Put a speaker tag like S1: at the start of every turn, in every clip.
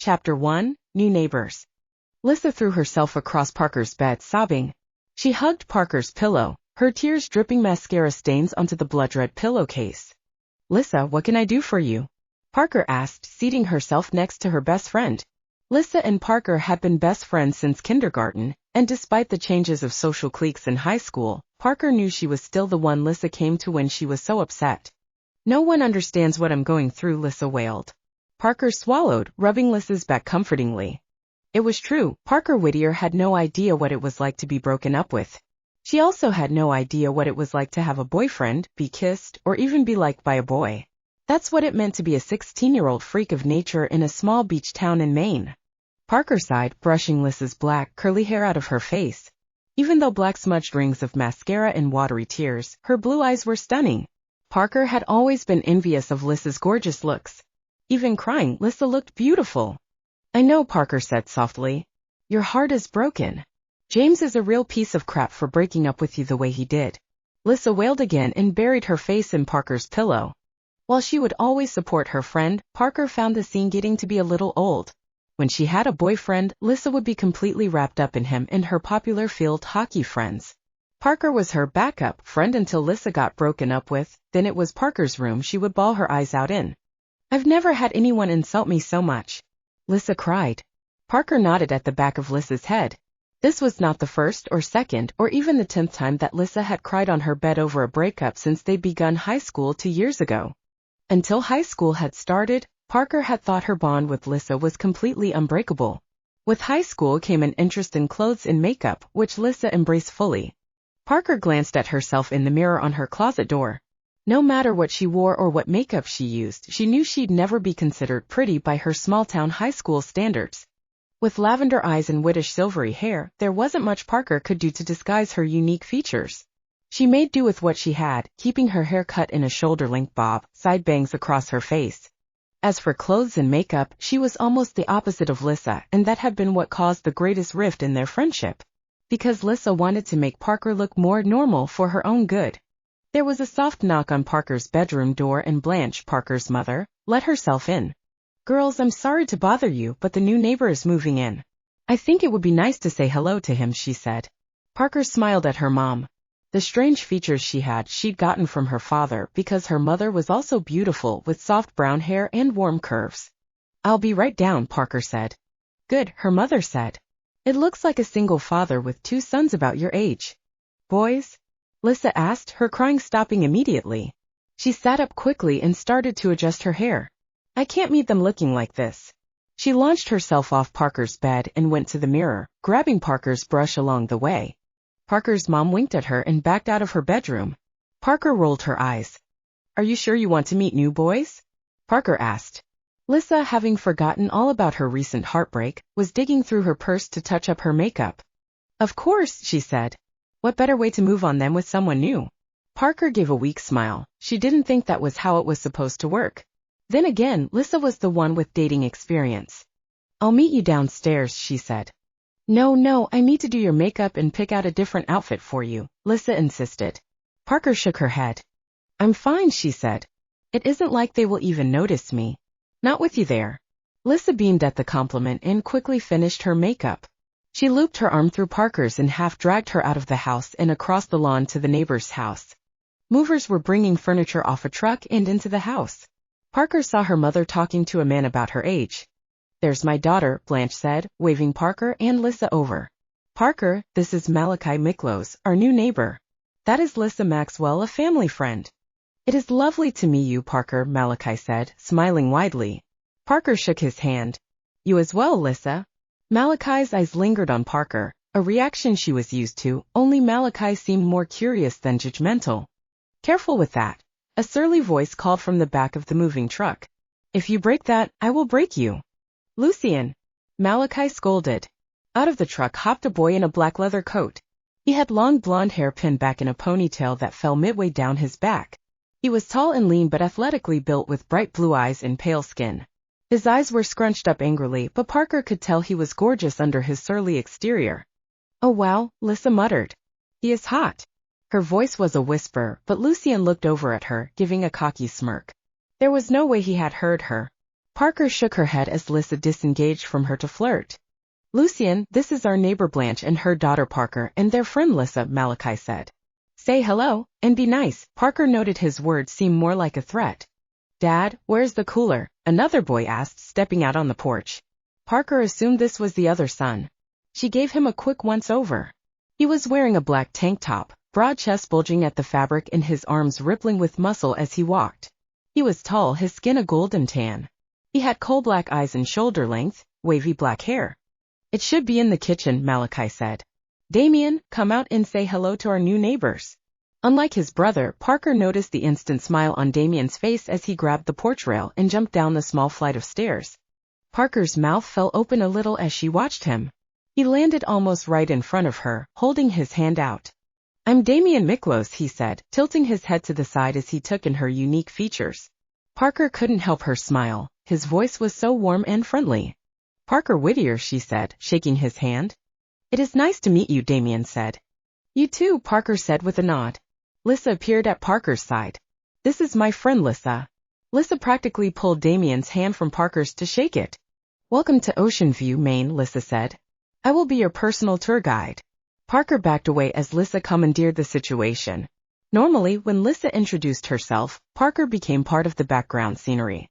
S1: Chapter 1, New Neighbors. Lissa threw herself across Parker's bed, sobbing. She hugged Parker's pillow, her tears dripping mascara stains onto the blood-red pillowcase. "Lissa, what can I do for you?" Parker asked, seating herself next to her best friend. Lissa and Parker had been best friends since kindergarten, and despite the changes of social cliques in high school, Parker knew she was still the one Lissa came to when she was so upset. "No one understands what I'm going through," Lissa wailed. Parker swallowed, rubbing Lissa's back comfortingly. It was true, Parker Whittier had no idea what it was like to be broken up with. She also had no idea what it was like to have a boyfriend, be kissed, or even be liked by a boy. That's what it meant to be a 16-year-old freak of nature in a small beach town in Maine. Parker sighed, brushing Lissa's black, curly hair out of her face. Even though black smudged rings of mascara and watery tears, her blue eyes were stunning. Parker had always been envious of Lissa's gorgeous looks. Even crying, Lissa looked beautiful. "I know," Parker said softly. "Your heart is broken. James is a real piece of crap for breaking up with you the way he did." Lissa wailed again and buried her face in Parker's pillow. While she would always support her friend, Parker found the scene getting to be a little old. When she had a boyfriend, Lissa would be completely wrapped up in him and her popular field hockey friends. Parker was her backup friend until Lissa got broken up with, then it was Parker's room she would bawl her eyes out in. "I've never had anyone insult me so much," Lissa cried. Parker nodded at the back of Lissa's head. This was not the first or second or even the 10th time that Lissa had cried on her bed over a breakup since they'd begun high school 2 years ago. Until high school had started, Parker had thought her bond with Lissa was completely unbreakable. With high school came an interest in clothes and makeup, which Lissa embraced fully. Parker glanced at herself in the mirror on her closet door. No matter what she wore or what makeup she used, she knew she'd never be considered pretty by her small-town high school standards. With lavender eyes and whitish silvery hair, there wasn't much Parker could do to disguise her unique features. She made do with what she had, keeping her hair cut in a shoulder-length bob, side bangs across her face. As for clothes and makeup, she was almost the opposite of Lissa, and that had been what caused the greatest rift in their friendship. Because Lissa wanted to make Parker look more normal for her own good. There was a soft knock on Parker's bedroom door and Blanche, Parker's mother, let herself in. "Girls, I'm sorry to bother you, but the new neighbor is moving in. I think it would be nice to say hello to him," she said. Parker smiled at her mom. The strange features she'd gotten from her father because her mother was also beautiful with soft brown hair and warm curves. "I'll be right down," Parker said. "Good," her mother said. "It looks like a single father with 2 sons about your age." "Boys?" Lissa asked, her crying stopping immediately. She sat up quickly and started to adjust her hair. "I can't meet them looking like this." She launched herself off Parker's bed and went to the mirror, grabbing Parker's brush along the way. Parker's mom winked at her and backed out of her bedroom. Parker rolled her eyes. "Are you sure you want to meet new boys?" Parker asked. Lissa, having forgotten all about her recent heartbreak, was digging through her purse to touch up her makeup. "Of course," she said. "What better way to move on than with someone new?" Parker gave a weak smile. She didn't think that was how it was supposed to work. Then again, Lissa was the one with dating experience. "I'll meet you downstairs," she said. No, I need to do your makeup and pick out a different outfit for you," Lissa insisted. Parker shook her head. "I'm fine," she said. "It isn't like they will even notice me. Not with you there." Lissa beamed at the compliment and quickly finished her makeup. She looped her arm through Parker's and half-dragged her out of the house and across the lawn to the neighbor's house. Movers were bringing furniture off a truck and into the house. Parker saw her mother talking to a man about her age. "There's my daughter," Blanche said, waving Parker and Lissa over. "Parker, this is Malachi Miklos, our new neighbor. That is Lissa Maxwell, a family friend." "It is lovely to meet you, Parker," Malachi said, smiling widely. Parker shook his hand. "You as well, Lissa." Malachi's eyes lingered on Parker, a reaction she was used to, only Malachi seemed more curious than judgmental. "Careful with that," a surly voice called from the back of the moving truck. "If you break that, I will break you." "Lucian," Malachi scolded. Out of the truck hopped a boy in a black leather coat. He had long blonde hair pinned back in a ponytail that fell midway down his back. He was tall and lean but athletically built with bright blue eyes and pale skin. His eyes were scrunched up angrily, but Parker could tell he was gorgeous under his surly exterior. "Oh wow," Lissa muttered. "He is hot." Her voice was a whisper, but Lucian looked over at her, giving a cocky smirk. There was no way he had heard her. Parker shook her head as Lissa disengaged from her to flirt. Lucian, this is our neighbor Blanche and her daughter Parker and their friend Lissa, Malachi said. Say hello, and be nice. Parker noted his words seemed more like a threat. Dad, where's the cooler? Another boy asked, stepping out on the porch. Parker assumed this was the other son. She gave him a quick once-over. He was wearing a black tank top, broad chest bulging at the fabric and his arms rippling with muscle as he walked. He was tall, his skin a golden tan. He had coal-black eyes and shoulder-length, wavy black hair. It should be in the kitchen, Malachi said. Damian, come out and say hello to our new neighbors. Unlike his brother, Parker noticed the instant smile on Damian's face as he grabbed the porch rail and jumped down the small flight of stairs. Parker's mouth fell open a little as she watched him. He landed almost right in front of her, holding his hand out. I'm Damian Miklos, he said, tilting his head to the side as he took in her unique features. Parker couldn't help her smile. His voice was so warm and friendly. Parker Whittier, she said, shaking his hand. It is nice to meet you, Damian said. You too, Parker said with a nod. Lissa appeared at Parker's side. This is my friend Lissa. Lissa practically pulled Damian's hand from Parker's to shake it. Welcome to Ocean View, Maine, Lissa said. I will be your personal tour guide. Parker backed away as Lissa commandeered the situation. Normally, when Lissa introduced herself, Parker became part of the background scenery.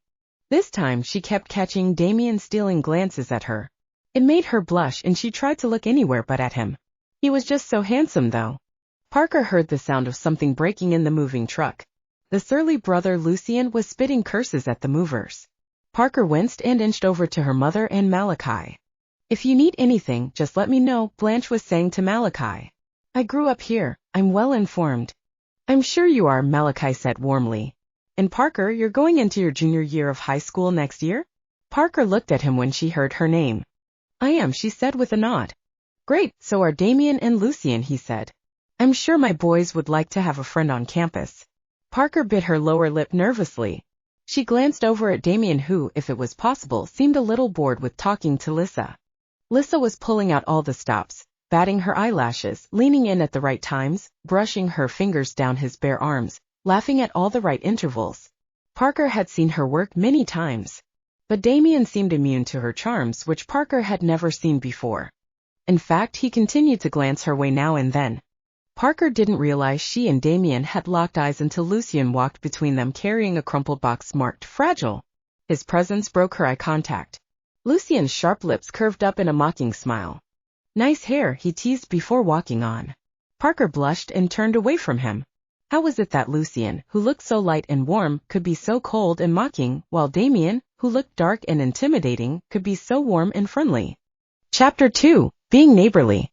S1: This time, she kept catching Damian stealing glances at her. It made her blush and she tried to look anywhere but at him. He was just so handsome, though. Parker heard the sound of something breaking in the moving truck. The surly brother Lucian was spitting curses at the movers. Parker winced and inched over to her mother and Malachi. If you need anything, just let me know, Blanche was saying to Malachi. I grew up here, I'm well informed. I'm sure you are, Malachi said warmly. And Parker, you're going into your junior year of high school next year? Parker looked at him when she heard her name. I am, she said with a nod. Great, so are Damian and Lucian, he said. I'm sure my boys would like to have a friend on campus. Parker bit her lower lip nervously. She glanced over at Damian who, if it was possible, seemed a little bored with talking to Lissa. Lissa was pulling out all the stops, batting her eyelashes, leaning in at the right times, brushing her fingers down his bare arms, laughing at all the right intervals. Parker had seen her work many times. But Damian seemed immune to her charms, which Parker had never seen before. In fact, he continued to glance her way now and then. Parker didn't realize she and Damian had locked eyes until Lucian walked between them carrying a crumpled box marked fragile. His presence broke her eye contact. Lucian's sharp lips curved up in a mocking smile. Nice hair, he teased before walking on. Parker blushed and turned away from him. How was it that Lucian, who looked so light and warm, could be so cold and mocking, while Damian, who looked dark and intimidating, could be so warm and friendly? Chapter 2, Being Neighborly.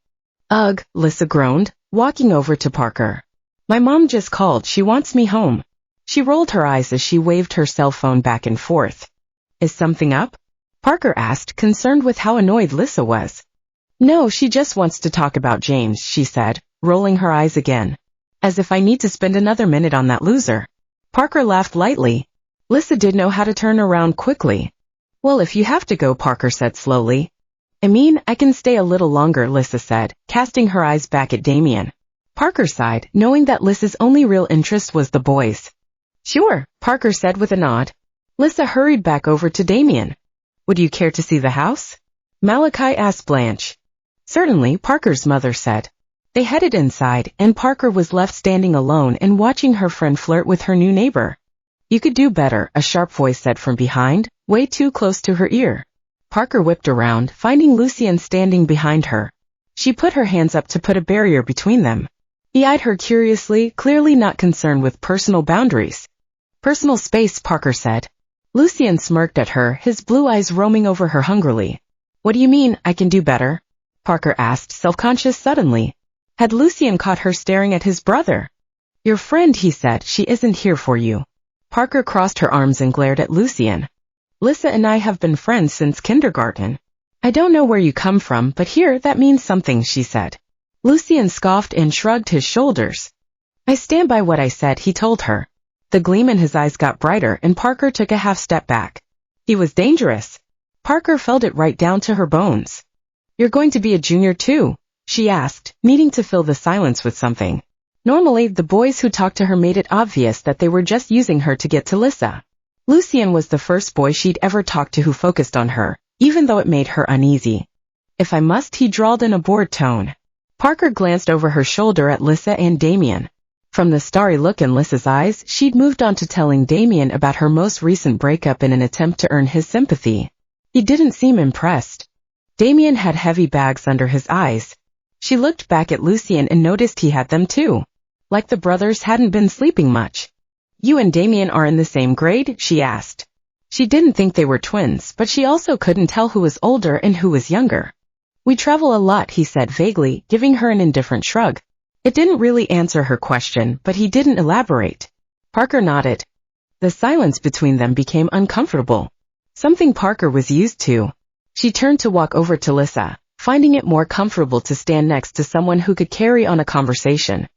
S1: Ugh, Lissa groaned, walking over to Parker. My mom just called, she wants me home. She rolled her eyes as she waved her cell phone back and forth. Is something up? Parker asked, concerned with how annoyed Lissa was. No, she just wants to talk about James, she said, rolling her eyes again. As if I need to spend another minute on that loser. Parker laughed lightly. Lissa did know how to turn around quickly. Well, if you have to go, Parker said slowly. I mean, I can stay a little longer, Lissa said, casting her eyes back at Damian. Parker sighed, knowing that Lissa's only real interest was the boys. Sure, Parker said with a nod. Lissa hurried back over to Damian. Would you care to see the house? Malachi asked Blanche. Certainly, Parker's mother said. They headed inside, and Parker was left standing alone and watching her friend flirt with her new neighbor. You could do better, a sharp voice said from behind, way too close to her ear. Parker whipped around, finding Lucian standing behind her. She put her hands up to put a barrier between them. He eyed her curiously, clearly not concerned with personal boundaries. Personal space, Parker said. Lucian smirked at her, his blue eyes roaming over her hungrily. What do you mean, I can do better? Parker asked, self-conscious suddenly. Had Lucian caught her staring at his brother? Your friend, he said, she isn't here for you. Parker crossed her arms and glared at Lucian. Lissa and I have been friends since kindergarten. I don't know where you come from, but here that means something, she said. Lucian scoffed and shrugged his shoulders. I stand by what I said, he told her. The gleam in his eyes got brighter and Parker took a half step back. He was dangerous. Parker felt it right down to her bones. You're going to be a junior too? She asked, needing to fill the silence with something. Normally, the boys who talked to her made it obvious that they were just using her to get to Lissa. Lucian was the first boy she'd ever talked to who focused on her, even though it made her uneasy. If I must, he drawled in a bored tone. Parker glanced over her shoulder at Lissa and Damian. From the starry look in Lissa's eyes, she'd moved on to telling Damian about her most recent breakup in an attempt to earn his sympathy. He didn't seem impressed. Damian had heavy bags under his eyes. She looked back at Lucian and noticed he had them too. Like the brothers hadn't been sleeping much. You and Damian are in the same grade? She asked. She didn't think they were twins, but she also couldn't tell who was older and who was younger. We travel a lot, he said vaguely, giving her an indifferent shrug. It didn't really answer her question, but he didn't elaborate. Parker nodded. The silence between them became uncomfortable. Something Parker was used to. She turned to walk over to Lissa, finding it more comfortable to stand next to someone who could carry on a conversation.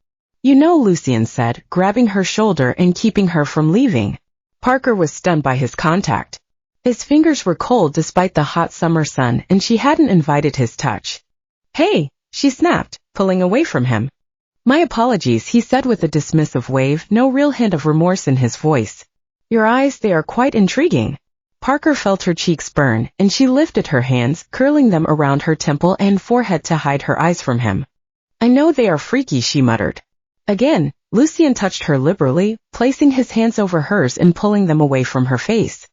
S1: You know, Lucian said, grabbing her shoulder and keeping her from leaving. Parker was stunned by his contact. His fingers were cold despite the hot summer sun, and she hadn't invited his touch. Hey, she snapped, pulling away from him. My apologies, he said with a dismissive wave, no real hint of remorse in his voice. Your eyes, they are quite intriguing. Parker felt her cheeks burn, and she lifted her hands, curling them around her temple and forehead to hide her eyes from him. I know they are freaky, she muttered. Again, Lucian touched her liberally, placing his hands over hers and pulling them away from her face.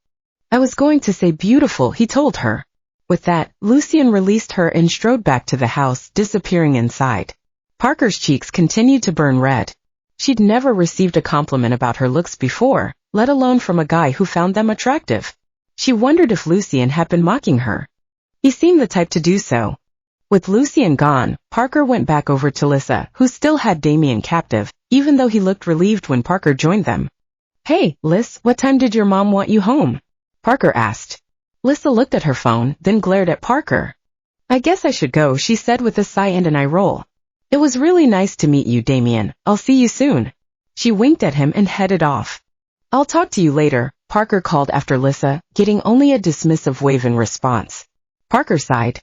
S1: I was going to say beautiful, he told her. With that, Lucian released her and strode back to the house, disappearing inside. Parker's cheeks continued to burn red. She'd never received a compliment about her looks before, let alone from a guy who found them attractive. She wondered if Lucian had been mocking her. He seemed the type to do so. With Lucian gone, Parker went back over to Lissa, who still had Damian captive, even though he looked relieved when Parker joined them. Hey, Liz, what time did your mom want you home? Parker asked. Lissa looked at her phone, then glared at Parker. I guess I should go, she said with a sigh and an eye roll. It was really nice to meet you, Damian. I'll see you soon. She winked at him and headed off. I'll talk to you later, Parker called after Lissa, getting only a dismissive wave in response. Parker sighed.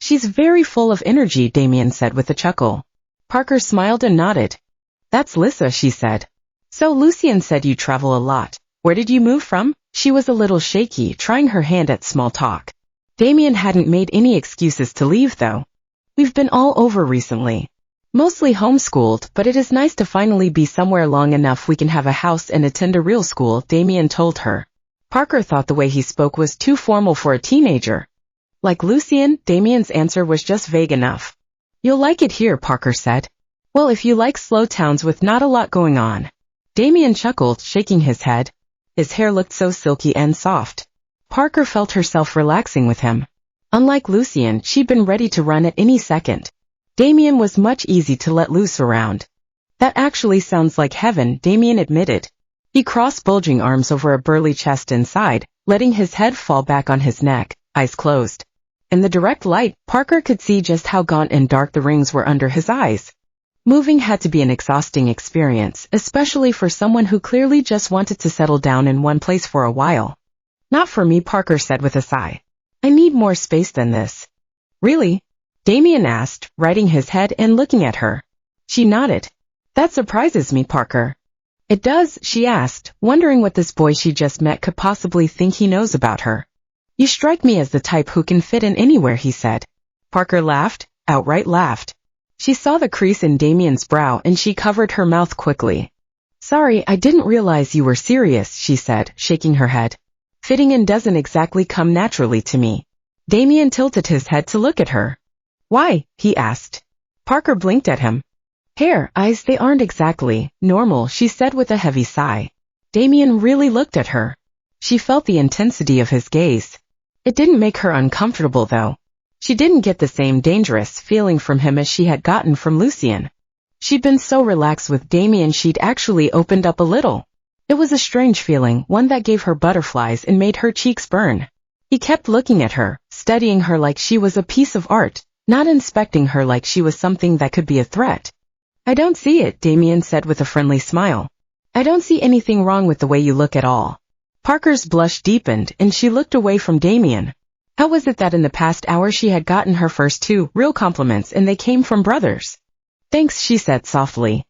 S1: She's very full of energy, Damian said with a chuckle. Parker smiled and nodded. That's Lissa, she said. So Lucian said you travel a lot. Where did you move from? She was a little shaky, trying her hand at small talk. Damian hadn't made any excuses to leave, though. We've been all over recently. Mostly homeschooled, but it is nice to finally be somewhere long enough we can have a house and attend a real school, Damian told her. Parker thought the way he spoke was too formal for a teenager. Like Lucian, Damian's answer was just vague enough. You'll like it here, Parker said. Well, if you like slow towns with not a lot going on. Damian chuckled, shaking his head. His hair looked so silky and soft. Parker felt herself relaxing with him. Unlike Lucian, she'd been ready to run at any second. Damian was much easy to let loose around. That actually sounds like heaven, Damian admitted. He crossed bulging arms over a burly chest and sighed, letting his head fall back on his neck, eyes closed. In the direct light, Parker could see just how gaunt and dark the rings were under his eyes. Moving had to be an exhausting experience, especially for someone who clearly just wanted to settle down in one place for a while. Not for me, Parker said with a sigh. I need more space than this. Really? Damian asked, righting his head and looking at her. She nodded. That surprises me, Parker. It does, she asked, wondering what this boy she just met could possibly think he knows about her. You strike me as the type who can fit in anywhere, he said. Parker laughed, outright laughed. She saw the crease in Damian's brow and she covered her mouth quickly. Sorry, I didn't realize you were serious, she said, shaking her head. Fitting in doesn't exactly come naturally to me. Damian tilted his head to look at her. Why? He asked. Parker blinked at him. Hair, eyes, they aren't exactly normal, she said with a heavy sigh. Damian really looked at her. She felt the intensity of his gaze. It didn't make her uncomfortable, though. She didn't get the same dangerous feeling from him as she had gotten from Lucian. She'd been so relaxed with Damian she'd actually opened up a little. It was a strange feeling, one that gave her butterflies and made her cheeks burn. He kept looking at her, studying her like she was a piece of art, not inspecting her like she was something that could be a threat. I don't see it, Damian said with a friendly smile. I don't see anything wrong with the way you look at all. Parker's blush deepened and she looked away from Damian. How was it that in the past hour she had gotten her first 2 real compliments and they came from brothers? Thanks, she said softly.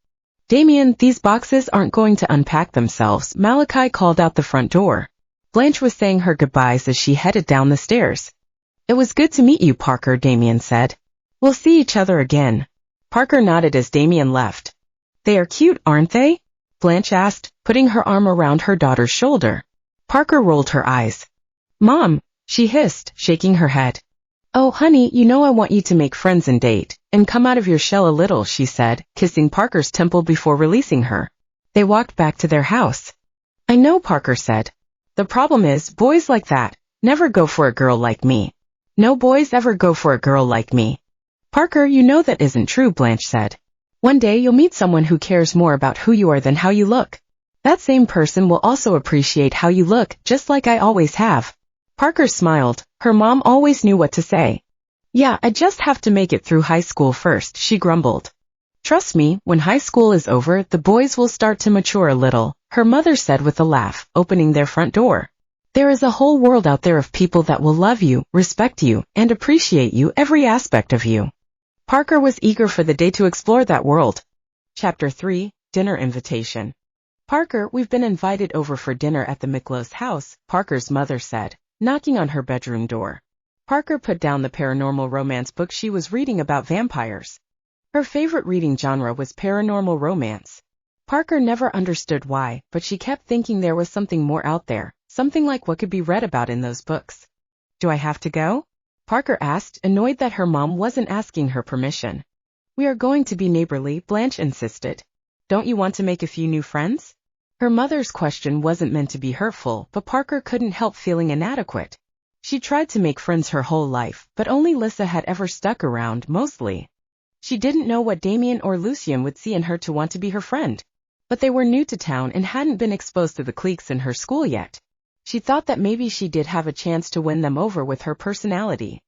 S1: Damian, these boxes aren't going to unpack themselves, Malachi called out the front door. Blanche was saying her goodbyes as she headed down the stairs. It was good to meet you, Parker, Damian said. We'll see each other again. Parker nodded as Damian left. They are cute, aren't they? Blanche asked, putting her arm around her daughter's shoulder. Parker rolled her eyes. Mom, she hissed, shaking her head. Oh, honey, you know I want you to make friends and date, and come out of your shell a little, she said, kissing Parker's temple before releasing her. They walked back to their house. I know, Parker said. The problem is, boys like that never go for a girl like me. No boys ever go for a girl like me. Parker, you know that isn't true, Blanche said. One day you'll meet someone who cares more about who you are than how you look. That same person will also appreciate how you look, just like I always have. Parker smiled. Her mom always knew what to say. Yeah, I just have to make it through high school first, she grumbled. Trust me, when high school is over, the boys will start to mature a little, her mother said with a laugh, opening their front door. There is a whole world out there of people that will love you, respect you, and appreciate you, every aspect of you. Parker was eager for the day to explore that world. Chapter 3, Dinner Invitation. Parker, we've been invited over for dinner at the Miklos house, Parker's mother said, knocking on her bedroom door. Parker put down the paranormal romance book she was reading about vampires. Her favorite reading genre was paranormal romance. Parker never understood why, but she kept thinking there was something more out there, something like what could be read about in those books. Do I have to go? Parker asked, annoyed that her mom wasn't asking her permission. We are going to be neighborly, Blanche insisted. Don't you want to make a few new friends? Her mother's question wasn't meant to be hurtful, but Parker couldn't help feeling inadequate. She tried to make friends her whole life, but only Lissa had ever stuck around, mostly. She didn't know what Damian or Lucian would see in her to want to be her friend. But they were new to town and hadn't been exposed to the cliques in her school yet. She thought that maybe she did have a chance to win them over with her personality.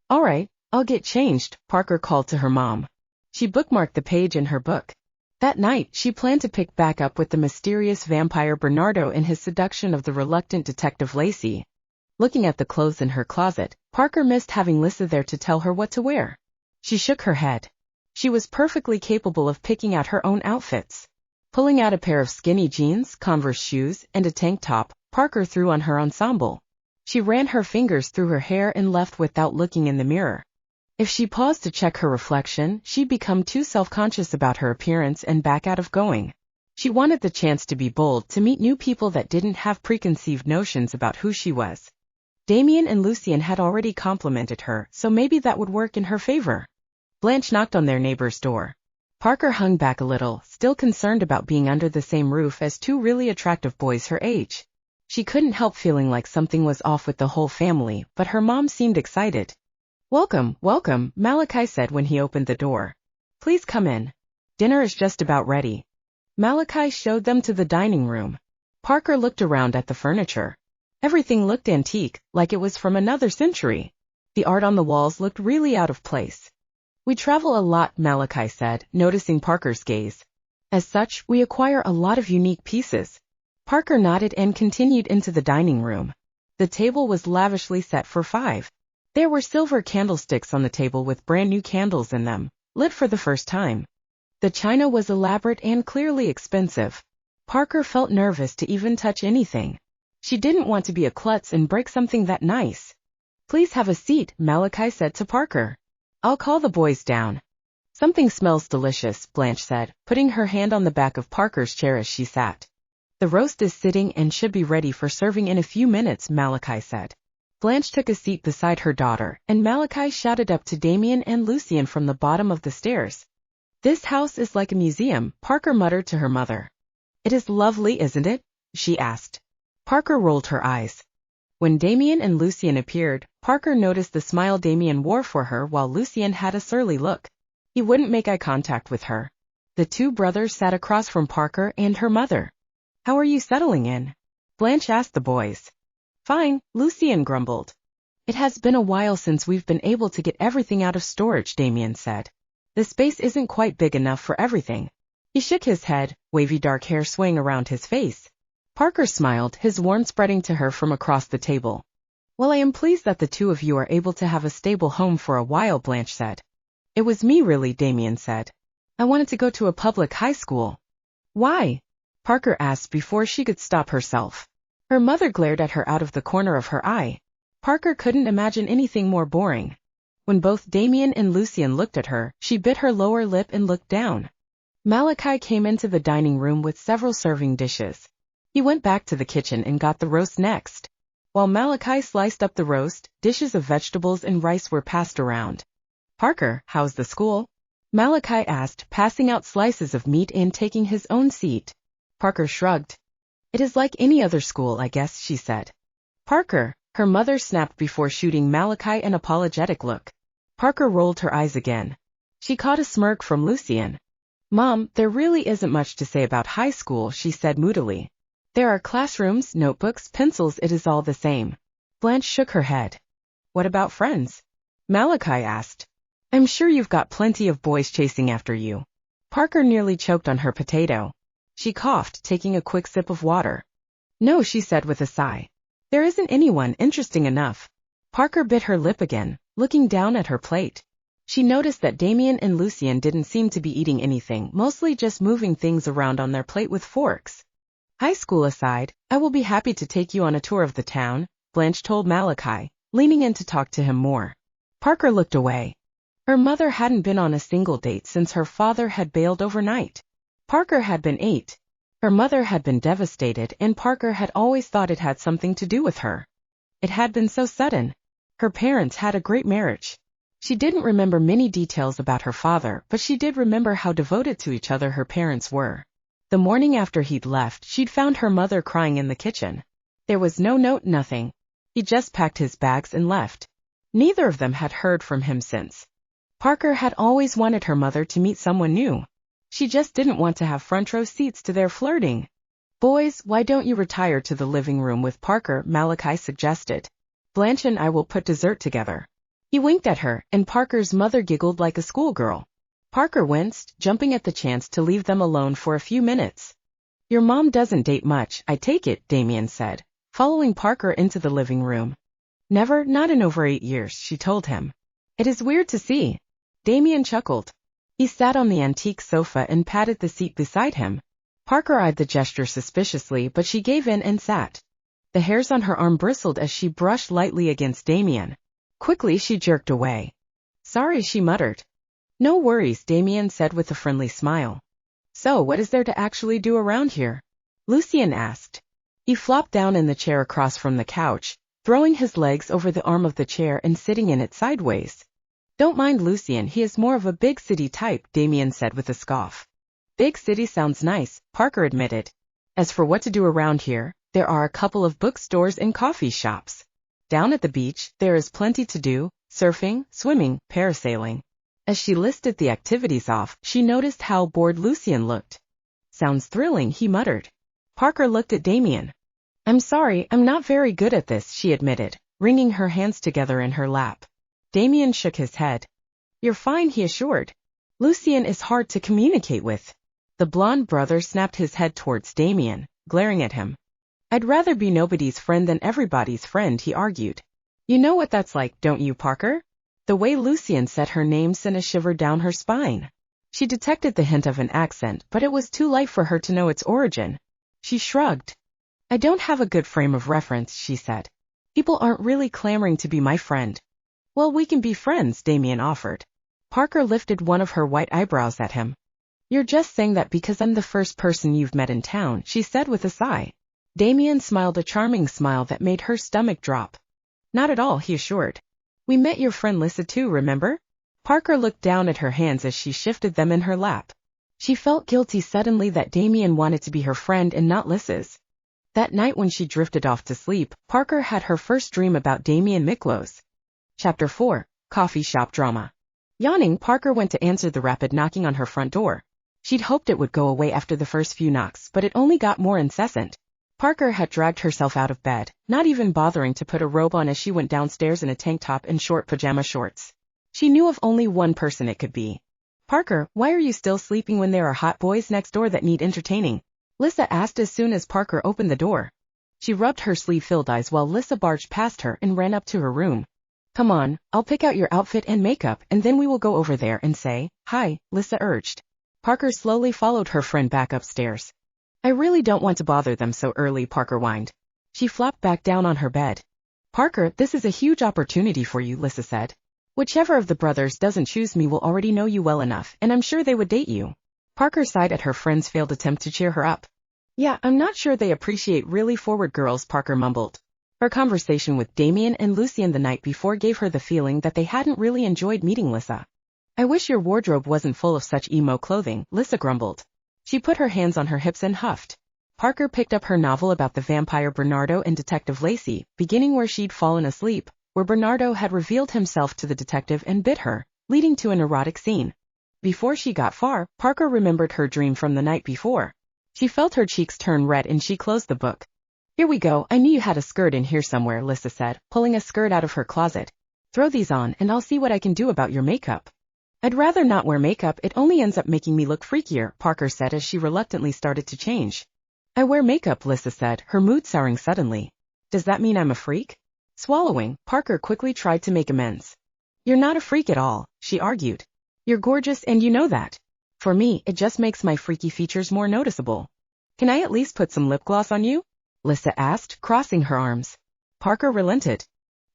S1: All right, I'll get changed, Parker called to her mom. She bookmarked the page in her book. That night, she planned to pick back up with the mysterious vampire Bernardo in his seduction of the reluctant detective Lacey. Looking at the clothes in her closet, Parker missed having Lissa there to tell her what to wear. She shook her head. She was perfectly capable of picking out her own outfits. Pulling out a pair of skinny jeans, Converse shoes, and a tank top, Parker threw on her ensemble. She ran her fingers through her hair and left without looking in the mirror. If she paused to check her reflection, she'd become too self-conscious about her appearance and back out of going. She wanted the chance to be bold, to meet new people that didn't have preconceived notions about who she was. Damian and Lucian had already complimented her, so maybe that would work in her favor. Blanche knocked on their neighbor's door. Parker hung back a little, still concerned about being under the same roof as two really attractive boys her age. She couldn't help feeling like something was off with the whole family, but her mom seemed excited. Welcome, welcome, Malachi said when he opened the door. Please come in. Dinner is just about ready. Malachi showed them to the dining room. Parker looked around at the furniture. Everything looked antique, like it was from another century. The art on the walls looked really out of place. We travel a lot, Malachi said, noticing Parker's gaze. As such, we acquire a lot of unique pieces. Parker nodded and continued into the dining room. The table was lavishly set for 5. There were silver candlesticks on the table with brand new candles in them, lit for the first time. The china was elaborate and clearly expensive. Parker felt nervous to even touch anything. She didn't want to be a klutz and break something that nice. Please have a seat, Malachi said to Parker. I'll call the boys down. Something smells delicious, Blanche said, putting her hand on the back of Parker's chair as she sat. The roast is sitting and should be ready for serving in a few minutes, Malachi said. Blanche took a seat beside her daughter, and Malachi shouted up to Damian and Lucian from the bottom of the stairs. This house is like a museum, Parker muttered to her mother. It is lovely, isn't it? She asked. Parker rolled her eyes. When Damian and Lucian appeared, Parker noticed the smile Damian wore for her while Lucian had a surly look. He wouldn't make eye contact with her. The two brothers sat across from Parker and her mother. How are you settling in? Blanche asked the boys. Fine, Lucian grumbled. It has been a while since we've been able to get everything out of storage, Damian said. The space isn't quite big enough for everything. He shook his head, wavy dark hair swaying around his face. Parker smiled, his warmth spreading to her from across the table. Well, I am pleased that the two of you are able to have a stable home for a while, Blanche said. It was me really, Damian said. I wanted to go to a public high school. Why? Parker asked before she could stop herself. Her mother glared at her out of the corner of her eye. Parker couldn't imagine anything more boring. When both Damian and Lucian looked at her, she bit her lower lip and looked down. Malachi came into the dining room with several serving dishes. He went back to the kitchen and got the roast next. While Malachi sliced up the roast, dishes of vegetables and rice were passed around. "Parker, how's the school?" Malachi asked, passing out slices of meat and taking his own seat. Parker shrugged. "It is like any other school, I guess," she said. "Parker," her mother snapped before shooting Malachi an apologetic look. Parker rolled her eyes again. She caught a smirk from Lucian. "Mom, there really isn't much to say about high school," she said moodily. "There are classrooms, notebooks, pencils, it is all the same." Blanche shook her head. "What about friends?" Malachi asked. "I'm sure you've got plenty of boys chasing after you." Parker nearly choked on her potato. She coughed, taking a quick sip of water. "No," she said with a sigh. "There isn't anyone interesting enough." Parker bit her lip again, looking down at her plate. She noticed that Damian and Lucian didn't seem to be eating anything, mostly just moving things around on their plate with forks. "High school aside, I will be happy to take you on a tour of the town," Blanche told Malachi, leaning in to talk to him more. Parker looked away. Her mother hadn't been on a single date since her father had bailed overnight. Parker had been 8. Her mother had been devastated, and Parker had always thought it had something to do with her. It had been so sudden. Her parents had a great marriage. She didn't remember many details about her father, but she did remember how devoted to each other her parents were. The morning after he'd left, she'd found her mother crying in the kitchen. There was no note, nothing. He just packed his bags and left. Neither of them had heard from him since. Parker had always wanted her mother to meet someone new. She just didn't want to have front row seats to their flirting. "Boys, why don't you retire to the living room with Parker?" Malachi suggested. "Blanche and I will put dessert together." He winked at her, and Parker's mother giggled like a schoolgirl. Parker winced, jumping at the chance to leave them alone for a few minutes. "Your mom doesn't date much, I take it," Damian said, following Parker into the living room. "Never, not in over 8 years," she told him. "It is weird to see." Damian chuckled. He sat on the antique sofa and patted the seat beside him. Parker eyed the gesture suspiciously, but she gave in and sat. The hairs on her arm bristled as she brushed lightly against Damian. Quickly she jerked away. "Sorry," she muttered. "No worries," Damian said with a friendly smile. "So what is there to actually do around here?" Lucian asked. He flopped down in the chair across from the couch, throwing his legs over the arm of the chair and sitting in it sideways. "Don't mind Lucian, he is more of a big city type," Damian said with a scoff. "Big city sounds nice," Parker admitted. "As for what to do around here, there are a couple of bookstores and coffee shops. Down at the beach, there is plenty to do: surfing, swimming, parasailing." As she listed the activities off, she noticed how bored Lucian looked. "Sounds thrilling," he muttered. Parker looked at Damian. "I'm sorry, I'm not very good at this," she admitted, wringing her hands together in her lap. Damian shook his head. "You're fine," he assured. "Lucian is hard to communicate with." The blonde brother snapped his head towards Damian, glaring at him. "I'd rather be nobody's friend than everybody's friend," he argued. "You know what that's like, don't you, Parker?" The way Lucian said her name sent a shiver down her spine. She detected the hint of an accent, but it was too light for her to know its origin. She shrugged. "I don't have a good frame of reference," she said. "People aren't really clamoring to be my friend." "Well, we can be friends," Damian offered. Parker lifted one of her white eyebrows at him. "You're just saying that because I'm the first person you've met in town," she said with a sigh. Damian smiled a charming smile that made her stomach drop. "Not at all," he assured. "We met your friend Lissa too, remember?" Parker looked down at her hands as she shifted them in her lap. She felt guilty suddenly that Damian wanted to be her friend and not Lissa's. That night when she drifted off to sleep, Parker had her first dream about Damian Miklos. Chapter 4. Coffee Shop Drama. Yawning, Parker went to answer the rapid knocking on her front door. She'd hoped it would go away after the first few knocks, but it only got more incessant. Parker had dragged herself out of bed, not even bothering to put a robe on as she went downstairs in a tank top and short pajama shorts. She knew of only one person it could be. "Parker, why are you still sleeping when there are hot boys next door that need entertaining?" Lissa asked as soon as Parker opened the door. She rubbed her sleep-filled eyes while Lissa barged past her and ran up to her room. "Come on, I'll pick out your outfit and makeup and then we will go over there and say hi," Lissa urged. Parker slowly followed her friend back upstairs. "I really don't want to bother them so early," Parker whined. She flopped back down on her bed. Parker, this is a huge opportunity for you, Lissa said. Whichever of the brothers doesn't choose me will already know you well enough, and I'm sure they would date you. Parker sighed at her friend's failed attempt to cheer her up. Yeah, I'm not sure they appreciate really forward girls, Parker mumbled. Her conversation with Damian and Lucian the night before gave her the feeling that they hadn't really enjoyed meeting Lissa. I wish your wardrobe wasn't full of such emo clothing, Lissa grumbled. She put her hands on her hips and huffed. Parker picked up her novel about the vampire Bernardo and Detective Lacey, beginning where she'd fallen asleep, where Bernardo had revealed himself to the detective and bit her, leading to an erotic scene. Before she got far, Parker remembered her dream from the night before. She felt her cheeks turn red and she closed the book. Here we go, I knew you had a skirt in here somewhere, Lissa said, pulling a skirt out of her closet. Throw these on and I'll see what I can do about your makeup. I'd rather not wear makeup, it only ends up making me look freakier, Parker said as she reluctantly started to change. I wear makeup, Lissa said, her mood souring suddenly. Does that mean I'm a freak? Swallowing, Parker quickly tried to make amends. You're not a freak at all, she argued. You're gorgeous and you know that. For me, it just makes my freaky features more noticeable. Can I at least put some lip gloss on you? Lissa asked, crossing her arms. Parker relented.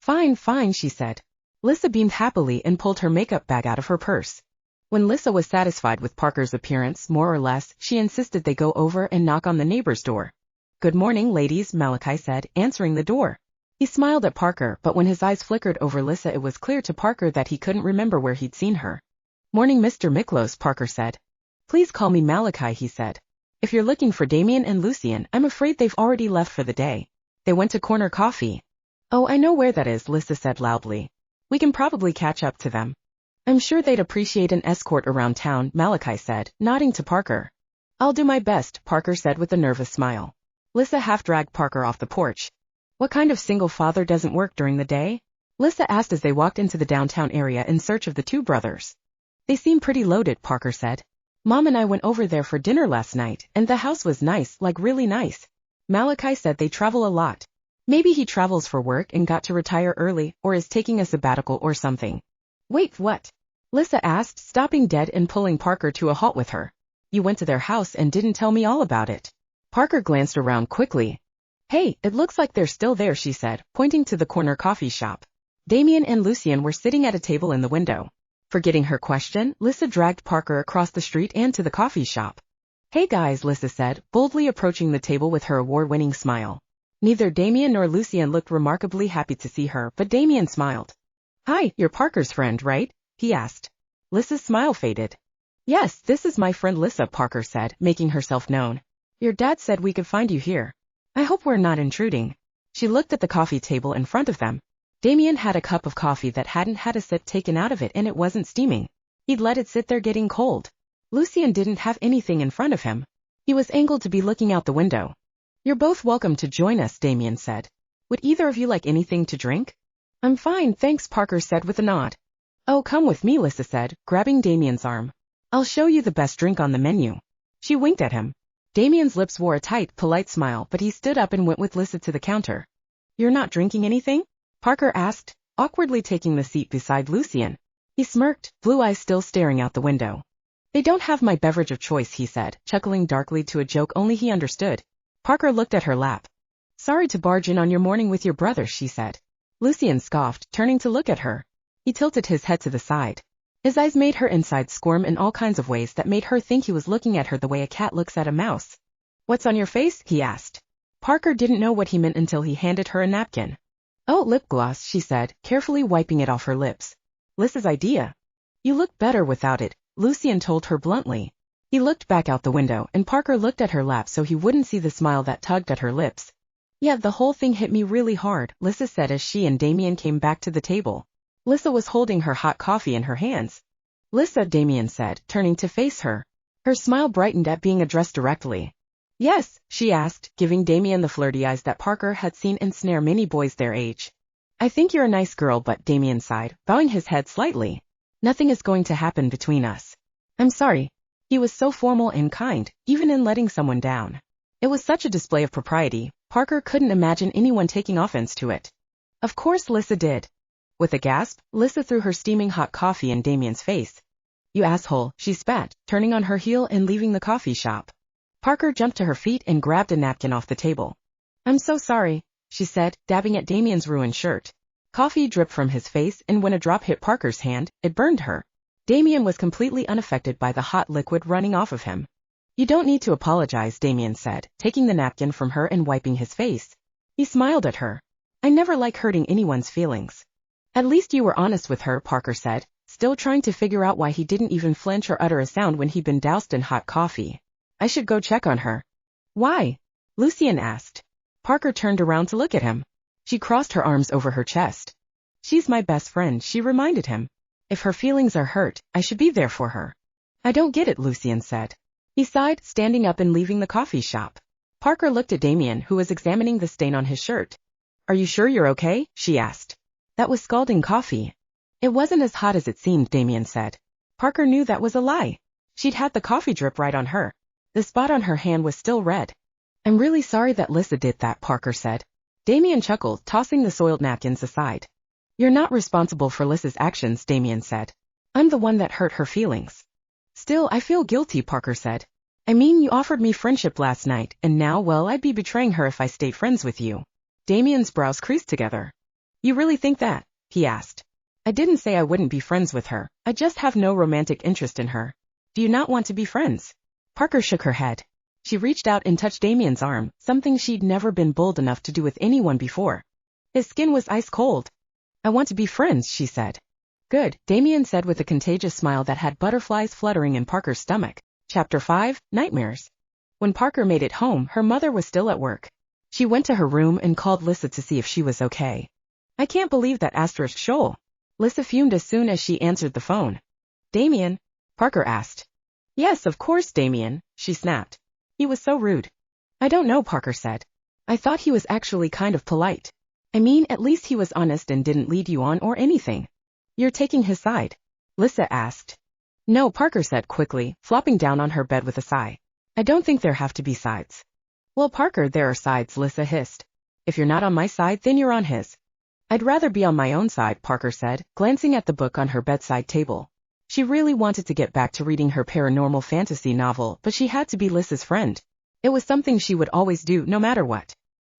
S1: Fine, fine, she said. Lissa beamed happily and pulled her makeup bag out of her purse. When Lissa was satisfied with Parker's appearance, more or less, she insisted they go over and knock on the neighbor's door. Good morning, ladies, Malachi said, answering the door. He smiled at Parker, but when his eyes flickered over Lissa it was clear to Parker that he couldn't remember where he'd seen her. Morning, Mr. Miklos, Parker said. Please call me Malachi, he said. If you're looking for Damian and Lucian, I'm afraid they've already left for the day. They went to Corner Coffee. Oh, I know where that is, Lissa said loudly. We can probably catch up to them. I'm sure they'd appreciate an escort around town, Malachi said, nodding to Parker. I'll do my best, Parker said with a nervous smile. Lissa half-dragged Parker off the porch. What kind of single father doesn't work during the day? Lissa asked as they walked into the downtown area in search of the two brothers. They seem pretty loaded, Parker said. Mom and I went over there for dinner last night, and the house was nice, like really nice. Malachi said they travel a lot. Maybe he travels for work and got to retire early, or is taking a sabbatical or something. Wait, what? Lissa asked, stopping dead and pulling Parker to a halt with her. You went to their house and didn't tell me all about it. Parker glanced around quickly. Hey, it looks like they're still there, she said, pointing to the corner coffee shop. Damian and Lucian were sitting at a table in the window. Forgetting her question, Lissa dragged Parker across the street and to the coffee shop. Hey guys, Lissa said, boldly approaching the table with her award-winning smile. Neither Damian nor Lucian looked remarkably happy to see her, but Damian smiled. Hi, you're Parker's friend, right? He asked. Lissa's smile faded. Yes, this is my friend Lissa, Parker said, making herself known. Your dad said we could find you here. I hope we're not intruding. She looked at the coffee table in front of them. Damian had a cup of coffee that hadn't had a sip taken out of it and it wasn't steaming. He'd let it sit there getting cold. Lucian didn't have anything in front of him. He was angled to be looking out the window. You're both welcome to join us, Damian said. Would either of you like anything to drink? I'm fine, thanks, Parker said with a nod. Oh, come with me, Lissa said, grabbing Damian's arm. I'll show you the best drink on the menu. She winked at him. Damian's lips wore a tight, polite smile, but he stood up and went with Lissa to the counter. You're not drinking anything? Parker asked, awkwardly taking the seat beside Lucian. He smirked, blue eyes still staring out the window. They don't have my beverage of choice, he said, chuckling darkly to a joke only he understood. Parker looked at her lap. Sorry to barge in on your morning with your brother, she said. Lucian scoffed, turning to look at her. He tilted his head to the side. His eyes made her insides squirm in all kinds of ways that made her think he was looking at her the way a cat looks at a mouse. What's on your face? He asked. Parker didn't know what he meant until he handed her a napkin. Oh, lip gloss, she said, carefully wiping it off her lips. Lissa's idea. You look better without it, Lucian told her bluntly. He looked back out the window and Parker looked at her lap so he wouldn't see the smile that tugged at her lips. Yeah, the whole thing hit me really hard, Lissa said as she and Damian came back to the table. Lissa was holding her hot coffee in her hands. Lissa, Damian said, turning to face her. Her smile brightened at being addressed directly. Yes, she asked, giving Damian the flirty eyes that Parker had seen ensnare many boys their age. I think you're a nice girl, but Damian sighed, bowing his head slightly. Nothing is going to happen between us. I'm sorry. He was so formal and kind, even in letting someone down. It was such a display of propriety, Parker couldn't imagine anyone taking offense to it. Of course Lissa did. With a gasp, Lissa threw her steaming hot coffee in Damian's face. You asshole, she spat, turning on her heel and leaving the coffee shop. Parker jumped to her feet and grabbed a napkin off the table. I'm so sorry, she said, dabbing at Damian's ruined shirt. Coffee dripped from his face, and when a drop hit Parker's hand, it burned her. Damian was completely unaffected by the hot liquid running off of him. You don't need to apologize, Damian said, taking the napkin from her and wiping his face. He smiled at her. I never like hurting anyone's feelings. At least you were honest with her, Parker said, still trying to figure out why he didn't even flinch or utter a sound when he'd been doused in hot coffee. I should go check on her. Why? Lucian asked. Parker turned around to look at him. She crossed her arms over her chest. She's my best friend, she reminded him. If her feelings are hurt, I should be there for her. I don't get it, Lucian said. He sighed, standing up and leaving the coffee shop. Parker looked at Damian, who was examining the stain on his shirt. Are you sure you're okay? She asked. That was scalding coffee. It wasn't as hot as it seemed, Damian said. Parker knew that was a lie. She'd had the coffee drip right on her. The spot on her hand was still red. I'm really sorry that Lissa did that, Parker said. Damian chuckled, tossing the soiled napkins aside. You're not responsible for Lissa's actions, Damian said. I'm the one that hurt her feelings. Still, I feel guilty, Parker said. I mean, you offered me friendship last night, and now, well, I'd be betraying her if I stayed friends with you. Damian's brows creased together. You really think that? He asked. I didn't say I wouldn't be friends with her. I just have no romantic interest in her. Do you not want to be friends? Parker shook her head. She reached out and touched Damian's arm, something she'd never been bold enough to do with anyone before. His skin was ice cold. I want to be friends, she said. Good, Damian said with a contagious smile that had butterflies fluttering in Parker's stomach. Chapter 5, Nightmares. When Parker made it home, her mother was still at work. She went to her room and called Lissa to see if she was okay. I can't believe that * shoal. Lissa fumed as soon as she answered the phone. Damian? Parker asked. Yes, of course, Damian, she snapped. He was so rude. I don't know, Parker said. I thought he was actually kind of polite. I mean, at least he was honest and didn't lead you on or anything. You're taking his side? Lissa asked. No, Parker said quickly, flopping down on her bed with a sigh. I don't think there have to be sides. Well, Parker, there are sides, Lissa hissed. If you're not on my side, then you're on his. I'd rather be on my own side, Parker said, glancing at the book on her bedside table. She really wanted to get back to reading her paranormal fantasy novel, but she had to be Lissa's friend. It was something she would always do, no matter what.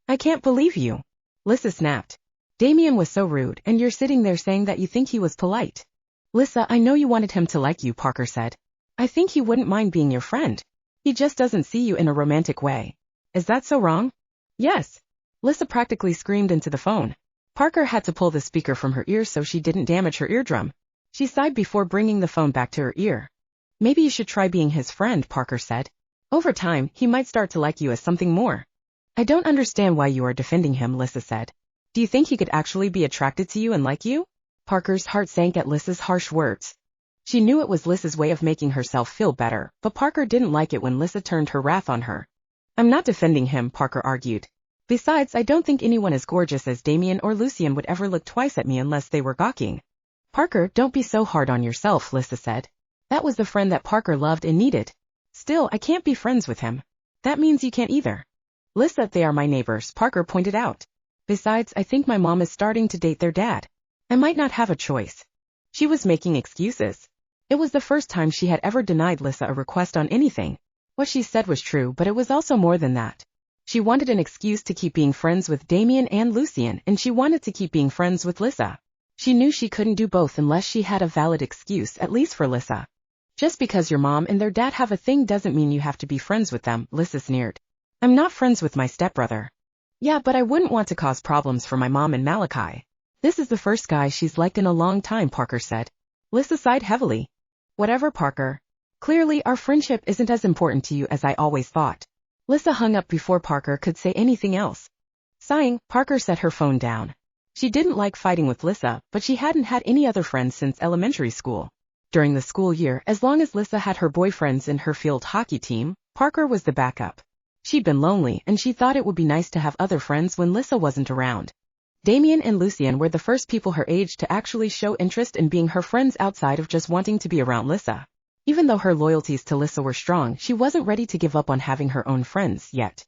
S1: I can't believe you. Lissa snapped. Damian was so rude, and you're sitting there saying that you think he was polite. Lissa, I know you wanted him to like you, Parker said. I think he wouldn't mind being your friend. He just doesn't see you in a romantic way. Is that so wrong? Yes. Lissa practically screamed into the phone. Parker had to pull the speaker from her ear so she didn't damage her eardrum. She sighed before bringing the phone back to her ear. Maybe you should try being his friend, Parker said. Over time, he might start to like you as something more. I don't understand why you are defending him, Lissa said. Do you think he could actually be attracted to you and like you? Parker's heart sank at Lissa's harsh words. She knew it was Lissa's way of making herself feel better, but Parker didn't like it when Lissa turned her wrath on her. I'm not defending him, Parker argued. Besides, I don't think anyone as gorgeous as Damian or Lucian would ever look twice at me unless they were gawking. Parker, don't be so hard on yourself, Lissa said. That was the friend that Parker loved and needed. Still, I can't be friends with him. That means you can't either. Lissa, they are my neighbors, Parker pointed out. Besides, I think my mom is starting to date their dad. I might not have a choice. She was making excuses. It was the first time she had ever denied Lissa a request on anything. What she said was true, but it was also more than that. She wanted an excuse to keep being friends with Damian and Lucian, and she wanted to keep being friends with Lissa. She knew she couldn't do both unless she had a valid excuse, at least for Lissa. Just because your mom and their dad have a thing doesn't mean you have to be friends with them, Lissa sneered. I'm not friends with my stepbrother. Yeah, but I wouldn't want to cause problems for my mom and Malachi. This is the first guy she's liked in a long time, Parker said. Lissa sighed heavily. Whatever, Parker. Clearly, our friendship isn't as important to you as I always thought. Lissa hung up before Parker could say anything else. Sighing, Parker set her phone down. She didn't like fighting with Lissa, but she hadn't had any other friends since elementary school. During the school year, as long as Lissa had her boyfriends in her field hockey team, Parker was the backup. She'd been lonely, and she thought it would be nice to have other friends when Lissa wasn't around. Damian and Lucian were the first people her age to actually show interest in being her friends outside of just wanting to be around Lissa. Even though her loyalties to Lissa were strong, she wasn't ready to give up on having her own friends yet.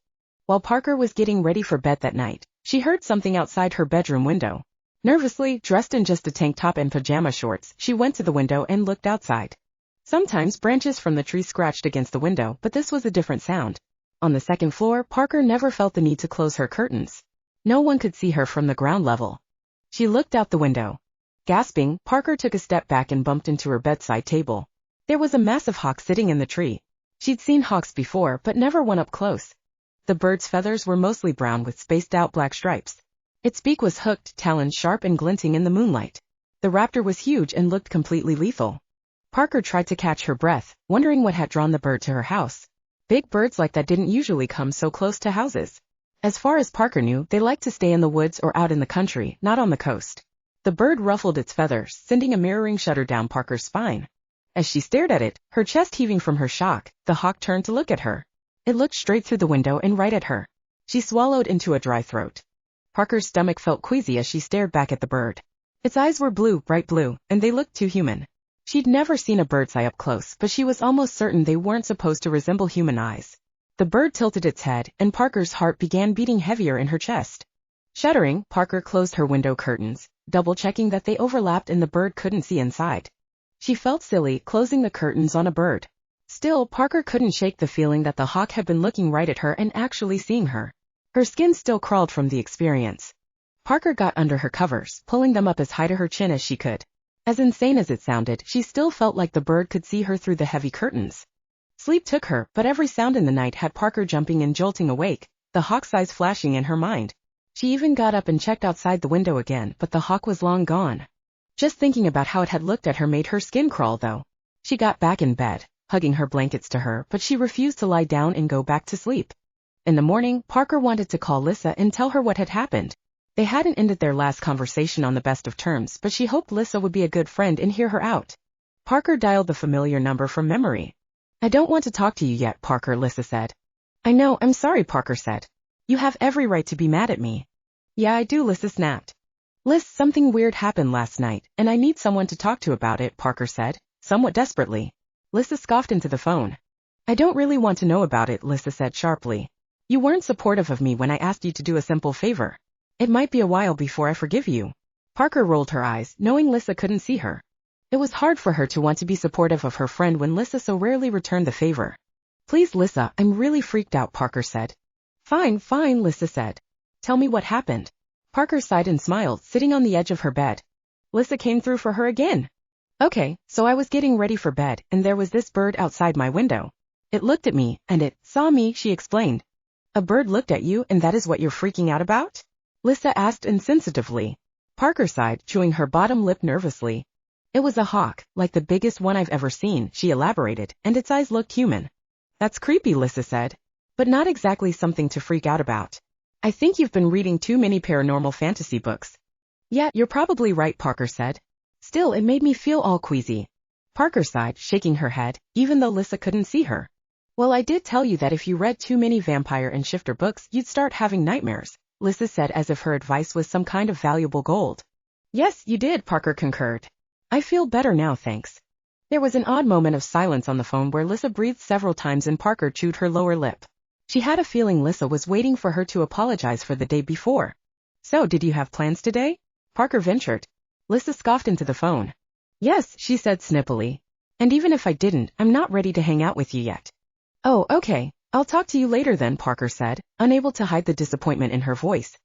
S1: While Parker was getting ready for bed that night, she heard something outside her bedroom window. Nervously, dressed in just a tank top and pajama shorts, she went to the window and looked outside. Sometimes branches from the tree scratched against the window, but this was a different sound. On the second floor, Parker never felt the need to close her curtains. No one could see her from the ground level. She looked out the window. Gasping, Parker took a step back and bumped into her bedside table. There was a massive hawk sitting in the tree. She'd seen hawks before, but never one up close. The bird's feathers were mostly brown with spaced-out black stripes. Its beak was hooked, talons sharp and glinting in the moonlight. The raptor was huge and looked completely lethal. Parker tried to catch her breath, wondering what had drawn the bird to her house. Big birds like that didn't usually come so close to houses. As far as Parker knew, they liked to stay in the woods or out in the country, not on the coast. The bird ruffled its feathers, sending a mirroring shudder down Parker's spine. As she stared at it, her chest heaving from her shock, the hawk turned to look at her. It looked straight through the window and right at her. She swallowed into a dry throat. Parker's stomach felt queasy as she stared back at the bird. Its eyes were blue, bright blue, and they looked too human. She'd never seen a bird's eye up close, but she was almost certain they weren't supposed to resemble human eyes. The bird tilted its head, and Parker's heart began beating heavier in her chest. Shuddering, Parker closed her window curtains, double-checking that they overlapped and the bird couldn't see inside. She felt silly closing the curtains on a bird. Still, Parker couldn't shake the feeling that the hawk had been looking right at her and actually seeing her. Her skin still crawled from the experience. Parker got under her covers, pulling them up as high to her chin as she could. As insane as it sounded, she still felt like the bird could see her through the heavy curtains. Sleep took her, but every sound in the night had Parker jumping and jolting awake, the hawk's eyes flashing in her mind. She even got up and checked outside the window again, but the hawk was long gone. Just thinking about how it had looked at her made her skin crawl though. She got back in bed, hugging her blankets to her, but she refused to lie down and go back to sleep. In the morning, Parker wanted to call Lissa and tell her what had happened. They hadn't ended their last conversation on the best of terms, but she hoped Lissa would be a good friend and hear her out. Parker dialed the familiar number from memory. "I don't want to talk to you yet, Parker," Lissa said. "I know, I'm sorry," Parker said. "You have every right to be mad at me." "Yeah, I do," Lissa snapped. "Liz, something weird happened last night, and I need someone to talk to about it," Parker said, somewhat desperately. Lissa scoffed into the phone. "I don't really want to know about it," Lissa said sharply. "You weren't supportive of me when I asked you to do a simple favor. It might be a while before I forgive you." Parker rolled her eyes, knowing Lissa couldn't see her. It was hard for her to want to be supportive of her friend when Lissa so rarely returned the favor. "Please, Lissa, I'm really freaked out," Parker said. Fine, Lissa said. "Tell me what happened." Parker sighed and smiled, sitting on the edge of her bed. Lissa came through for her again. "Okay, so I was getting ready for bed, and there was this bird outside my window. It looked at me, and it saw me," she explained. "A bird looked at you, and that is what you're freaking out about?" Lissa asked insensitively. Parker sighed, chewing her bottom lip nervously. "It was a hawk, like the biggest one I've ever seen," she elaborated, "and its eyes looked human." "That's creepy," Lissa said. "But not exactly something to freak out about. I think you've been reading too many paranormal fantasy books." "Yeah, you're probably right," Parker said. Still, it made me feel all queasy. Parker sighed, shaking her head, even though Lissa couldn't see her. "Well, I did tell you that if you read too many vampire and shifter books, you'd start having nightmares," Lissa said as if her advice was some kind of valuable gold. "Yes, you did," Parker concurred. "I feel better now, thanks." There was an odd moment of silence on the phone where Lissa breathed several times and Parker chewed her lower lip. She had a feeling Lissa was waiting for her to apologize for the day before. "So, did you have plans today?" Parker ventured. Lissa scoffed into the phone. "Yes," she said snippily. "And even if I didn't, I'm not ready to hang out with you yet." "Oh, okay. I'll talk to you later then," Parker said, unable to hide the disappointment in her voice.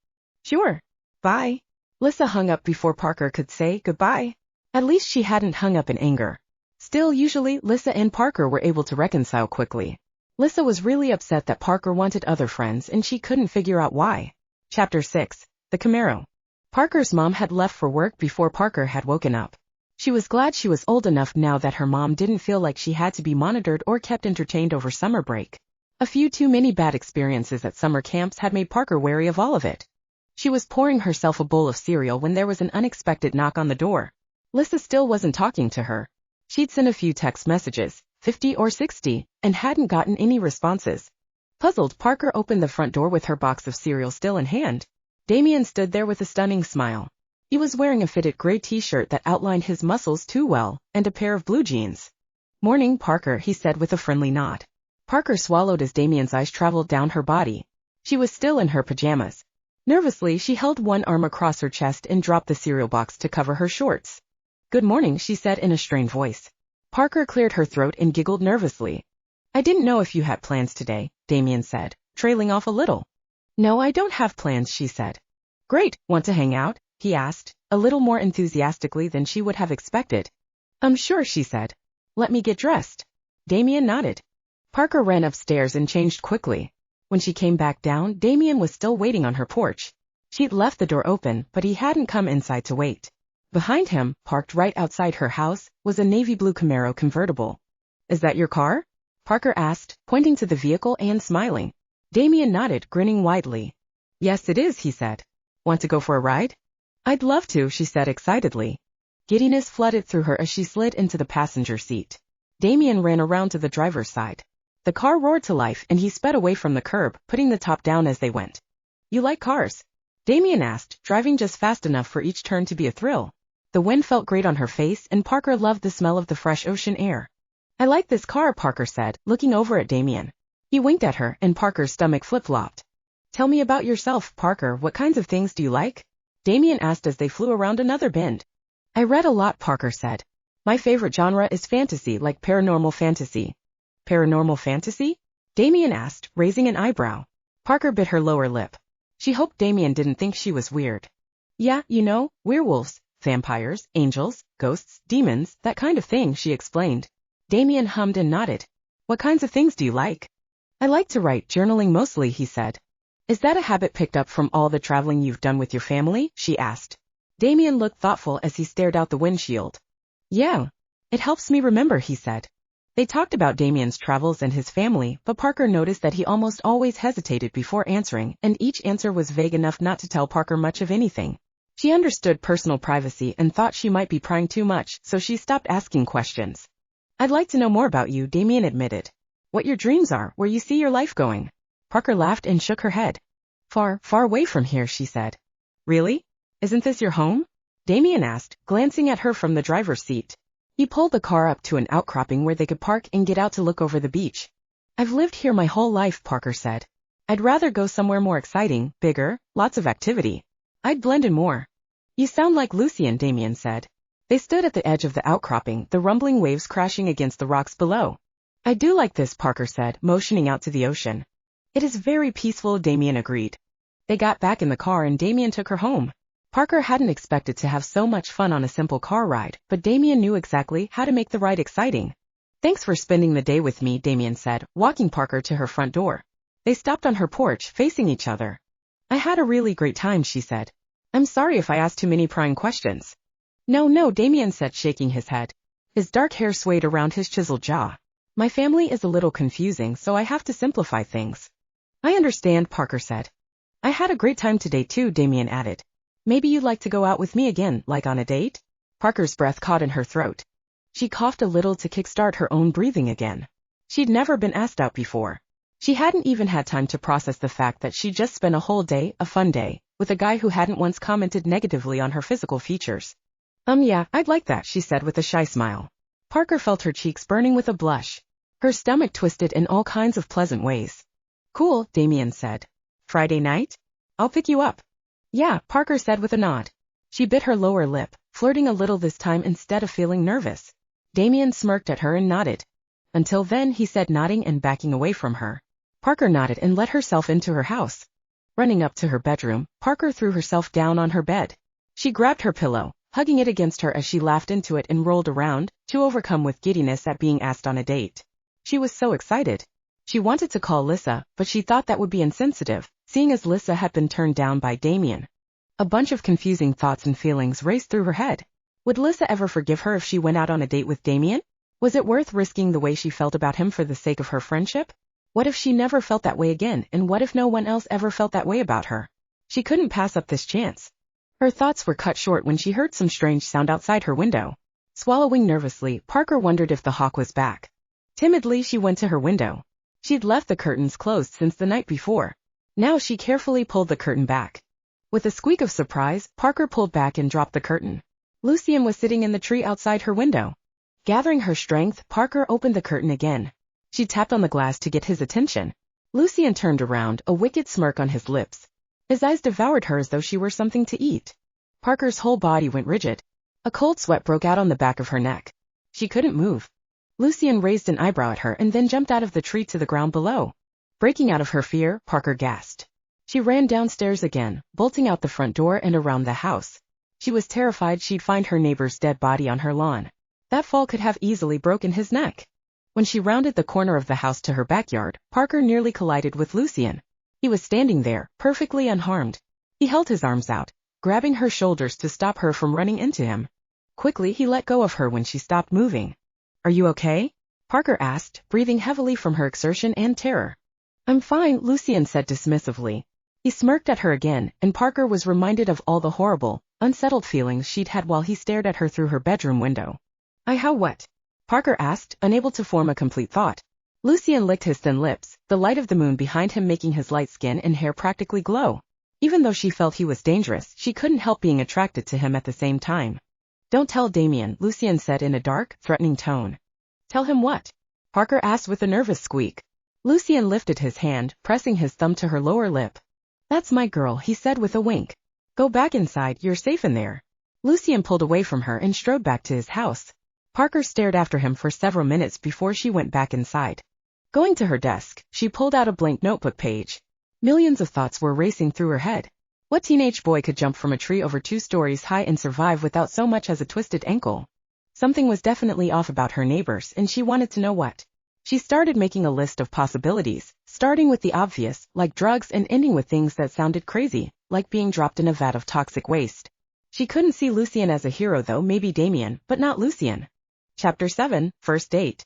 S1: "Sure. Bye." Lissa hung up before Parker could say goodbye. At least she hadn't hung up in anger. Still, usually, Lissa and Parker were able to reconcile quickly. Lissa was really upset that Parker wanted other friends and she couldn't figure out why. Chapter 6. The Camaro. Parker's mom had left for work before Parker had woken up. She was glad she was old enough now that her mom didn't feel like she had to be monitored or kept entertained over summer break. A few too many bad experiences at summer camps had made Parker wary of all of it. She was pouring herself a bowl of cereal when there was an unexpected knock on the door. Lissa still wasn't talking to her. She'd sent a few text messages, 50 or 60, and hadn't gotten any responses. Puzzled, Parker opened the front door with her box of cereal still in hand. Damian stood there with a stunning smile. He was wearing a fitted gray t-shirt that outlined his muscles too well, and a pair of blue jeans. "Morning, Parker," he said with a friendly nod. Parker swallowed as Damian's eyes traveled down her body. She was still in her pajamas. Nervously, she held one arm across her chest and dropped the cereal box to cover her shorts. "Good morning," she said in a strained voice. Parker cleared her throat and giggled nervously. I didn't know if you had plans today, Damian said, trailing off a little. No, I don't have plans, she said. Great, want to hang out? He asked, a little more enthusiastically than she would have expected. I'm sure, she said. Let me get dressed. Damian nodded. Parker ran upstairs and changed quickly. When she came back down, Damian was still waiting on her porch. She'd left the door open, but he hadn't come inside to wait. Behind him, parked right outside her house, was a navy blue Camaro convertible. Is that your car? Parker asked, pointing to the vehicle and smiling. Damian nodded, grinning widely. Yes, it is, he said. Want to go for a ride? I'd love to, she said excitedly. Giddiness flooded through her as she slid into the passenger seat. Damian ran around to the driver's side. The car roared to life and he sped away from the curb, putting the top down as they went. You like cars? Damian asked, driving just fast enough for each turn to be a thrill. The wind felt great on her face and Parker loved the smell of the fresh ocean air. I like this car, Parker said, looking over at Damian. He winked at her and Parker's stomach flip-flopped. Tell me about yourself, Parker, what kinds of things do you like? Damian asked as they flew around another bend. I read a lot, Parker said. My favorite genre is fantasy, like paranormal fantasy. Paranormal fantasy? Damian asked, raising an eyebrow. Parker bit her lower lip. She hoped Damian didn't think she was weird. Yeah, you know, werewolves, vampires, angels, ghosts, demons, that kind of thing, she explained. Damian hummed and nodded. What kinds of things do you like? I like to write, journaling mostly, he said. Is that a habit picked up from all the traveling you've done with your family? She asked. Damian looked thoughtful as he stared out the windshield. Yeah. It helps me remember, he said. They talked about Damian's travels and his family, but Parker noticed that he almost always hesitated before answering, and each answer was vague enough not to tell Parker much of anything. She understood personal privacy and thought she might be prying too much, so she stopped asking questions. I'd like to know more about you, Damian admitted. What your dreams are, where you see your life going. Parker laughed and shook her head. Far, far away from here, she said. Really? Isn't this your home? Damian asked, glancing at her from the driver's seat. He pulled the car up to an outcropping where they could park and get out to look over the beach. I've lived here my whole life, Parker said. I'd rather go somewhere more exciting, bigger, lots of activity. I'd blend in more. You sound like Lucian, Damian said. They stood at the edge of the outcropping, the rumbling waves crashing against the rocks below. I do like this, Parker said, motioning out to the ocean. It is very peaceful, Damian agreed. They got back in the car and Damian took her home. Parker hadn't expected to have so much fun on a simple car ride, but Damian knew exactly how to make the ride exciting. Thanks for spending the day with me, Damian said, walking Parker to her front door. They stopped on her porch, facing each other. I had a really great time, she said. I'm sorry if I asked too many prying questions. No, Damian said, shaking his head. His dark hair swayed around his chiseled jaw. My family is a little confusing, so I have to simplify things. I understand, Parker said. I had a great time today too, Damian added. Maybe you'd like to go out with me again, like on a date? Parker's breath caught in her throat. She coughed a little to kickstart her own breathing again. She'd never been asked out before. She hadn't even had time to process the fact that she'd just spent a whole day, a fun day, with a guy who hadn't once commented negatively on her physical features. Yeah, I'd like that, she said with a shy smile. Parker felt her cheeks burning with a blush. Her stomach twisted in all kinds of pleasant ways. Cool, Damian said. Friday night? I'll pick you up. Yeah, Parker said with a nod. She bit her lower lip, flirting a little this time instead of feeling nervous. Damian smirked at her and nodded. Until then, he said, nodding and backing away from her. Parker nodded and let herself into her house. Running up to her bedroom, Parker threw herself down on her bed. She grabbed her pillow, hugging it against her as she laughed into it and rolled around, too overcome with giddiness at being asked on a date. She was so excited. She wanted to call Lissa, but she thought that would be insensitive, seeing as Lissa had been turned down by Damian. A bunch of confusing thoughts and feelings raced through her head. Would Lissa ever forgive her if she went out on a date with Damian? Was it worth risking the way she felt about him for the sake of her friendship? What if she never felt that way again, and what if no one else ever felt that way about her? She couldn't pass up this chance. Her thoughts were cut short when she heard some strange sound outside her window. Swallowing nervously, Parker wondered if the hawk was back. Timidly, she went to her window. She'd left the curtains closed since the night before. Now she carefully pulled the curtain back. With a squeak of surprise, Parker pulled back and dropped the curtain. Lucian was sitting in the tree outside her window. Gathering her strength, Parker opened the curtain again. She tapped on the glass to get his attention. Lucian turned around, a wicked smirk on his lips. His eyes devoured her as though she were something to eat. Parker's whole body went rigid. A cold sweat broke out on the back of her neck. She couldn't move. Lucian raised an eyebrow at her and then jumped out of the tree to the ground below. Breaking out of her fear, Parker gasped. She ran downstairs again, bolting out the front door and around the house. She was terrified she'd find her neighbor's dead body on her lawn. That fall could have easily broken his neck. When she rounded the corner of the house to her backyard, Parker nearly collided with Lucian. He was standing there, perfectly unharmed. He held his arms out, grabbing her shoulders to stop her from running into him. Quickly, he let go of her when she stopped moving. "Are you okay?" Parker asked, breathing heavily from her exertion and terror. "I'm fine," Lucian said dismissively. He smirked at her again, and Parker was reminded of all the horrible, unsettled feelings she'd had while he stared at her through her bedroom window. How what?" Parker asked, unable to form a complete thought. Lucian licked his thin lips, the light of the moon behind him making his light skin and hair practically glow. Even though she felt he was dangerous, she couldn't help being attracted to him at the same time. "Don't tell Damian," Lucian said in a dark, threatening tone. "Tell him what?" Parker asked with a nervous squeak. Lucian lifted his hand, pressing his thumb to her lower lip. "That's my girl," he said with a wink. "Go back inside, you're safe in there." Lucian pulled away from her and strode back to his house. Parker stared after him for several minutes before she went back inside. Going to her desk, she pulled out a blank notebook page. Millions of thoughts were racing through her head. What teenage boy could jump from a tree over 2 stories high and survive without so much as a twisted ankle? Something was definitely off about her neighbors, and she wanted to know what. She started making a list of possibilities, starting with the obvious, like drugs, and ending with things that sounded crazy, like being dropped in a vat of toxic waste. She couldn't see Lucian as a hero though, maybe Damian, but not Lucian. Chapter 7, First Date.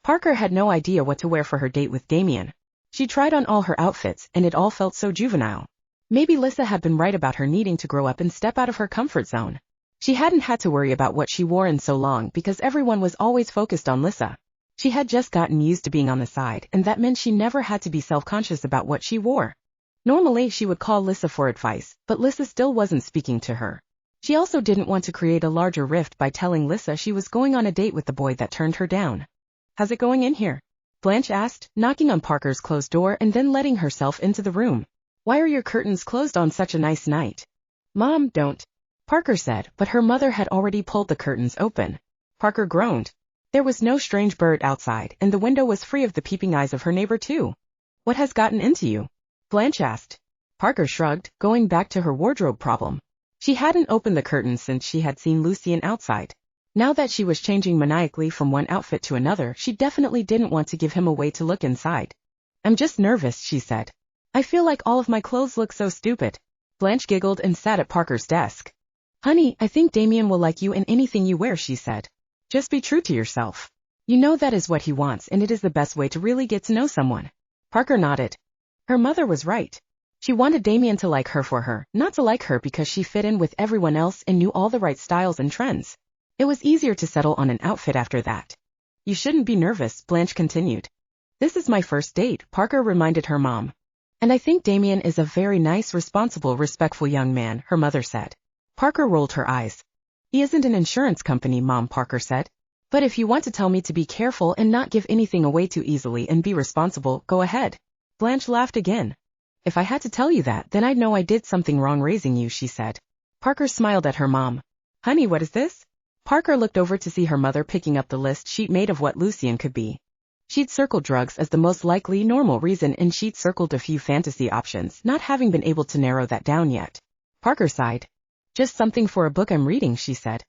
S1: Parker had no idea what to wear for her date with Damian. She tried on all her outfits, and it all felt so juvenile. Maybe Lissa had been right about her needing to grow up and step out of her comfort zone. She hadn't had to worry about what she wore in so long because everyone was always focused on Lissa. She had just gotten used to being on the side, and that meant she never had to be self-conscious about what she wore. Normally, she would call Lissa for advice, but Lissa still wasn't speaking to her. She also didn't want to create a larger rift by telling Lissa she was going on a date with the boy that turned her down. "How's it going in here?" Blanche asked, knocking on Parker's closed door and then letting herself into the room. "Why are your curtains closed on such a nice night?" "Mom, don't," Parker said, but her mother had already pulled the curtains open. Parker groaned. There was no strange bird outside, and the window was free of the peeping eyes of her neighbor too. "What has gotten into you?" Blanche asked. Parker shrugged, going back to her wardrobe problem. She hadn't opened the curtains since she had seen Lucian outside. Now that she was changing maniacally from one outfit to another, she definitely didn't want to give him a way to look inside. "I'm just nervous," she said. "I feel like all of my clothes look so stupid." Blanche giggled and sat at Parker's desk. "Honey, I think Damian will like you in anything you wear," she said. "Just be true to yourself. You know that is what he wants, and it is the best way to really get to know someone." Parker nodded. Her mother was right. She wanted Damian to like her for her, not to like her because she fit in with everyone else and knew all the right styles and trends. It was easier to settle on an outfit after that. "You shouldn't be nervous," Blanche continued. "This is my first date," Parker reminded her mom. "And I think Damian is a very nice, responsible, respectful young man," her mother said. Parker rolled her eyes. "He isn't an insurance company, Mom," Parker said. "But if you want to tell me to be careful and not give anything away too easily and be responsible, go ahead." Blanche laughed again. "If I had to tell you that, then I'd know I did something wrong raising you," she said. Parker smiled at her mom. "Honey, what is this?" Parker looked over to see her mother picking up the list she'd made of what Lucian could be. She'd circled drugs as the most likely normal reason, and she'd circled a few fantasy options, not having been able to narrow that down yet. Parker sighed. "Just something for a book I'm reading," she said.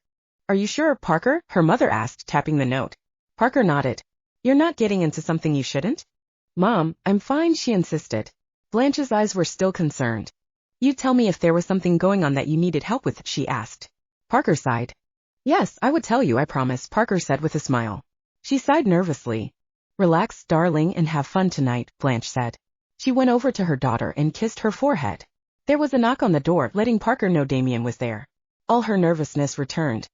S1: "Are you sure, Parker?" her mother asked, tapping the note. Parker nodded. "You're not getting into something you shouldn't?" "Mom, I'm fine," she insisted. Blanche's eyes were still concerned. "You'd tell me if there was something going on that you needed help with," she asked. Parker sighed. "Yes, I would tell you, I promise," Parker said with a smile. She sighed nervously. "Relax, darling, and have fun tonight," Blanche said. She went over to her daughter and kissed her forehead. There was a knock on the door, letting Parker know Damian was there. All her nervousness returned.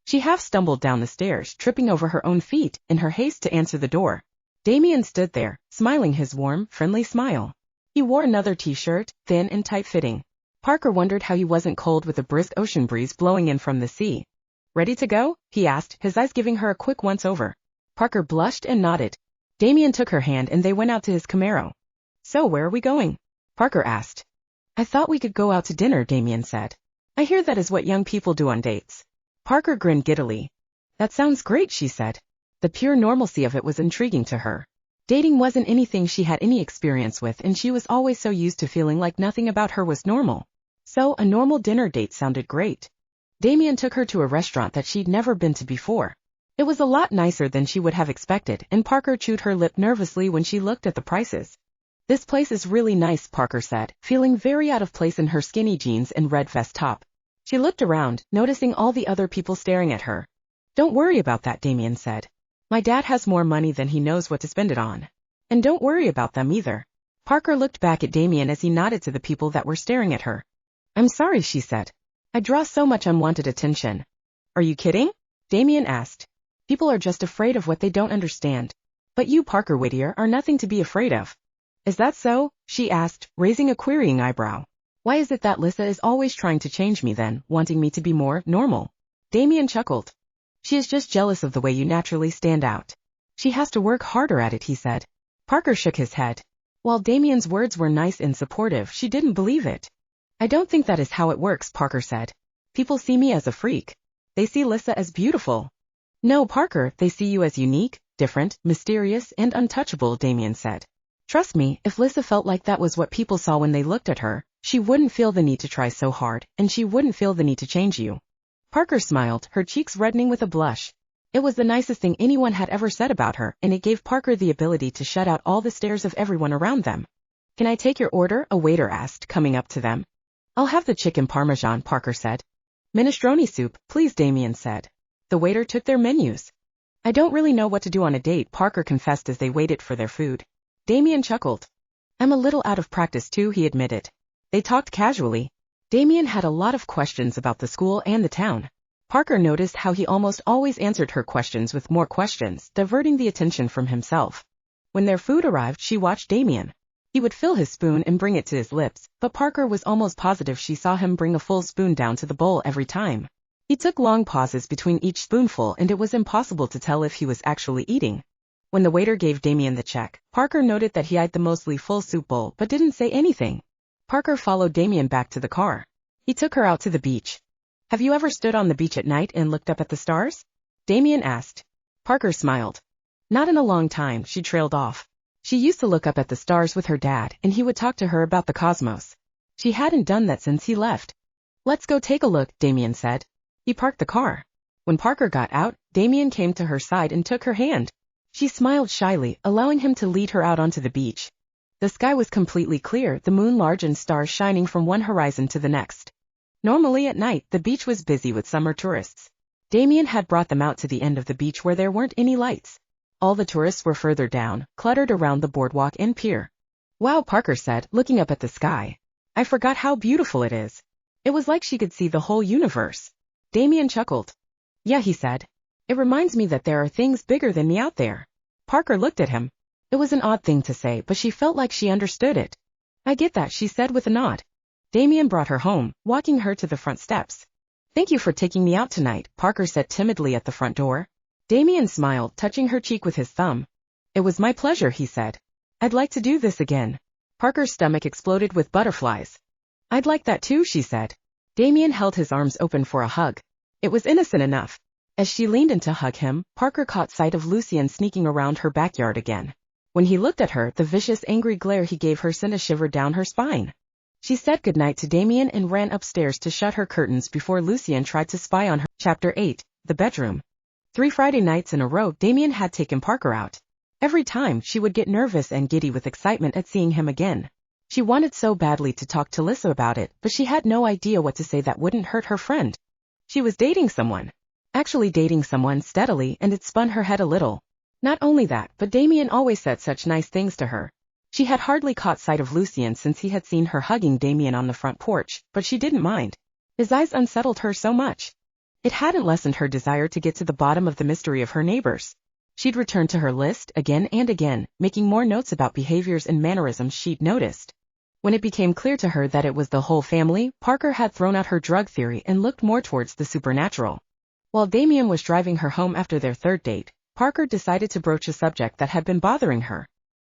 S1: She half stumbled down the stairs, tripping over her own feet, in her haste to answer the door. Damian stood there, smiling his warm, friendly smile. He wore another t-shirt, thin and tight-fitting. Parker wondered how he wasn't cold with a brisk ocean breeze blowing in from the sea. "Ready to go?" he asked, his eyes giving her a quick once-over. Parker blushed and nodded. Damian took her hand and they went out to his Camaro. "So where are we going?" Parker asked. "I thought we could go out to dinner," Damian said. "I hear that is what young people do on dates." Parker grinned giddily. "That sounds great," she said. The pure normalcy of it was intriguing to her. Dating wasn't anything she had any experience with, and she was always so used to feeling like nothing about her was normal. So a normal dinner date sounded great. Damian took her to a restaurant that she'd never been to before. It was a lot nicer than she would have expected, and Parker chewed her lip nervously when she looked at the prices. "This place is really nice," Parker said, feeling very out of place in her skinny jeans and red vest top. She looked around, noticing all the other people staring at her. "Don't worry about that," Damian said. "My dad has more money than he knows what to spend it on. And don't worry about them either." Parker looked back at Damian as he nodded to the people that were staring at her. "I'm sorry," she said. "I draw so much unwanted attention." "Are you kidding?" Damian asked. "People are just afraid of what they don't understand. But you, Parker Whittier, are nothing to be afraid of." "Is that so?" she asked, raising a querying eyebrow. "Why is it that Lissa is always trying to change me then, wanting me to be more normal?" Damian chuckled. "She is just jealous of the way you naturally stand out. She has to work harder at it," he said. Parker shook his head. While Damian's words were nice and supportive, she didn't believe it. "I don't think that is how it works," Parker said. "People see me as a freak. They see Lissa as beautiful." "No, Parker, they see you as unique, different, mysterious, and untouchable," Damian said. "Trust me, if Lissa felt like that was what people saw when they looked at her, she wouldn't feel the need to try so hard, and she wouldn't feel the need to change you." Parker smiled, her cheeks reddening with a blush. It was the nicest thing anyone had ever said about her, and it gave Parker the ability to shut out all the stares of everyone around them. "Can I take your order?" a waiter asked, coming up to them. "I'll have the chicken parmesan," Parker said. "Minestrone soup, please," Damian said. The waiter took their menus. "I don't really know what to do on a date," Parker confessed as they waited for their food. Damian chuckled. "I'm a little out of practice too," he admitted. They talked casually. Damian had a lot of questions about the school and the town. Parker noticed how he almost always answered her questions with more questions, diverting the attention from himself. When their food arrived, she watched Damian. He would fill his spoon and bring it to his lips, but Parker was almost positive she saw him bring a full spoon down to the bowl every time. He took long pauses between each spoonful, and it was impossible to tell if he was actually eating. When the waiter gave Damian the check, Parker noted that he eyed the mostly full soup bowl but didn't say anything. Parker followed Damian back to the car. He took her out to the beach. "Have you ever stood on the beach at night and looked up at the stars?" Damian asked. Parker smiled. "Not in a long time," she trailed off. She used to look up at the stars with her dad, and he would talk to her about the cosmos. She hadn't done that since he left. "Let's go take a look," Damian said. He parked the car. When Parker got out, Damian came to her side and took her hand. She smiled shyly, allowing him to lead her out onto the beach. The sky was completely clear, the moon large and stars shining from one horizon to the next. Normally at night, the beach was busy with summer tourists. Damian had brought them out to the end of the beach where there weren't any lights. All the tourists were further down, cluttered around the boardwalk and pier. "Wow," Parker said, looking up at the sky. "I forgot how beautiful it is." It was like she could see the whole universe. Damian chuckled. "Yeah," he said. "It reminds me that there are things bigger than me out there." Parker looked at him. It was an odd thing to say, but she felt like she understood it. "I get that," she said with a nod. Damian brought her home, walking her to the front steps. "Thank you for taking me out tonight," Parker said timidly at the front door. Damian smiled, touching her cheek with his thumb. "It was my pleasure," he said. "I'd like to do this again." Parker's stomach exploded with butterflies. "I'd like that too," she said. Damian held his arms open for a hug. It was innocent enough. As she leaned in to hug him, Parker caught sight of Lucian sneaking around her backyard again. When he looked at her, the vicious, angry glare he gave her sent a shiver down her spine. She said goodnight to Damian and ran upstairs to shut her curtains before Lucian tried to spy on her. Chapter 8, The Bedroom. 3 Friday nights in a row, Damian had taken Parker out. Every time, she would get nervous and giddy with excitement at seeing him again. She wanted so badly to talk to Lissa about it, but she had no idea what to say that wouldn't hurt her friend. She was dating someone. Actually dating someone steadily, and it spun her head a little. Not only that, but Damian always said such nice things to her. She had hardly caught sight of Lucian since he had seen her hugging Damian on the front porch, but she didn't mind. His eyes unsettled her so much. It hadn't lessened her desire to get to the bottom of the mystery of her neighbors. She'd return to her list again and again, making more notes about behaviors and mannerisms she'd noticed. When it became clear to her that it was the whole family, Parker had thrown out her drug theory and looked more towards the supernatural. While Damian was driving her home after their third date, Parker decided to broach a subject that had been bothering her.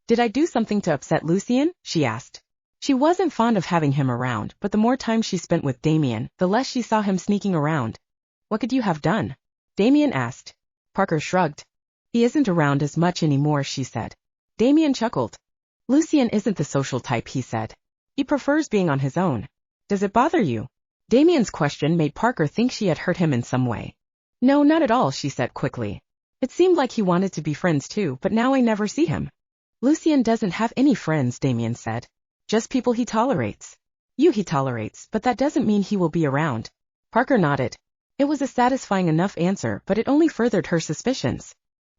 S1: "Did I do something to upset Lucian?" she asked. She wasn't fond of having him around, but the more time she spent with Damian, the less she saw him sneaking around. "What could you have done?" Damian asked. Parker shrugged. He isn't around as much anymore, she said. Damian chuckled. Lucian isn't the social type, he said. He prefers being on his own. Does it bother you? Damian's question made Parker think she had hurt him in some way. No, not at all, she said quickly. It seemed like he wanted to be friends too, but now I never see him. Lucian doesn't have any friends, Damian said. Just people he tolerates. You he tolerates, but that doesn't mean he will be around. Parker nodded. It was a satisfying enough answer, but it only furthered her suspicions.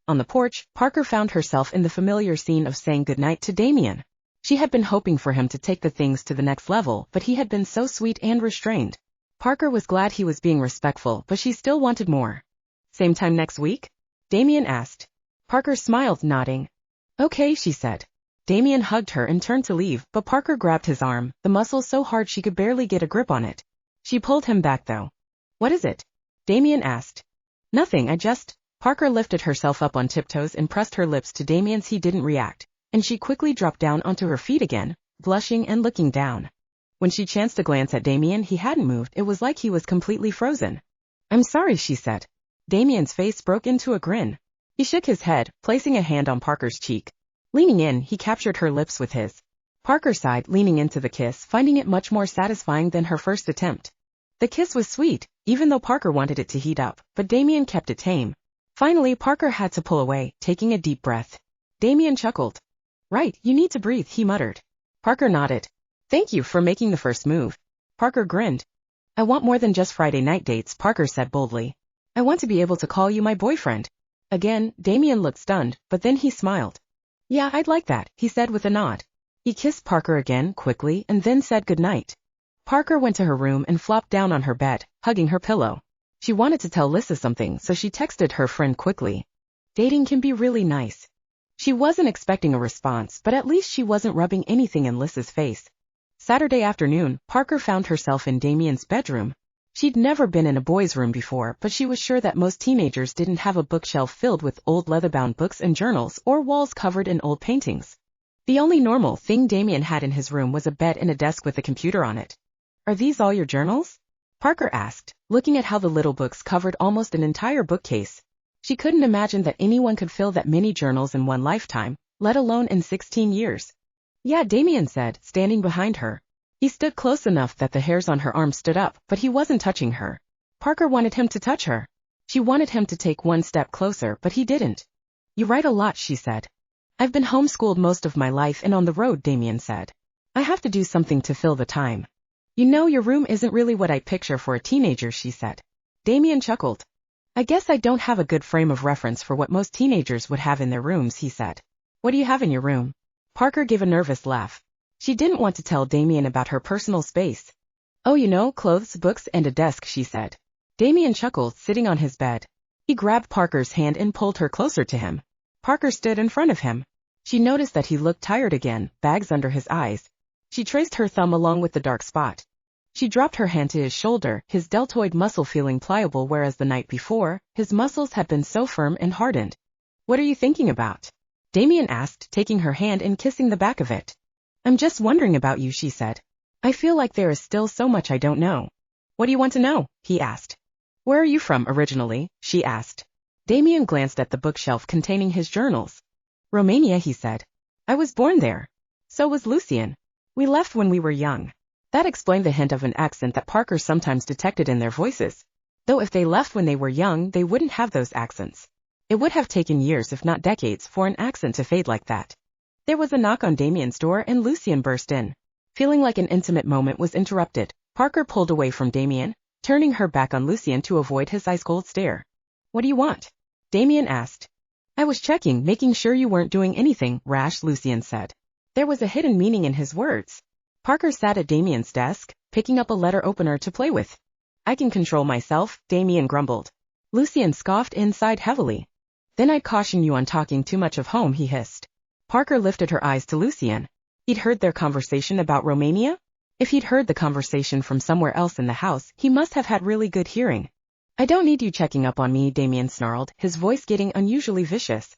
S1: On the porch, Parker found herself in the familiar scene of saying goodnight to Damian. She had been hoping for him to take the things to the next level, but he had been so sweet and restrained. Parker was glad he was being respectful, but she still wanted more. Same time next week? Damian asked. Parker smiled, nodding. Okay, she said. Damian hugged her and turned to leave, but Parker grabbed his arm, the muscle so hard she could barely get a grip on it. She pulled him back though. What is it? Damian asked. Nothing, Parker lifted herself up on tiptoes and pressed her lips to Damian's. He didn't react, and she quickly dropped down onto her feet again, blushing and looking down. When she chanced to glance at Damian, he hadn't moved. It was like he was completely frozen. I'm sorry, she said. Damian's face broke into a grin. He shook his head, placing a hand on Parker's cheek. Leaning in, he captured her lips with his. Parker sighed, leaning into the kiss, finding it much more satisfying than her first attempt. The kiss was sweet, even though Parker wanted it to heat up, but Damian kept it tame. Finally, Parker had to pull away, taking a deep breath. Damian chuckled. Right, you need to breathe, he muttered. Parker nodded. Thank you for making the first move. Parker grinned. I want more than just Friday night dates, Parker said boldly. I want to be able to call you my boyfriend. Again, Damian looked stunned, but then he smiled. Yeah, I'd like that, he said with a nod. He kissed Parker again, quickly, and then said goodnight. Parker went to her room and flopped down on her bed, hugging her pillow. She wanted to tell Lissa something, so she texted her friend quickly. Dating can be really nice. She wasn't expecting a response, but at least she wasn't rubbing anything in Lissa's face. Saturday afternoon, Parker found herself in Damian's bedroom. She'd never been in a boy's room before, but she was sure that most teenagers didn't have a bookshelf filled with old leather-bound books and journals or walls covered in old paintings. The only normal thing Damian had in his room was a bed and a desk with a computer on it. Are these all your journals? Parker asked, looking at how the little books covered almost an entire bookcase. She couldn't imagine that anyone could fill that many journals in one lifetime, let alone in 16 years. Yeah, Damian said, standing behind her. He stood close enough that the hairs on her arm stood up, but he wasn't touching her. Parker wanted him to touch her. She wanted him to take one step closer, but he didn't. You write a lot, she said. I've been homeschooled most of my life and on the road, Damian said. I have to do something to fill the time. You know, your room isn't really what I picture for a teenager, she said. Damian chuckled. I guess I don't have a good frame of reference for what most teenagers would have in their rooms, he said. What do you have in your room? Parker gave a nervous laugh. She didn't want to tell Damian about her personal space. Oh, you know, clothes, books, and a desk, she said. Damian chuckled, sitting on his bed. He grabbed Parker's hand and pulled her closer to him. Parker stood in front of him. She noticed that he looked tired again, bags under his eyes. She traced her thumb along with the dark spot. She dropped her hand to his shoulder, his deltoid muscle feeling pliable, whereas the night before, his muscles had been so firm and hardened. What are you thinking about? Damian asked, taking her hand and kissing the back of it. I'm just wondering about you, she said. I feel like there is still so much I don't know. What do you want to know? He asked. Where are you from originally? She asked. Damian glanced at the bookshelf containing his journals. Romania, he said. I was born there. So was Lucian. We left when we were young. That explained the hint of an accent that Parker sometimes detected in their voices. Though if they left when they were young, they wouldn't have those accents. It would have taken years, if not decades, for an accent to fade like that. There was a knock on Damian's door and Lucian burst in. Feeling like an intimate moment was interrupted, Parker pulled away from Damian, turning her back on Lucian to avoid his ice-cold stare. What do you want? Damian asked. I was checking, making sure you weren't doing anything rash, Lucian said. There was a hidden meaning in his words. Parker sat at Damian's desk, picking up a letter opener to play with. I can control myself, Damian grumbled. Lucian scoffed and sighed heavily. Then I'd caution you on talking too much of home, he hissed. Parker lifted her eyes to Lucian. He'd heard their conversation about Romania? If he'd heard the conversation from somewhere else in the house, he must have had really good hearing. I don't need you checking up on me, Damian snarled, his voice getting unusually vicious.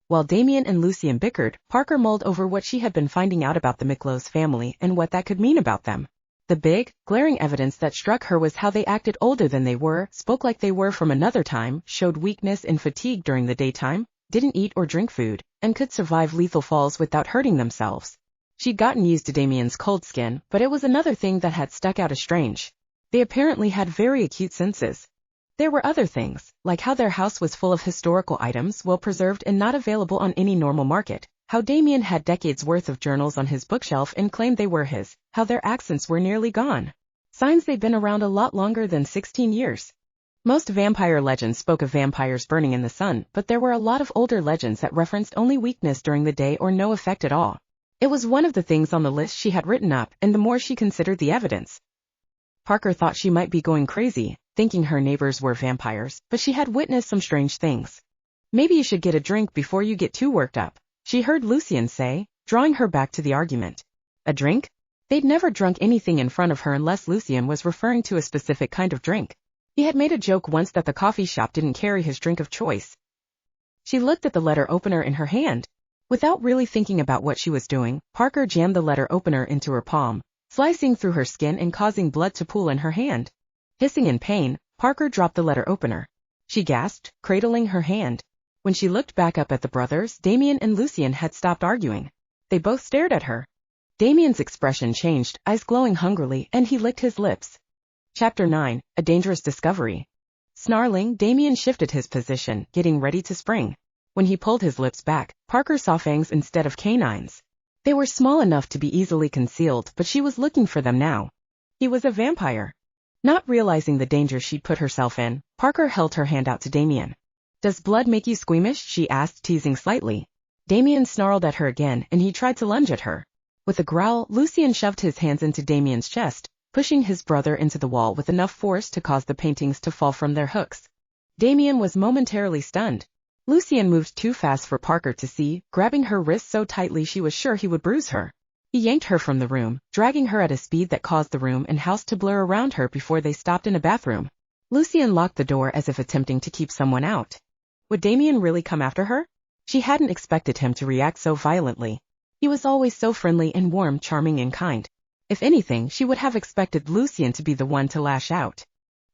S1: While Damian and Lucian bickered, Parker mulled over what she had been finding out about the Miklos family and what that could mean about them. The big, glaring evidence that struck her was how they acted older than they were, spoke like they were from another time, showed weakness and fatigue during the daytime, didn't eat or drink food, and could survive lethal falls without hurting themselves. She'd gotten used to Damian's cold skin, but it was another thing that had stuck out as strange. They apparently had very acute senses. There were other things, like how their house was full of historical items well preserved and not available on any normal market, how Damian had decades worth of journals on his bookshelf and claimed they were his, how their accents were nearly gone. Signs they'd been around a lot longer than 16 years. Most vampire legends spoke of vampires burning in the sun, but there were a lot of older legends that referenced only weakness during the day or no effect at all. It was one of the things on the list she had written up, and the more she considered the evidence, Parker thought she might be going crazy, thinking her neighbors were vampires, but she had witnessed some strange things. Maybe you should get a drink before you get too worked up, she heard Lucian say, drawing her back to the argument. A drink? They'd never drunk anything in front of her unless Lucian was referring to a specific kind of drink. He had made a joke once that the coffee shop didn't carry his drink of choice. She looked at the letter opener in her hand. Without really thinking about what she was doing, Parker jammed the letter opener into her palm, slicing through her skin and causing blood to pool in her hand. Hissing in pain, Parker dropped the letter opener. She gasped, cradling her hand. When she looked back up at the brothers, Damian and Lucian had stopped arguing. They both stared at her. Damian's expression changed, eyes glowing hungrily, and he licked his lips. Chapter 9, A Dangerous Discovery. Snarling, Damian shifted his position, getting ready to spring. When he pulled his lips back, Parker saw fangs instead of canines. They were small enough to be easily concealed, but she was looking for them now. He was a vampire. Not realizing the danger she'd put herself in, Parker held her hand out to Damian. Does blood make you squeamish? She asked, teasing slightly. Damian snarled at her again, and he tried to lunge at her. With a growl, Lucian shoved his hands into Damian's chest, pushing his brother into the wall with enough force to cause the paintings to fall from their hooks. Damian was momentarily stunned. Lucian moved too fast for Parker to see, grabbing her wrist so tightly she was sure he would bruise her. He yanked her from the room, dragging her at a speed that caused the room and house to blur around her before they stopped in a bathroom. Lucian locked the door as if attempting to keep someone out. Would Damian really come after her? She hadn't expected him to react so violently. He was always so friendly and warm, charming and kind. If anything, she would have expected Lucian to be the one to lash out.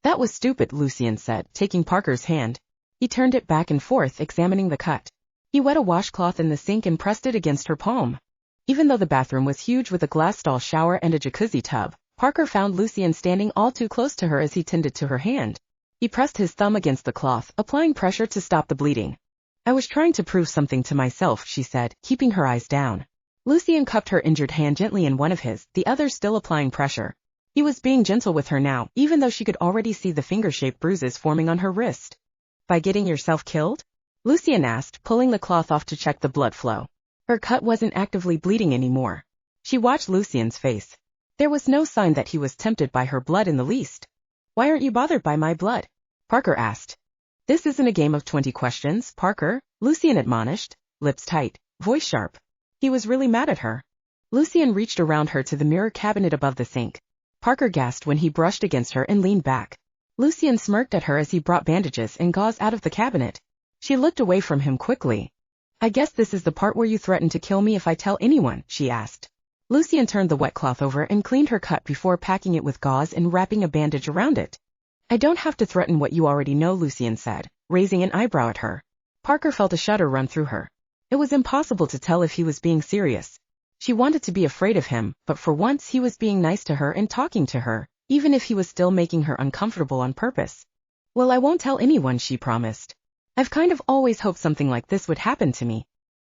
S1: That was stupid, Lucian said, taking Parker's hand. He turned it back and forth, examining the cut. He wet a washcloth in the sink and pressed it against her palm. Even though the bathroom was huge with a glass stall shower and a jacuzzi tub, Parker found Lucian standing all too close to her as he tended to her hand. He pressed his thumb against the cloth, applying pressure to stop the bleeding. I was trying to prove something to myself, she said, keeping her eyes down. Lucian cupped her injured hand gently in one of his, the other still applying pressure. He was being gentle with her now, even though she could already see the finger-shaped bruises forming on her wrist. By getting yourself killed? Lucian asked, pulling the cloth off to check the blood flow. Her cut wasn't actively bleeding anymore. She watched Lucian's face. There was no sign that he was tempted by her blood in the least. Why aren't you bothered by my blood? Parker asked. This isn't a game of 20 questions, Parker, Lucian admonished, lips tight, voice sharp. He was really mad at her. Lucian reached around her to the mirror cabinet above the sink. Parker gasped when he brushed against her and leaned back. Lucian smirked at her as he brought bandages and gauze out of the cabinet. She looked away from him quickly. I guess this is the part where you threaten to kill me if I tell anyone, she asked. Lucian turned the wet cloth over and cleaned her cut before packing it with gauze and wrapping a bandage around it. I don't have to threaten what you already know, Lucian said, raising an eyebrow at her. Parker felt a shudder run through her. It was impossible to tell if he was being serious. She wanted to be afraid of him, but for once he was being nice to her and talking to her, even if he was still making her uncomfortable on purpose. Well, I won't tell anyone, she promised. I've kind of always hoped something like this would happen to me.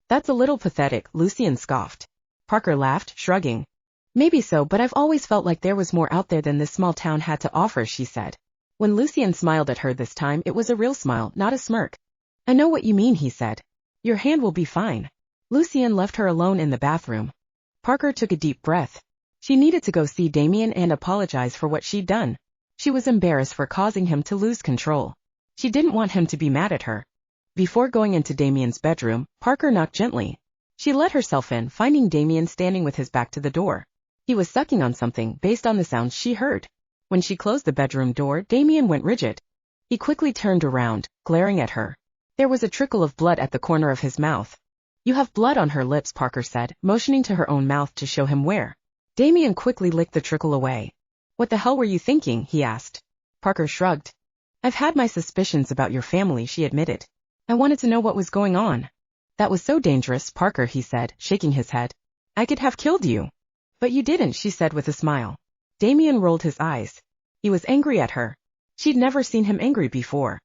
S1: That's a little pathetic, Lucian scoffed. Parker laughed, shrugging. Maybe so, but I've always felt like there was more out there than this small town had to offer, she said. When Lucian smiled at her this time, it was a real smile, not a smirk. I know what you mean, he said. Your hand will be fine. Lucian left her alone in the bathroom. Parker took a deep breath. She needed to go see Damian and apologize for what she'd done. She was embarrassed for causing him to lose control. She didn't want him to be mad at her. Before going into Damian's bedroom, Parker knocked gently. She let herself in, finding Damian standing with his back to the door. He was sucking on something based on the sounds she heard. When she closed the bedroom door, Damian went rigid. He quickly turned around, glaring at her. There was a trickle of blood at the corner of his mouth. You have blood on her lips, Parker said, motioning to her own mouth to show him where. Damian quickly licked the trickle away. What the hell were you thinking? He asked. Parker shrugged. I've had my suspicions about your family, she admitted. I wanted to know what was going on. That was so dangerous, Parker, he said, shaking his head. I could have killed you. But you didn't, she said with a smile. Damian rolled his eyes. He was angry at her. She'd never seen him angry before.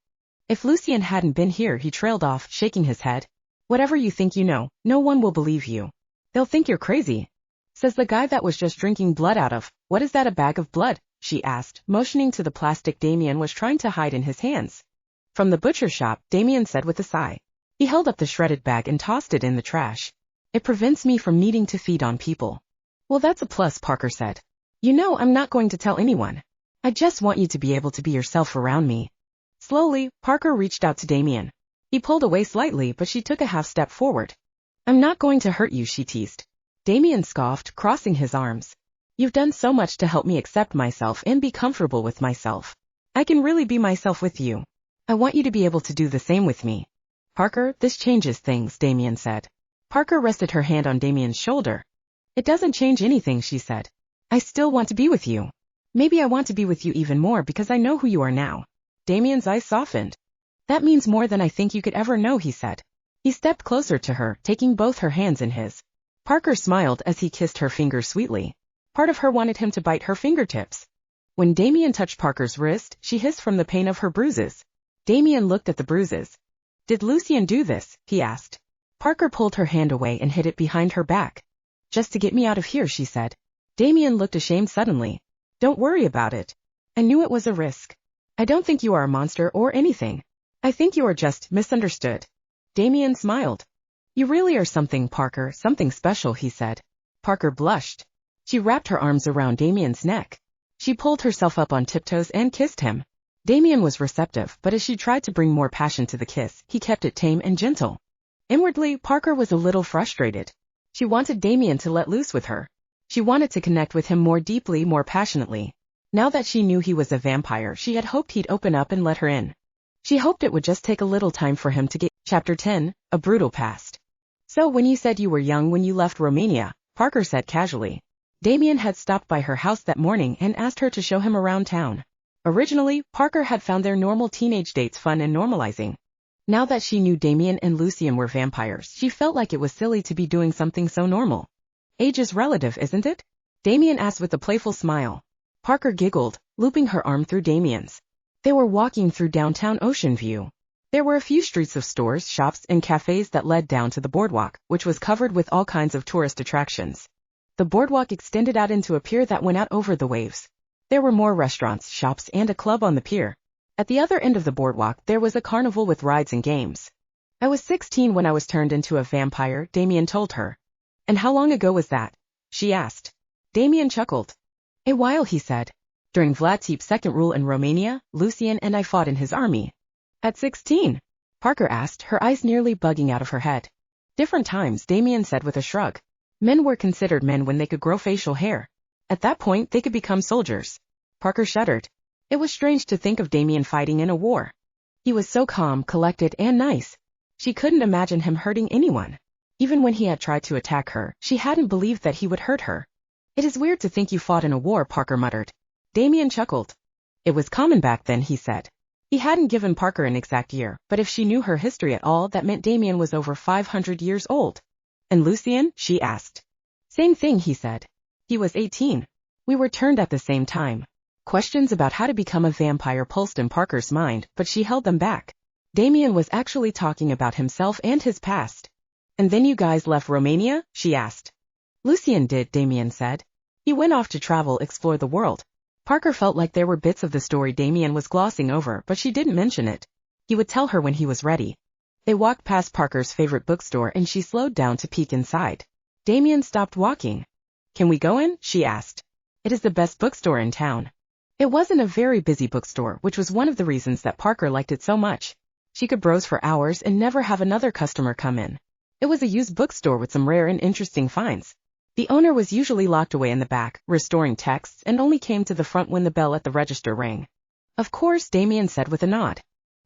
S1: If Lucian hadn't been here, he trailed off, shaking his head. Whatever you think you know, no one will believe you. They'll think you're crazy. Says the guy that was just drinking blood out of. What is that, a bag of blood? She asked, motioning to the plastic Damian was trying to hide in his hands. From the butcher shop, Damian said with a sigh. He held up the shredded bag and tossed it in the trash. It prevents me from needing to feed on people. Well, that's a plus, Parker said. You know, I'm not going to tell anyone. I just want you to be able to be yourself around me. Slowly, Parker reached out to Damian. He pulled away slightly, but she took a half step forward. I'm not going to hurt you, she teased. Damian scoffed, crossing his arms. You've done so much to help me accept myself and be comfortable with myself. I can really be myself with you. I want you to be able to do the same with me. Parker, this changes things, Damian said. Parker rested her hand on Damian's shoulder. It doesn't change anything, she said. I still want to be with you. Maybe I want to be with you even more because I know who you are now. Damian's eyes softened. That means more than I think you could ever know, he said. He stepped closer to her, taking both her hands in his. Parker smiled as he kissed her fingers sweetly. Part of her wanted him to bite her fingertips. When Damian touched Parker's wrist, she hissed from the pain of her bruises. Damian looked at the bruises. Did Lucian do this? He asked. Parker pulled her hand away and hid it behind her back. Just to get me out of here, she said. Damian looked ashamed suddenly. Don't worry about it. I knew it was a risk. I don't think you are a monster or anything. I think you are just misunderstood. Damian smiled. You really are something, Parker, something special, he said. Parker blushed. She wrapped her arms around Damian's neck. She pulled herself up on tiptoes and kissed him. Damian was receptive, but as she tried to bring more passion to the kiss, he kept it tame and gentle. Inwardly, Parker was a little frustrated. She wanted Damian to let loose with her. She wanted to connect with him more deeply, more passionately. Now that she knew he was a vampire, she had hoped he'd open up and let her in. She hoped it would just take a little time for him to get. Chapter 10, A Brutal Past. So when you said you were young when you left Romania, Parker said casually. Damian had stopped by her house that morning and asked her to show him around town. Originally, Parker had found their normal teenage dates fun and normalizing. Now that she knew Damian and Lucian were vampires, she felt like it was silly to be doing something so normal. Age is relative, isn't it? Damian asked with a playful smile. Parker giggled, looping her arm through Damian's. They were walking through downtown Ocean View. There were a few streets of stores, shops, and cafes that led down to the boardwalk, which was covered with all kinds of tourist attractions. The boardwalk extended out into a pier that went out over the waves. There were more restaurants, shops, and a club on the pier. At the other end of the boardwalk, there was a carnival with rides and games. I was 16 when I was turned into a vampire, Damian told her. And how long ago was that? She asked. Damian chuckled. A while, he said. During Vlad Tepes' second rule in Romania, Lucian and I fought in his army. At 16? Parker asked, her eyes nearly bugging out of her head. Different times, Damian said with a shrug. Men were considered men when they could grow facial hair. At that point, they could become soldiers. Parker shuddered. It was strange to think of Damian fighting in a war. He was so calm, collected, and nice. She couldn't imagine him hurting anyone. Even when he had tried to attack her, she hadn't believed that he would hurt her. It is weird to think you fought in a war, Parker muttered. Damian chuckled. It was common back then, he said. He hadn't given Parker an exact year, but if she knew her history at all, that meant Damian was over 500 years old. And Lucian? She asked. Same thing, he said. He was 18. We were turned at the same time. Questions about how to become a vampire pulsed in Parker's mind, but she held them back. Damian was actually talking about himself and his past. And then you guys left Romania? She asked. Lucian did, Damian said. He went off to travel, explore the world. Parker felt like there were bits of the story Damian was glossing over, but she didn't mention it. He would tell her when he was ready. They walked past Parker's favorite bookstore and she slowed down to peek inside. Damian stopped walking. Can we go in? She asked. It is the best bookstore in town. It wasn't a very busy bookstore, which was one of the reasons that Parker liked it so much. She could browse for hours and never have another customer come in. It was a used bookstore with some rare and interesting finds. The owner was usually locked away in the back, restoring texts, and only came to the front when the bell at the register rang. Of course, Damian said with a nod.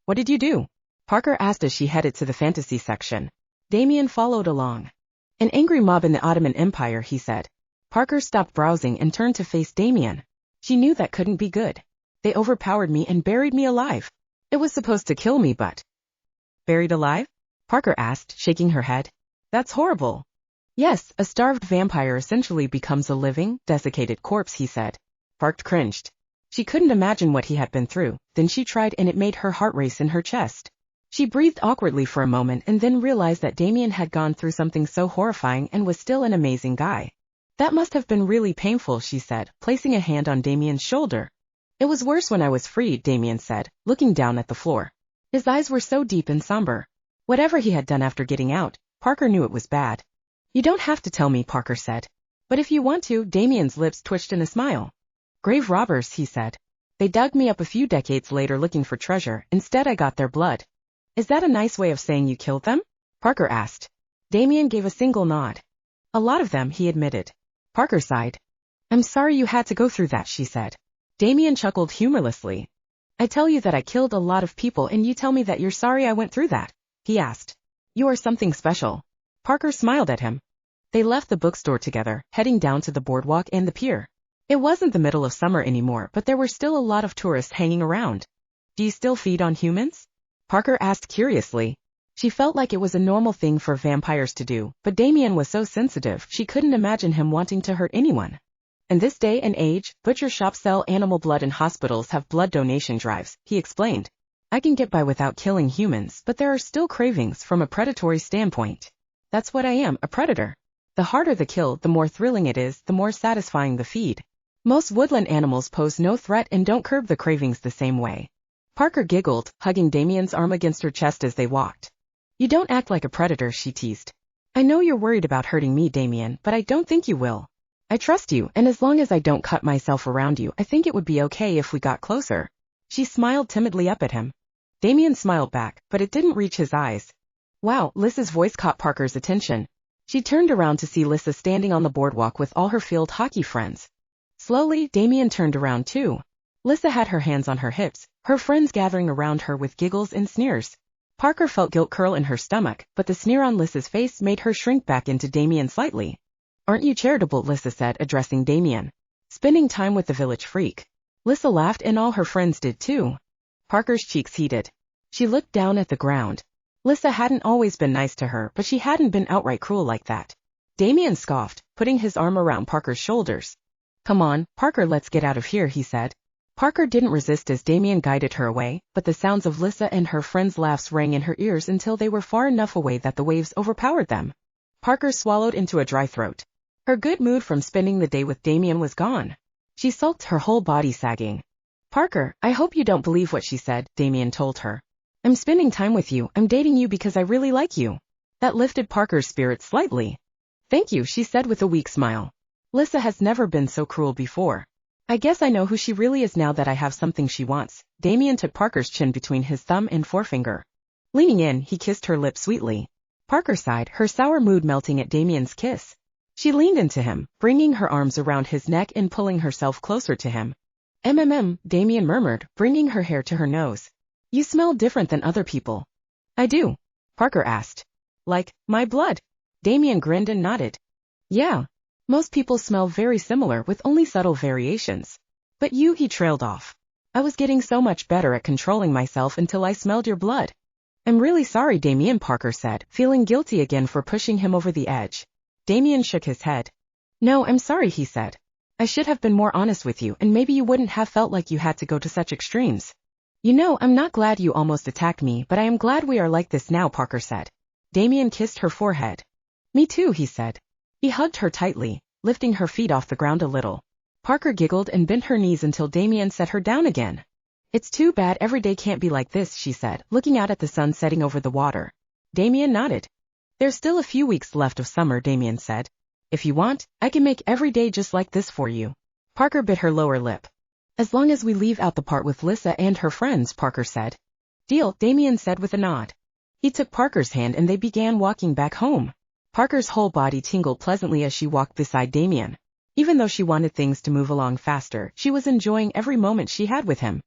S1: What did you do? Parker asked as she headed to the fantasy section. Damian followed along. An angry mob in the Ottoman Empire, he said. Parker stopped browsing and turned to face Damian. She knew that couldn't be good. They overpowered me and buried me alive. It was supposed to kill me, but Buried alive? Parker asked, shaking her head. That's horrible. Yes, a starved vampire essentially becomes a living, desiccated corpse, he said. Parker cringed. She couldn't imagine what he had been through, then she tried and it made her heart race in her chest. She breathed awkwardly for a moment and then realized that Damian had gone through something so horrifying and was still an amazing guy. That must have been really painful, she said, placing a hand on Damian's shoulder. It was worse when I was freed, Damian said, looking down at the floor. His eyes were so deep and somber. Whatever he had done after getting out, Parker knew it was bad. You don't have to tell me, Parker said. But if you want to, Damian's lips twitched in a smile. Grave robbers, he said. They dug me up a few decades later looking for treasure, instead I got their blood. Is that a nice way of saying you killed them? Parker asked. Damian gave a single nod. A lot of them, he admitted. Parker sighed. I'm sorry you had to go through that, she said. Damian chuckled humorlessly. I tell you that I killed a lot of people and you tell me that you're sorry I went through that, he asked. You are something special. Parker smiled at him. They left the bookstore together, heading down to the boardwalk and the pier. It wasn't the middle of summer anymore, but there were still a lot of tourists hanging around. Do you still feed on humans? Parker asked curiously. She felt like it was a normal thing for vampires to do, but Damian was so sensitive she couldn't imagine him wanting to hurt anyone. In this day and age, butcher shops sell animal blood and hospitals have blood donation drives, he explained. I can get by without killing humans, but there are still cravings from a predatory standpoint. That's what I am, a predator. The harder the kill, the more thrilling it is, the more satisfying the feed. Most woodland animals pose no threat and don't curb the cravings the same way. Parker giggled, hugging Damian's arm against her chest as they walked. You don't act like a predator, she teased. I know you're worried about hurting me, Damian, but I don't think you will. I trust you, and as long as I don't cut myself around you, I think it would be okay if we got closer. She smiled timidly up at him. Damian smiled back, but it didn't reach his eyes. Wow, Lissa's voice caught Parker's attention. She turned around to see Lissa standing on the boardwalk with all her field hockey friends. Slowly, Damian turned around too. Lissa had her hands on her hips, her friends gathering around her with giggles and sneers. Parker felt guilt curl in her stomach, but the sneer on Lissa's face made her shrink back into Damian slightly. Aren't you charitable, Lissa said, addressing Damian. Spending time with the village freak. Lissa laughed and all her friends did too. Parker's cheeks heated. She looked down at the ground. Lissa hadn't always been nice to her, but she hadn't been outright cruel like that. Damian scoffed, putting his arm around Parker's shoulders. Come on, Parker, let's get out of here, he said. Parker didn't resist as Damian guided her away, but the sounds of Lissa and her friends' laughs rang in her ears until they were far enough away that the waves overpowered them. Parker swallowed into a dry throat. Her good mood from spending the day with Damian was gone. She sulked, her whole body sagging. Parker, I hope you don't believe what she said, Damian told her. I'm spending time with you, I'm dating you because I really like you. That lifted Parker's spirits slightly. Thank you, she said with a weak smile. Lissa has never been so cruel before. I guess I know who she really is now that I have something she wants. Damian took Parker's chin between his thumb and forefinger. Leaning in, he kissed her lips sweetly. Parker sighed, her sour mood melting at Damian's kiss. She leaned into him, bringing her arms around his neck and pulling herself closer to him. Damian murmured, bringing her hair to her nose. You smell different than other people. I do. Parker asked. Like, my blood? Damian grinned and nodded. Yeah. Most people smell very similar with only subtle variations. But you, he trailed off. I was getting so much better at controlling myself until I smelled your blood. I'm really sorry, Damian, Parker said, feeling guilty again for pushing him over the edge. Damian shook his head. No, I'm sorry, he said. I should have been more honest with you and maybe you wouldn't have felt like you had to go to such extremes. You know, I'm not glad you almost attacked me, but I am glad we are like this now, Parker said. Damian kissed her forehead. Me too, he said. He hugged her tightly, lifting her feet off the ground a little. Parker giggled and bent her knees until Damian set her down again. It's too bad every day can't be like this, she said, looking out at the sun setting over the water. Damian nodded. There's still a few weeks left of summer, Damian said. If you want, I can make every day just like this for you. Parker bit her lower lip. As long as we leave out the part with Lissa and her friends, Parker said. Deal, Damian said with a nod. He took Parker's hand and they began walking back home. Parker's whole body tingled pleasantly as she walked beside Damian. Even though she wanted things to move along faster, she was enjoying every moment she had with him.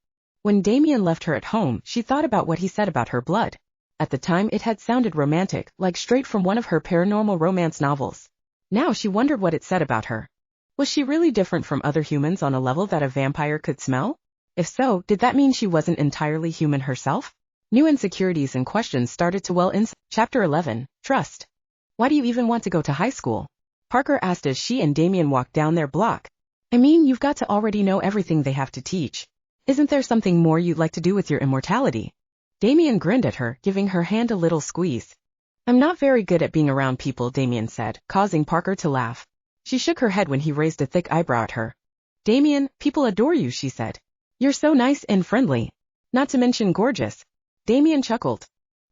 S1: When Damian left her at home, she thought about what he said about her blood. At the time it had sounded romantic, like straight from one of her paranormal romance novels. Now she wondered what it said about her. Was she really different from other humans on a level that a vampire could smell? If so, did that mean she wasn't entirely human herself? New insecurities and questions started to well in. Chapter 11, Trust. Why do you even want to go to high school? Parker asked as she and Damian walked down their block. I mean, you've got to already know everything they have to teach. Isn't there something more you'd like to do with your immortality? Damian grinned at her, giving her hand a little squeeze. I'm not very good at being around people, Damian said, causing Parker to laugh. She shook her head when he raised a thick eyebrow at her. Damian, people adore you, she said. You're so nice and friendly. Not to mention gorgeous. Damian chuckled.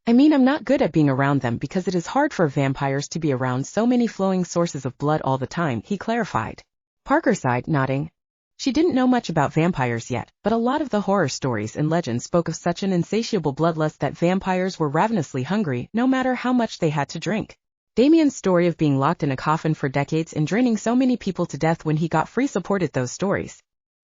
S1: I mean, I'm not good at being around them because it is hard for vampires to be around so many flowing sources of blood all the time, he clarified. Parker sighed, nodding. She didn't know much about vampires yet, but a lot of the horror stories and legends spoke of such an insatiable bloodlust that vampires were ravenously hungry no matter how much they had to drink. Damian's story of being locked in a coffin for decades and draining so many people to death when he got free supported those stories.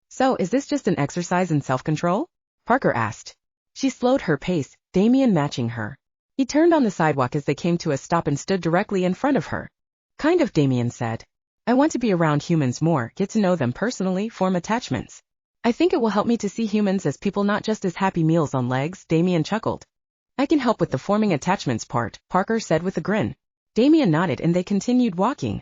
S1: So, is this just an exercise in self-control? Parker asked. She slowed her pace, Damian matching her. He turned on the sidewalk as they came to a stop and stood directly in front of her. Kind of, Damian said. I want to be around humans more, get to know them personally, form attachments. I think it will help me to see humans as people, not just as happy meals on legs, Damian chuckled. I can help with the forming attachments part, Parker said with a grin. Damian nodded and they continued walking.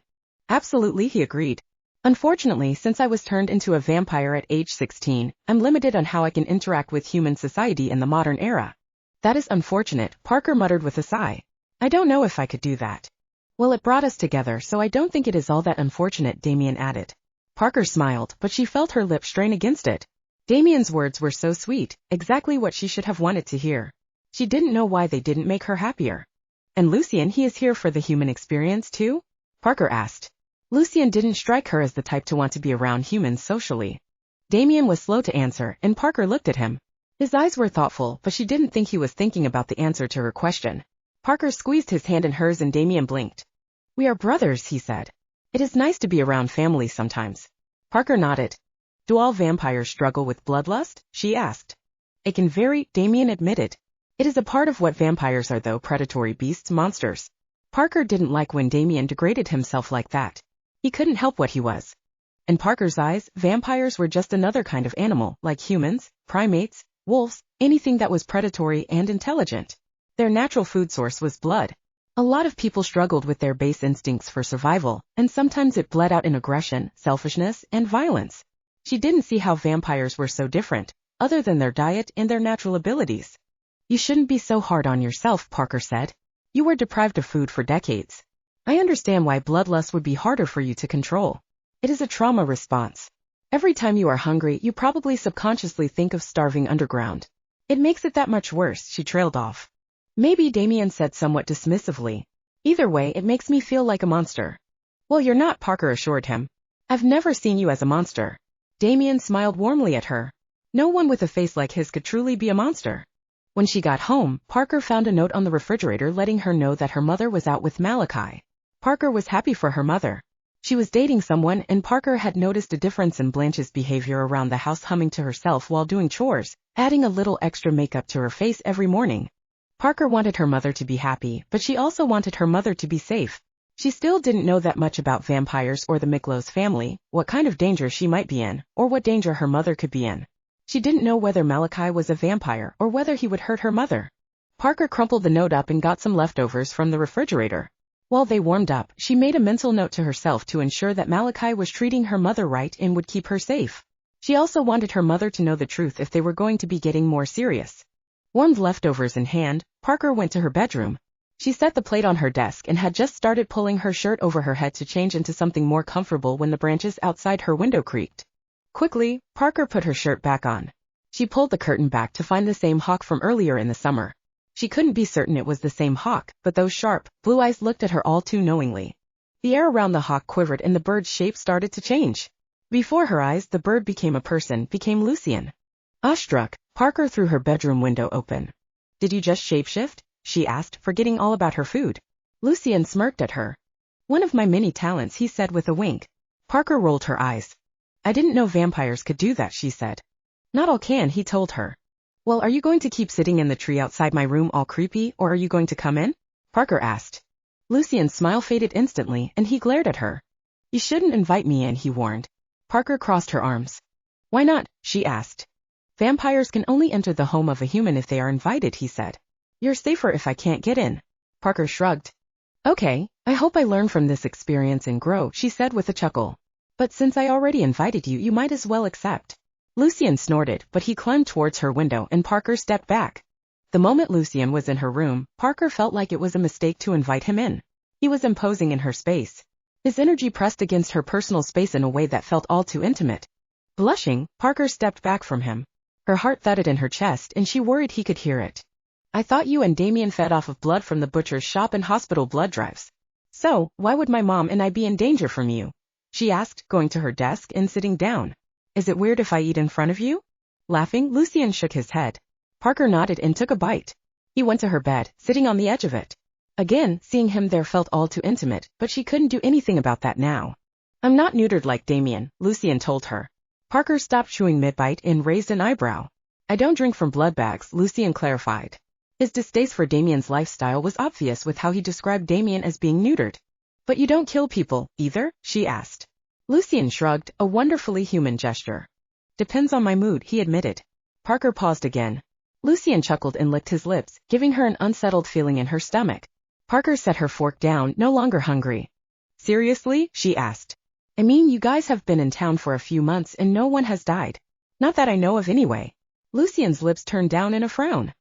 S1: Absolutely, he agreed. Unfortunately, since I was turned into a vampire at age 16, I'm limited on how I can interact with human society in the modern era. That is unfortunate, Parker muttered with a sigh. I don't know if I could do that. Well, it brought us together, so I don't think it is all that unfortunate, Damian added. Parker smiled, but she felt her lip strain against it. Damian's words were so sweet, exactly what she should have wanted to hear. She didn't know why they didn't make her happier. And Lucian, he is here for the human experience too? Parker asked. Lucian didn't strike her as the type to want to be around humans socially. Damian was slow to answer, and Parker looked at him. His eyes were thoughtful, but she didn't think he was thinking about the answer to her question. Parker squeezed his hand in hers and Damian blinked. We are brothers, he said. It is nice to be around family sometimes. Parker nodded. Do all vampires struggle with bloodlust? She asked. It can vary, Damian admitted. It is a part of what vampires are, though, predatory beasts, monsters. Parker didn't like when Damian degraded himself like that. He couldn't help what he was. In Parker's eyes, vampires were just another kind of animal, like humans, primates, wolves, anything that was predatory and intelligent. Their natural food source was blood. A lot of people struggled with their base instincts for survival, and sometimes it bled out in aggression, selfishness, and violence. She didn't see how vampires were so different, other than their diet and their natural abilities. You shouldn't be so hard on yourself, Parker said. You were deprived of food for decades. I understand why bloodlust would be harder for you to control. It is a trauma response. Every time you are hungry, you probably subconsciously think of starving underground. It makes it that much worse, she trailed off. Maybe, Damian said somewhat dismissively. Either way, it makes me feel like a monster. Well, you're not, Parker assured him. I've never seen you as a monster. Damian smiled warmly at her. No one with a face like his could truly be a monster. When she got home, Parker found a note on the refrigerator letting her know that her mother was out with Malachi. Parker was happy for her mother. She was dating someone, and Parker had noticed a difference in Blanche's behavior around the house, humming to herself while doing chores, adding a little extra makeup to her face every morning. Parker wanted her mother to be happy, but she also wanted her mother to be safe. She still didn't know that much about vampires or the Miklos family, what kind of danger she might be in, or what danger her mother could be in. She didn't know whether Malachi was a vampire or whether he would hurt her mother. Parker crumpled the note up and got some leftovers from the refrigerator. While they warmed up, she made a mental note to herself to ensure that Malachi was treating her mother right and would keep her safe. She also wanted her mother to know the truth if they were going to be getting more serious. Warmed leftovers in hand, Parker went to her bedroom. She set the plate on her desk and had just started pulling her shirt over her head to change into something more comfortable when the branches outside her window creaked. Quickly, Parker put her shirt back on. She pulled the curtain back to find the same hawk from earlier in the summer. She couldn't be certain it was the same hawk, but those sharp, blue eyes looked at her all too knowingly. The air around the hawk quivered and the bird's shape started to change. Before her eyes, the bird became a person, became Lucian. Awestruck, Parker threw her bedroom window open. Did you just shapeshift? She asked, forgetting all about her food. Lucian smirked at her. One of my many talents, he said with a wink. Parker rolled her eyes. I didn't know vampires could do that, she said. Not all can, he told her. Well, are you going to keep sitting in the tree outside my room all creepy, or are you going to come in? Parker asked. Lucian's smile faded instantly, and he glared at her. You shouldn't invite me in, he warned. Parker crossed her arms. Why not? She asked. Vampires can only enter the home of a human if they are invited, he said. You're safer if I can't get in. Parker shrugged. Okay, I hope I learn from this experience and grow, she said with a chuckle. But since I already invited you, you might as well accept. Lucian snorted, but he climbed towards her window and Parker stepped back. The moment Lucian was in her room, Parker felt like it was a mistake to invite him in. He was imposing in her space. His energy pressed against her personal space in a way that felt all too intimate. Blushing, Parker stepped back from him. Her heart thudded in her chest and she worried he could hear it. I thought you and Damian fed off of blood from the butcher's shop and hospital blood drives. So, why would my mom and I be in danger from you? She asked, going to her desk and sitting down. Is it weird if I eat in front of you? Laughing, Lucian shook his head. Parker nodded and took a bite. He went to her bed, sitting on the edge of it. Again, seeing him there felt all too intimate, but she couldn't do anything about that now. I'm not neutered like Damian, Lucian told her. Parker stopped chewing mid-bite and raised an eyebrow. I don't drink from blood bags, Lucian clarified. His distaste for Damian's lifestyle was obvious with how he described Damian as being neutered. But you don't kill people, either? She asked. Lucian shrugged, a wonderfully human gesture. Depends on my mood, he admitted. Parker paused again. Lucian chuckled and licked his lips, giving her an unsettled feeling in her stomach. Parker set her fork down, no longer hungry. Seriously? She asked. I mean, you guys have been in town for a few months and no one has died. Not that I know of anyway. Lucian's lips turned down in a frown.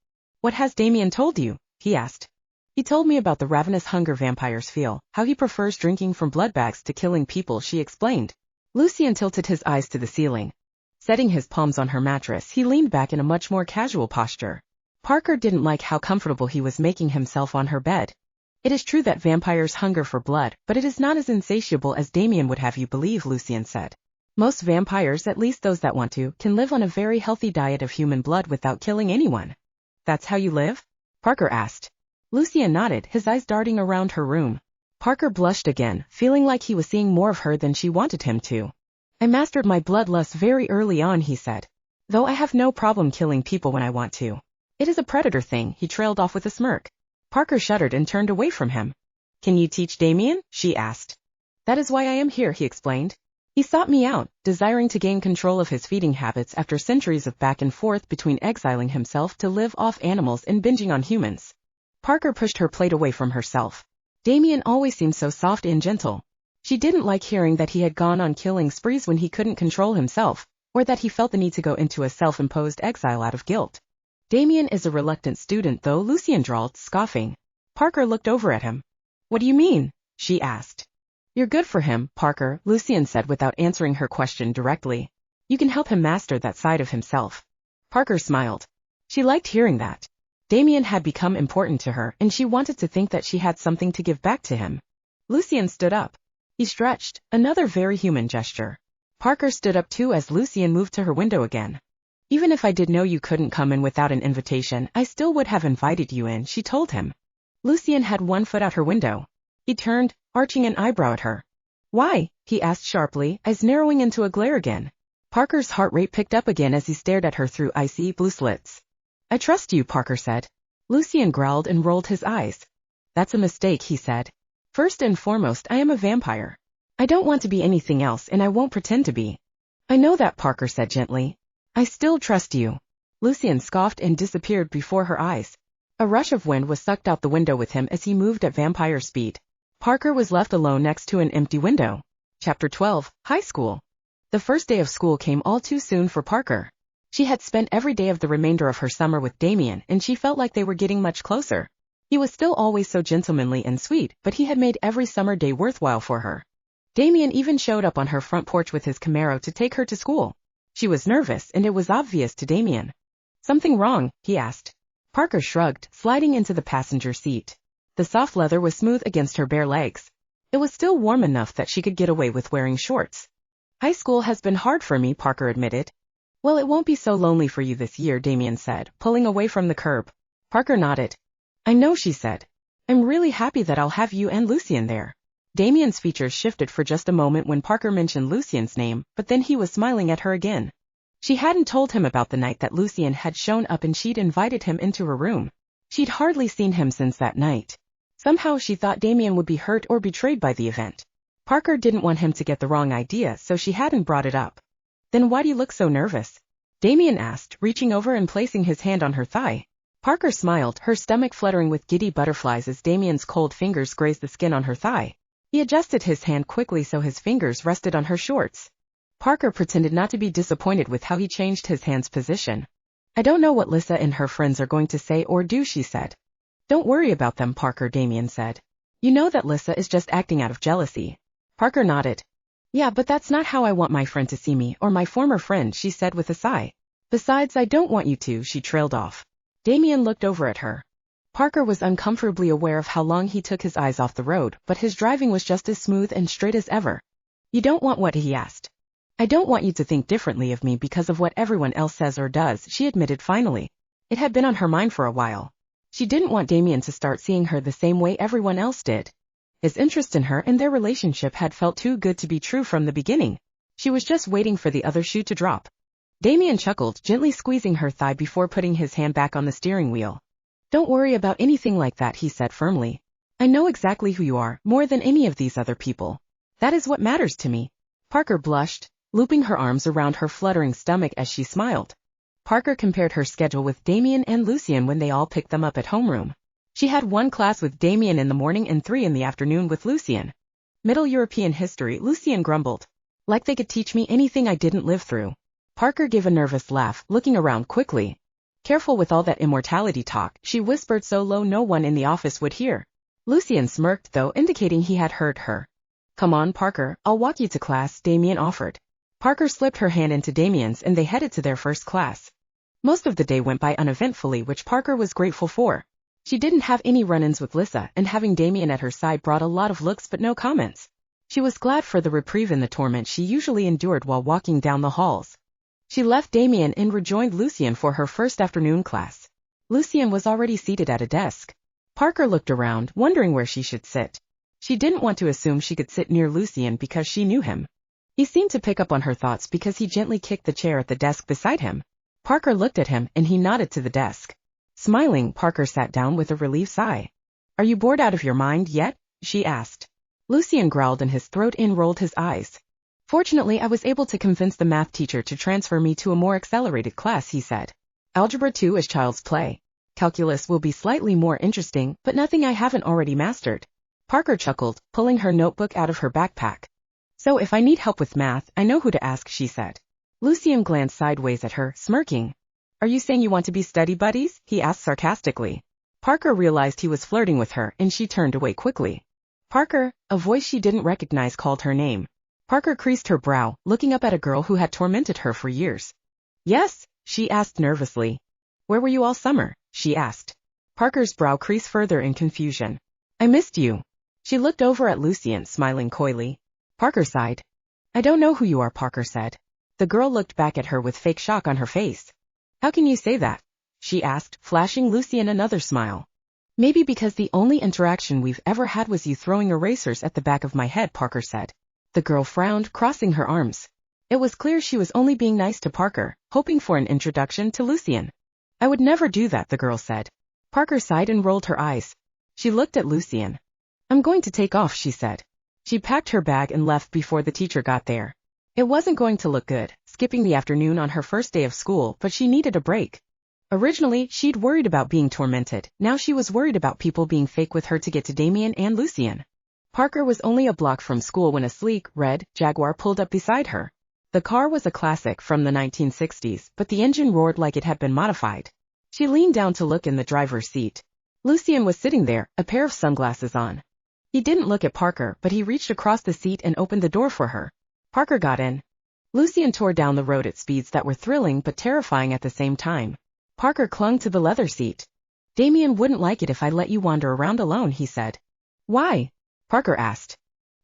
S1: What has Damian told you? He asked. He told me about the ravenous hunger vampires feel, how he prefers drinking from blood bags to killing people, she explained. Lucian tilted his eyes to the ceiling. Setting his palms on her mattress, he leaned back in a much more casual posture. Parker didn't like how comfortable he was making himself on her bed. It is true that vampires hunger for blood, but it is not as insatiable as Damian would have you believe, Lucian said. Most vampires, at least those that want to, can live on a very healthy diet of human blood without killing anyone. That's how you live? Parker asked. Lucian nodded, his eyes darting around her room. Parker blushed again, feeling like he was seeing more of her than she wanted him to. I mastered my bloodlust very early on, he said. Though I have no problem killing people when I want to. It is a predator thing, he trailed off with a smirk. Parker shuddered and turned away from him. Can you teach Damian? She asked. That is why I am here, he explained. He sought me out, desiring to gain control of his feeding habits after centuries of back and forth between exiling himself to live off animals and binging on humans. Parker pushed her plate away from herself. Damian always seemed so soft and gentle. She didn't like hearing that he had gone on killing sprees when he couldn't control himself, or that he felt the need to go into a self-imposed exile out of guilt. Damian is a reluctant student though, Lucian drawled, scoffing. Parker looked over at him. What do you mean? She asked. You're good for him, Parker, Lucian said without answering her question directly. You can help him master that side of himself. Parker smiled. She liked hearing that. Damian had become important to her, and she wanted to think that she had something to give back to him. Lucian stood up. He stretched, another very human gesture. Parker stood up too as Lucian moved to her window again. Even if I did know you couldn't come in without an invitation, I still would have invited you in, she told him. Lucian had one foot out her window. He turned, arching an eyebrow at her. Why? He asked sharply, eyes narrowing into a glare again. Parker's heart rate picked up again as he stared at her through icy blue slits. I trust you, Parker said. Lucian growled and rolled his eyes. That's a mistake, he said. First and foremost, I am a vampire. I don't want to be anything else and I won't pretend to be. I know that, Parker said gently. I still trust you. Lucian scoffed and disappeared before her eyes. A rush of wind was sucked out the window with him as he moved at vampire speed. Parker was left alone next to an empty window. Chapter 12, High School. The first day of school came all too soon for Parker. She had spent every day of the remainder of her summer with Damian and she felt like they were getting much closer. He was still always so gentlemanly and sweet, but he had made every summer day worthwhile for her. Damian even showed up on her front porch with his Camaro to take her to school. She was nervous and it was obvious to Damian. Something wrong? He asked. Parker shrugged, sliding into the passenger seat. The soft leather was smooth against her bare legs. It was still warm enough that she could get away with wearing shorts. High school has been hard for me, Parker admitted. Well, it won't be so lonely for you this year, Damian said, pulling away from the curb. Parker nodded. I know, she said. I'm really happy that I'll have you and Lucian there. Damian's features shifted for just a moment when Parker mentioned Lucian's name, but then he was smiling at her again. She hadn't told him about the night that Lucian had shown up and she'd invited him into her room. She'd hardly seen him since that night. Somehow she thought Damian would be hurt or betrayed by the event. Parker didn't want him to get the wrong idea, so she hadn't brought it up. Then why do you look so nervous? Damian asked, reaching over and placing his hand on her thigh. Parker smiled, her stomach fluttering with giddy butterflies as Damian's cold fingers grazed the skin on her thigh. He adjusted his hand quickly so his fingers rested on her shorts. Parker pretended not to be disappointed with how he changed his hand's position. I don't know what Lissa and her friends are going to say or do, she said. Don't worry about them, Parker, Damian said. You know that Lissa is just acting out of jealousy. Parker nodded. Yeah, but that's not how I want my friend to see me, or my former friend, she said with a sigh. Besides, I don't want you to, she trailed off. Damian looked over at her. Parker was uncomfortably aware of how long he took his eyes off the road, but his driving was just as smooth and straight as ever. You don't want what, he asked. I don't want you to think differently of me because of what everyone else says or does, she admitted finally. It had been on her mind for a while. She didn't want Damian to start seeing her the same way everyone else did. His interest in her and their relationship had felt too good to be true from the beginning. She was just waiting for the other shoe to drop. Damian chuckled, gently squeezing her thigh before putting his hand back on the steering wheel. Don't worry about anything like that, he said firmly. I know exactly who you are, more than any of these other people. That is what matters to me. Parker blushed, looping her arms around her fluttering stomach as she smiled. Parker compared her schedule with Damian and Lucian when they all picked them up at homeroom. She had 1 class with Damian in the morning and 3 in the afternoon with Lucian. Middle European history, Lucian grumbled. Like they could teach me anything I didn't live through. Parker gave a nervous laugh, looking around quickly. Careful with all that immortality talk, she whispered so low no one in the office would hear. Lucian smirked though, indicating he had heard her. Come on, Parker, I'll walk you to class, Damian offered. Parker slipped her hand into Damian's and they headed to their first class. Most of the day went by uneventfully, which Parker was grateful for. She didn't have any run-ins with Lissa, and having Damian at her side brought a lot of looks but no comments. She was glad for the reprieve in the torment she usually endured while walking down the halls. She left Damian and rejoined Lucian for her first afternoon class. Lucian was already seated at a desk. Parker looked around, wondering where she should sit. She didn't want to assume she could sit near Lucian because she knew him. He seemed to pick up on her thoughts because he gently kicked the chair at the desk beside him. Parker looked at him and he nodded to the desk. Smiling, Parker sat down with a relieved sigh. Are you bored out of your mind yet? She asked. Lucian growled in his throat and rolled his eyes. Fortunately, I was able to convince the math teacher to transfer me to a more accelerated class, he said. Algebra 2 is child's play. Calculus will be slightly more interesting, but nothing I haven't already mastered. Parker chuckled, pulling her notebook out of her backpack. So if I need help with math, I know who to ask, she said. Lucian glanced sideways at her, smirking. Are you saying you want to be study buddies? He asked sarcastically. Parker realized he was flirting with her and she turned away quickly. Parker, a voice she didn't recognize called her name. Parker creased her brow, looking up at a girl who had tormented her for years. Yes? She asked nervously. Where were you all summer? She asked. Parker's brow creased further in confusion. I missed you. She looked over at Lucian, smiling coyly. Parker sighed. I don't know who you are, Parker said. The girl looked back at her with fake shock on her face. How can you say that? She asked, flashing Lucian another smile. Maybe because the only interaction we've ever had was you throwing erasers at the back of my head, Parker said. The girl frowned, crossing her arms. It was clear she was only being nice to Parker, hoping for an introduction to Lucian. I would never do that, the girl said. Parker sighed and rolled her eyes. She looked at Lucian. I'm going to take off, she said. She packed her bag and left before the teacher got there. It wasn't going to look good, skipping the afternoon on her first day of school, but she needed a break. Originally, she'd worried about being tormented, now she was worried about people being fake with her to get to Damian and Lucian. Parker was only a block from school when a sleek, red Jaguar pulled up beside her. The car was a classic from the 1960s, but the engine roared like it had been modified. She leaned down to look in the driver's seat. Lucian was sitting there, a pair of sunglasses on. He didn't look at Parker, but he reached across the seat and opened the door for her. Parker got in. Lucian tore down the road at speeds that were thrilling but terrifying at the same time. Parker clung to the leather seat. Damian wouldn't like it if I let you wander around alone, he said. Why? Parker asked.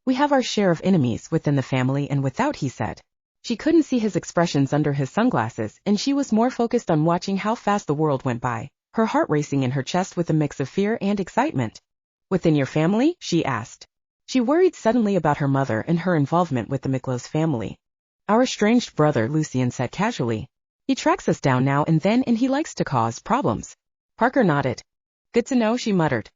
S1: We have our share of enemies within the family and without, he said. She couldn't see his expressions under his sunglasses, and she was more focused on watching how fast the world went by, her heart racing in her chest with a mix of fear and excitement. Within your family? She asked. She worried suddenly about her mother and her involvement with the Miklos family. Our estranged brother, Lucian said casually. He tracks us down now and then and he likes to cause problems. Parker nodded. Good to know, she muttered.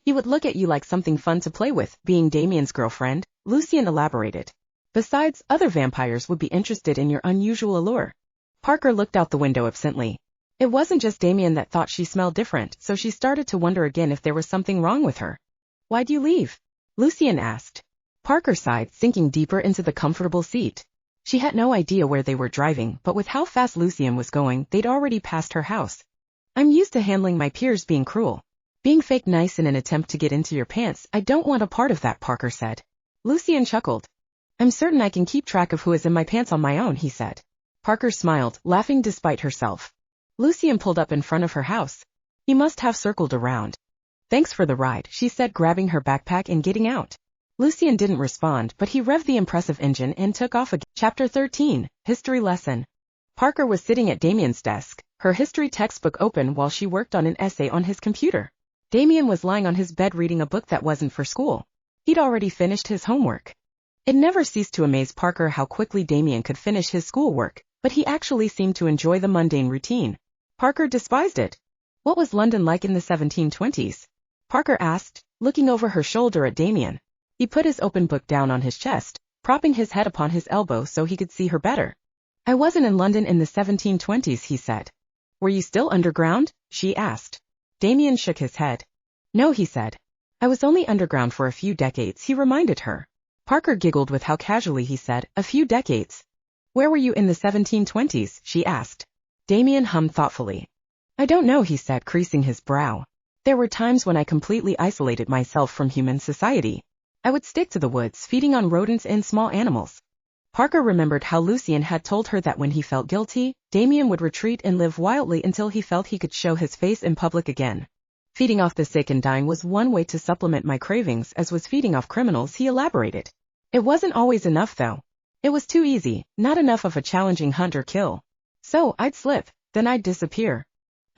S1: He would look at you like something fun to play with, being Damian's girlfriend, Lucian elaborated. Besides, other vampires would be interested in your unusual allure. Parker looked out the window absently. It wasn't just Damian that thought she smelled different, so she started to wonder again if there was something wrong with her. "Why'd you leave?" Lucian asked. Parker sighed, sinking deeper into the comfortable seat. She had no idea where they were driving, but with how fast Lucian was going, they'd already passed her house. "I'm used to handling my peers being cruel. Being fake nice in an attempt to get into your pants, I don't want a part of that," Parker said. Lucian chuckled. "I'm certain I can keep track of who is in my pants on my own," he said. Parker smiled, laughing despite herself. Lucian pulled up in front of her house. He must have circled around. "Thanks for the ride," she said, grabbing her backpack and getting out. Lucian didn't respond, but he revved the impressive engine and took off again. Chapter 13, History Lesson. Parker was sitting at Damian's desk, her history textbook open while she worked on an essay on his computer. Damian was lying on his bed reading a book that wasn't for school. He'd already finished his homework. It never ceased to amaze Parker how quickly Damian could finish his schoolwork, but he actually seemed to enjoy the mundane routine. Parker despised it. What was London like in the 1720s? Parker asked, looking over her shoulder at Damian. He put his open book down on his chest, propping his head upon his elbow so he could see her better. "I wasn't in London in the 1720s, he said. "Were you still underground?" she asked. Damian shook his head. "No," he said. "I was only underground for a few decades," he reminded her. Parker giggled with how casually he said, "A few decades." "Where were you in the 1720s, she asked. Damian hummed thoughtfully. "I don't know," he said, creasing his brow. "There were times when I completely isolated myself from human society. I would stick to the woods, feeding on rodents and small animals." Parker remembered how Lucian had told her that when he felt guilty, Damian would retreat and live wildly until he felt he could show his face in public again. "Feeding off the sick and dying was one way to supplement my cravings, as was feeding off criminals," he elaborated. "It wasn't always enough, though. It was too easy, not enough of a challenging hunt or kill. So I'd slip, then I'd disappear."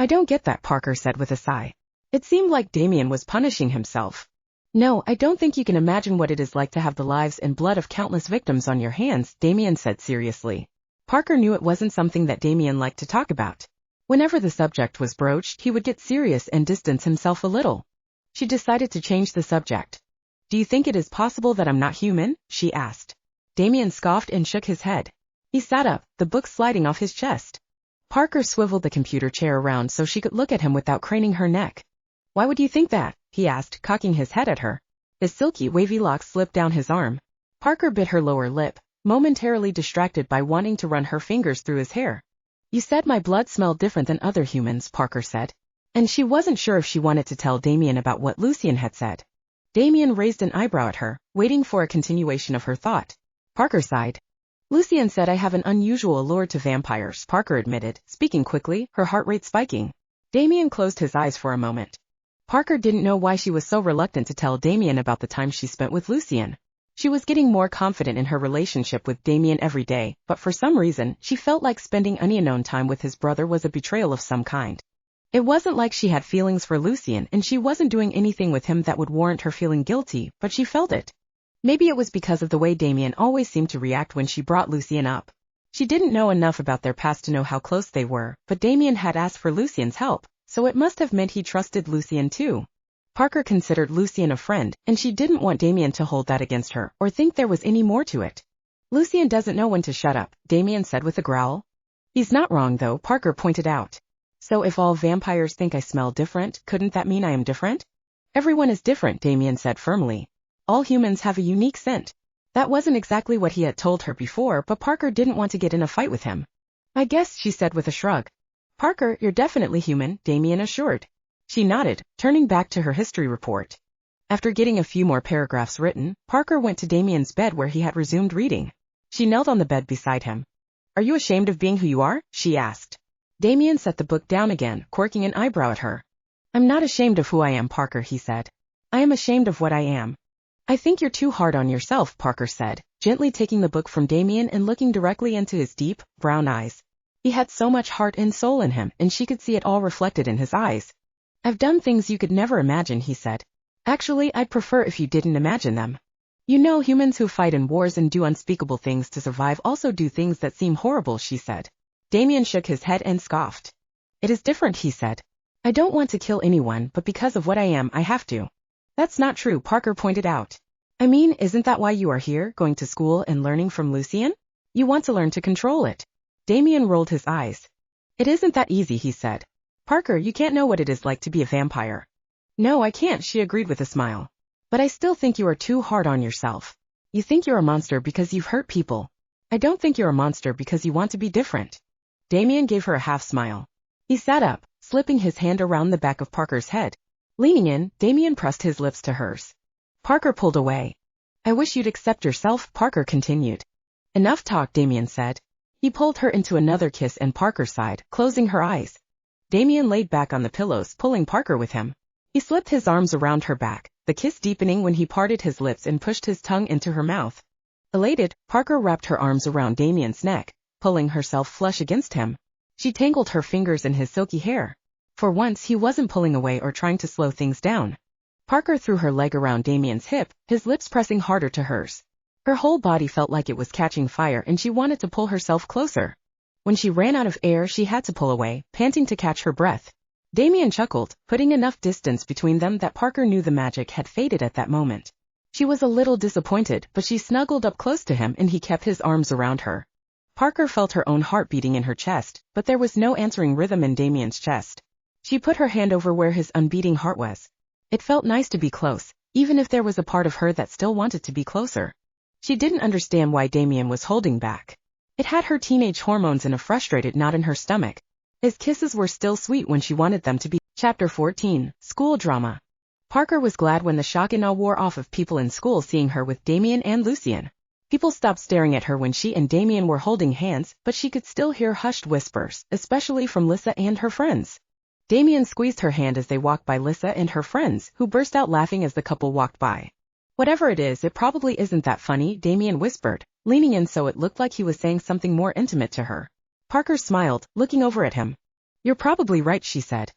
S1: "I don't get that," Parker said with a sigh. It seemed like Damian was punishing himself. "No, I don't think you can imagine what it is like to have the lives and blood of countless victims on your hands," Damian said seriously. Parker knew it wasn't something that Damian liked to talk about. Whenever the subject was broached, he would get serious and distance himself a little. She decided to change the subject. "Do you think it is possible that I'm not human?" she asked. Damian scoffed and shook his head. He sat up, the book sliding off his chest. Parker swiveled the computer chair around so she could look at him without craning her neck. "Why would you think that?" he asked, cocking his head at her. His silky, wavy locks slipped down his arm. Parker bit her lower lip, momentarily distracted by wanting to run her fingers through his hair. "You said my blood smelled different than other humans," Parker said. And she wasn't sure if she wanted to tell Damian about what Lucian had said. Damian raised an eyebrow at her, waiting for a continuation of her thought. Parker sighed. "Lucian said I have an unusual allure to vampires," Parker admitted, speaking quickly, her heart rate spiking. Damian closed his eyes for a moment. Parker didn't know why she was so reluctant to tell Damian about the time she spent with Lucian. She was getting more confident in her relationship with Damian every day, but for some reason, she felt like spending unknown time with his brother was a betrayal of some kind. It wasn't like she had feelings for Lucian and she wasn't doing anything with him that would warrant her feeling guilty, but she felt it. Maybe it was because of the way Damian always seemed to react when she brought Lucian up. She didn't know enough about their past to know how close they were, but Damian had asked for Lucian's help, so it must have meant he trusted Lucian too. Parker considered Lucian a friend, and she didn't want Damian to hold that against her, or think there was any more to it. "Lucian doesn't know when to shut up," Damian said with a growl. "He's not wrong though," Parker pointed out. "So if all vampires think I smell different, couldn't that mean I am different?" "Everyone is different," Damian said firmly. "All humans have a unique scent." That wasn't exactly what he had told her before, but Parker didn't want to get in a fight with him. "I guess," she said with a shrug. "Parker, you're definitely human," Damian assured. She nodded, turning back to her history report. After getting a few more paragraphs written, Parker went to Damian's bed where he had resumed reading. She knelt on the bed beside him. "Are you ashamed of being who you are?" she asked. Damian set the book down again, quirking an eyebrow at her. "I'm not ashamed of who I am, Parker," he said. "I am ashamed of what I am." "I think you're too hard on yourself," Parker said, gently taking the book from Damian and looking directly into his deep, brown eyes. He had so much heart and soul in him, and she could see it all reflected in his eyes. "I've done things you could never imagine," he said. "Actually, I'd prefer if you didn't imagine them. You know, humans who fight in wars and do unspeakable things to survive also do things that seem horrible," she said. Damian shook his head and scoffed. "It is different," he said. "I don't want to kill anyone, but because of what I am, I have to." "That's not true," Parker pointed out. "I mean, isn't that why you are here, going to school and learning from Lucian? You want to learn to control it." Damian rolled his eyes. It isn't that easy, he said. Parker, you can't know what it is like to be a vampire. No, I can't, she agreed with a smile. But I still think you are too hard on yourself. You think you're a monster because you've hurt people. I don't think you're a monster because you want to be different. Damian gave her a half smile. He sat up, slipping his hand around the back of Parker's head. Leaning in, Damian pressed his lips to hers. Parker pulled away. I wish you'd accept yourself, Parker continued. Enough talk, Damian said. He pulled her into another kiss and Parker sighed, closing her eyes. Damian laid back on the pillows, pulling Parker with him. He slipped his arms around her back, the kiss deepening when he parted his lips and pushed his tongue into her mouth. Elated, Parker wrapped her arms around Damian's neck, pulling herself flush against him. She tangled her fingers in his silky hair. For once he wasn't pulling away or trying to slow things down. Parker threw her leg around Damian's hip, his lips pressing harder to hers. Her whole body felt like it was catching fire and she wanted to pull herself closer. When she ran out of air she had to pull away, panting to catch her breath. Damian chuckled, putting enough distance between them that Parker knew the magic had faded at that moment. She was a little disappointed, but she snuggled up close to him and he kept his arms around her. Parker felt her own heart beating in her chest, but there was no answering rhythm in Damian's chest. She put her hand over where his unbeating heart was. It felt nice to be close, even if there was a part of her that still wanted to be closer. She didn't understand why Damian was holding back. It had her teenage hormones in a frustrated knot in her stomach. His kisses were still sweet when she wanted them to be. Chapter 14, School Drama. Parker was glad when the shock and awe wore off of people in school seeing her with Damian and Lucian. People stopped staring at her when she and Damian were holding hands, but she could still hear hushed whispers, especially from Lissa and her friends. Damian squeezed her hand as they walked by Lissa and her friends, who burst out laughing as the couple walked by. Whatever it is, it probably isn't that funny, Damian whispered, leaning in so it looked like he was saying something more intimate to her. Parker smiled, looking over at him. You're probably right, she said.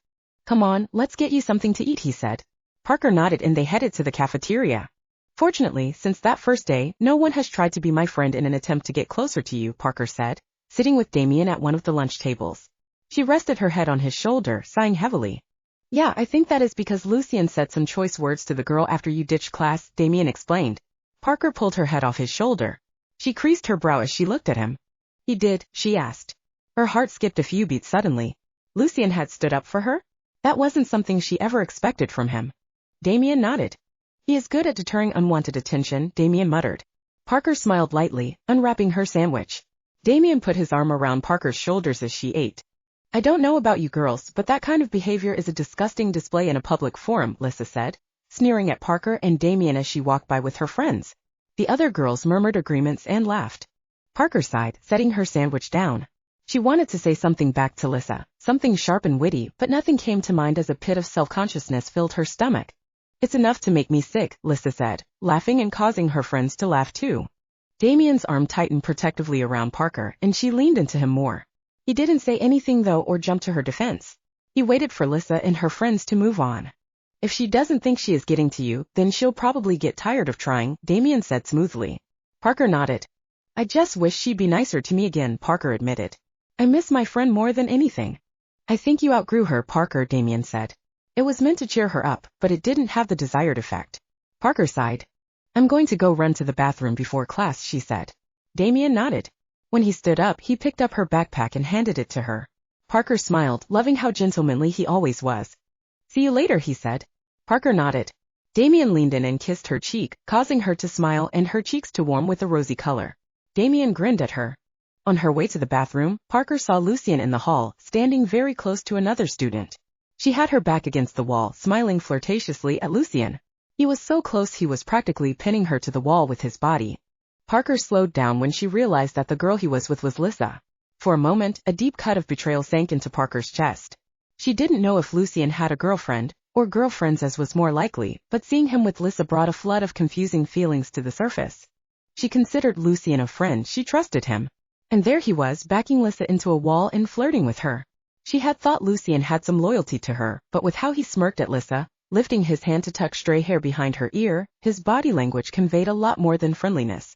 S1: Come on, let's get you something to eat, he said. Parker nodded and they headed to the cafeteria. Fortunately, since that first day, no one has tried to be my friend in an attempt to get closer to you, Parker said, sitting with Damian at one of the lunch tables. She rested her head on his shoulder, sighing heavily. Yeah, I think that is because Lucian said some choice words to the girl after you ditched class, Damian explained. Parker pulled her head off his shoulder. She creased her brow as she looked at him. He did, she asked. Her heart skipped a few beats suddenly. Lucian had stood up for her? That wasn't something she ever expected from him. Damian nodded. He is good at deterring unwanted attention, Damian muttered. Parker smiled lightly, unwrapping her sandwich. Damian put his arm around Parker's shoulders as she ate. I don't know about you girls, but that kind of behavior is a disgusting display in a public forum, Lissa said, sneering at Parker and Damian as she walked by with her friends. The other girls murmured agreements and laughed. Parker sighed, setting her sandwich down. She wanted to say something back to Lissa, something sharp and witty, but nothing came to mind as a pit of self-consciousness filled her stomach. It's enough to make me sick, Lissa said, laughing and causing her friends to laugh too. Damian's arm tightened protectively around Parker and she leaned into him more. He didn't say anything though or jump to her defense. He waited for Lissa and her friends to move on. If she doesn't think she is getting to you, then she'll probably get tired of trying, Damian said smoothly. Parker nodded. I just wish she'd be nicer to me again, Parker admitted. I miss my friend more than anything. I think you outgrew her, Parker, Damian said. It was meant to cheer her up, but it didn't have the desired effect. Parker sighed. I'm going to go run to the bathroom before class, she said. Damian nodded. When he stood up, he picked up her backpack and handed it to her. Parker smiled, loving how gentlemanly he always was. See you later, he said. Parker nodded. Damian leaned in and kissed her cheek, causing her to smile and her cheeks to warm with a rosy color. Damian grinned at her. On her way to the bathroom, Parker saw Lucian in the hall, standing very close to another student. She had her back against the wall, smiling flirtatiously at Lucian. He was so close he was practically pinning her to the wall with his body. Parker slowed down when she realized that the girl he was with was Lissa. For a moment, a deep cut of betrayal sank into Parker's chest. She didn't know if Lucian had a girlfriend, or girlfriends as was more likely, but seeing him with Lissa brought a flood of confusing feelings to the surface. She considered Lucian a friend, she trusted him. And there he was, backing Lissa into a wall and flirting with her. She had thought Lucian had some loyalty to her, but with how he smirked at Lissa, lifting his hand to tuck stray hair behind her ear, his body language conveyed a lot more than friendliness.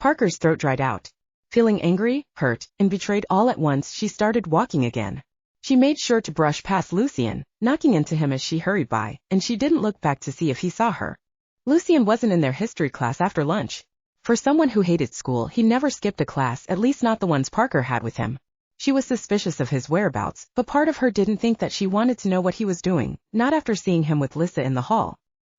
S1: Parker's throat dried out. Feeling angry, hurt, and betrayed all at once, she started walking again. She made sure to brush past Lucian, knocking into him as she hurried by, and she didn't look back to see if he saw her. Lucian wasn't in their history class after lunch. For someone who hated school, he never skipped a class, at least not the ones Parker had with him. She was suspicious of his whereabouts, but part of her didn't think that she wanted to know what he was doing, not after seeing him with Lissa in the hall.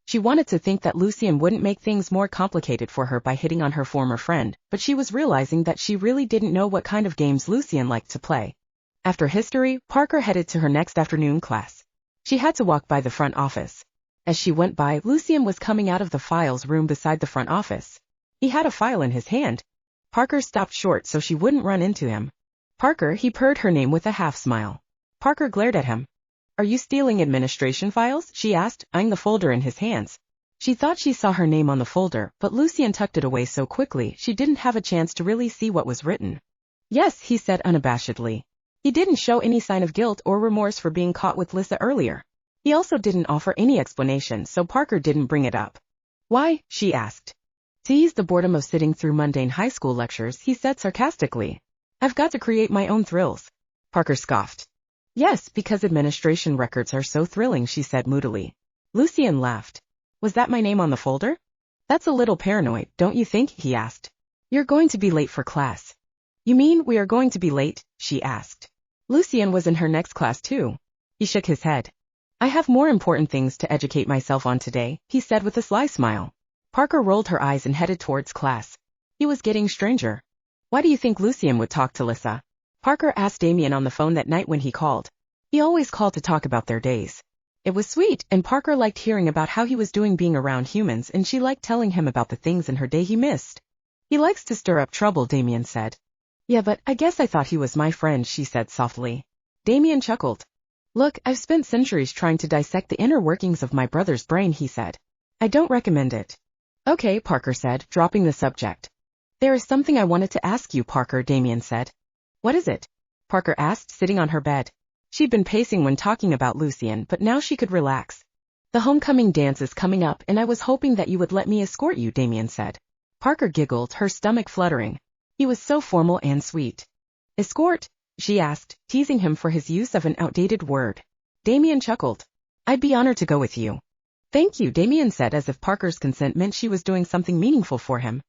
S1: She wanted to think that Lucian wouldn't make things more complicated for her by hitting on her former friend, but she was realizing that she really didn't know what kind of games Lucian liked to play. After history, Parker headed to her next afternoon class. She had to walk by the front office. As she went by, Lucian was coming out of the files room beside the front office. He had a file in his hand. Parker stopped short so she wouldn't run into him. Parker, he purred her name with a half-smile. Parker glared at him. Are you stealing administration files? She asked, eyeing the folder in his hands. She thought she saw her name on the folder, but Lucian tucked it away so quickly she didn't have a chance to really see what was written. Yes, he said unabashedly. He didn't show any sign of guilt or remorse for being caught with Lissa earlier. He also didn't offer any explanation, so Parker didn't bring it up. Why? She asked. To ease the boredom of sitting through mundane high school lectures, he said sarcastically. I've got to create my own thrills. Parker scoffed. Yes, because administration records are so thrilling, she said moodily. Lucian laughed. Was that my name on the folder? That's a little paranoid, don't you think? He asked. You're going to be late for class. You mean we are going to be late? She asked. Lucian was in her next class too. He shook his head. I have more important things to educate myself on today, he said with a sly smile. Parker rolled her eyes and headed towards class. He was getting stranger. Why do you think Lucian would talk to Lissa? Parker asked Damian on the phone that night when he called. He always called to talk about their days. It was sweet, and Parker liked hearing about how he was doing being around humans, and she liked telling him about the things in her day he missed. He likes to stir up trouble, Damian said. Yeah, but I guess I thought he was my friend, she said softly. Damian chuckled. Look, I've spent centuries trying to dissect the inner workings of my brother's brain, he said. I don't recommend it. Okay, Parker said, dropping the subject. There is something I wanted to ask you, Parker, Damian said. What is it? Parker asked, sitting on her bed. She'd been pacing when talking about Lucian, but now she could relax. The homecoming dance is coming up and I was hoping that you would let me escort you, Damian said. Parker giggled, her stomach fluttering. He was so formal and sweet. Escort? She asked, teasing him for his use of an outdated word. Damian chuckled. I'd be honored to go with you. Thank you, Damian said as if Parker's consent meant she was doing something meaningful for him.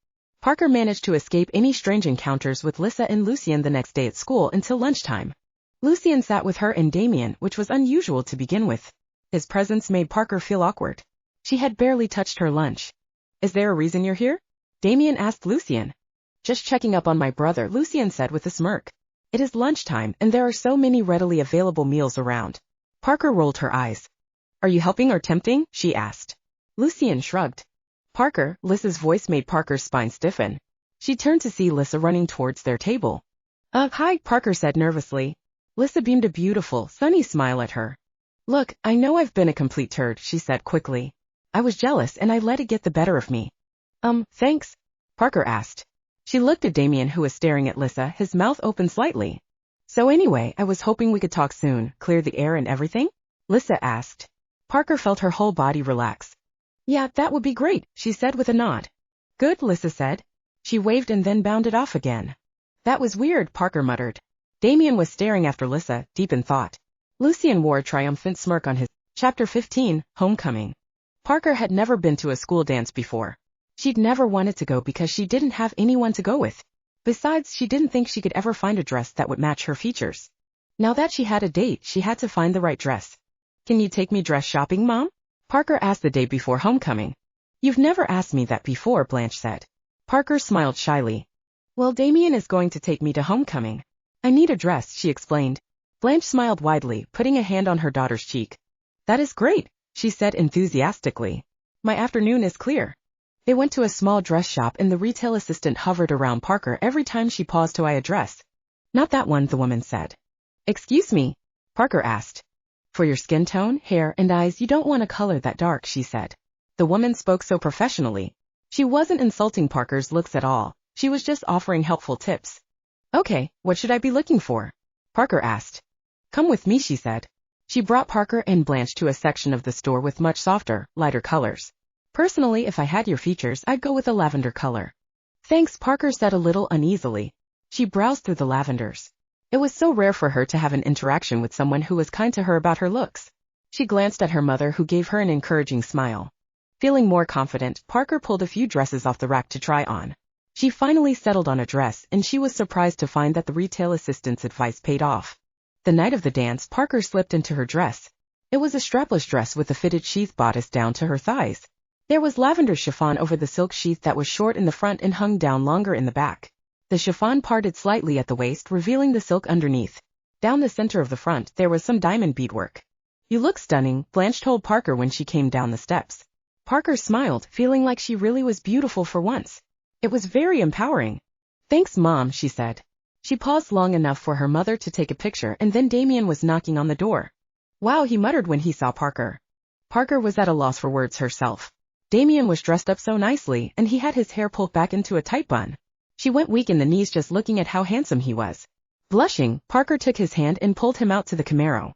S1: Parker managed to escape any strange encounters with Lissa and Lucian the next day at school until lunchtime. Lucian sat with her and Damian, which was unusual to begin with. His presence made Parker feel awkward. She had barely touched her lunch. Is there a reason you're here? Damian asked Lucian. Just checking up on my brother, Lucian said with a smirk. It is lunchtime, and there are so many readily available meals around. Parker rolled her eyes. Are you helping or tempting? She asked. Lucian shrugged. Parker, Lissa's voice made Parker's spine stiffen. She turned to see Lissa running towards their table. Hi, Parker said nervously. Lissa beamed a beautiful, sunny smile at her. Look, I know I've been a complete turd, she said quickly. I was jealous and I let it get the better of me. Thanks? Parker asked. She looked at Damian, who was staring at Lissa, his mouth open slightly. So anyway, I was hoping we could talk soon, clear the air and everything? Lissa asked. Parker felt her whole body relax. Yeah, that would be great, she said with a nod. Good, Lissa said. She waved and then bounded off again. That was weird, Parker muttered. Damian was staring after Lissa, deep in thought. Lucian wore a triumphant smirk on his. Chapter 15, Homecoming. Parker had never been to a school dance before. She'd never wanted to go because she didn't have anyone to go with. Besides, she didn't think she could ever find a dress that would match her features. Now that she had a date, she had to find the right dress. Can you take me dress shopping, Mom? Parker asked the day before homecoming. You've never asked me that before, Blanche said. Parker smiled shyly. Well, Damian is going to take me to homecoming. I need a dress, she explained. Blanche smiled widely, putting a hand on her daughter's cheek. That is great, she said enthusiastically. My afternoon is clear. They went to a small dress shop and the retail assistant hovered around Parker every time she paused to eye a dress. Not that one, the woman said. Excuse me? Parker asked. For your skin tone, hair, and eyes you don't want a color that dark, she said. The woman spoke so professionally. She wasn't insulting Parker's looks at all. She was just offering helpful tips. Okay, what should I be looking for? Parker asked. Come with me, she said. She brought Parker and Blanche to a section of the store with much softer, lighter colors. Personally, if I had your features, I'd go with a lavender color. Thanks, Parker said a little uneasily. She browsed through the lavenders. It was so rare for her to have an interaction with someone who was kind to her about her looks. She glanced at her mother, who gave her an encouraging smile. Feeling more confident, Parker pulled a few dresses off the rack to try on. She finally settled on a dress, and she was surprised to find that the retail assistant's advice paid off. The night of the dance, Parker slipped into her dress. It was a strapless dress with a fitted sheath bodice down to her thighs. There was lavender chiffon over the silk sheath that was short in the front and hung down longer in the back. The chiffon parted slightly at the waist, revealing the silk underneath. Down the center of the front, there was some diamond beadwork. "You look stunning," Blanche told Parker when she came down the steps. Parker smiled, feeling like she really was beautiful for once. It was very empowering. "Thanks, Mom," she said. She paused long enough for her mother to take a picture, and then Damian was knocking on the door. "Wow," he muttered when he saw Parker. Parker was at a loss for words herself. Damian was dressed up so nicely, and he had his hair pulled back into a tight bun. She went weak in the knees just looking at how handsome he was. Blushing, Parker took his hand and pulled him out to the Camaro.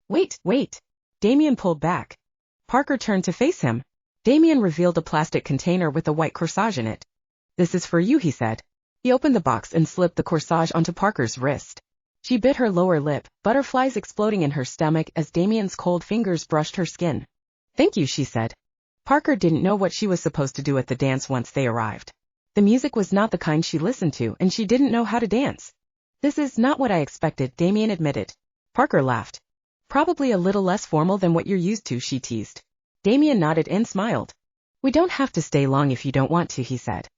S1: Wait. Damian pulled back. Parker turned to face him. Damian revealed a plastic container with a white corsage in it. "This is for you," he said. He opened the box and slipped the corsage onto Parker's wrist. She bit her lower lip, butterflies exploding in her stomach as Damian's cold fingers brushed her skin. "Thank you," she said. Parker didn't know what she was supposed to do at the dance once they arrived. The music was not the kind she listened to, and she didn't know how to dance. "This is not what I expected," Damian admitted. Parker laughed. "Probably a little less formal than what you're used to," she teased. Damian nodded and smiled. "We don't have to stay long if you don't want to," he said.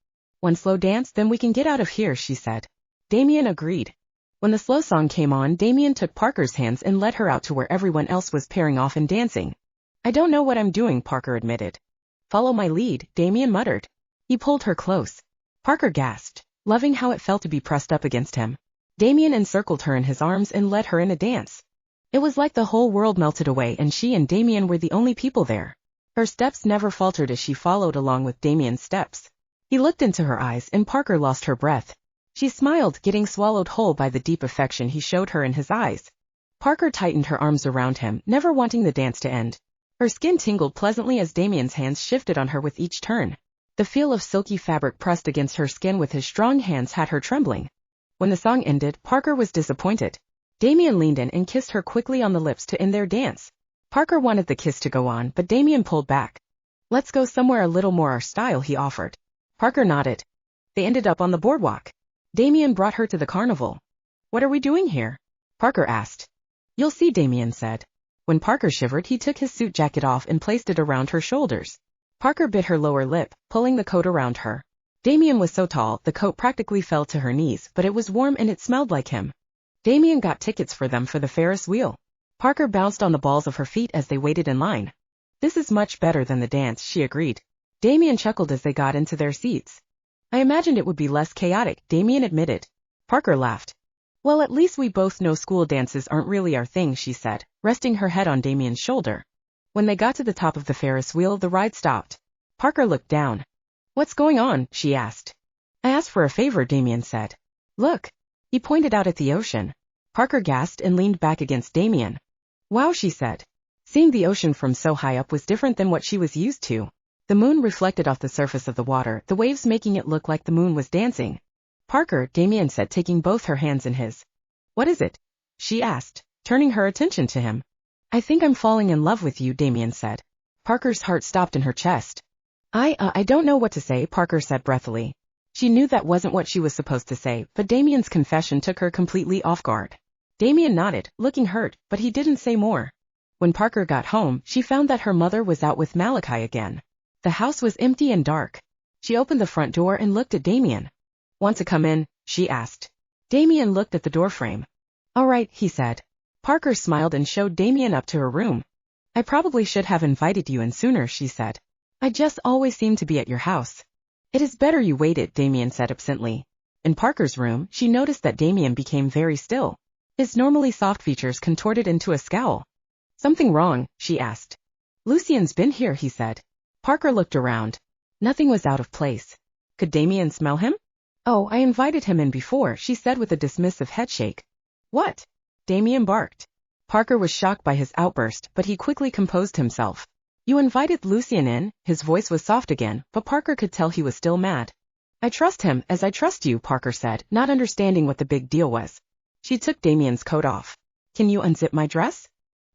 S1: "One slow dance, then we can get out of here," she said. Damian agreed. When the slow song came on, Damian took Parker's hands and led her out to where everyone else was pairing off and dancing. "I don't know what I'm doing," Parker admitted. "Follow my lead," Damian muttered. He pulled her close. Parker gasped, loving how it felt to be pressed up against him. Damian encircled her in his arms and led her in a dance. It was like the whole world melted away and she and Damian were the only people there. Her steps never faltered as she followed along with Damian's steps. He looked into her eyes and Parker lost her breath. She smiled, getting swallowed whole by the deep affection he showed her in his eyes. Parker tightened her arms around him, never wanting the dance to end. Her skin tingled pleasantly as Damian's hands shifted on her with each turn. The feel of silky fabric pressed against her skin with his strong hands had her trembling. When the song ended, Parker was disappointed. Damian leaned in and kissed her quickly on the lips to end their dance. Parker wanted the kiss to go on, but Damian pulled back. "Let's go somewhere a little more our style," he offered. Parker nodded. They ended up on the boardwalk. Damian brought her to the carnival. "What are we doing here?" Parker asked. "You'll see," Damian said. When Parker shivered, he took his suit jacket off and placed it around her shoulders. Parker bit her lower lip, pulling the coat around her. Damian was so tall, the coat practically fell to her knees, but it was warm and it smelled like him. Damian got tickets for them for the Ferris wheel. Parker bounced on the balls of her feet as they waited in line. "This is much better than the dance," she agreed. Damian chuckled as they got into their seats. "I imagined it would be less chaotic," Damian admitted. Parker laughed. "Well, at least we both know school dances aren't really our thing," she said, resting her head on Damian's shoulder. When they got to the top of the Ferris wheel, the ride stopped. Parker looked down. "What's going on?" she asked. "I asked for a favor," Damian said. "Look." He pointed out at the ocean. Parker gasped and leaned back against Damian. "Wow," she said. Seeing the ocean from so high up was different than what she was used to. The moon reflected off the surface of the water, the waves making it look like the moon was dancing. "Parker," Damian said, taking both her hands in his. "What is it?" she asked, turning her attention to him. "I think I'm falling in love with you," Damian said. Parker's heart stopped in her chest. I don't know what to say," Parker said breathily. She knew that wasn't what she was supposed to say, but Damian's confession took her completely off guard. Damian nodded, looking hurt, but he didn't say more. When Parker got home, she found that her mother was out with Malachi again. The house was empty and dark. She opened the front door and looked at Damian. "Want to come in?" she asked. Damian looked at the doorframe. "All right," he said. Parker smiled and showed Damian up to her room. "I probably should have invited you in sooner," she said. "I just always seem to be at your house." "It is better you waited," Damian said absently. In Parker's room, she noticed that Damian became very still. His normally soft features contorted into a scowl. "Something wrong?" she asked. "Lucian's been here," he said. Parker looked around. Nothing was out of place. Could Damian smell him? "Oh, I invited him in before," she said with a dismissive headshake. "What?" Damian barked. Parker was shocked by his outburst, but he quickly composed himself. "You invited Lucian in?" His voice was soft again, but Parker could tell he was still mad. "I trust him, as I trust you," Parker said, not understanding what the big deal was. She took Damian's coat off. "Can you unzip my dress?"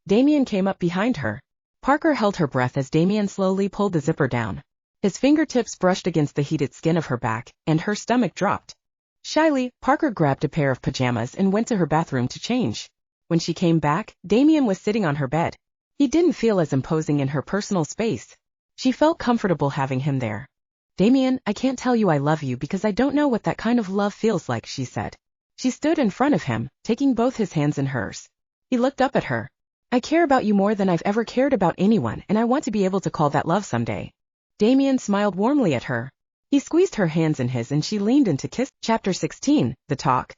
S1: Damian came up behind her. Parker held her breath as Damian slowly pulled the zipper down. His fingertips brushed against the heated skin of her back, and her stomach dropped. Shyly, Parker grabbed a pair of pajamas and went to her bathroom to change. When she came back, Damian was sitting on her bed. He didn't feel as imposing in her personal space. She felt comfortable having him there. "Damian, I can't tell you I love you because I don't know what that kind of love feels like," she said. She stood in front of him, taking both his hands in hers. He looked up at her. "I care about you more than I've ever cared about anyone, and I want to be able to call that love someday." Damian smiled warmly at her. He squeezed her hands in his and she leaned in to kiss. Chapter 16, The Talk.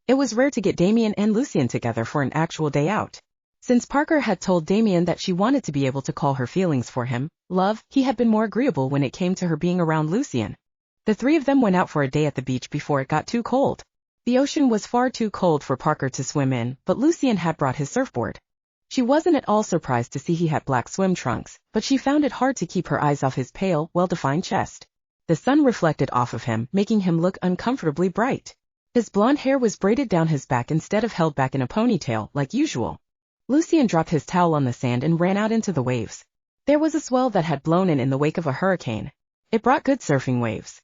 S1: It was rare to get Damian and Lucian together for an actual day out. Since Parker had told Damian that she wanted to be able to call her feelings for him love, he had been more agreeable when it came to her being around Lucian. The three of them went out for a day at the beach before it got too cold. The ocean was far too cold for Parker to swim in, but Lucian had brought his surfboard. She wasn't at all surprised to see he had black swim trunks, but she found it hard to keep her eyes off his pale, well-defined chest. The sun reflected off of him, making him look uncomfortably bright. His blonde hair was braided down his back instead of held back in a ponytail, like usual. Lucian dropped his towel on the sand and ran out into the waves. There was a swell that had blown in the wake of a hurricane. It brought good surfing waves.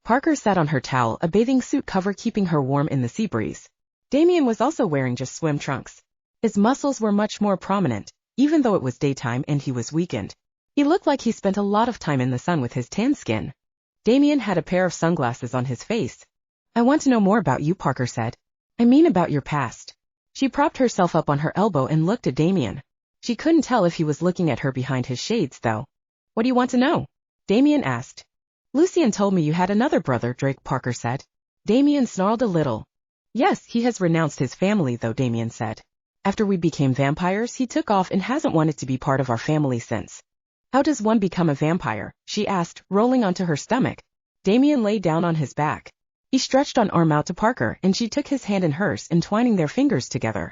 S1: Parker sat on her towel, a bathing suit cover keeping her warm in the sea breeze. Damian was also wearing just swim trunks. His muscles were much more prominent, even though it was daytime and he was weakened. He looked like he spent a lot of time in the sun with his tan skin. Damian had a pair of sunglasses on his face. "I want to know more about you," Parker said. "I mean about your past." She propped herself up on her elbow and looked at Damian. She couldn't tell if he was looking at her behind his shades, though. "What do you want to know?" Damian asked. "Lucian told me you had another brother," Drake Parker said. Damian snarled a little. "Yes, he has renounced his family though," Damian said. "After we became vampires, he took off and hasn't wanted to be part of our family since." "How does one become a vampire?" she asked, rolling onto her stomach. Damian lay down on his back. He stretched an arm out to Parker and she took his hand in hers, entwining their fingers together.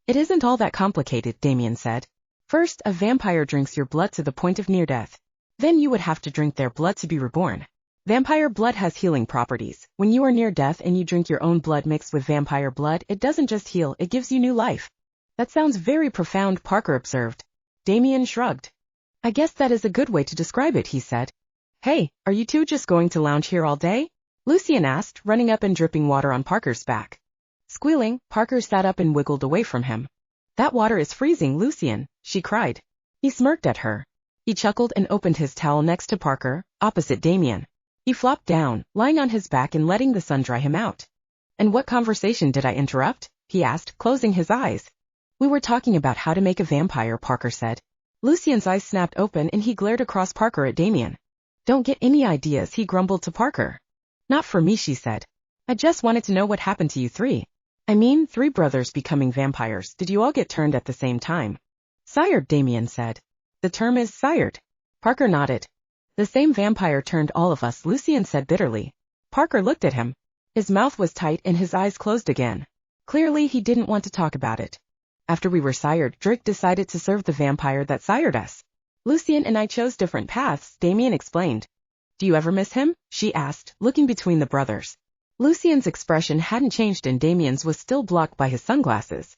S1: "It isn't all that complicated," Damian said. "First, a vampire drinks your blood to the point of near death. Then you would have to drink their blood to be reborn. Vampire blood has healing properties. When you are near death and you drink your own blood mixed with vampire blood, it doesn't just heal, it gives you new life." "That sounds very profound," Parker observed. Damian shrugged. "I guess that is a good way to describe it," he said. "Hey, are you two just going to lounge here all day?" Lucian asked, running up and dripping water on Parker's back. Squealing, Parker sat up and wiggled away from him. "That water is freezing, Lucian," she cried. He smirked at her. He chuckled and opened his towel next to Parker, opposite Damian. He flopped down, lying on his back and letting the sun dry him out. "And what conversation did I interrupt?" he asked, closing his eyes. "We were talking about how to make a vampire," Parker said. Lucian's eyes snapped open and he glared across Parker at Damian. "Don't get any ideas," he grumbled to Parker. "Not for me," she said. "I just wanted to know what happened to you three. I mean, three brothers becoming vampires. Did you all get turned at the same time?" "Sired," Damian said. "The term is sired." Parker nodded. "The same vampire turned all of us," Lucian said bitterly. Parker looked at him. His mouth was tight and his eyes closed again. Clearly he didn't want to talk about it. "After we were sired, Drake decided to serve the vampire that sired us. Lucian and I chose different paths," Damian explained. "Do you ever miss him?" she asked, looking between the brothers. Lucian's expression hadn't changed and Damian's was still blocked by his sunglasses.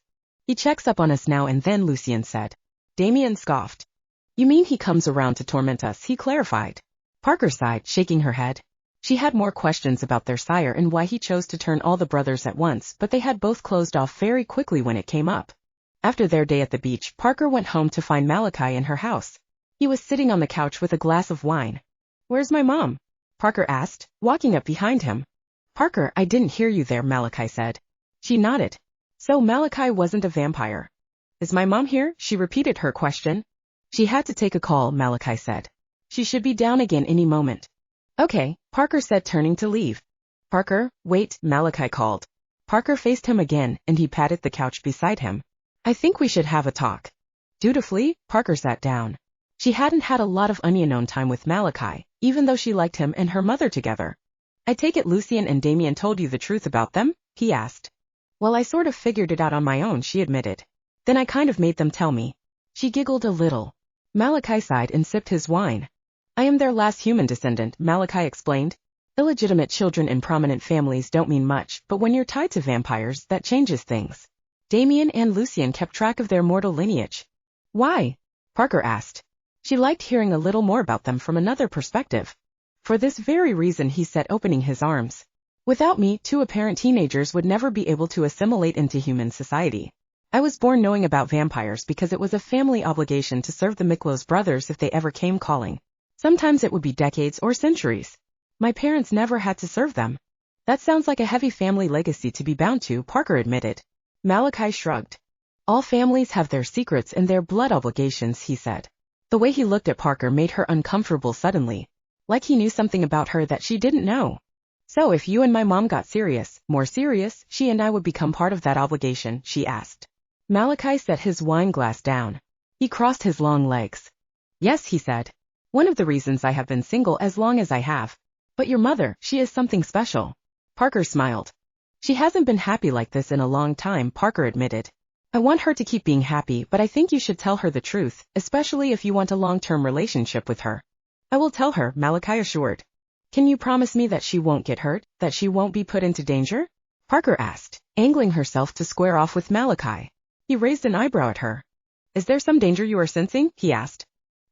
S1: "He checks up on us now and then," Lucian said. Damian scoffed. "You mean he comes around to torment us?" he clarified. Parker sighed, shaking her head. She had more questions about their sire and why he chose to turn all the brothers at once, but they had both closed off very quickly when it came up. After their day at the beach, Parker went home to find Malachi in her house. He was sitting on the couch with a glass of wine. "Where's my mom?" Parker asked, walking up behind him. "Parker, I didn't hear you there," Malachi said. She nodded. So Malachi wasn't a vampire. "Is my mom here?" She repeated her question. "She had to take a call," Malachi said. "She should be down again any moment." "Okay," Parker said, turning to leave. "Parker, wait," Malachi called. Parker faced him again, and he patted the couch beside him. "I think we should have a talk." Dutifully, Parker sat down. She hadn't had a lot of unknown time with Malachi, even though she liked him and her mother together. "I take it Lucian and Damian told you the truth about them?" he asked. "Well, I sort of figured it out on my own," she admitted. "Then I kind of made them tell me." She giggled a little. Malachi sighed and sipped his wine. "I am their last human descendant," Malachi explained. "Illegitimate children in prominent families don't mean much, but when you're tied to vampires, that changes things." Damian and Lucian kept track of their mortal lineage. "Why?" Parker asked. She liked hearing a little more about them from another perspective. For this very reason, he said, opening his arms. Without me, two apparent teenagers would never be able to assimilate into human society. I was born knowing about vampires because it was a family obligation to serve the Miklos brothers if they ever came calling. Sometimes it would be decades or centuries. My parents never had to serve them. That sounds like a heavy family legacy to be bound to, Parker admitted. Malachi shrugged. All families have their secrets and their blood obligations, he said. The way he looked at Parker made her uncomfortable suddenly, like he knew something about her that she didn't know. So if you and my mom got serious, more serious, she and I would become part of that obligation, she asked. Malachi set his wine glass down. He crossed his long legs. Yes, he said. One of the reasons I have been single as long as I have. But your mother, she is something special. Parker smiled. She hasn't been happy like this in a long time, Parker admitted. I want her to keep being happy, but I think you should tell her the truth, especially if you want a long-term relationship with her. I will tell her, Malachi assured. Can you promise me that she won't get hurt, that she won't be put into danger? Parker asked, angling herself to square off with Malachi. He raised an eyebrow at her. Is there some danger you are sensing? He asked.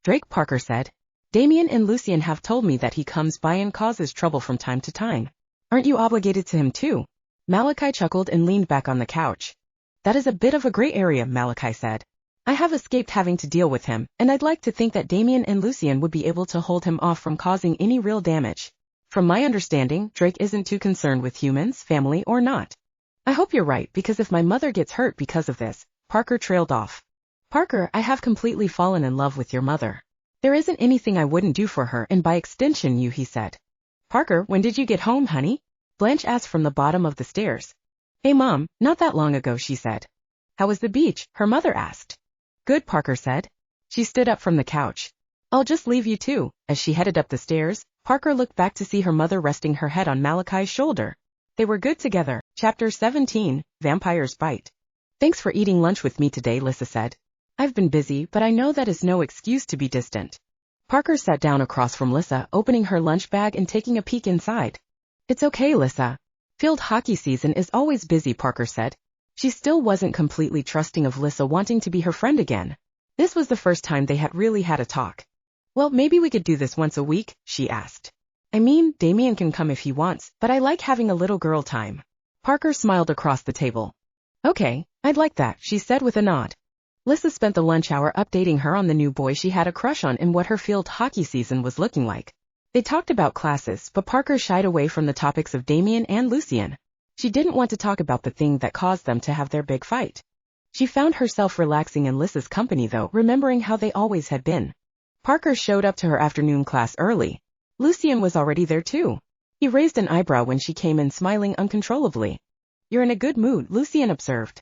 S1: Drake, Parker said. Damian and Lucian have told me that he comes by and causes trouble from time to time. Aren't you obligated to him too? Malachi chuckled and leaned back on the couch. That is a bit of a gray area, Malachi said. I have escaped having to deal with him, and I'd like to think that Damian and Lucian would be able to hold him off from causing any real damage. From my understanding, Drake isn't too concerned with humans, family or not. I hope you're right, because if my mother gets hurt because of this, Parker trailed off. Parker, I have completely fallen in love with your mother. There isn't anything I wouldn't do for her, and by extension you, he said. Parker, when did you get home, honey? Blanche asked from the bottom of the stairs. Hey Mom, not that long ago, she said. How was the beach? Her mother asked. Good, Parker said. She stood up from the couch. I'll just leave you too. As she headed up the stairs, Parker looked back to see her mother resting her head on Malachi's shoulder. They were good together. Chapter 17, Vampire's Bite. Thanks for eating lunch with me today, Lissa said. I've been busy, but I know that is no excuse to be distant. Parker sat down across from Lissa, opening her lunch bag and taking a peek inside. It's okay, Lissa. Field hockey season is always busy, Parker said. She still wasn't completely trusting of Lissa wanting to be her friend again. This was the first time they had really had a talk. Well, maybe we could do this once a week, she asked. I mean, Damian can come if he wants, but I like having a little girl time. Parker smiled across the table. Okay, I'd like that, she said with a nod. Lissa spent the lunch hour updating her on the new boy she had a crush on and what her field hockey season was looking like. They talked about classes, but Parker shied away from the topics of Damian and Lucian. She didn't want to talk about the thing that caused them to have their big fight. She found herself relaxing in Lissa's company though, remembering how they always had been. Parker showed up to her afternoon class early. Lucian was already there too. He raised an eyebrow when she came in, smiling uncontrollably. You're in a good mood, Lucian observed.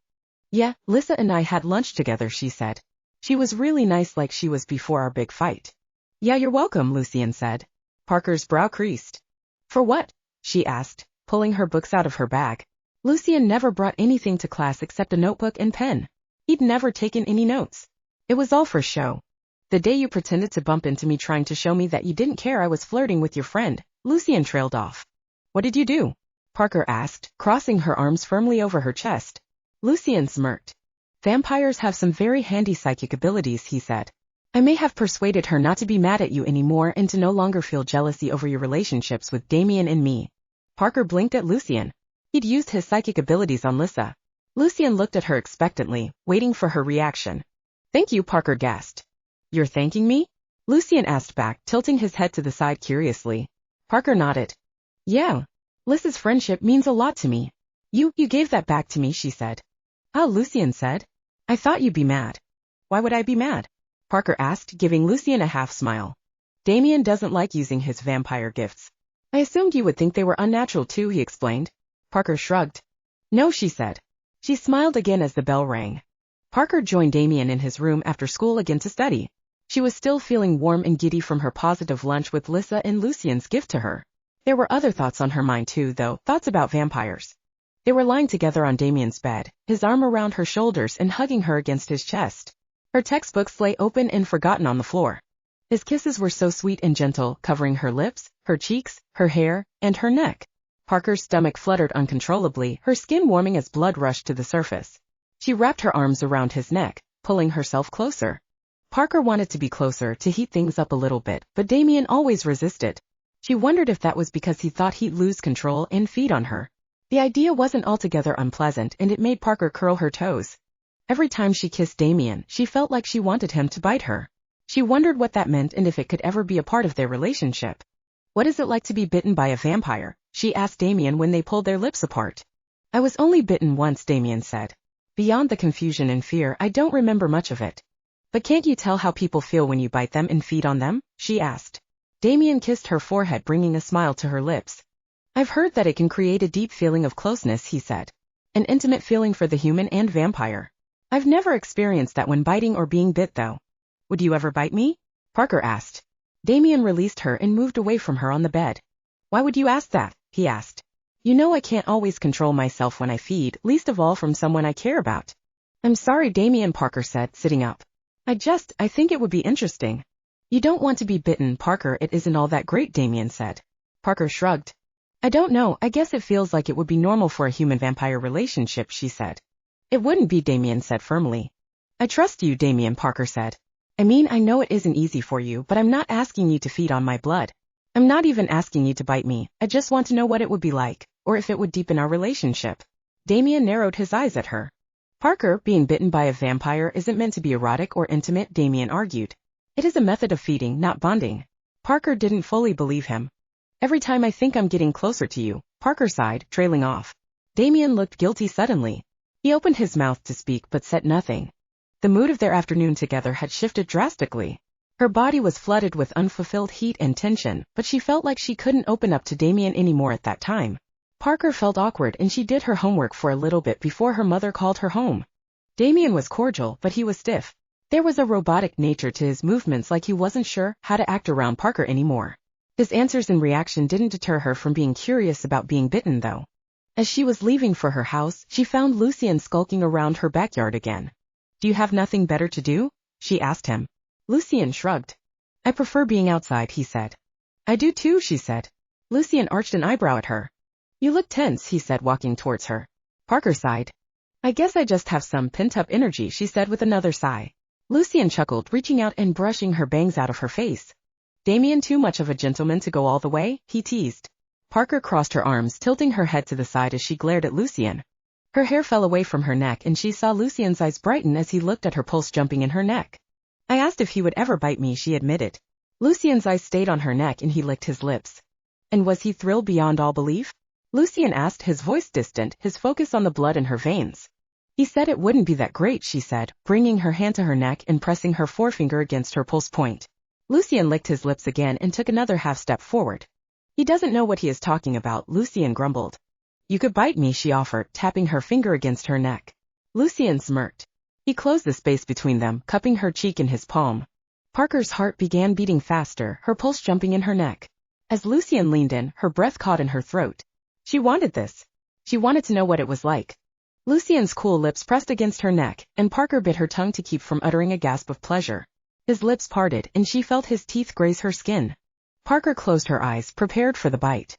S1: Yeah, Lissa and I had lunch together, she said. She was really nice like she was before our big fight. Yeah, you're welcome, Lucian said. Parker's brow creased. For what? She asked, pulling her books out of her bag. Lucian never brought anything to class except a notebook and pen. He'd never taken any notes. It was all for show. The day you pretended to bump into me trying to show me that you didn't care I was flirting with your friend, Lucian trailed off. What did you do? Parker asked, crossing her arms firmly over her chest. Lucian smirked. Vampires have some very handy psychic abilities, he said. I may have persuaded her not to be mad at you anymore and to no longer feel jealousy over your relationships with Damian and me. Parker blinked at Lucian. He'd used his psychic abilities on Lissa. Lucian looked at her expectantly, waiting for her reaction. Thank you, Parker gasped. You're thanking me? Lucian asked back, tilting his head to the side curiously. Parker nodded. Yeah. Lissa's friendship means a lot to me. You gave that back to me, she said. Ah, Lucian said. I thought you'd be mad. Why would I be mad? Parker asked, giving Lucian a half smile. Damian doesn't like using his vampire gifts. I assumed you would think they were unnatural too, he explained. Parker shrugged. No, she said. She smiled again as the bell rang. Parker joined Damian in his room after school again to study. She was still feeling warm and giddy from her positive lunch with Lissa and Lucian's gift to her. There were other thoughts on her mind too, though, thoughts about vampires. They were lying together on Damian's bed, his arm around her shoulders and hugging her against his chest. Her textbooks lay open and forgotten on the floor. His kisses were so sweet and gentle, covering her lips, her cheeks, her hair, and her neck. Parker's stomach fluttered uncontrollably, her skin warming as blood rushed to the surface. She wrapped her arms around his neck, pulling herself closer. Parker wanted to be closer to heat things up a little bit, but Damian always resisted. She wondered if that was because he thought he'd lose control and feed on her. The idea wasn't altogether unpleasant, and it made Parker curl her toes. Every time she kissed Damian, she felt like she wanted him to bite her. She wondered what that meant and if it could ever be a part of their relationship. "What is it like to be bitten by a vampire?" she asked Damian when they pulled their lips apart. "I was only bitten once," Damian said. "Beyond the confusion and fear, I don't remember much of it." "But can't you tell how people feel when you bite them and feed on them?" she asked. Damian kissed her forehead, bringing a smile to her lips. "I've heard that it can create a deep feeling of closeness," he said. "An intimate feeling for the human and vampire. I've never experienced that when biting or being bit, though." "Would you ever bite me?" Parker asked. Damian released her and moved away from her on the bed. "Why would you ask that?" he asked. "You know I can't always control myself when I feed, least of all from someone I care about." "I'm sorry," Damian, Parker said, sitting up. I think it would be interesting." "You don't want to be bitten, Parker. It isn't all that great," Damian said. Parker shrugged. "I don't know, I guess it feels like it would be normal for a human-vampire relationship," she said. "It wouldn't be," Damian said firmly. "I trust you," Damian, Parker said. "I mean, I know it isn't easy for you, but I'm not asking you to feed on my blood. I'm not even asking you to bite me. I just want to know what it would be like, or if it would deepen our relationship." Damian narrowed his eyes at her. "Parker, being bitten by a vampire isn't meant to be erotic or intimate," Damian argued. "It is a method of feeding, not bonding." Parker didn't fully believe him. "Every time I think I'm getting closer to you," Parker sighed, trailing off. Damian looked guilty suddenly. He opened his mouth to speak but said nothing. The mood of their afternoon together had shifted drastically. Her body was flooded with unfulfilled heat and tension, but she felt like she couldn't open up to Damian anymore at that time. Parker felt awkward, and she did her homework for a little bit before her mother called her home. Damian was cordial, but he was stiff. There was a robotic nature to his movements, like he wasn't sure how to act around Parker anymore. His answers and reaction didn't deter her from being curious about being bitten, though. As she was leaving for her house, she found Lucian skulking around her backyard again. "Do you have nothing better to do?" she asked him. Lucian shrugged. "I prefer being outside," he said. "I do too," she said. Lucian arched an eyebrow at her. "You look tense," he said, walking towards her. Parker sighed. "I guess I just have some pent-up energy," she said with another sigh. Lucian chuckled, reaching out and brushing her bangs out of her face. "Damian too much of a gentleman to go all the way?" he teased. Parker crossed her arms, tilting her head to the side as she glared at Lucian. Her hair fell away from her neck, and she saw Lucian's eyes brighten as he looked at her, pulse jumping in her neck. "I asked if he would ever bite me," she admitted. Lucian's eyes stayed on her neck, and he licked his lips. "And was he thrilled beyond all belief?" Lucian asked, his voice distant, his focus on the blood in her veins. "He said it wouldn't be that great," she said, bringing her hand to her neck and pressing her forefinger against her pulse point. Lucian licked his lips again and took another half step forward. "He doesn't know what he is talking about," Lucian grumbled. "You could bite me," she offered, tapping her finger against her neck. Lucian smirked. He closed the space between them, cupping her cheek in his palm. Parker's heart began beating faster, her pulse jumping in her neck. As Lucian leaned in, her breath caught in her throat. She wanted this. She wanted to know what it was like. Lucian's cool lips pressed against her neck, and Parker bit her tongue to keep from uttering a gasp of pleasure. His lips parted, and she felt his teeth graze her skin. Parker closed her eyes, prepared for the bite.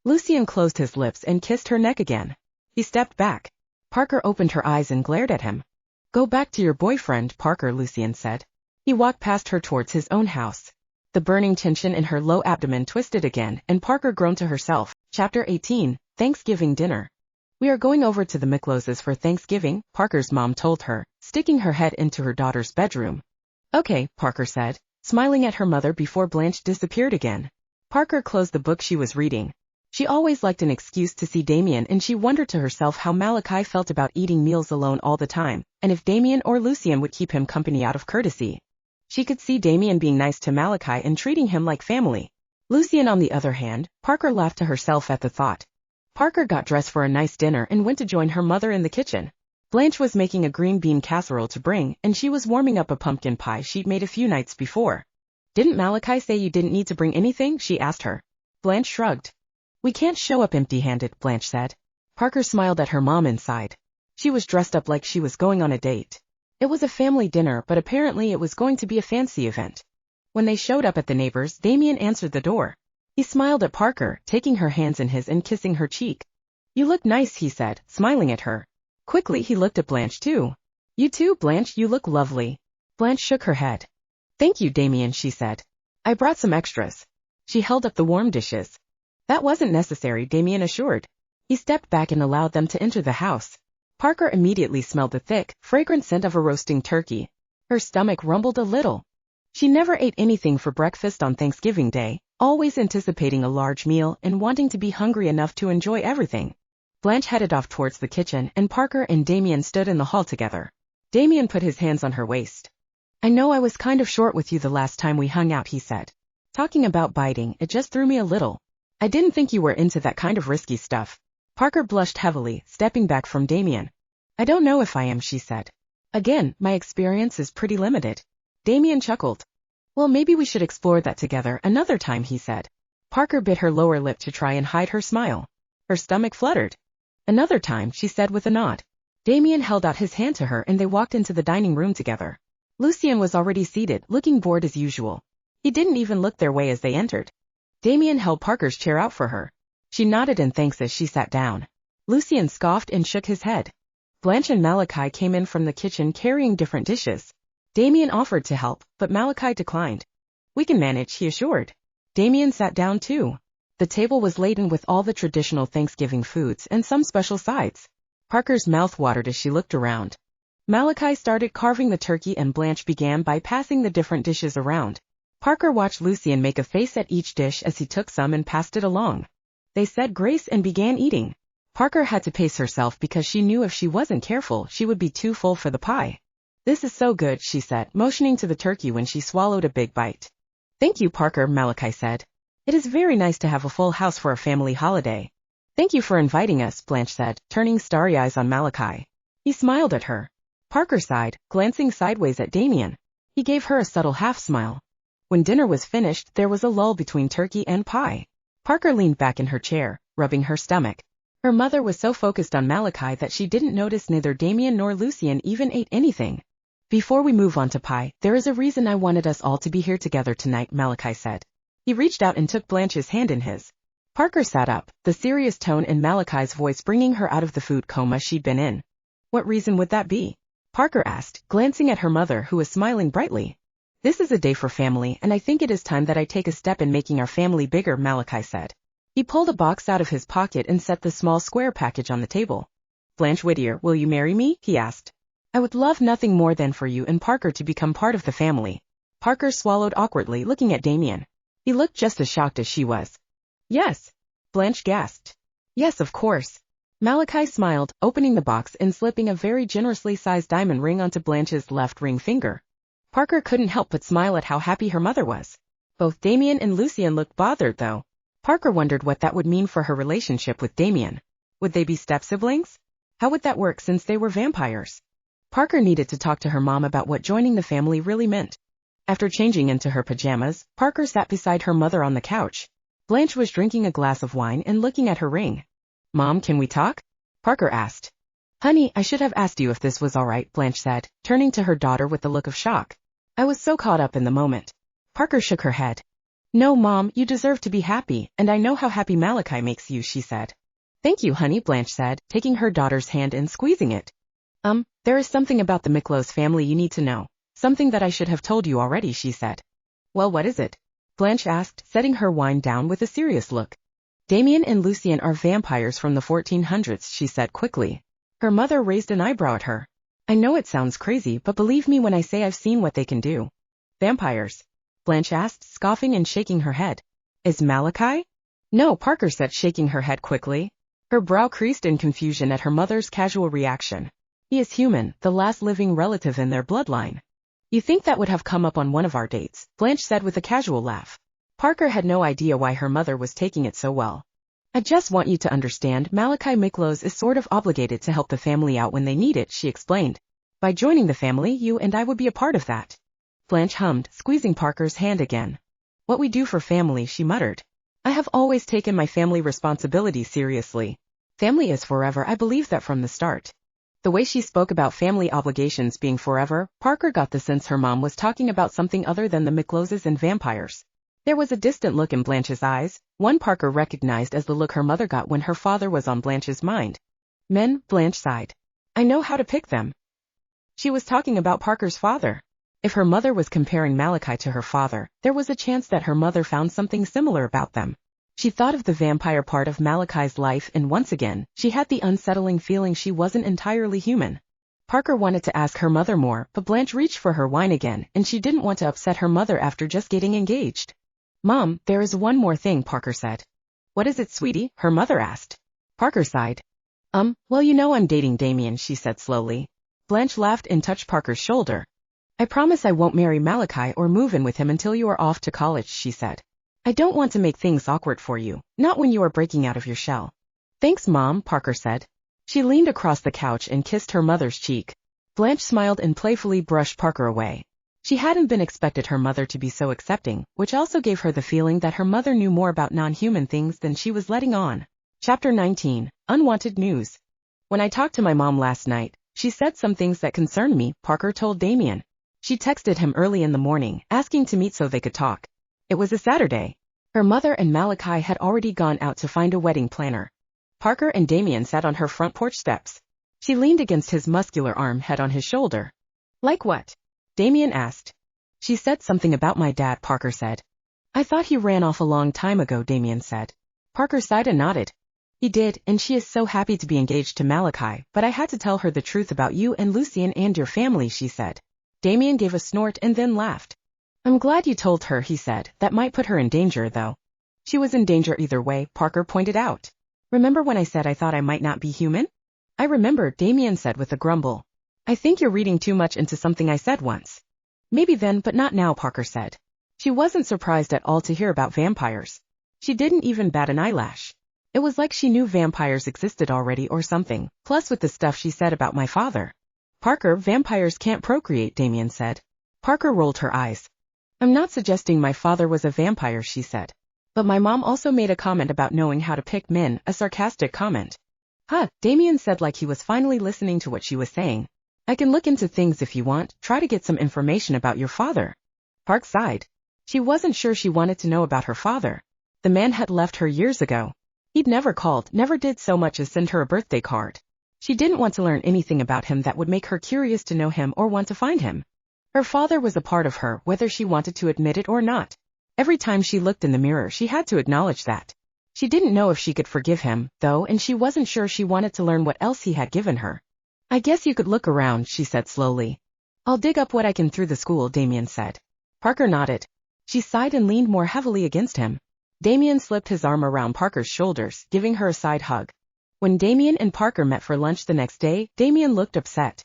S1: Lucian closed his lips and kissed her neck again. He stepped back. Parker opened her eyes and glared at him. "Go back to your boyfriend, Parker," Lucian said. He walked past her towards his own house. The burning tension in her low abdomen twisted again, and Parker groaned to herself. Chapter 18, Thanksgiving Dinner. "We are going over to the Mickloses for Thanksgiving," Parker's mom told her, sticking her head into her daughter's bedroom. "Okay," Parker said, smiling at her mother before Blanche disappeared again. Parker closed the book she was reading. She always liked an excuse to see Damian, and she wondered to herself how Malachi felt about eating meals alone all the time, and if Damian or Lucian would keep him company out of courtesy. She could see Damian being nice to Malachi and treating him like family. Lucian, on the other hand, Parker laughed to herself at the thought. Parker got dressed for a nice dinner and went to join her mother in the kitchen. Blanche was making a green bean casserole to bring, and she was warming up a pumpkin pie she'd made a few nights before. "Didn't Malachi say you didn't need to bring anything?" she asked her. Blanche shrugged. "We can't show up empty-handed," Blanche said. Parker smiled at her mom inside. She was dressed up like she was going on a date. It was a family dinner, but apparently it was going to be a fancy event. When they showed up at the neighbors, Damian answered the door. He smiled at Parker, taking her hands in his and kissing her cheek. "You look nice," he said, smiling at her. Quickly he looked at Blanche too. "You too, Blanche, you look lovely." Blanche shook her head. Thank you, Damian, she said. I brought some extras. She held up the warm dishes. That wasn't necessary, Damian assured. He stepped back and allowed them to enter the house. Parker immediately smelled the thick, fragrant scent of a roasting turkey. Her stomach rumbled a little. She never ate anything for breakfast on Thanksgiving Day, always anticipating a large meal and wanting to be hungry enough to enjoy everything. Blanche headed off towards the kitchen and Parker and Damian stood in the hall together. Damian put his hands on her waist. I know I was kind of short with you the last time we hung out, he said. Talking about biting, it just threw me a little. I didn't think you were into that kind of risky stuff. Parker blushed heavily, stepping back from Damian. I don't know if I am, she said. Again, my experience is pretty limited. Damian chuckled. Well, maybe we should explore that together another time, he said. Parker bit her lower lip to try and hide her smile. Her stomach fluttered. Another time, she said with a nod. Damian held out his hand to her and they walked into the dining room together. Lucian was already seated, looking bored as usual. He didn't even look their way as they entered. Damian held Parker's chair out for her. She nodded in thanks as she sat down. Lucian scoffed and shook his head. Blanche and Malachi came in from the kitchen carrying different dishes. Damian offered to help, but Malachi declined. We can manage, he assured. Damian sat down too. The table was laden with all the traditional Thanksgiving foods and some special sides. Parker's mouth watered as she looked around. Malachi started carving the turkey and Blanche began by passing the different dishes around. Parker watched Lucian make a face at each dish as he took some and passed it along. They said grace and began eating. Parker had to pace herself because she knew if she wasn't careful, she would be too full for the pie. This is so good, she said, motioning to the turkey when she swallowed a big bite. Thank you, Parker, Malachi said. It is very nice to have a full house for a family holiday. Thank you for inviting us, Blanche said, turning starry eyes on Malachi. He smiled at her. Parker sighed, glancing sideways at Damian. He gave her a subtle half-smile. When dinner was finished, there was a lull between turkey and pie. Parker leaned back in her chair, rubbing her stomach. Her mother was so focused on Malachi that she didn't notice neither Damian nor Lucian even ate anything. Before we move on to pie, there is a reason I wanted us all to be here together tonight, Malachi said. He reached out and took Blanche's hand in his. Parker sat up, the serious tone in Malachi's voice bringing her out of the food coma she'd been in. What reason would that be? Parker asked, glancing at her mother who was smiling brightly. This is a day for family and I think it is time that I take a step in making our family bigger, Malachi said. He pulled a box out of his pocket and set the small square package on the table. Blanche Whittier, will you marry me? He asked. I would love nothing more than for you and Parker to become part of the family. Parker swallowed awkwardly, looking at Damian. He looked just as shocked as she was. Yes. Blanche gasped. Yes, of course. Malachi smiled, opening the box and slipping a very generously sized diamond ring onto Blanche's left ring finger. Parker couldn't help but smile at how happy her mother was. Both Damian and Lucian looked bothered, though. Parker wondered what that would mean for her relationship with Damian. Would they be step-siblings? How would that work since they were vampires? Parker needed to talk to her mom about what joining the family really meant. After changing into her pajamas, Parker sat beside her mother on the couch. Blanche was drinking a glass of wine and looking at her ring. Mom, can we talk? Parker asked. Honey, I should have asked you if this was all right, Blanche said, turning to her daughter with a look of shock. I was so caught up in the moment. Parker shook her head. No, Mom, you deserve to be happy, and I know how happy Malachi makes you, she said. Thank you, honey, Blanche said, taking her daughter's hand and squeezing it. There is something about the Miklos family you need to know. Something that I should have told you already, she said. Well, what is it? Blanche asked, setting her wine down with a serious look. Damian and Lucian are vampires from the 1400s, she said quickly. Her mother raised an eyebrow at her. I know it sounds crazy, but believe me when I say I've seen what they can do. Vampires? Blanche asked, scoffing and shaking her head. Is Malachi? No, Parker said, shaking her head quickly. Her brow creased in confusion at her mother's casual reaction. He is human, the last living relative in their bloodline. You think that would have come up on one of our dates, Blanche said with a casual laugh. Parker had no idea why her mother was taking it so well. I just want you to understand, Malachi Miklos is sort of obligated to help the family out when they need it, she explained. By joining the family, you and I would be a part of that. Blanche hummed, squeezing Parker's hand again. What we do for family, she muttered. I have always taken my family responsibilities seriously. Family is forever, I believe that from the start. The way she spoke about family obligations being forever, Parker got the sense her mom was talking about something other than the Mikloses and vampires. There was a distant look in Blanche's eyes, one Parker recognized as the look her mother got when her father was on Blanche's mind. Men, Blanche sighed. I know how to pick them. She was talking about Parker's father. If her mother was comparing Malachi to her father, there was a chance that her mother found something similar about them. She thought of the vampire part of Malachi's life, and once again, she had the unsettling feeling she wasn't entirely human. Parker wanted to ask her mother more, but Blanche reached for her wine again, and she didn't want to upset her mother after just getting engaged. "Mom, there is one more thing," Parker said. "What is it, sweetie?" her mother asked. Parker sighed. Well, you know I'm dating Damian," she said slowly. Blanche laughed and touched Parker's shoulder. "I promise I won't marry Malachi or move in with him until you are off to college," she said. "I don't want to make things awkward for you, not when you are breaking out of your shell." "Thanks, Mom," Parker said. She leaned across the couch and kissed her mother's cheek. Blanche smiled and playfully brushed Parker away. She hadn't been expected her mother to be so accepting, which also gave her the feeling that her mother knew more about non-human things than she was letting on. Chapter 19. Unwanted News. "When I talked to my mom last night, she said some things that concerned me," Parker told Damian. She texted him early in the morning, asking to meet so they could talk. It was a Saturday. Her mother and Malachi had already gone out to find a wedding planner. Parker and Damian sat on her front porch steps. She leaned against his muscular arm, head on his shoulder. "Like what?" Damian asked. "She said something about my dad," Parker said. "I thought he ran off a long time ago," Damian said. Parker sighed and nodded. "He did, and she is so happy to be engaged to Malachi, but I had to tell her the truth about you and Lucian and your family," she said. Damian gave a snort and then laughed. "I'm glad you told her," he said. "That might put her in danger, though." "She was in danger either way," Parker pointed out. "Remember when I said I thought I might not be human?" "I remember," Damian said with a grumble. "I think you're reading too much into something I said once." "Maybe then, but not now," Parker said. She wasn't surprised at all to hear about vampires. She didn't even bat an eyelash. It was like she knew vampires existed already or something, plus with the stuff she said about my father. "Parker, vampires can't procreate," Damian said. Parker rolled her eyes. "I'm not suggesting my father was a vampire," she said. "But my mom also made a comment about knowing how to pick men," a sarcastic comment. "Huh," Damian said like he was finally listening to what she was saying. "I can look into things if you want, try to get some information about your father." Park sighed. She wasn't sure she wanted to know about her father. The man had left her years ago. He'd never called, never did so much as send her a birthday card. She didn't want to learn anything about him that would make her curious to know him or want to find him. Her father was a part of her, whether she wanted to admit it or not. Every time she looked in the mirror, she had to acknowledge that. She didn't know if she could forgive him, though, and she wasn't sure she wanted to learn what else he had given her. "I guess you could look around," she said slowly. "I'll dig up what I can through the school," Damian said. Parker nodded. She sighed and leaned more heavily against him. Damian slipped his arm around Parker's shoulders, giving her a side hug. When Damian and Parker met for lunch the next day, Damian looked upset.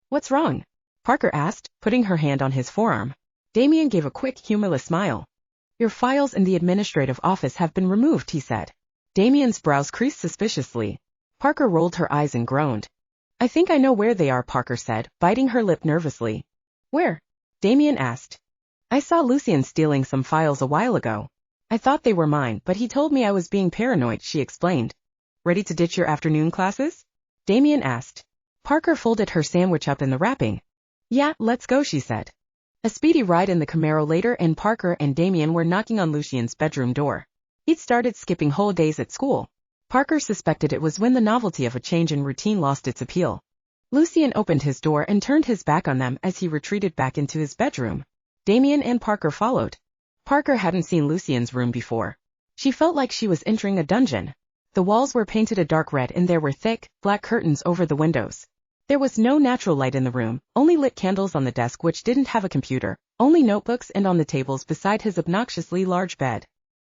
S1: "What's wrong?" Parker asked, putting her hand on his forearm. Damian gave a quick, humorless smile. "Your files in the administrative office have been removed," he said. Damian's brows creased suspiciously. Parker rolled her eyes and groaned. "I think I know where they are," Parker said, biting her lip nervously. "Where?" Damian asked. "I saw Lucian stealing some files a while ago. I thought they were mine, but he told me I was being paranoid," she explained. "Ready to ditch your afternoon classes?" Damian asked. Parker folded her sandwich up in the wrapping. "Yeah, let's go," she said. A speedy ride in the Camaro later, and Parker and Damian were knocking on Lucian's bedroom door. He'd started skipping whole days at school. Parker suspected it was when the novelty of a change in routine lost its appeal. Lucian opened his door and turned his back on them as he retreated back into his bedroom. Damian and Parker followed. Parker hadn't seen Lucian's room before. She felt like she was entering a dungeon. The walls were painted a dark red and there were thick, black curtains over the windows. There was no natural light in the room, only lit candles on the desk which didn't have a computer, only notebooks and on the tables beside his obnoxiously large bed.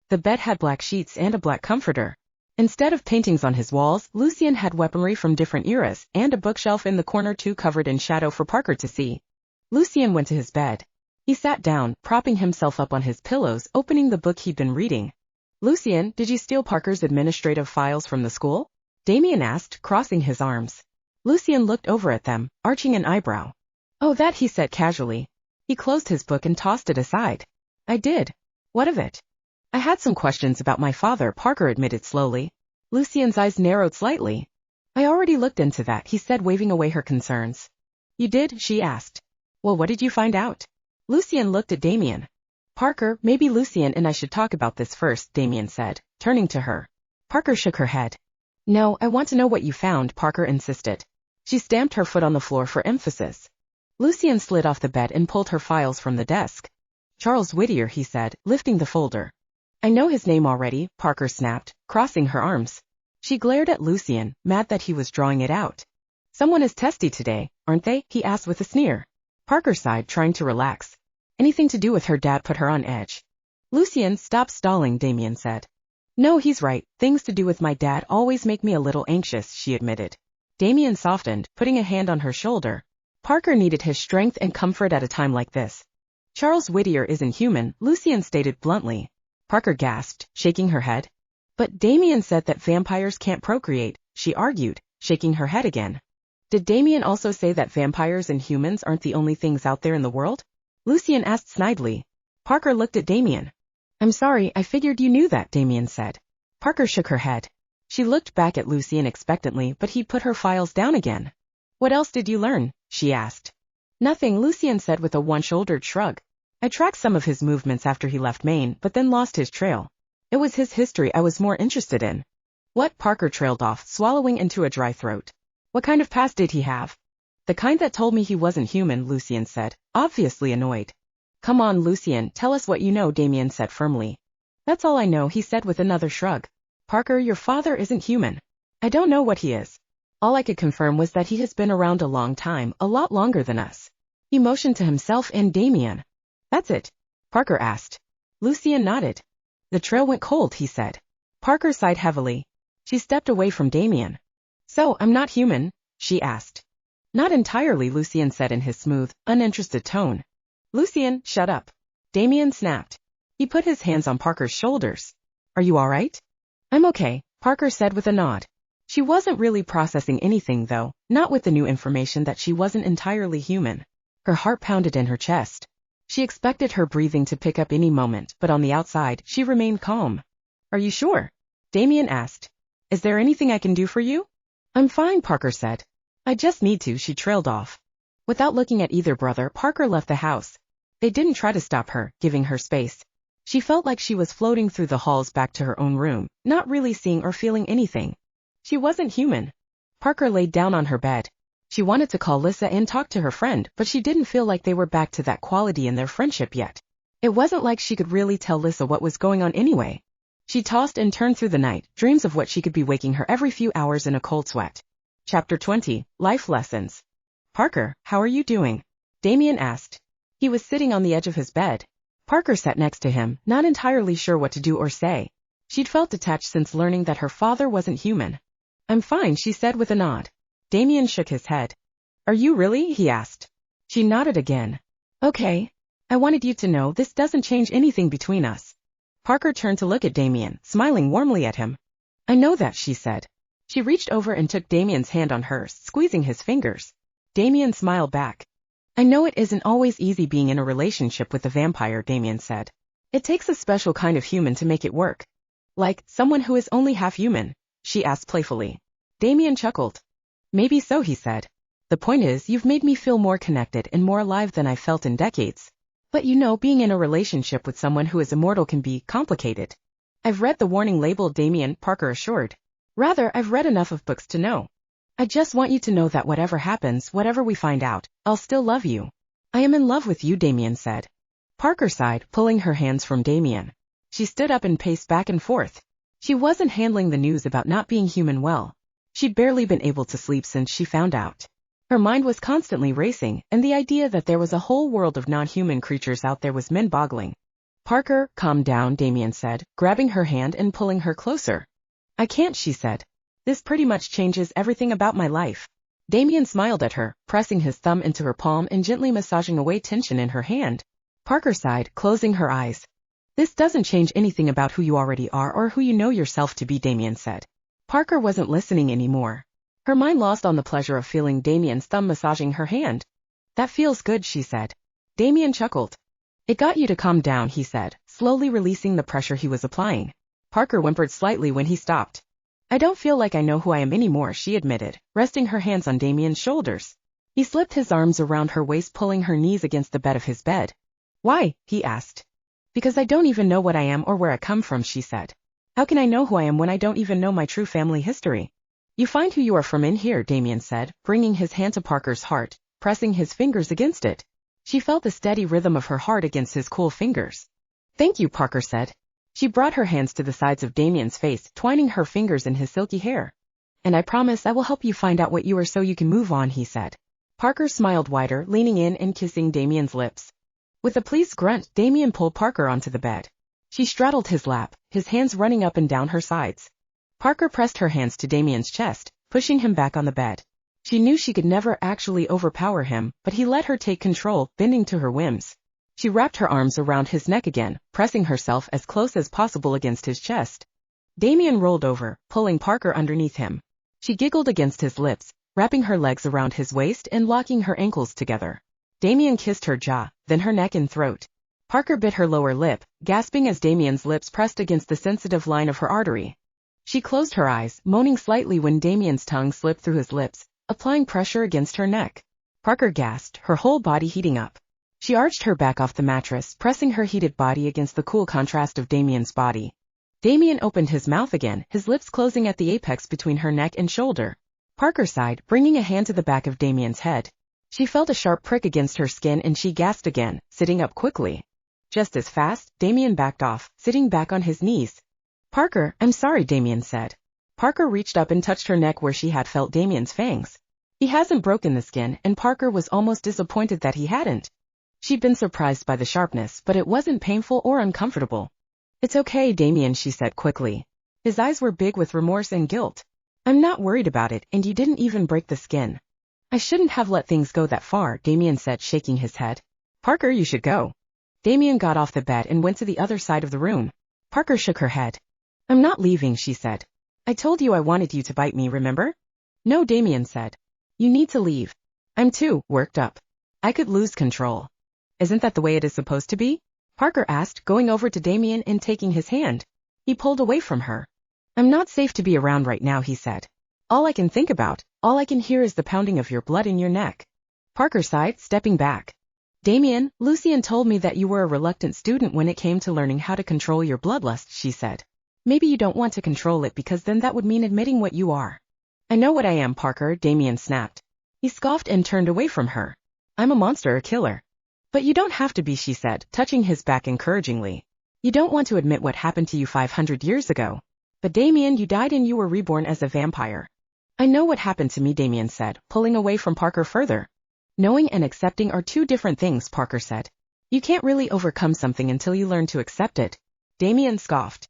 S1: The bed had black sheets and a black comforter. Instead of paintings on his walls, Lucian had weaponry from different eras, and a bookshelf in the corner too covered in shadow for Parker to see. Lucian went to his bed. He sat down, propping himself up on his pillows, opening the book he'd been reading. "Lucian, did you steal Parker's administrative files from the school?" Damian asked, crossing his arms. Lucian looked over at them, arching an eyebrow. "Oh, that," he said casually. He closed his book and tossed it aside. "I did." "What of it?" "I had some questions about my father," Parker admitted slowly. Lucian's eyes narrowed slightly. "I already looked into that," he said, waving away her concerns. "You did?" she asked. "Well, what did you find out?" Lucian looked at Damian. "Parker, maybe Lucian and I should talk about this first," Damian said, turning to her. Parker shook her head. "No, I want to know what you found," Parker insisted. She stamped her foot on the floor for emphasis. Lucian slid off the bed and pulled her files from the desk. Charles Whittier, he said, lifting the folder. I know his name already, Parker snapped, crossing her arms. She glared at Lucian, mad that he was drawing it out. Someone is testy today, aren't they? He asked with a sneer. Parker sighed, trying to relax. Anything to do with her dad put her on edge. Lucian, stop stalling, Damian said. No, he's right, things to do with my dad always make me a little anxious, she admitted. Damian softened, putting a hand on her shoulder. Parker needed his strength and comfort at a time like this. Charles Whittier isn't human, Lucian stated bluntly. Parker gasped, shaking her head. But Damian said that vampires can't procreate, she argued, shaking her head again. Did Damian also say that vampires and humans aren't the only things out there in the world? Lucian asked snidely. Parker looked at Damian. I'm sorry, I figured you knew that, Damian said. Parker shook her head. She looked back at Lucian expectantly, but he put her files down again. What else did you learn? She asked. Nothing, Lucian said with a one-shouldered shrug. I tracked some of his movements after he left Maine, but then lost his trail. It was his history I was more interested in. What? Parker trailed off, swallowing into a dry throat. What kind of past did he have? The kind that told me he wasn't human, Lucian said, obviously annoyed. Come on, Lucian, tell us what you know, Damian said firmly. That's all I know, he said with another shrug. Parker, your father isn't human. I don't know what he is. All I could confirm was that he has been around a long time, a lot longer than us. He motioned to himself and Damian. That's it? Parker asked. Lucian nodded. The trail went cold, he said. Parker sighed heavily. She stepped away from Damian. So, I'm not human? She asked. Not entirely, Lucian said in his smooth, uninterested tone. Lucian, shut up. Damian snapped. He put his hands on Parker's shoulders. Are you all right? I'm okay, Parker said with a nod. She wasn't really processing anything though, not with the new information that she wasn't entirely human. Her heart pounded in her chest. She expected her breathing to pick up any moment, but on the outside, she remained calm. Are you sure? Damian asked. Is there anything I can do for you? I'm fine, Parker said. I just need to, she trailed off. Without looking at either brother, Parker left the house. They didn't try to stop her, giving her space. She felt like she was floating through the halls back to her own room, not really seeing or feeling anything. She wasn't human. Parker laid down on her bed. She wanted to call Lissa and talk to her friend, but she didn't feel like they were back to that quality in their friendship yet. It wasn't like she could really tell Lissa what was going on anyway. She tossed and turned through the night, dreams of what she could be waking her every few hours in a cold sweat. Chapter 20, Life Lessons. Parker, how are you doing? Damian asked. He was sitting on the edge of his bed. Parker sat next to him, not entirely sure what to do or say. She'd felt detached since learning that her father wasn't human. I'm fine, she said with a nod. Damian shook his head. Are you really? He asked. She nodded again. Okay. I wanted you to know this doesn't change anything between us. Parker turned to look at Damian, smiling warmly at him. I know that, she said. She reached over and took Damian's hand on hers, squeezing his fingers. Damian smiled back. I know it isn't always easy being in a relationship with a vampire, Damian said. It takes a special kind of human to make it work. Like, someone who is only half human? She asked playfully. Damian chuckled. Maybe so, he said. The point is, you've made me feel more connected and more alive than I've felt in decades. But you know, being in a relationship with someone who is immortal can be complicated. I've read the warning label, Damian, Parker assured. Rather, I've read enough of books to know. I just want you to know that whatever happens, whatever we find out, I'll still love you. I am in love with you, Damian said. Parker sighed, pulling her hands from Damian. She stood up and paced back and forth. She wasn't handling the news about not being human well. She'd barely been able to sleep since she found out. Her mind was constantly racing, and the idea that there was a whole world of non-human creatures out there was mind-boggling. Parker, calm down, Damian said, grabbing her hand and pulling her closer. I can't, she said. This pretty much changes everything about my life. Damian smiled at her, pressing his thumb into her palm and gently massaging away tension in her hand. Parker sighed, closing her eyes. This doesn't change anything about who you already are or who you know yourself to be, Damian said. Parker wasn't listening anymore. Her mind lost on the pleasure of feeling Damian's thumb massaging her hand. That feels good, she said. Damian chuckled. It got you to calm down, he said, slowly releasing the pressure he was applying. Parker whimpered slightly when he stopped. I don't feel like I know who I am anymore, she admitted, resting her hands on Damian's shoulders. He slipped his arms around her waist, pulling her knees against the bed of his bed. Why? He asked. Because I don't even know what I am or where I come from, she said. How can I know who I am when I don't even know my true family history? You find who you are from in here, Damian said, bringing his hand to Parker's heart, pressing his fingers against it. She felt the steady rhythm of her heart against his cool fingers. "Thank you," Parker said. She brought her hands to the sides of Damian's face, twining her fingers in his silky hair. "And I promise I will help you find out what you are so you can move on," he said. Parker smiled wider, leaning in and kissing Damian's lips. With a pleased grunt, Damian pulled Parker onto the bed. She straddled his lap, his hands running up and down her sides. Parker pressed her hands to Damian's chest, pushing him back on the bed. She knew she could never actually overpower him, but he let her take control, bending to her whims. She wrapped her arms around his neck again, pressing herself as close as possible against his chest. Damian rolled over, pulling Parker underneath him. She giggled against his lips, wrapping her legs around his waist and locking her ankles together. Damian kissed her jaw, then her neck and throat. Parker bit her lower lip, gasping as Damian's lips pressed against the sensitive line of her artery. She closed her eyes, moaning slightly when Damian's tongue slipped through his lips, applying pressure against her neck. Parker gasped, her whole body heating up. She arched her back off the mattress, pressing her heated body against the cool contrast of Damian's body. Damian opened his mouth again, his lips closing at the apex between her neck and shoulder. Parker sighed, bringing a hand to the back of Damian's head. She felt a sharp prick against her skin and she gasped again, sitting up quickly. Just as fast, Damian backed off, sitting back on his knees. "Parker, I'm sorry," Damian said. Parker reached up and touched her neck where she had felt Damian's fangs. He hasn't broken the skin, and Parker was almost disappointed that he hadn't. She'd been surprised by the sharpness, but it wasn't painful or uncomfortable. "It's okay, Damian," she said quickly. His eyes were big with remorse and guilt. "I'm not worried about it, and you didn't even break the skin." "I shouldn't have let things go that far," Damian said, shaking his head. "Parker, you should go." Damian got off the bed and went to the other side of the room. Parker shook her head. "I'm not leaving," she said. "I told you I wanted you to bite me, remember?" "No," Damian said. "You need to leave. I'm too worked up. I could lose control." "Isn't that the way it is supposed to be?" Parker asked, going over to Damian and taking his hand. He pulled away from her. "I'm not safe to be around right now," he said. All I can think about, all I can hear is the pounding of your blood in your neck." Parker sighed, stepping back. "Damian, Lucian told me that you were a reluctant student when it came to learning how to control your bloodlust," she said. "Maybe you don't want to control it because then that would mean admitting what you are." "I know what I am, Parker," Damian snapped. He scoffed and turned away from her. "I'm a monster, a killer." "But you don't have to be," she said, touching his back encouragingly. "You don't want to admit what happened to you 500 years ago. But Damian, you died and you were reborn as a vampire." "I know what happened to me," Damian said, pulling away from Parker further. "Knowing and accepting are two different things," Parker said. "You can't really overcome something until you learn to accept it." Damian scoffed.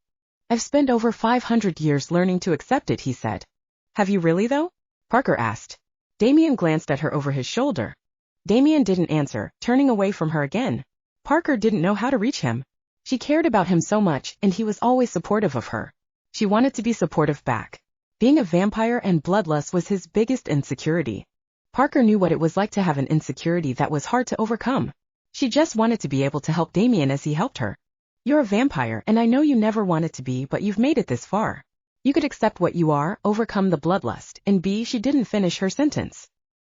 S1: "I've spent over 500 years learning to accept it," he said. "Have you really, though?" Parker asked. Damian glanced at her over his shoulder. Damian didn't answer, turning away from her again. Parker didn't know how to reach him. She cared about him so much, and he was always supportive of her. She wanted to be supportive back. Being a vampire and bloodlust was his biggest insecurity. Parker knew what it was like to have an insecurity that was hard to overcome. She just wanted to be able to help Damian as he helped her. "You're a vampire, and I know you never wanted to be, but you've made it this far. You could accept what you are, overcome the bloodlust, and be." She didn't finish her sentence.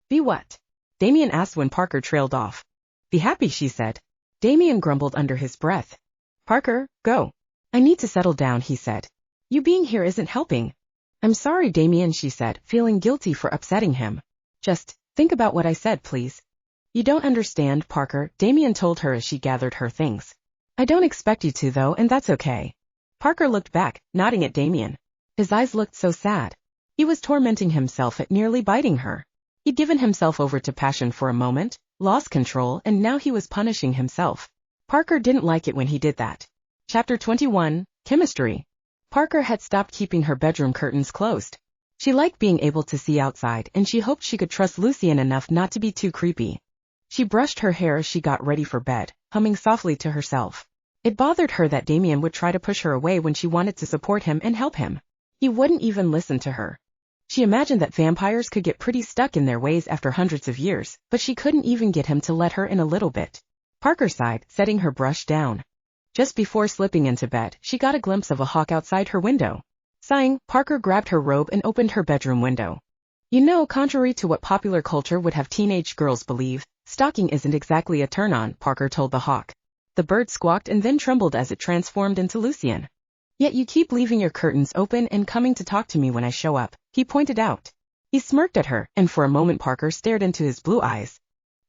S1: "Be what?" Damian asked when Parker trailed off. "Be happy," she said. Damian grumbled under his breath. "Parker, go." "I need to settle down," he said. "You being here isn't helping." "I'm sorry, Damian," she said, feeling guilty for upsetting him. "Just think about what I said, please." "You don't understand, Parker," Damian told her as she gathered her things. "I don't expect you to, though, and that's okay." Parker looked back, nodding at Damian. His eyes looked so sad. He was tormenting himself at nearly biting her. He'd given himself over to passion for a moment, lost control, and now he was punishing himself. Parker didn't like it when he did that. Chapter 21, Chemistry. Parker had stopped keeping her bedroom curtains closed. She liked being able to see outside, and she hoped she could trust Lucian enough not to be too creepy. She brushed her hair as she got ready for bed, humming softly to herself. It bothered her that Damian would try to push her away when she wanted to support him and help him. He wouldn't even listen to her. She imagined that vampires could get pretty stuck in their ways after hundreds of years, but she couldn't even get him to let her in a little bit. Parker sighed, setting her brush down. Just before slipping into bed, she got a glimpse of a hawk outside her window. Sighing, Parker grabbed her robe and opened her bedroom window. "You know, contrary to what popular culture would have teenage girls believe, stalking isn't exactly a turn-on," Parker told the hawk. The bird squawked and then trembled as it transformed into Lucian. "Yet you keep leaving your curtains open and coming to talk to me when I show up," he pointed out. He smirked at her, and for a moment Parker stared into his blue eyes.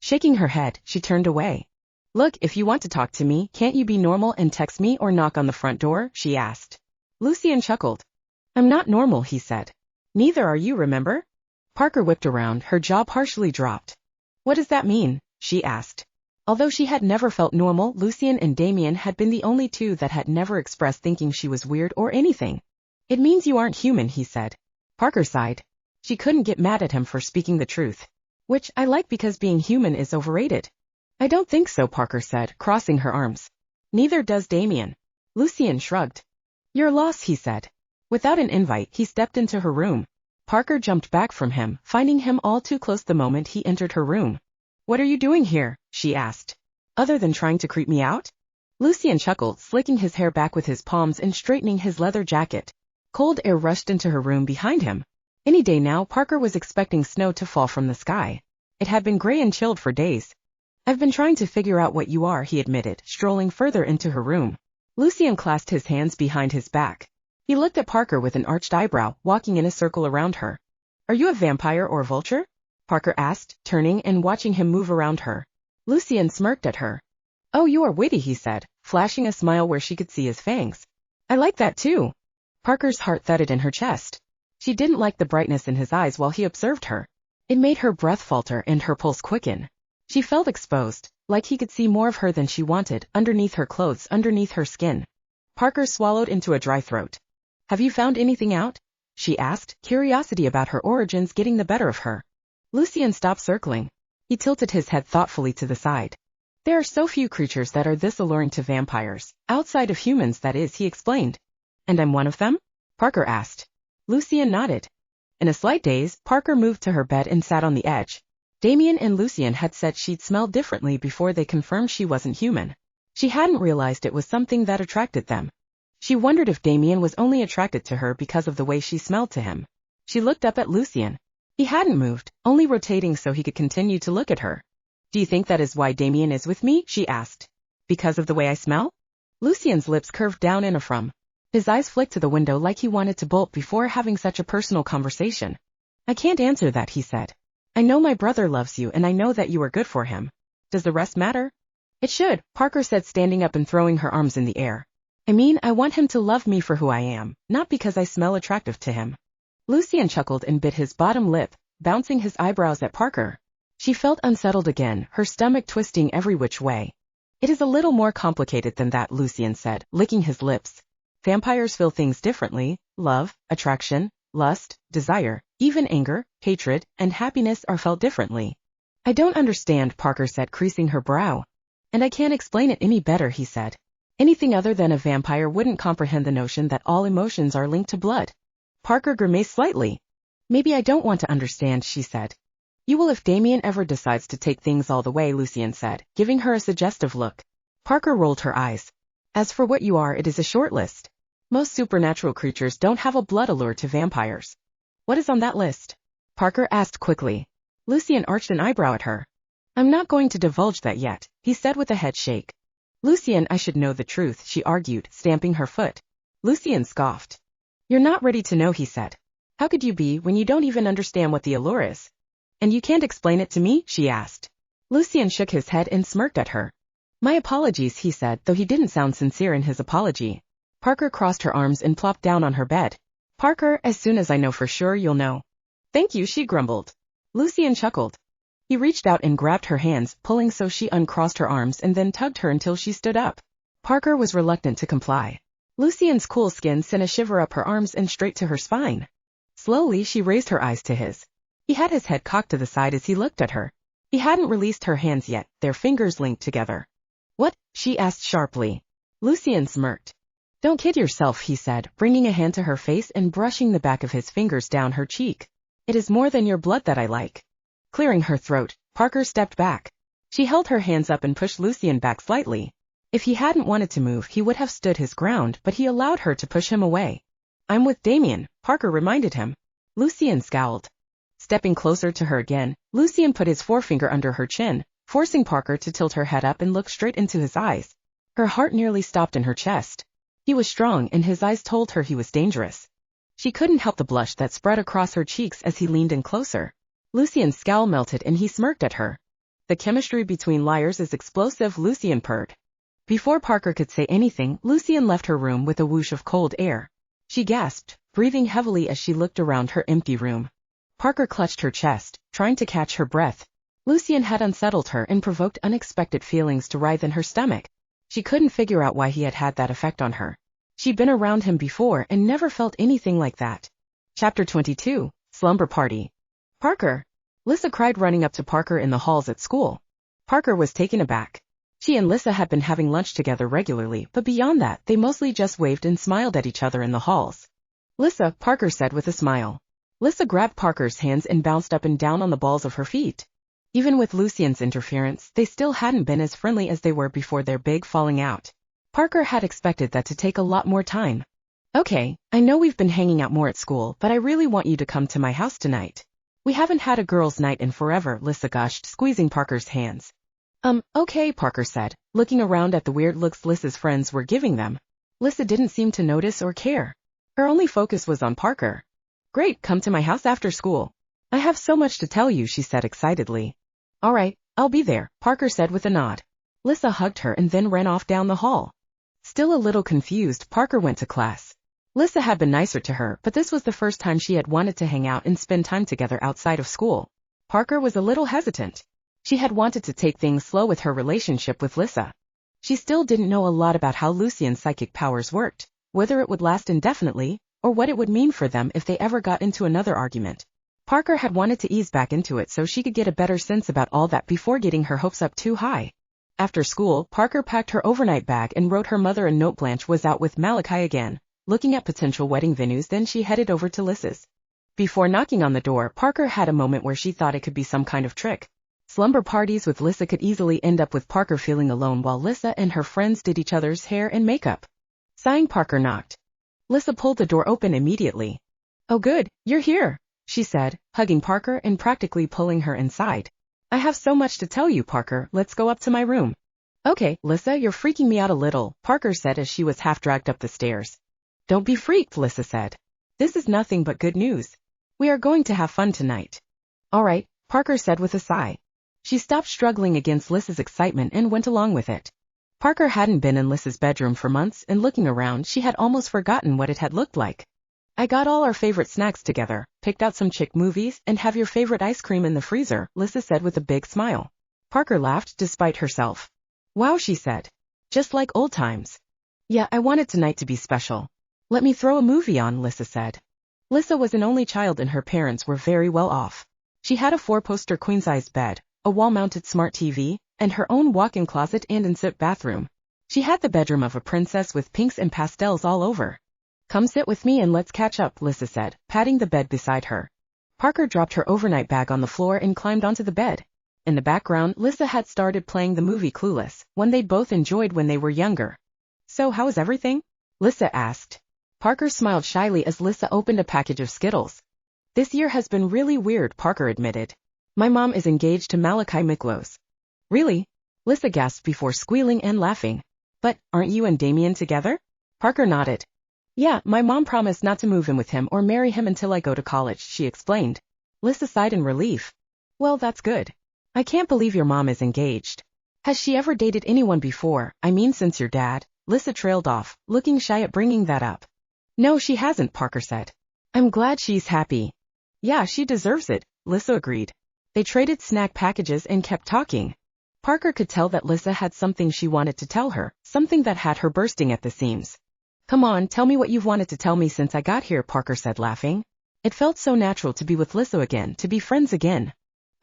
S1: Shaking her head, she turned away. Look, if you want to talk to me, can't you be normal and text me or knock on the front door? She asked. Lucian chuckled. I'm not normal, he said. Neither are you, remember? Parker whipped around, her jaw partially dropped. What does that mean? She asked. Although she had never felt normal, Lucian and Damian had been the only two that had never expressed thinking she was weird or anything. It means you aren't human, he said. Parker sighed. She couldn't get mad at him for speaking the truth. Which I like because being human is overrated. I don't think so, Parker said, crossing her arms. Neither does Damian. Lucian shrugged. Your loss, he said. Without an invite, he stepped into her room. Parker jumped back from him, finding him all too close the moment he entered her room. What are you doing here? She asked. Other than trying to creep me out? Lucian chuckled, slicking his hair back with his palms and straightening his leather jacket. Cold air rushed into her room behind him. Any day now, Parker was expecting snow to fall from the sky. It had been gray and chilled for days. I've been trying to figure out what you are, he admitted, strolling further into her room. Lucian clasped his hands behind his back. He looked at Parker with an arched eyebrow, walking in a circle around her. Are you a vampire or vulture? Parker asked, turning and watching him move around her. Lucian smirked at her. Oh, you are witty, he said, flashing a smile where she could see his fangs. I like that too. Parker's heart thudded in her chest. She didn't like the brightness in his eyes while he observed her. It made her breath falter and her pulse quicken. She felt exposed, like he could see more of her than she wanted, underneath her clothes, underneath her skin. Parker swallowed into a dry throat. Have you found anything out? She asked, curiosity about her origins getting the better of her. Lucian stopped circling. He tilted his head thoughtfully to the side. There are so few creatures that are this alluring to vampires, outside of humans that is, he explained. And I'm one of them? Parker asked. Lucian nodded. In a slight daze, Parker moved to her bed and sat on the edge. Damian and Lucian had said she'd smell differently before they confirmed she wasn't human. She hadn't realized it was something that attracted them. She wondered if Damian was only attracted to her because of the way she smelled to him. She looked up at Lucian. He hadn't moved, only rotating so he could continue to look at her. Do you think that is why Damian is with me? She asked. Because of the way I smell? Lucian's lips curved down in a frown. His eyes flicked to the window like he wanted to bolt before having such a personal conversation. I can't answer that, he said. I know my brother loves you and I know that you are good for him. Does the rest matter? It should, Parker said, standing up and throwing her arms in the air. I mean, I want him to love me for who I am, not because I smell attractive to him. Lucian chuckled and bit his bottom lip, bouncing his eyebrows at Parker. She felt unsettled again, her stomach twisting every which way. It is a little more complicated than that, Lucian said, licking his lips. Vampires feel things differently. Love, attraction, lust, desire, even anger, hatred, and happiness are felt differently. I don't understand, Parker said, creasing her brow. And I can't explain it any better, he said. Anything other than a vampire wouldn't comprehend the notion that all emotions are linked to blood. Parker grimaced slightly. Maybe I don't want to understand, she said. You will if Damian ever decides to take things all the way, Lucian said, giving her a suggestive look. Parker rolled her eyes. As for what you are, it is a short list. Most supernatural creatures don't have a blood allure to vampires. What is on that list? Parker asked quickly. Lucian arched an eyebrow at her. I'm not going to divulge that yet, he said with a head shake. Lucian, I should know the truth, she argued, stamping her foot. Lucian scoffed. You're not ready to know, he said. How could you be when you don't even understand what the allure is? And you can't explain it to me? She asked. Lucian shook his head and smirked at her. My apologies, he said, though he didn't sound sincere in his apology. Parker crossed her arms and plopped down on her bed. Parker, as soon as I know for sure, you'll know. Thank you, she grumbled. Lucian chuckled. He reached out and grabbed her hands, pulling so she uncrossed her arms and then tugged her until she stood up. Parker was reluctant to comply. Lucian's cool skin sent a shiver up her arms and straight to her spine. Slowly, she raised her eyes to his. He had his head cocked to the side as he looked at her. He hadn't released her hands yet, their fingers linked together. What? She asked sharply. Lucian smirked. Don't kid yourself, he said, bringing a hand to her face and brushing the back of his fingers down her cheek. It is more than your blood that I like. Clearing her throat, Parker stepped back. She held her hands up and pushed Lucian back slightly. If he hadn't wanted to move, he would have stood his ground, but he allowed her to push him away. I'm with Damian, Parker reminded him. Lucian scowled. Stepping closer to her again, Lucian put his forefinger under her chin, forcing Parker to tilt her head up and look straight into his eyes. Her heart nearly stopped in her chest. He was strong and his eyes told her he was dangerous. She couldn't help the blush that spread across her cheeks as he leaned in closer. Lucian's scowl melted and he smirked at her. The chemistry between liars is explosive, Lucian purred. Before Parker could say anything, Lucian left her room with a whoosh of cold air. She gasped, breathing heavily as she looked around her empty room. Parker clutched her chest, trying to catch her breath. Lucian had unsettled her and provoked unexpected feelings to writhe in her stomach. She couldn't figure out why he had had that effect on her. She'd been around him before and never felt anything like that. Chapter 22, Slumber Party. Parker. Lissa cried, running up to Parker in the halls at school. Parker was taken aback. She and Lissa had been having lunch together regularly, but beyond that, they mostly just waved and smiled at each other in the halls. Lissa, Parker said with a smile. Lissa grabbed Parker's hands and bounced up and down on the balls of her feet. Even with Lucian's interference, they still hadn't been as friendly as they were before their big falling out. Parker had expected that to take a lot more time. Okay, I know we've been hanging out more at school, but I really want you to come to my house tonight. We haven't had a girls' night in forever, Lissa gushed, squeezing Parker's hands. Okay, Parker said, looking around at the weird looks Lissa's friends were giving them. Lissa didn't seem to notice or care. Her only focus was on Parker. Great, come to my house after school. I have so much to tell you, she said excitedly. All right, I'll be there, Parker said with a nod. Lissa hugged her and then ran off down the hall. Still a little confused, Parker went to class. Lissa had been nicer to her, but this was the first time she had wanted to hang out and spend time together outside of school. Parker was a little hesitant. She had wanted to take things slow with her relationship with Lissa. She still didn't know a lot about how Lucian's psychic powers worked, whether it would last indefinitely, or what it would mean for them if they ever got into another argument. Parker had wanted to ease back into it so she could get a better sense about all that before getting her hopes up too high. After school, Parker packed her overnight bag and wrote her mother a note. Blanche was out with Malachi again, looking at potential wedding venues. Then she headed over to Lissa's. Before knocking on the door, Parker had a moment where she thought it could be some kind of trick. Slumber parties with Lissa could easily end up with Parker feeling alone while Lissa and her friends did each other's hair and makeup. Sighing, Parker knocked. Lissa pulled the door open immediately. Oh good, you're here, she said, hugging Parker and practically pulling her inside. I have so much to tell you, Parker, let's go up to my room. Okay, Lissa, you're freaking me out a little, Parker said as she was half dragged up the stairs. Don't be freaked, Lissa said. This is nothing but good news. We are going to have fun tonight. All right, Parker said with a sigh. She stopped struggling against Lissa's excitement and went along with it. Parker hadn't been in Lissa's bedroom for months, and looking around, she had almost forgotten what it had looked like. I got all our favorite snacks together, picked out some chick movies, and have your favorite ice cream in the freezer, Lissa said with a big smile. Parker laughed despite herself. Wow, she said. Just like old times. Yeah, I wanted tonight to be special. Let me throw a movie on, Lissa said. Lissa was an only child and her parents were very well off. She had a 4-poster queen-sized bed, a wall-mounted smart TV, and her own walk-in closet and ensuite bathroom. She had the bedroom of a princess with pinks and pastels all over. Come sit with me and let's catch up, Lissa said, patting the bed beside her. Parker dropped her overnight bag on the floor and climbed onto the bed. In the background, Lissa had started playing the movie Clueless, one they both enjoyed when they were younger. So how is everything? Lissa asked. Parker smiled shyly as Lissa opened a package of Skittles. This year has been really weird, Parker admitted. My mom is engaged to Malachi Miklos. Really? Lissa gasped before squealing and laughing. But, aren't you and Damian together? Parker nodded. Yeah, my mom promised not to move in with him or marry him until I go to college, she explained. Lissa sighed in relief. Well, that's good. I can't believe your mom is engaged. Has she ever dated anyone before, I mean since your dad? Lissa trailed off, looking shy at bringing that up. No, she hasn't, Parker said. I'm glad she's happy. Yeah, she deserves it, Lissa agreed. They traded snack packages and kept talking. Parker could tell that Lissa had something she wanted to tell her, something that had her bursting at the seams. Come on, tell me what you've wanted to tell me since I got here, Parker said, laughing. It felt so natural to be with Lissa again, to be friends again.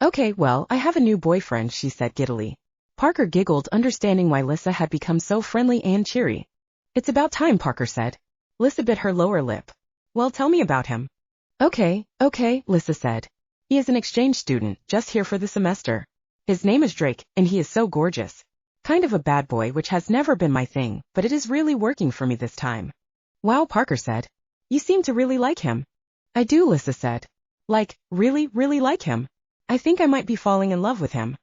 S1: Okay, well, I have a new boyfriend, she said giddily. Parker giggled, understanding why Lissa had become so friendly and cheery. It's about time, Parker said. Lissa bit her lower lip. Well, tell me about him. Okay, Lissa said. He is an exchange student, just here for the semester. His name is Drake, and he is so gorgeous. Kind of a bad boy, which has never been my thing, but it is really working for me this time. Wow, Parker said. You seem to really like him. I do, Lissa said. Like, really like him. I think I might be falling in love with him.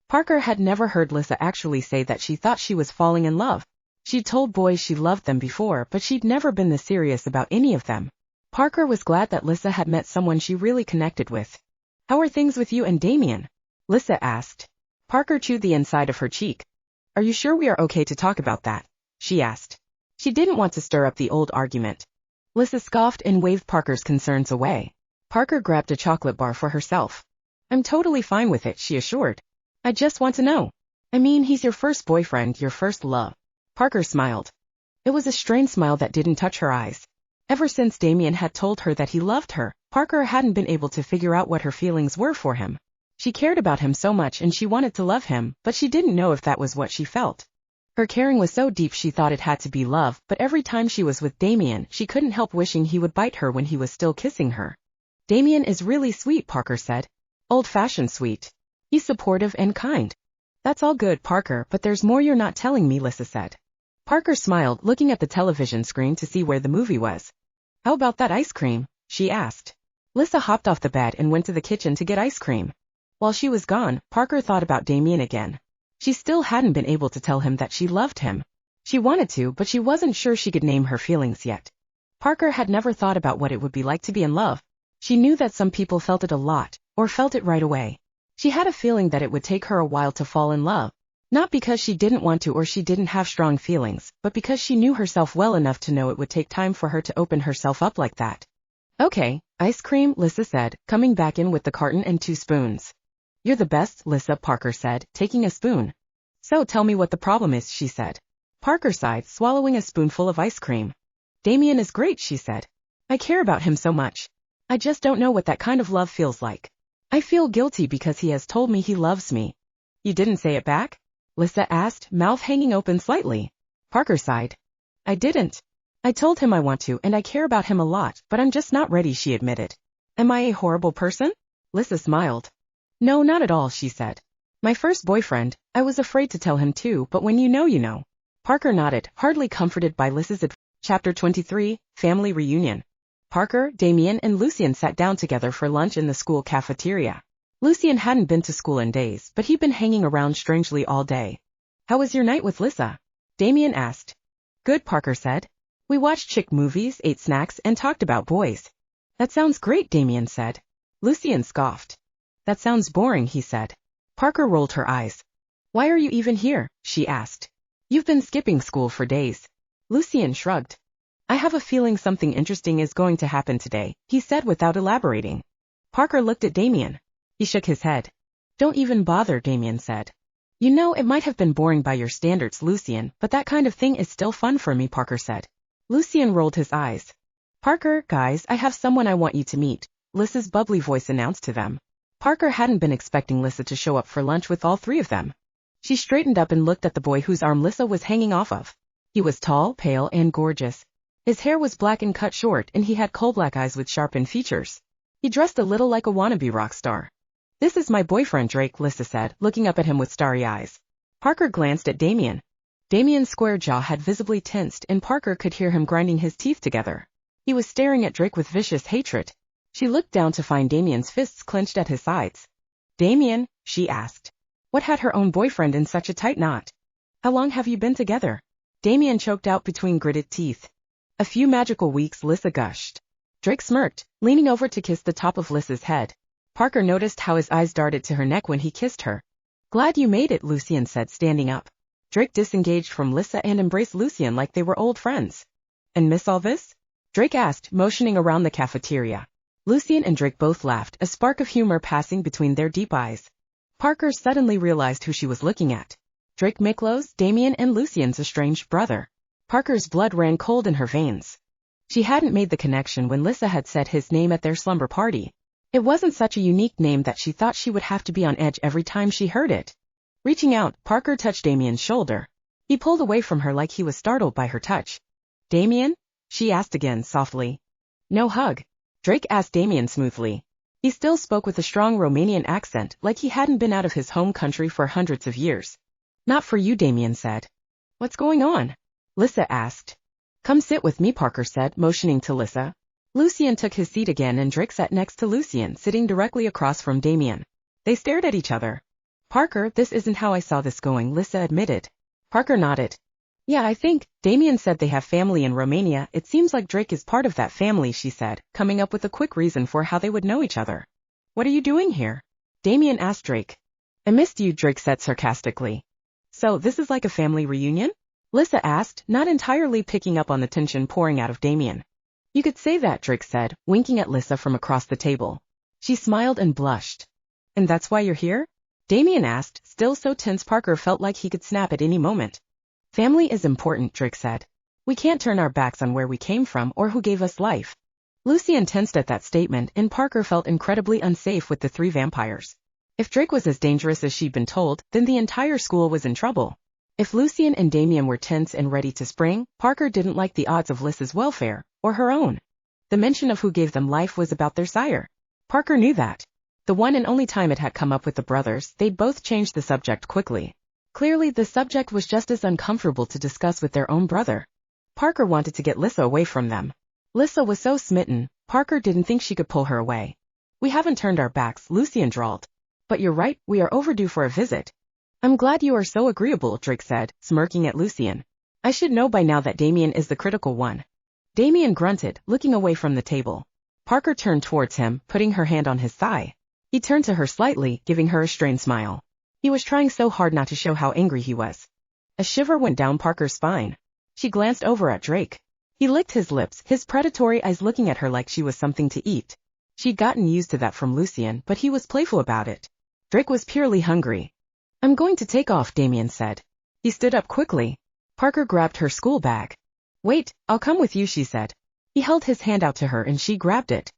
S1: Parker had never heard Lissa actually say that she thought she was falling in love. She'd told boys she loved them before, but she'd never been this serious about any of them. Parker was glad that Lissa had met someone she really connected with. How are things with you and Damian? Lissa asked. Parker chewed the inside of her cheek. Are you sure we are okay to talk about that? She asked. She didn't want to stir up the old argument. Lissa scoffed and waved Parker's concerns away. Parker grabbed a chocolate bar for herself. I'm totally fine with it, she assured. I just want to know. I mean, he's your first boyfriend, your first love. Parker smiled. It was a strained smile that didn't touch her eyes. Ever since Damian had told her that he loved her, Parker hadn't been able to figure out what her feelings were for him. She cared about him so much and she wanted to love him, but she didn't know if that was what she felt. Her caring was so deep she thought it had to be love, but every time she was with Damian, she couldn't help wishing he would bite her when he was still kissing her. Damian is really sweet, Parker said. Old-fashioned sweet. He's supportive and kind. That's all good, Parker, but there's more you're not telling me, Lissa said. Parker smiled, looking at the television screen to see where the movie was. How about that ice cream? She asked. Lissa hopped off the bed and went to the kitchen to get ice cream. While she was gone, Parker thought about Damian again. She still hadn't been able to tell him that she loved him. She wanted to, but she wasn't sure she could name her feelings yet. Parker had never thought about what it would be like to be in love. She knew that some people felt it a lot, or felt it right away. She had a feeling that it would take her a while to fall in love. Not because she didn't want to or she didn't have strong feelings, but because she knew herself well enough to know it would take time for her to open herself up like that. Okay, ice cream, Lissa said, coming back in with the carton and 2 spoons. You're the best, Lissa, Parker said, taking a spoon. So tell me what the problem is, she said. Parker sighed, swallowing a spoonful of ice cream. Damian is great, she said. I care about him so much. I just don't know what that kind of love feels like. I feel guilty because he has told me he loves me. You didn't say it back? Lissa asked, mouth hanging open slightly. Parker sighed. I didn't. I told him I want to and I care about him a lot, but I'm just not ready, she admitted. Am I a horrible person? Lissa smiled. No, not at all, she said. My first boyfriend, I was afraid to tell him too, but when you know, you know. Parker nodded, hardly comforted by Lissa's advice. Chapter 23, Family Reunion. Parker, Damian, and Lucian sat down together for lunch in the school cafeteria. Lucian hadn't been to school in days, but he'd been hanging around strangely all day. How was your night with Lissa? Damian asked. Good, Parker said. We watched chick movies, ate snacks, and talked about boys. That sounds great, Damian said. Lucian scoffed. That sounds boring, he said. Parker rolled her eyes. Why are you even here? She asked. You've been skipping school for days. Lucian shrugged. I have a feeling something interesting is going to happen today, he said without elaborating. Parker looked at Damian. He shook his head. Don't even bother, Damian said. You know, it might have been boring by your standards, Lucian, but that kind of thing is still fun for me, Parker said. Lucian rolled his eyes. Parker, guys, I have someone I want you to meet, Lissa's bubbly voice announced to them. Parker hadn't been expecting Lissa to show up for lunch with all 3 of them. She straightened up and looked at the boy whose arm Lissa was hanging off of. He was tall, pale, and gorgeous. His hair was black and cut short, and he had coal-black eyes with sharpened features. He dressed a little like a wannabe rock star. This is my boyfriend, Drake, Lissa said, looking up at him with starry eyes. Parker glanced at Damian. Damian's square jaw had visibly tensed, and Parker could hear him grinding his teeth together. He was staring at Drake with vicious hatred. She looked down to find Damian's fists clenched at his sides. Damian, she asked. What had her own boyfriend in such a tight knot? How long have you been together? Damian choked out between gritted teeth. A few magical weeks, Lissa gushed. Drake smirked, leaning over to kiss the top of Lissa's head. Parker noticed how his eyes darted to her neck when he kissed her. Glad you made it, Lucian said, standing up. Drake disengaged from Lissa and embraced Lucian like they were old friends. And miss all this? Drake asked, motioning around the cafeteria. Lucian and Drake both laughed, a spark of humor passing between their deep eyes. Parker suddenly realized who she was looking at. Drake Miklos, Damian and Lucian's estranged brother. Parker's blood ran cold in her veins. She hadn't made the connection when Lissa had said his name at their slumber party. It wasn't such a unique name that she thought she would have to be on edge every time she heard it. Reaching out, Parker touched Damian's shoulder. He pulled away from her like he was startled by her touch. Damian? She asked again, softly. No hug. Drake asked Damian smoothly. He still spoke with a strong Romanian accent, like he hadn't been out of his home country for hundreds of years. Not for you, Damian said. What's going on? Lissa asked. Come sit with me, Parker said, motioning to Lissa. Lucian took his seat again and Drake sat next to Lucian, sitting directly across from Damian. They stared at each other. Parker, this isn't how I saw this going, Lissa admitted. Parker nodded. Yeah, I think, Damian said they have family in Romania. It seems like Drake is part of that family, she said, coming up with a quick reason for how they would know each other. What are you doing here? Damian asked Drake. I missed you, Drake said sarcastically. So, this is like a family reunion? Lissa asked, not entirely picking up on the tension pouring out of Damian. You could say that, Drake said, winking at Lissa from across the table. She smiled and blushed. And that's why you're here? Damian asked, still so tense Parker felt like he could snap at any moment. Family is important, Drake said. We can't turn our backs on where we came from or who gave us life. Lucian tensed at that statement and Parker felt incredibly unsafe with the three vampires. If Drake was as dangerous as she'd been told, then the entire school was in trouble. If Lucian and Damian were tense and ready to spring, Parker didn't like the odds of Lissa's welfare, or her own. The mention of who gave them life was about their sire. Parker knew that. The one and only time it had come up with the brothers, they'd both changed the subject quickly. Clearly the subject was just as uncomfortable to discuss with their own brother. Parker wanted to get Lissa away from them. Lissa was so smitten, Parker didn't think she could pull her away. We haven't turned our backs, Lucian drawled. But you're right, we are overdue for a visit. I'm glad you are so agreeable, Drake said, smirking at Lucian. I should know by now that Damian is the critical one. Damian grunted, looking away from the table. Parker turned towards him, putting her hand on his thigh. He turned to her slightly, giving her a strained smile. He was trying so hard not to show how angry he was. A shiver went down Parker's spine. She glanced over at Drake. He licked his lips, his predatory eyes looking at her like she was something to eat. She'd gotten used to that from Lucian, but he was playful about it. Drake was purely hungry. I'm going to take off, Damian said. He stood up quickly. Parker grabbed her school bag. Wait, I'll come with you, she said. He held his hand out to her and she grabbed it.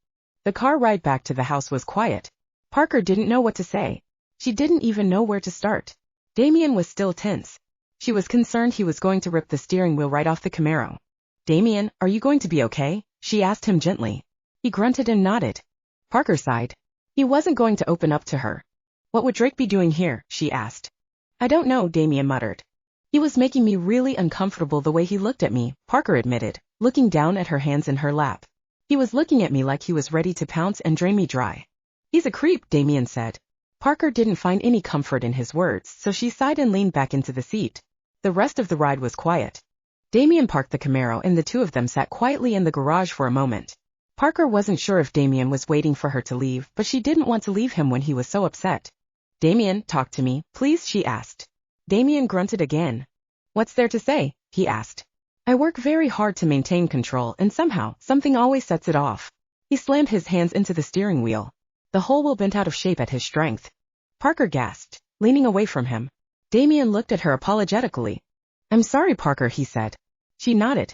S1: The car ride back to the house was quiet. Parker didn't know what to say. She didn't even know where to start. Damian was still tense. She was concerned he was going to rip the steering wheel right off the Camaro. Damian, are you going to be okay? She asked him gently. He grunted and nodded. Parker sighed. He wasn't going to open up to her. What would Drake be doing here? She asked. I don't know, Damian muttered. He was making me really uncomfortable the way he looked at me, Parker admitted, looking down at her hands in her lap. He was looking at me like he was ready to pounce and drain me dry. He's a creep, Damian said. Parker didn't find any comfort in his words, so she sighed and leaned back into the seat. The rest of the ride was quiet. Damian parked the Camaro and the two of them sat quietly in the garage for a moment. Parker wasn't sure if Damian was waiting for her to leave, but she didn't want to leave him when he was so upset. Damian, talk to me, please, she asked. Damian grunted again. What's there to say? He asked. I work very hard to maintain control and somehow, something always sets it off. He slammed his hands into the steering wheel. The whole wheel bent out of shape at his strength. Parker gasped, leaning away from him. Damian looked at her apologetically. I'm sorry, Parker, he said. She nodded.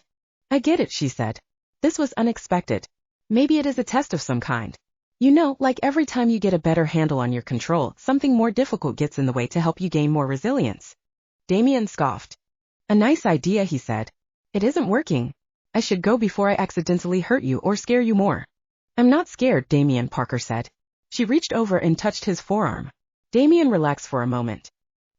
S1: I get it, she said. This was unexpected. Maybe it is a test of some kind. You know, like every time you get a better handle on your control, something more difficult gets in the way to help you gain more resilience. Damian scoffed. A nice idea, he said. It isn't working. I should go before I accidentally hurt you or scare you more. I'm not scared, Damian, Parker said. She reached over and touched his forearm. Damian relaxed for a moment.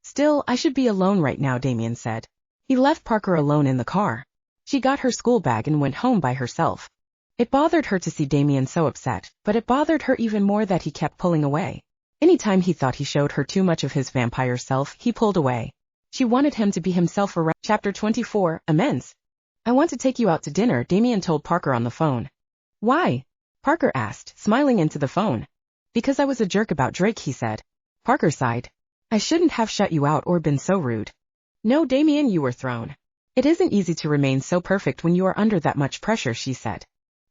S1: Still, I should be alone right now, Damian said. He left Parker alone in the car. She got her school bag and went home by herself. It bothered her to see Damian so upset, but it bothered her even more that he kept pulling away. Anytime he thought he showed her too much of his vampire self, he pulled away. She wanted him to be himself around. Chapter 24, Amends. I want to take you out to dinner, Damian told Parker on the phone. Why? Parker asked, smiling into the phone. Because I was a jerk about Drake, he said. Parker sighed. I shouldn't have shut you out or been so rude. No, Damian, you were thrown. It isn't easy to remain so perfect when you are under that much pressure, she said.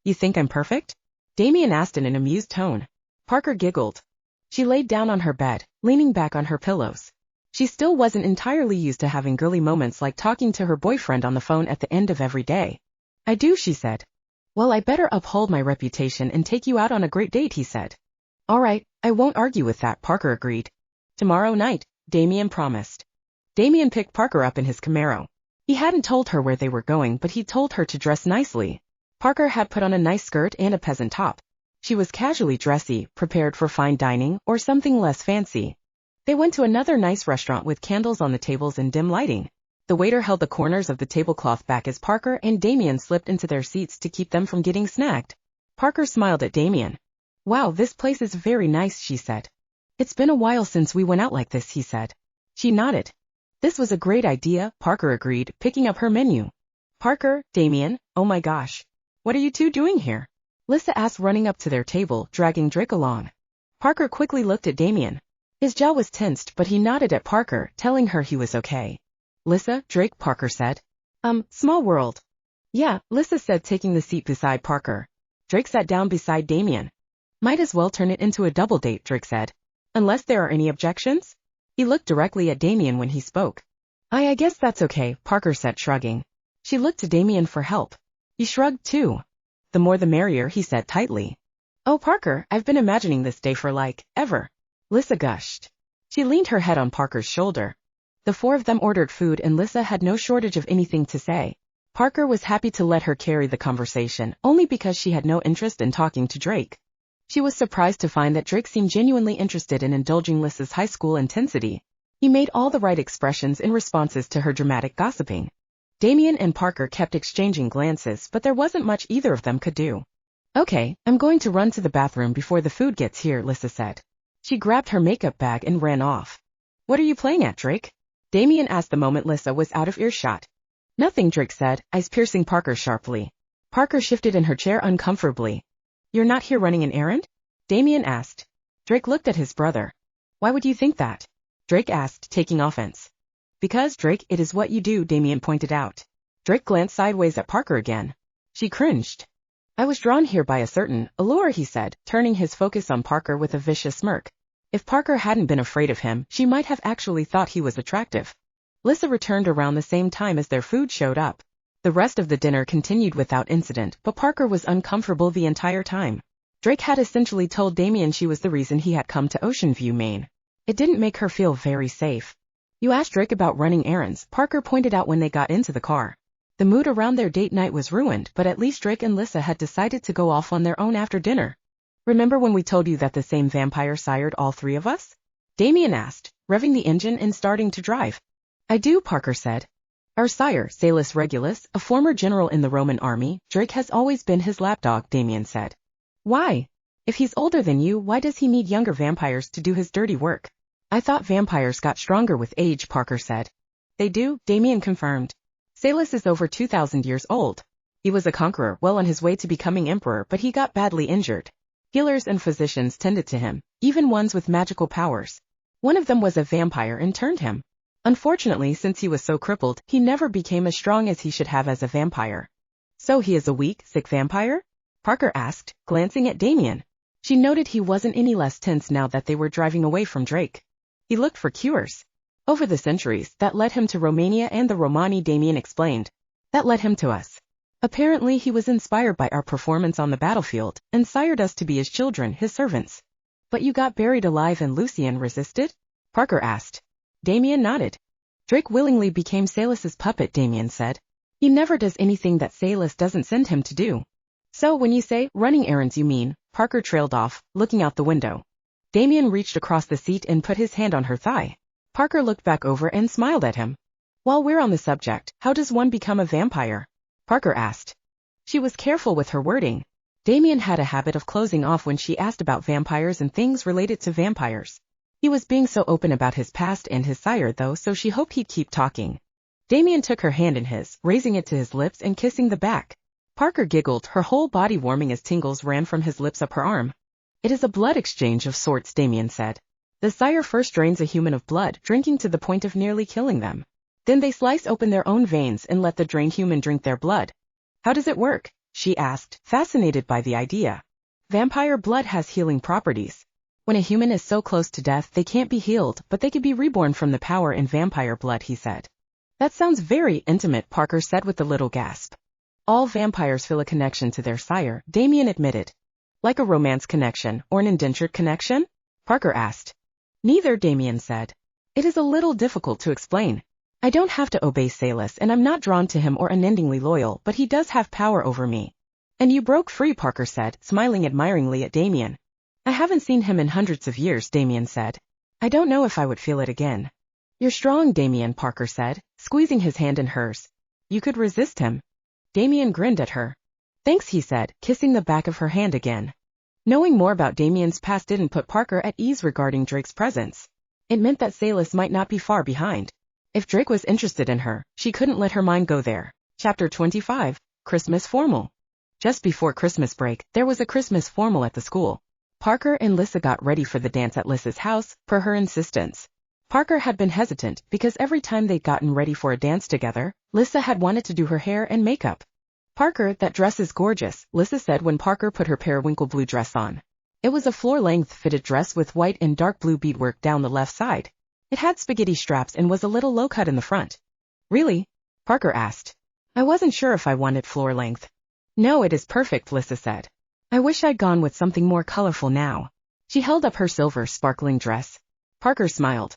S1: You think I'm perfect? Damian asked in an amused tone. Parker giggled. She laid down on her bed, leaning back on her pillows. She still wasn't entirely used to having girly moments like talking to her boyfriend on the phone at the end of every day. I do, she said. Well, I better uphold my reputation and take you out on a great date, he said. All right, I won't argue with that, Parker agreed. Tomorrow night, Damian promised. Damian picked Parker up in his Camaro. He hadn't told her where they were going, but he told her to dress nicely. Parker had put on a nice skirt and a peasant top. She was casually dressy, prepared for fine dining or something less fancy. They went to another nice restaurant with candles on the tables and dim lighting. The waiter held the corners of the tablecloth back as Parker and Damian slipped into their seats to keep them from getting snagged. Parker smiled at Damian. Wow, this place is very nice, she said. It's been a while since we went out like this, he said. She nodded. This was a great idea, Parker agreed, picking up her menu. Parker, Damian, oh my gosh. What are you two doing here? Lissa asked, running up to their table, dragging Drake along. Parker quickly looked at Damian. His jaw was tensed, but he nodded at Parker, telling her he was okay. Lissa, Drake, Parker said. Small world. Yeah, Lissa said, taking the seat beside Parker. Drake sat down beside Damian. Might as well turn it into a double date, Drake said. Unless there are any objections? He looked directly at Damian when he spoke. I guess that's okay, Parker said, shrugging. She looked to Damian for help. He shrugged too. The more the merrier, he said tightly. Oh, Parker, I've been imagining this day for ever. Lissa gushed. She leaned her head on Parker's shoulder. The four of them ordered food and Lissa had no shortage of anything to say. Parker was happy to let her carry the conversation, only because she had no interest in talking to Drake. She was surprised to find that Drake seemed genuinely interested in indulging Lissa's high school intensity. He made all the right expressions in responses to her dramatic gossiping. Damian and Parker kept exchanging glances, but there wasn't much either of them could do. Okay, I'm going to run to the bathroom before the food gets here, Lissa said. She grabbed her makeup bag and ran off. What are you playing at, Drake? Damian asked the moment Lissa was out of earshot. Nothing, Drake said, eyes piercing Parker sharply. Parker shifted in her chair uncomfortably. You're not here running an errand? Damian asked. Drake looked at his brother. Why would you think that? Drake asked, taking offense. Because, Drake, it is what you do, Damian pointed out. Drake glanced sideways at Parker again. She cringed. I was drawn here by a certain allure, he said, turning his focus on Parker with a vicious smirk. If Parker hadn't been afraid of him, she might have actually thought he was attractive. Lissa returned around the same time as their food showed up. The rest of the dinner continued without incident, but Parker was uncomfortable the entire time. Drake had essentially told Damian she was the reason he had come to Ocean View, Maine. It didn't make her feel very safe. You asked Drake about running errands, Parker pointed out when they got into the car. The mood around their date night was ruined, but at least Drake and Lissa had decided to go off on their own after dinner. Remember when we told you that the same vampire sired all three of us? Damian asked, revving the engine and starting to drive. I do, Parker said. Our sire, Salus Regulus, a former general in the Roman army, Drake has always been his lapdog, Damian said. Why? If he's older than you, why does he need younger vampires to do his dirty work? I thought vampires got stronger with age, Parker said. They do, Damian confirmed. Salus is over 2,000 years old. He was a conqueror, well on his way to becoming emperor, but he got badly injured. Healers and physicians tended to him, even ones with magical powers. One of them was a vampire and turned him. Unfortunately, since he was so crippled, he never became as strong as he should have as a vampire. So he is a weak, sick vampire? Parker asked, glancing at Damian. She noted he wasn't any less tense now that they were driving away from Drake. He looked for cures. Over the centuries, that led him to Romania and the Romani, Damian explained. That led him to us. Apparently he was inspired by our performance on the battlefield, and sired us to be his children, his servants. But you got buried alive and Lucian resisted? Parker asked. Damian nodded. Drake willingly became Salus's puppet, Damian said. He never does anything that Salus doesn't send him to do. So when you say running errands you mean, Parker trailed off, looking out the window. Damian reached across the seat and put his hand on her thigh. Parker looked back over and smiled at him. While we're on the subject, how does one become a vampire? Parker asked. She was careful with her wording. Damian had a habit of closing off when she asked about vampires and things related to vampires. He was being so open about his past and his sire though, so she hoped he'd keep talking. Damian took her hand in his, raising it to his lips and kissing the back. Parker giggled, her whole body warming as tingles ran from his lips up her arm. It is a blood exchange of sorts, Damian said. The sire first drains a human of blood, drinking to the point of nearly killing them. Then they slice open their own veins and let the drained human drink their blood. How does it work? She asked, fascinated by the idea. Vampire blood has healing properties. When a human is so close to death they can't be healed, but they can be reborn from the power in vampire blood, he said. That sounds very intimate, Parker said with a little gasp. All vampires feel a connection to their sire, Damian admitted. Like a romance connection, or an indentured connection? Parker asked. Neither, Damian said. It is a little difficult to explain. I don't have to obey Salus and I'm not drawn to him or unendingly loyal, but he does have power over me. And you broke free, Parker said, smiling admiringly at Damian. I haven't seen him in hundreds of years, Damian said. I don't know if I would feel it again. You're strong, Damian, Parker said, squeezing his hand in hers. You could resist him. Damian grinned at her. Thanks, he said, kissing the back of her hand again. Knowing more about Damian's past didn't put Parker at ease regarding Drake's presence. It meant that Salus might not be far behind. If Drake was interested in her, she couldn't let her mind go there. Chapter 25, Christmas Formal. Just before Christmas break, there was a Christmas formal at the school. Parker and Lissa got ready for the dance at Lissa's house, per her insistence. Parker had been hesitant because every time they'd gotten ready for a dance together, Lissa had wanted to do her hair and makeup. Parker, that dress is gorgeous, Lissa said when Parker put her periwinkle blue dress on. It was a floor-length fitted dress with white and dark blue beadwork down the left side. It had spaghetti straps and was a little low-cut in the front. Really? Parker asked. I wasn't sure if I wanted floor-length. No, it is perfect, Lissa said. I wish I'd gone with something more colorful now. She held up her silver, sparkling dress. Parker smiled.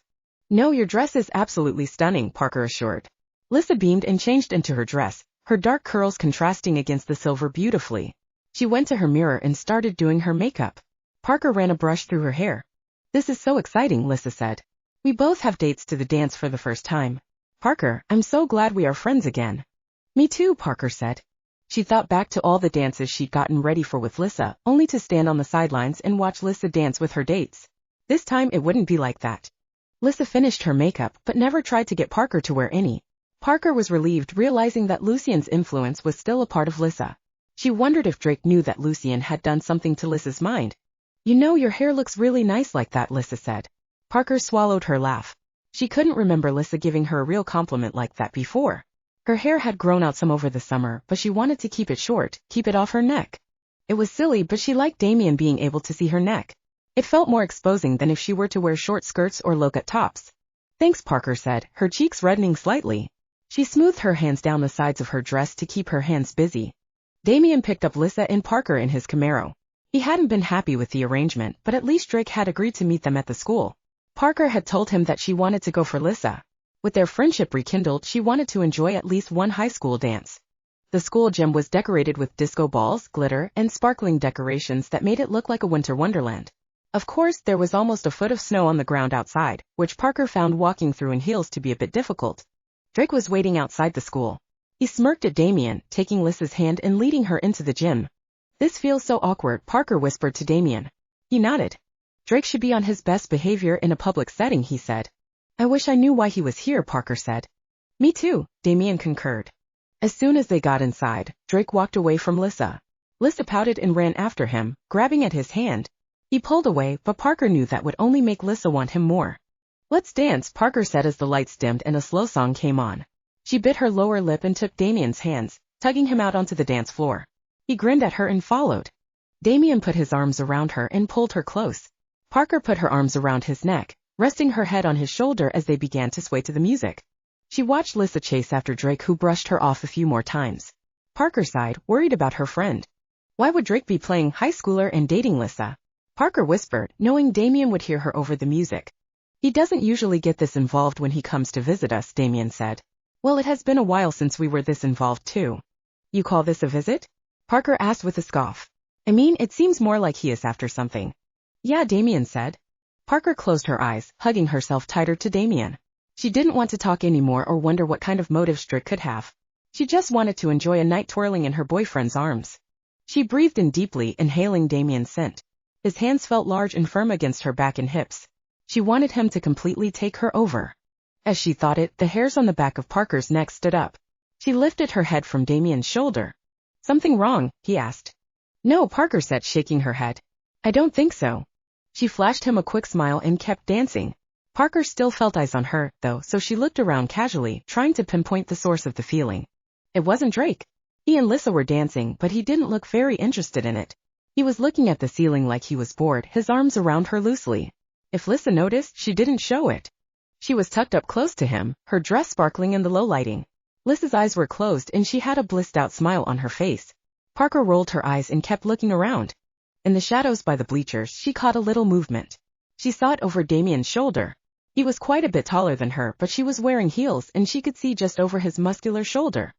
S1: No, your dress is absolutely stunning, Parker assured. Lissa beamed and changed into her dress, her dark curls contrasting against the silver beautifully. She went to her mirror and started doing her makeup. Parker ran a brush through her hair. This is so exciting, Lissa said. We both have dates to the dance for the first time. Parker, I'm so glad we are friends again. Me too, Parker said. She thought back to all the dances she'd gotten ready for with Lissa, only to stand on the sidelines and watch Lissa dance with her dates. This time it wouldn't be like that. Lissa finished her makeup but never tried to get Parker to wear any. Parker was relieved realizing that Lucian's influence was still a part of Lissa. She wondered if Drake knew that Lucian had done something to Lissa's mind. You know, your hair looks really nice like that, Lissa said. Parker swallowed her laugh. She couldn't remember Lissa giving her a real compliment like that before. Her hair had grown out some over the summer, but she wanted to keep it short, keep it off her neck. It was silly, but she liked Damian being able to see her neck. It felt more exposing than if she were to wear short skirts or low-cut tops. Thanks, Parker said, her cheeks reddening slightly. She smoothed her hands down the sides of her dress to keep her hands busy. Damian picked up Lissa and Parker in his Camaro. He hadn't been happy with the arrangement, but at least Drake had agreed to meet them at the school. Parker had told him that she wanted to go for Lissa. With their friendship rekindled, she wanted to enjoy at least one high school dance. The school gym was decorated with disco balls, glitter, and sparkling decorations that made it look like a winter wonderland. Of course, there was almost a foot of snow on the ground outside, which Parker found walking through in heels to be a bit difficult. Drake was waiting outside the school. He smirked at Damian, taking Lissa's hand and leading her into the gym. This feels so awkward, Parker whispered to Damian. He nodded. Drake should be on his best behavior in a public setting, he said. I wish I knew why he was here, Parker said. Me too, Damian concurred. As soon as they got inside, Drake walked away from Lissa. Lissa pouted and ran after him, grabbing at his hand. He pulled away, but Parker knew that would only make Lissa want him more. Let's dance, Parker said as the lights dimmed and a slow song came on. She bit her lower lip and took Damian's hands, tugging him out onto the dance floor. He grinned at her and followed. Damian put his arms around her and pulled her close. Parker put her arms around his neck, resting her head on his shoulder as they began to sway to the music. She watched Lissa chase after Drake, who brushed her off a few more times. Parker sighed, worried about her friend. Why would Drake be playing high schooler and dating Lissa? Parker whispered, knowing Damian would hear her over the music. He doesn't usually get this involved when he comes to visit us, Damian said. Well, it has been a while since we were this involved too. You call this a visit? Parker asked with a scoff. I mean, it seems more like he is after something. Yeah, Damian said. Parker closed her eyes, hugging herself tighter to Damian. She didn't want to talk anymore or wonder what kind of motives Drake could have. She just wanted to enjoy a night twirling in her boyfriend's arms. She breathed in deeply, inhaling Damian's scent. His hands felt large and firm against her back and hips. She wanted him to completely take her over. As she thought it, the hairs on the back of Parker's neck stood up. She lifted her head from Damian's shoulder. Something wrong? He asked. No, Parker said, shaking her head. I don't think so. She flashed him a quick smile and kept dancing. Parker still felt eyes on her, though, so she looked around casually, trying to pinpoint the source of the feeling. It wasn't Drake. He and Lissa were dancing, but he didn't look very interested in it. He was looking at the ceiling like he was bored, his arms around her loosely. If Lissa noticed, she didn't show it. She was tucked up close to him, her dress sparkling in the low lighting. Lissa's eyes were closed and she had a blissed-out smile on her face. Parker rolled her eyes and kept looking around. In the shadows by the bleachers, she caught a little movement. She saw it over Damian's shoulder. He was quite a bit taller than her, but she was wearing heels and she could see just over his muscular shoulder.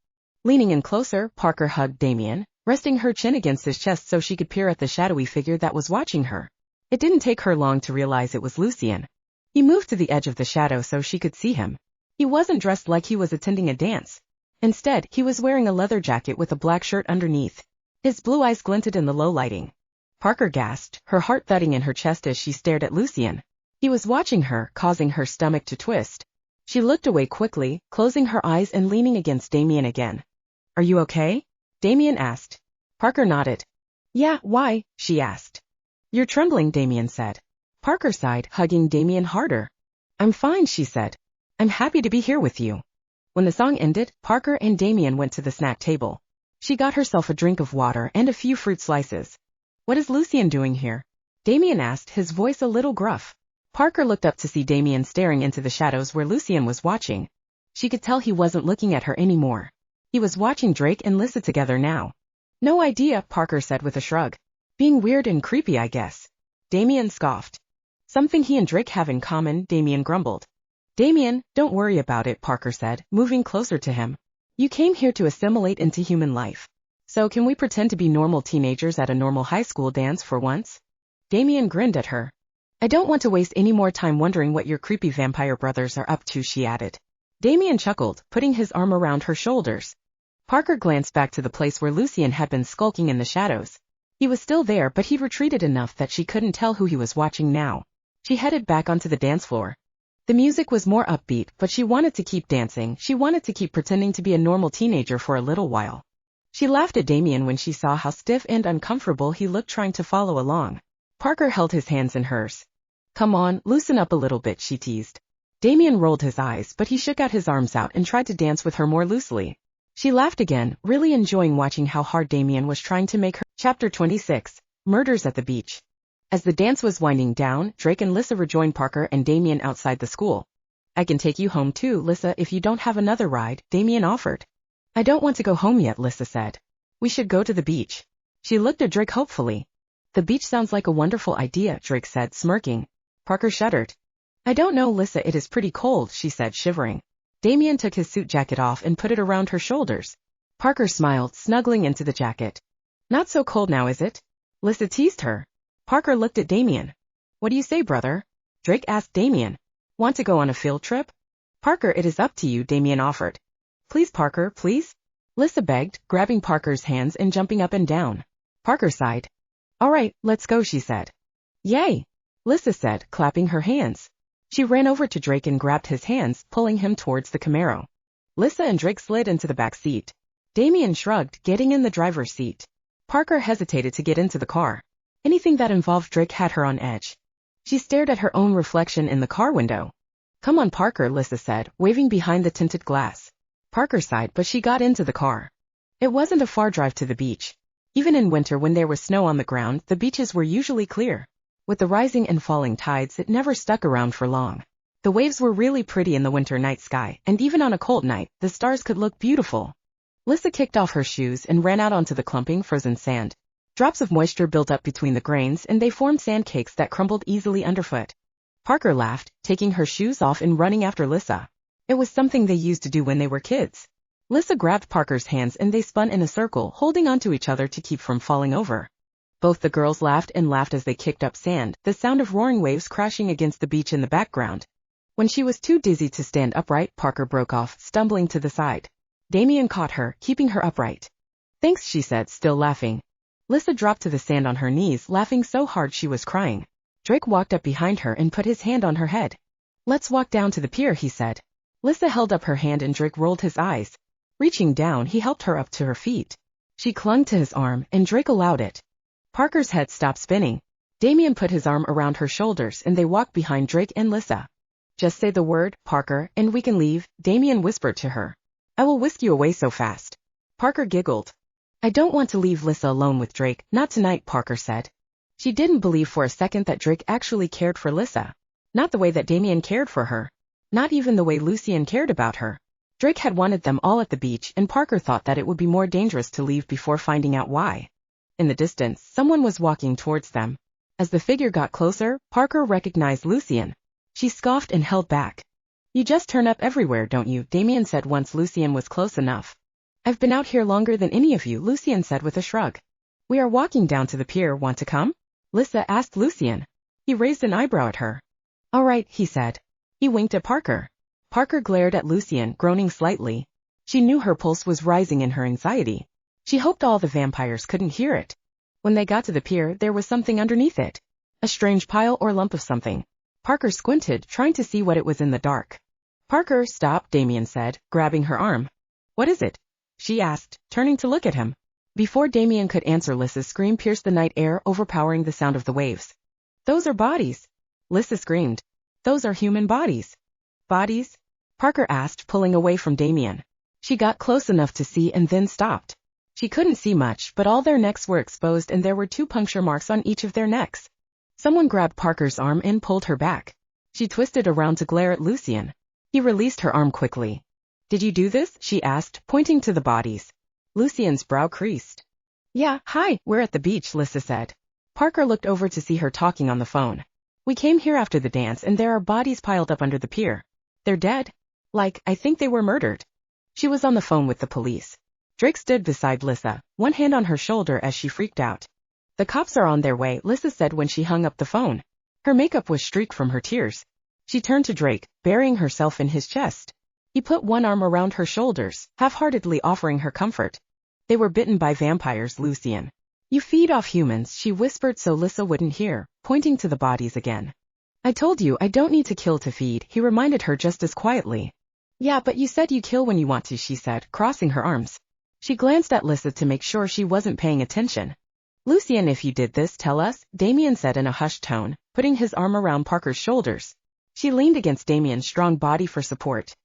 S1: Leaning in closer, Parker hugged Damian, resting her chin against his chest so she could peer at the shadowy figure that was watching her. It didn't take her long to realize it was Lucian. He moved to the edge of the shadow so she could see him. He wasn't dressed like he was attending a dance. Instead, he was wearing a leather jacket with a black shirt underneath. His blue eyes glinted in the low lighting. Parker gasped, her heart thudding in her chest as she stared at Lucian. He was watching her, causing her stomach to twist. She looked away quickly, closing her eyes and leaning against Damian again. Are you okay? Damian asked. Parker nodded. Yeah, why? She asked. You're trembling, Damian said. Parker sighed, hugging Damian harder. I'm fine, she said. I'm happy to be here with you. When the song ended, Parker and Damian went to the snack table. She got herself a drink of water and a few fruit slices. What is Lucian doing here? Damian asked, his voice a little gruff. Parker looked up to see Damian staring into the shadows where Lucian was watching. She could tell he wasn't looking at her anymore. He was watching Drake and Lissa together now. No idea, Parker said with a shrug. Being weird and creepy, I guess. Damian scoffed. Something he and Drake have in common, Damian grumbled. Damian, don't worry about it, Parker said, moving closer to him. You came here to assimilate into human life. So can we pretend to be normal teenagers at a normal high school dance for once? Damian grinned at her. I don't want to waste any more time wondering what your creepy vampire brothers are up to, she added. Damian chuckled, putting his arm around her shoulders. Parker glanced back to the place where Lucian had been skulking in the shadows. He was still there, but he'd retreated enough that she couldn't tell who he was watching now. She headed back onto the dance floor. The music was more upbeat, but she wanted to keep dancing. She wanted to keep pretending to be a normal teenager for a little while. She laughed at Damian when she saw how stiff and uncomfortable he looked trying to follow along. Parker held his hands in hers. Come on, loosen up a little bit, she teased. Damian rolled his eyes, but he shook out his arms out and tried to dance with her more loosely. She laughed again, really enjoying watching how hard Damian was trying to make her. Chapter 26. Murders at the Beach. As the dance was winding down, Drake and Lissa rejoined Parker and Damian outside the school. I can take you home too, Lissa, if you don't have another ride, Damian offered. I don't want to go home yet, Lissa said. We should go to the beach. She looked at Drake hopefully. The beach sounds like a wonderful idea, Drake said, smirking. Parker shuddered. I don't know, Lissa, it is pretty cold, she said, shivering. Damian took his suit jacket off and put it around her shoulders. Parker smiled, snuggling into the jacket. Not so cold now, is it? Lissa teased her. Parker looked at Damian. What do you say, brother? Drake asked Damian. Want to go on a field trip? Parker, it is up to you, Damian offered. Please, Parker, please? Lissa begged, grabbing Parker's hands and jumping up and down. Parker sighed. All right, let's go, she said. Yay! Lissa said, clapping her hands. She ran over to Drake and grabbed his hands, pulling him towards the Camaro. Lissa and Drake slid into the back seat. Damian shrugged, getting in the driver's seat. Parker hesitated to get into the car. Anything that involved Drake had her on edge. She stared at her own reflection in the car window. Come on, Parker, Lissa said, waving behind the tinted glass. Parker sighed, but she got into the car. It wasn't a far drive to the beach. Even in winter when there was snow on the ground, the beaches were usually clear. With the rising and falling tides, it never stuck around for long. The waves were really pretty in the winter night sky, and even on a cold night, the stars could look beautiful. Lissa kicked off her shoes and ran out onto the clumping, frozen sand. Drops of moisture built up between the grains and they formed sand cakes that crumbled easily underfoot. Parker laughed, taking her shoes off and running after Lissa. It was something they used to do when they were kids. Lissa grabbed Parker's hands and they spun in a circle, holding onto each other to keep from falling over. Both the girls laughed and laughed as they kicked up sand, the sound of roaring waves crashing against the beach in the background. When she was too dizzy to stand upright, Parker broke off, stumbling to the side. Damian caught her, keeping her upright. Thanks, she said, still laughing. Lissa dropped to the sand on her knees, laughing so hard she was crying. Drake walked up behind her and put his hand on her head. Let's walk down to the pier, he said. Lissa held up her hand and Drake rolled his eyes. Reaching down, he helped her up to her feet. She clung to his arm, and Drake allowed it. Parker's head stopped spinning. Damian put his arm around her shoulders and they walked behind Drake and Lissa. Just say the word, Parker, and we can leave, Damian whispered to her. I will whisk you away so fast. Parker giggled. I don't want to leave Lissa alone with Drake, not tonight, Parker said. She didn't believe for a second that Drake actually cared for Lissa. Not the way that Damian cared for her. Not even the way Lucian cared about her. Drake had wanted them all at the beach and Parker thought that it would be more dangerous to leave before finding out why. In the distance, someone was walking towards them. As the figure got closer, Parker recognized Lucian. She scoffed and held back. You just turn up everywhere, don't you? Damian said once Lucian was close enough. I've been out here longer than any of you, Lucian said with a shrug. We are walking down to the pier, want to come? Lissa asked Lucian. He raised an eyebrow at her. All right, he said. He winked at Parker. Parker glared at Lucian, groaning slightly. She knew her pulse was rising in her anxiety. She hoped all the vampires couldn't hear it. When they got to the pier, there was something underneath it. A strange pile or lump of something. Parker squinted, trying to see what it was in the dark. Parker, stop, Damian said, grabbing her arm. What is it? She asked, turning to look at him. Before Damian could answer, Lissa's scream pierced the night air, overpowering the sound of the waves. Those are bodies. Lissa screamed. Those are human bodies. Bodies? Parker asked, pulling away from Damian. She got close enough to see and then stopped. She couldn't see much, but all their necks were exposed and there were 2 puncture marks on each of their necks. Someone grabbed Parker's arm and pulled her back. She twisted around to glare at Lucian. He released her arm quickly. Did you do this? She asked, pointing to the bodies. Lucian's brow creased. Yeah, hi, we're at the beach, Lissa said. Parker looked over to see her talking on the phone. We came here after the dance and there are bodies piled up under the pier. They're dead. Like, I think they were murdered. She was on the phone with the police. Drake stood beside Lissa, one hand on her shoulder as she freaked out. The cops are on their way, Lissa said when she hung up the phone. Her makeup was streaked from her tears. She turned to Drake, burying herself in his chest. He put one arm around her shoulders, half-heartedly offering her comfort. They were bitten by vampires, Lucian. You feed off humans, she whispered so Lissa wouldn't hear, pointing to the bodies again. I told you I don't need to kill to feed, he reminded her just as quietly. Yeah, but you said you kill when you want to, she said, crossing her arms. She glanced at Lissa to make sure she wasn't paying attention. Lucian, if you did this, tell us, Damian said in a hushed tone, putting his arm around Parker's shoulders. She leaned against Damian's strong body for support.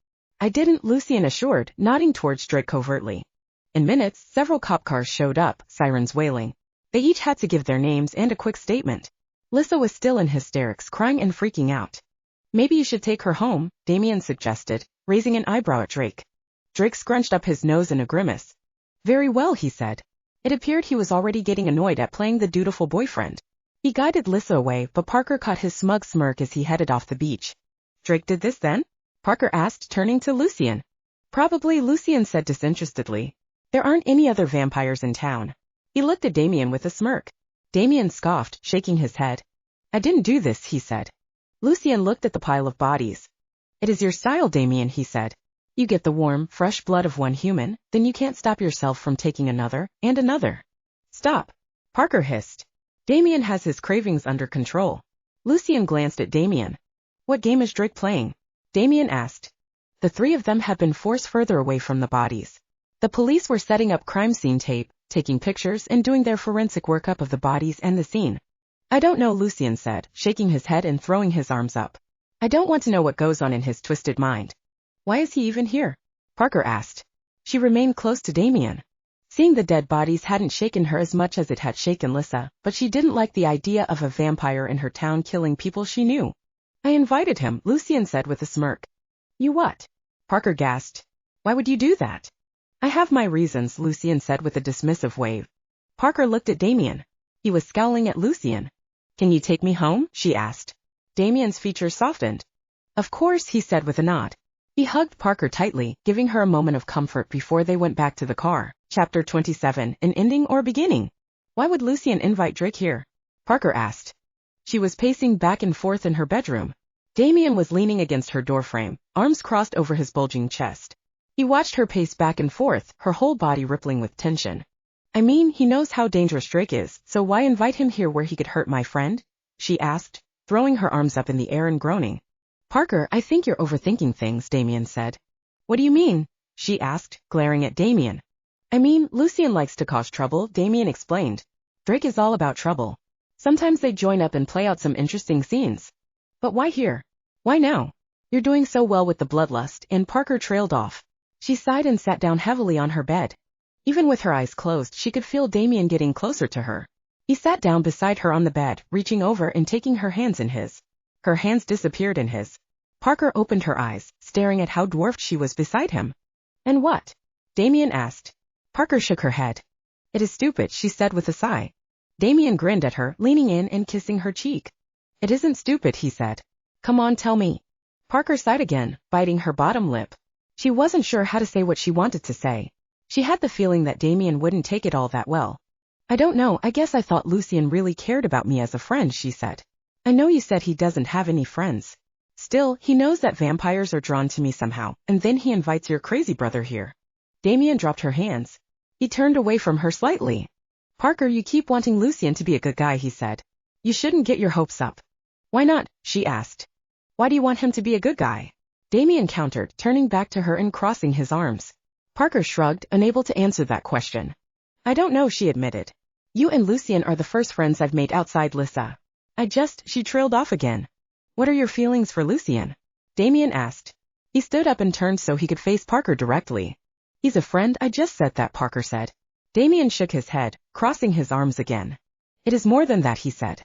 S1: I didn't, Lucian assured, nodding towards Drake covertly. In minutes, several cop cars showed up, sirens wailing. They each had to give their names and a quick statement. Lissa was still in hysterics, crying and freaking out. Maybe you should take her home, Damian suggested, raising an eyebrow at Drake. Drake scrunched up his nose in a grimace. Very well, he said. It appeared he was already getting annoyed at playing the dutiful boyfriend. He guided Lissa away, but Parker caught his smug smirk as he headed off the beach. Drake did this then? Parker asked, turning to Lucian. Probably, Lucian said disinterestedly. There aren't any other vampires in town. He looked at Damian with a smirk. Damian scoffed, shaking his head. I didn't do this, he said. Lucian looked at the pile of bodies. It is your style, Damian, he said. You get the warm, fresh blood of one human, then you can't stop yourself from taking another, and another. Stop. Parker hissed. Damian has his cravings under control. Lucian glanced at Damian. What game is Drake playing? Damian asked. The 3 of them had been forced further away from the bodies. The police were setting up crime scene tape, taking pictures and doing their forensic workup of the bodies and the scene. I don't know, Lucian said, shaking his head and throwing his arms up. I don't want to know what goes on in his twisted mind. Why is he even here? Parker asked. She remained close to Damian. Seeing the dead bodies hadn't shaken her as much as it had shaken Lissa, but she didn't like the idea of a vampire in her town killing people she knew. I invited him, Lucian said with a smirk. You what? Parker gasped. Why would you do that? I have my reasons, Lucian said with a dismissive wave. Parker looked at Damian. He was scowling at Lucian. Can you take me home? She asked. Damian's features softened. Of course, he said with a nod. He hugged Parker tightly, giving her a moment of comfort before they went back to the car. Chapter 27, an ending or beginning? Why would Lucian invite Drake here? Parker asked. She was pacing back and forth in her bedroom. Damian was leaning against her doorframe, arms crossed over his bulging chest. He watched her pace back and forth, her whole body rippling with tension. I mean, he knows how dangerous Drake is, so why invite him here where he could hurt my friend? She asked, throwing her arms up in the air and groaning. Parker, I think you're overthinking things, Damian said. What do you mean? She asked, glaring at Damian. I mean, Lucian likes to cause trouble, Damian explained. Drake is all about trouble. Sometimes they join up and play out some interesting scenes. But why here? Why now? You're doing so well with the bloodlust, and Parker trailed off. She sighed and sat down heavily on her bed. Even with her eyes closed, she could feel Damian getting closer to her. He sat down beside her on the bed, reaching over and taking her hands in his. Her hands disappeared in his. Parker opened her eyes, staring at how dwarfed she was beside him. And what? Damian asked. Parker shook her head. It is stupid, she said with a sigh. Damian grinned at her, leaning in and kissing her cheek. It isn't stupid, he said. Come on, tell me. Parker sighed again, biting her bottom lip. She wasn't sure how to say what she wanted to say. She had the feeling that Damian wouldn't take it all that well. I don't know, I guess I thought Lucian really cared about me as a friend, she said. I know you said he doesn't have any friends. Still, he knows that vampires are drawn to me somehow, and then he invites your crazy brother here. Damian dropped her hands. He turned away from her slightly. Parker, you keep wanting Lucian to be a good guy, he said. You shouldn't get your hopes up. Why not? She asked. Why do you want him to be a good guy? Damian countered, turning back to her and crossing his arms. Parker shrugged, unable to answer that question. I don't know, she admitted. You and Lucian are the first friends I've made outside Lissa. She trailed off again. What are your feelings for Lucian? Damian asked. He stood up and turned so he could face Parker directly. He's a friend, I just said that, Parker said. Damian shook his head, crossing his arms again. It is more than that, he said.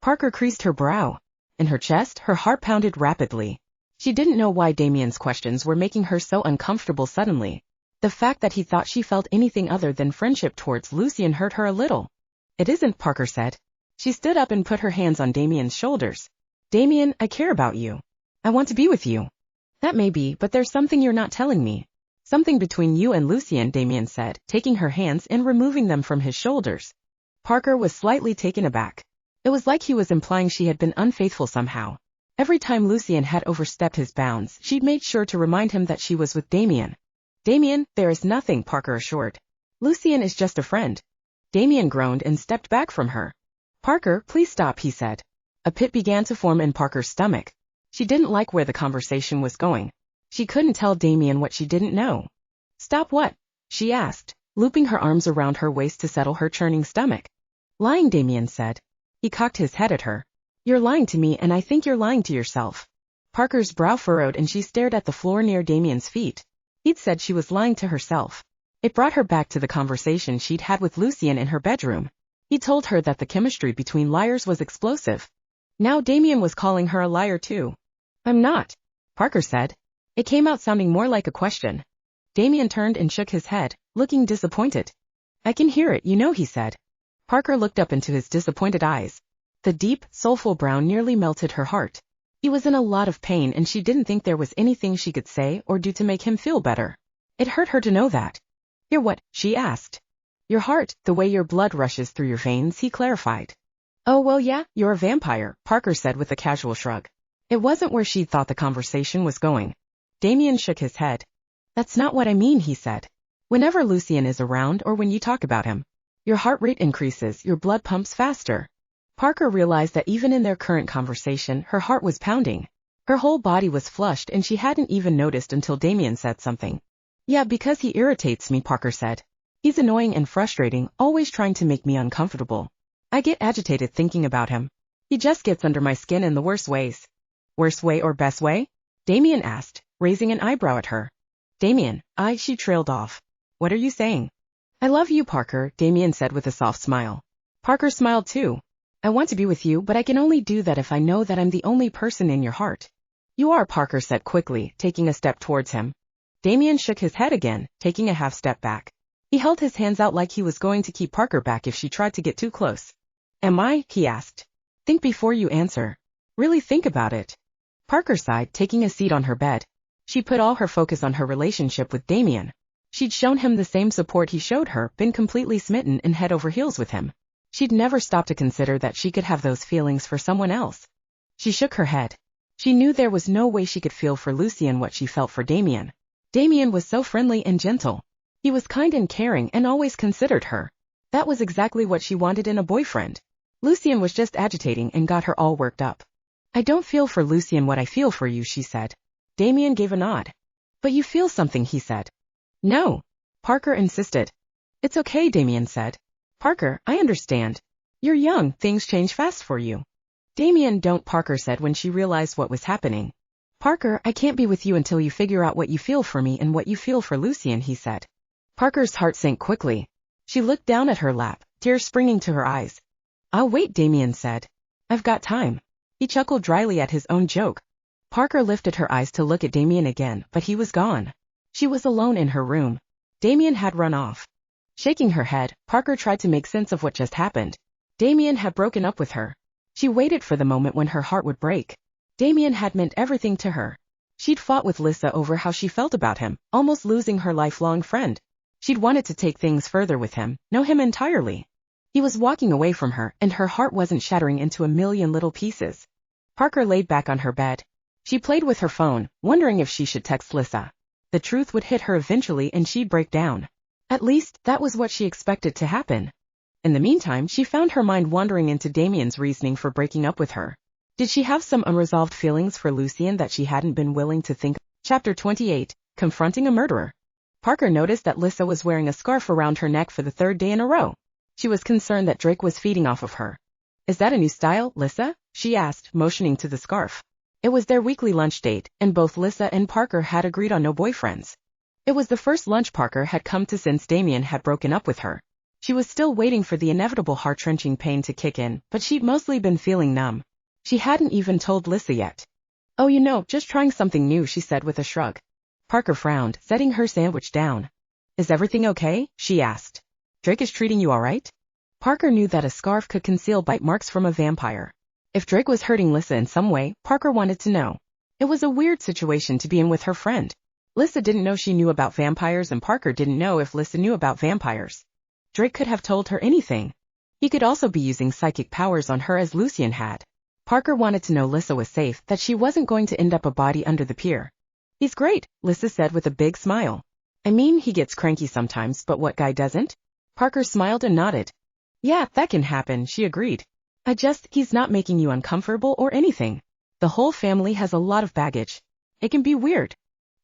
S1: Parker creased her brow. In her chest, her heart pounded rapidly. She didn't know why Damian's questions were making her so uncomfortable suddenly. The fact that he thought she felt anything other than friendship towards Lucian hurt her a little. It isn't, Parker said. She stood up and put her hands on Damian's shoulders. Damian, I care about you. I want to be with you. That may be, but there's something you're not telling me. Something between you and Lucian, Damian said, taking her hands and removing them from his shoulders. Parker was slightly taken aback. It was like he was implying she had been unfaithful somehow. Every time Lucian had overstepped his bounds, she'd made sure to remind him that she was with Damian. Damian, there is nothing, Parker assured. Lucian is just a friend. Damian groaned and stepped back from her. Parker, please stop, he said. A pit began to form in Parker's stomach. She didn't like where the conversation was going. She couldn't tell Damian what she didn't know. Stop what? She asked, looping her arms around her waist to settle her churning stomach. Lying, Damian said. He cocked his head at her. You're lying to me, and I think you're lying to yourself. Parker's brow furrowed and she stared at the floor near Damian's feet. He'd said she was lying to herself. It brought her back to the conversation she'd had with Lucian in her bedroom. He told her that the chemistry between liars was explosive. Now Damian was calling her a liar too. I'm not, Parker said. It came out sounding more like a question. Damian turned and shook his head, looking disappointed. I can hear it, he said. Parker looked up into his disappointed eyes. The deep, soulful brown nearly melted her heart. He was in a lot of pain and she didn't think there was anything she could say or do to make him feel better. It hurt her to know that. Hear what? She asked. Your heart, the way your blood rushes through your veins, he clarified. Oh well yeah, you're a vampire, Parker said with a casual shrug. It wasn't where she thought the conversation was going. Damian shook his head. That's not what I mean, he said. Whenever Lucian is around or when you talk about him, your heart rate increases, your blood pumps faster. Parker realized that even in their current conversation, her heart was pounding. Her whole body was flushed and she hadn't even noticed until Damian said something. Yeah, because he irritates me, Parker said. He's annoying and frustrating, always trying to make me uncomfortable. I get agitated thinking about him. He just gets under my skin in the worst ways. Worst way or best way? Damian asked, raising an eyebrow at her. Damian, she trailed off. What are you saying? I love you, Parker, Damian said with a soft smile. Parker smiled too. I want to be with you, but I can only do that if I know that I'm the only person in your heart. You are, Parker said quickly, taking a step towards him. Damian shook his head again, taking a half step back. He held his hands out like he was going to keep Parker back if she tried to get too close. Am I? He asked. Think before you answer. Really think about it. Parker sighed, taking a seat on her bed. She put all her focus on her relationship with Damian. She'd shown him the same support he showed her, been completely smitten and head over heels with him. She'd never stopped to consider that she could have those feelings for someone else. She shook her head. She knew there was no way she could feel for Lucian what she felt for Damian. Damian was so friendly and gentle. He was kind and caring and always considered her. That was exactly what she wanted in a boyfriend. Lucian was just agitating and got her all worked up. I don't feel for Lucian what I feel for you, she said. Damian gave a nod. But you feel something, he said. No. Parker insisted. It's okay, Damian said. Parker, I understand. You're young, things change fast for you. Damian, don't, Parker said when she realized what was happening. Parker, I can't be with you until you figure out what you feel for me and what you feel for Lucian, he said. Parker's heart sank quickly. She looked down at her lap, tears springing to her eyes. I'll wait, Damian said. I've got time. He chuckled dryly at his own joke. Parker lifted her eyes to look at Damian again, but he was gone. She was alone in her room. Damian had run off. Shaking her head, Parker tried to make sense of what just happened. Damian had broken up with her. She waited for the moment when her heart would break. Damian had meant everything to her. She'd fought with Lissa over how she felt about him, almost losing her lifelong friend. She'd wanted to take things further with him, know him entirely. He was walking away from her, and her heart wasn't shattering into a million little pieces. Parker laid back on her bed. She played with her phone, wondering if she should text Lissa. The truth would hit her eventually and she'd break down. At least, that was what she expected to happen. In the meantime, she found her mind wandering into Damian's reasoning for breaking up with her. Did she have some unresolved feelings for Lucian that she hadn't been willing to think of? Chapter 28, Confronting a Murderer. Parker noticed that Lissa was wearing a scarf around her neck for the third day in a row. She was concerned that Drake was feeding off of her. "Is that a new style, Lissa?" she asked, motioning to the scarf. It was their weekly lunch date, and both Lissa and Parker had agreed on no boyfriends. It was the first lunch Parker had come to since Damian had broken up with her. She was still waiting for the inevitable heart-wrenching pain to kick in, but she'd mostly been feeling numb. She hadn't even told Lissa yet. "Oh, just trying something new," she said with a shrug. Parker frowned, setting her sandwich down. "Is everything okay?" she asked. "Drake is treating you all right?" Parker knew that a scarf could conceal bite marks from a vampire. If Drake was hurting Lissa in some way, Parker wanted to know. It was a weird situation to be in with her friend. Lissa didn't know she knew about vampires, and Parker didn't know if Lissa knew about vampires. Drake could have told her anything. He could also be using psychic powers on her as Lucian had. Parker wanted to know Lissa was safe, that she wasn't going to end up a body under the pier. "He's great," Lissa said with a big smile. "I mean, he gets cranky sometimes, but what guy doesn't?" Parker smiled and nodded. "Yeah, that can happen," she agreed. He's not making you uncomfortable or anything. The whole family has a lot of baggage. It can be weird.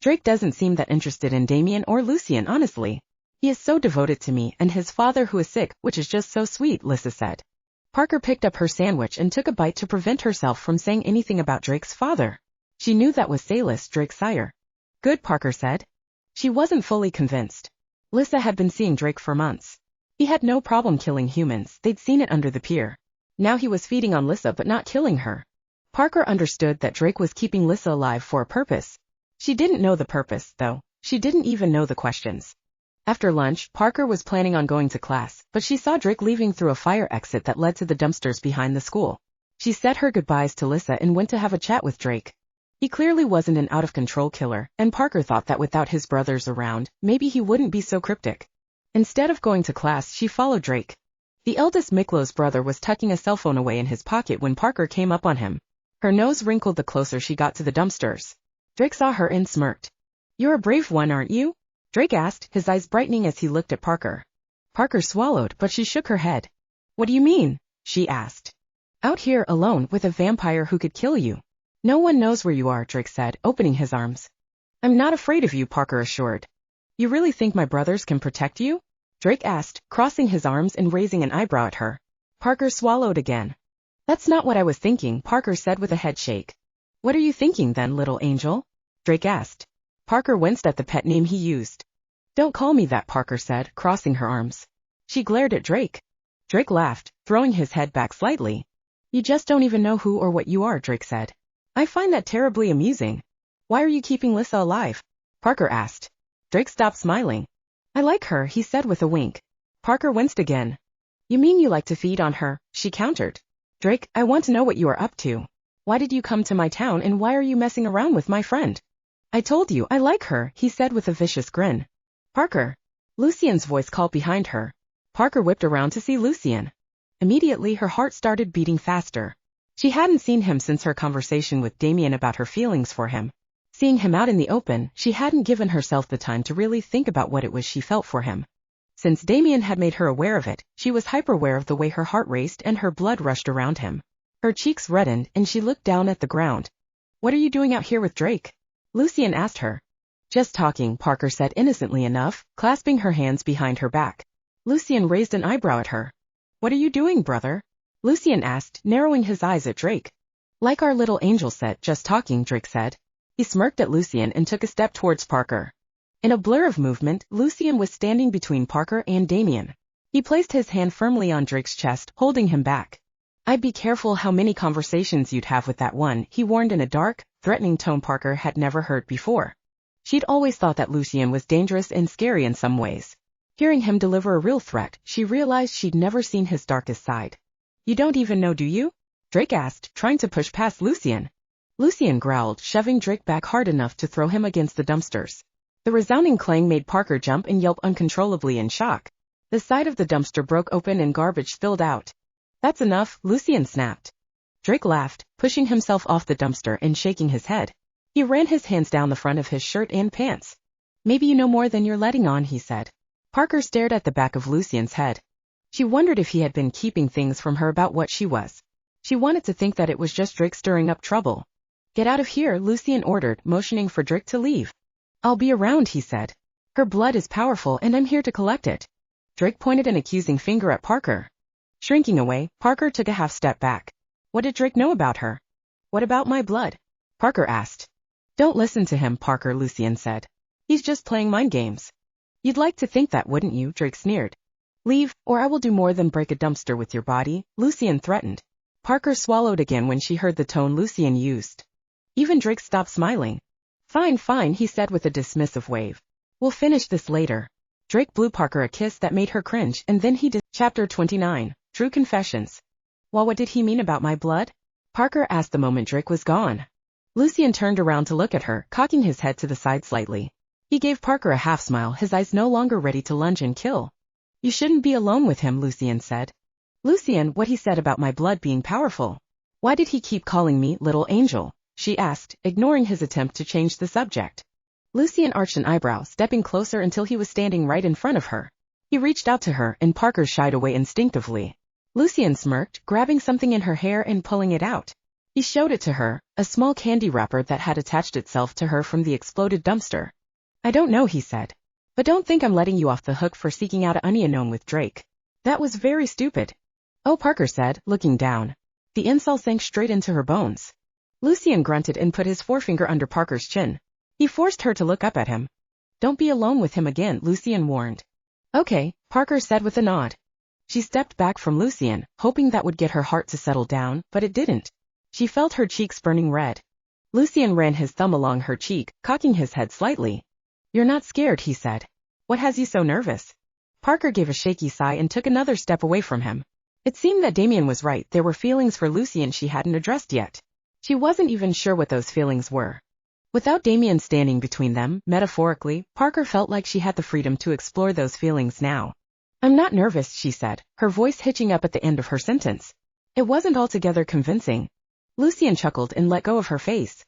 S1: Drake doesn't seem that interested in Damian or Lucian, honestly. He is so devoted to me and his father who is sick, which is just so sweet," Lissa said. Parker picked up her sandwich and took a bite to prevent herself from saying anything about Drake's father. She knew that was Salus, Drake's sire. "Good," Parker said. She wasn't fully convinced. Lissa had been seeing Drake for months. He had no problem killing humans, they'd seen it under the pier. Now he was feeding on Lissa but not killing her. Parker understood that Drake was keeping Lissa alive for a purpose. She didn't know the purpose, though. She didn't even know the questions. After lunch, Parker was planning on going to class, but she saw Drake leaving through a fire exit that led to the dumpsters behind the school. She said her goodbyes to Lissa and went to have a chat with Drake. He clearly wasn't an out-of-control killer, and Parker thought that without his brothers around, maybe he wouldn't be so cryptic. Instead of going to class, she followed Drake. The eldest Miklow's brother was tucking a cell phone away in his pocket when Parker came up on him. Her nose wrinkled the closer she got to the dumpsters. Drake saw her and smirked. "You're a brave one, aren't you?" Drake asked, his eyes brightening as he looked at Parker. Parker swallowed, but she shook her head. "What do you mean?" she asked. "Out here alone with a vampire who could kill you. No one knows where you are," Drake said, opening his arms. "I'm not afraid of you," Parker assured. "You really think my brothers can protect you?" Drake asked, crossing his arms and raising an eyebrow at her. Parker swallowed again. "That's not what I was thinking," Parker said with a head shake. "What are you thinking then, little angel?" Drake asked. Parker winced at the pet name he used. "Don't call me that," Parker said, crossing her arms. She glared at Drake. Drake laughed, throwing his head back slightly. "You just don't even know who or what you are," Drake said. "I find that terribly amusing." "Why are you keeping Lissa alive?" Parker asked. Drake stopped smiling. "I like her," he said with a wink. Parker winced again. "You mean you like to feed on her?" she countered. "Drake, I want to know what you are up to. Why did you come to my town and why are you messing around with my friend?" "I told you, I like her," he said with a vicious grin. "Parker." Lucian's voice called behind her. Parker whipped around to see Lucian. Immediately her heart started beating faster. She hadn't seen him since her conversation with Damian about her feelings for him. Seeing him out in the open, she hadn't given herself the time to really think about what it was she felt for him. Since Damian had made her aware of it, she was hyper-aware of the way her heart raced and her blood rushed around him. Her cheeks reddened and she looked down at the ground. "What are you doing out here with Drake?" Lucian asked her. "Just talking," Parker said innocently enough, clasping her hands behind her back. Lucian raised an eyebrow at her. "What are you doing, brother?" Lucian asked, narrowing his eyes at Drake. "Like our little angel said, just talking," Drake said. He smirked at Lucian and took a step towards Parker. In a blur of movement, Lucian was standing between Parker and Damian. He placed his hand firmly on Drake's chest, holding him back. "I'd be careful how many conversations you'd have with that one," he warned in a dark, threatening tone Parker had never heard before. She'd always thought that Lucian was dangerous and scary in some ways. Hearing him deliver a real threat, she realized she'd never seen his darkest side. "You don't even know, do you?" Drake asked, trying to push past Lucian. Lucian growled, shoving Drake back hard enough to throw him against the dumpsters. The resounding clang made Parker jump and yelp uncontrollably in shock. The side of the dumpster broke open and garbage spilled out. "That's enough," Lucian snapped. Drake laughed, pushing himself off the dumpster and shaking his head. He ran his hands down the front of his shirt and pants. "Maybe you know more than you're letting on," he said. Parker stared at the back of Lucian's head. She wondered if he had been keeping things from her about what she was. She wanted to think that it was just Drake stirring up trouble. "Get out of here," Lucian ordered, motioning for Drake to leave. "I'll be around," he said. Her blood is powerful and I'm here to collect it. Drake pointed an accusing finger at Parker. Shrinking away, Parker took a half step back. What did Drake know about her? What about my blood? Parker asked. Don't listen to him, Parker, Lucian said. He's just playing mind games. You'd like to think that, wouldn't you? Drake sneered. Leave, or I will do more than break a dumpster with your body, Lucian threatened. Parker swallowed again when she heard the tone Lucian used. Even Drake stopped smiling. Fine, fine, he said with a dismissive wave. We'll finish this later. Drake blew Parker a kiss that made her cringe and then he did. Chapter 29, True Confessions. Well, what did he mean about my blood? Parker asked the moment Drake was gone. Lucian turned around to look at her, cocking his head to the side slightly. He gave Parker a half smile, his eyes no longer ready to lunge and kill. You shouldn't be alone with him, Lucian said. Lucian, what he said about my blood being powerful. Why did he keep calling me little angel? She asked, ignoring his attempt to change the subject. Lucian arched an eyebrow, stepping closer until he was standing right in front of her. He reached out to her and Parker shied away instinctively. Lucian smirked, grabbing something in her hair and pulling it out. He showed it to her, a small candy wrapper that had attached itself to her from the exploded dumpster. I don't know, he said. But don't think I'm letting you off the hook for seeking out an unknown with Drake. That was very stupid. Oh, Parker said, looking down. The insult sank straight into her bones. Lucian grunted and put his forefinger under Parker's chin. He forced her to look up at him. Don't be alone with him again, Lucian warned. Okay, Parker said with a nod. She stepped back from Lucian, hoping that would get her heart to settle down, but it didn't. She felt her cheeks burning red. Lucian ran his thumb along her cheek, cocking his head slightly. You're not scared, he said. What has you so nervous? Parker gave a shaky sigh and took another step away from him. It seemed that Damian was right, there were feelings for Lucian she hadn't addressed yet. She wasn't even sure what those feelings were. Without Damian standing between them, metaphorically, Parker felt like she had the freedom to explore those feelings now. I'm not nervous, she said, her voice hitching up at the end of her sentence. It wasn't altogether convincing. Lucian chuckled and let go of her face.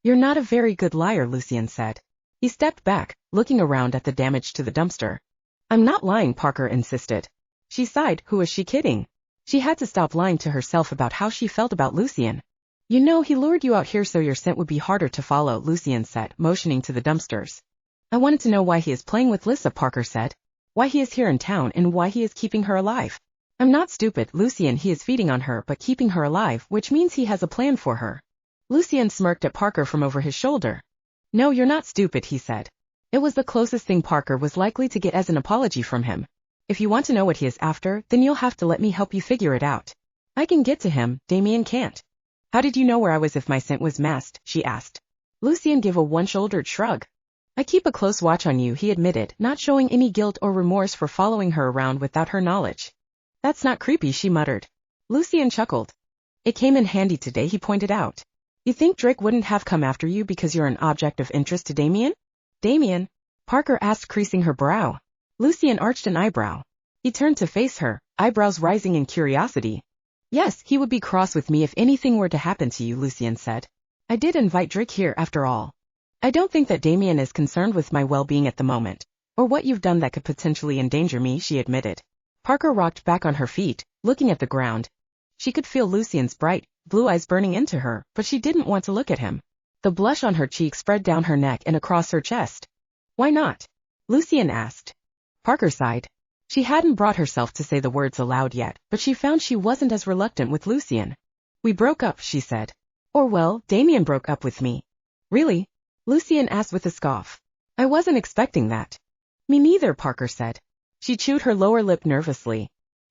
S1: You're not a very good liar, Lucian said. He stepped back, looking around at the damage to the dumpster. I'm not lying, Parker insisted. She sighed, who was she kidding? She had to stop lying to herself about how she felt about Lucian. You know, he lured you out here so your scent would be harder to follow, Lucian said, motioning to the dumpsters. I wanted to know why he is playing with Lissa, Parker said. Why he is here in town and why he is keeping her alive. I'm not stupid, Lucian, he is feeding on her but keeping her alive, which means he has a plan for her. Lucian smirked at Parker from over his shoulder. No, you're not stupid, he said. It was the closest thing Parker was likely to get as an apology from him. If you want to know what he is after, then you'll have to let me help you figure it out. I can get to him, Damian can't. How did you know where I was if my scent was masked, she asked. Lucian gave a one-shouldered shrug. I keep a close watch on you, he admitted, not showing any guilt or remorse for following her around without her knowledge. That's not creepy, she muttered. Lucian chuckled. It came in handy today, he pointed out. You think Drake wouldn't have come after you because you're an object of interest to Damian? Damian? Parker asked, creasing her brow. Lucian arched an eyebrow. He turned to face her, eyebrows rising in curiosity. Yes, he would be cross with me if anything were to happen to you, Lucian said. I did invite Drake here after all. I don't think that Damian is concerned with my well-being at the moment, or what you've done that could potentially endanger me, she admitted. Parker rocked back on her feet, looking at the ground. She could feel Lucian's bright, blue eyes burning into her, but she didn't want to look at him. The blush on her cheek spread down her neck and across her chest. Why not? Lucian asked. Parker sighed. She hadn't brought herself to say the words aloud yet, but she found she wasn't as reluctant with Lucian. We broke up, she said. Or well, Damian broke up with me. Really? Lucian asked with a scoff. I wasn't expecting that. Me neither, Parker said. She chewed her lower lip nervously.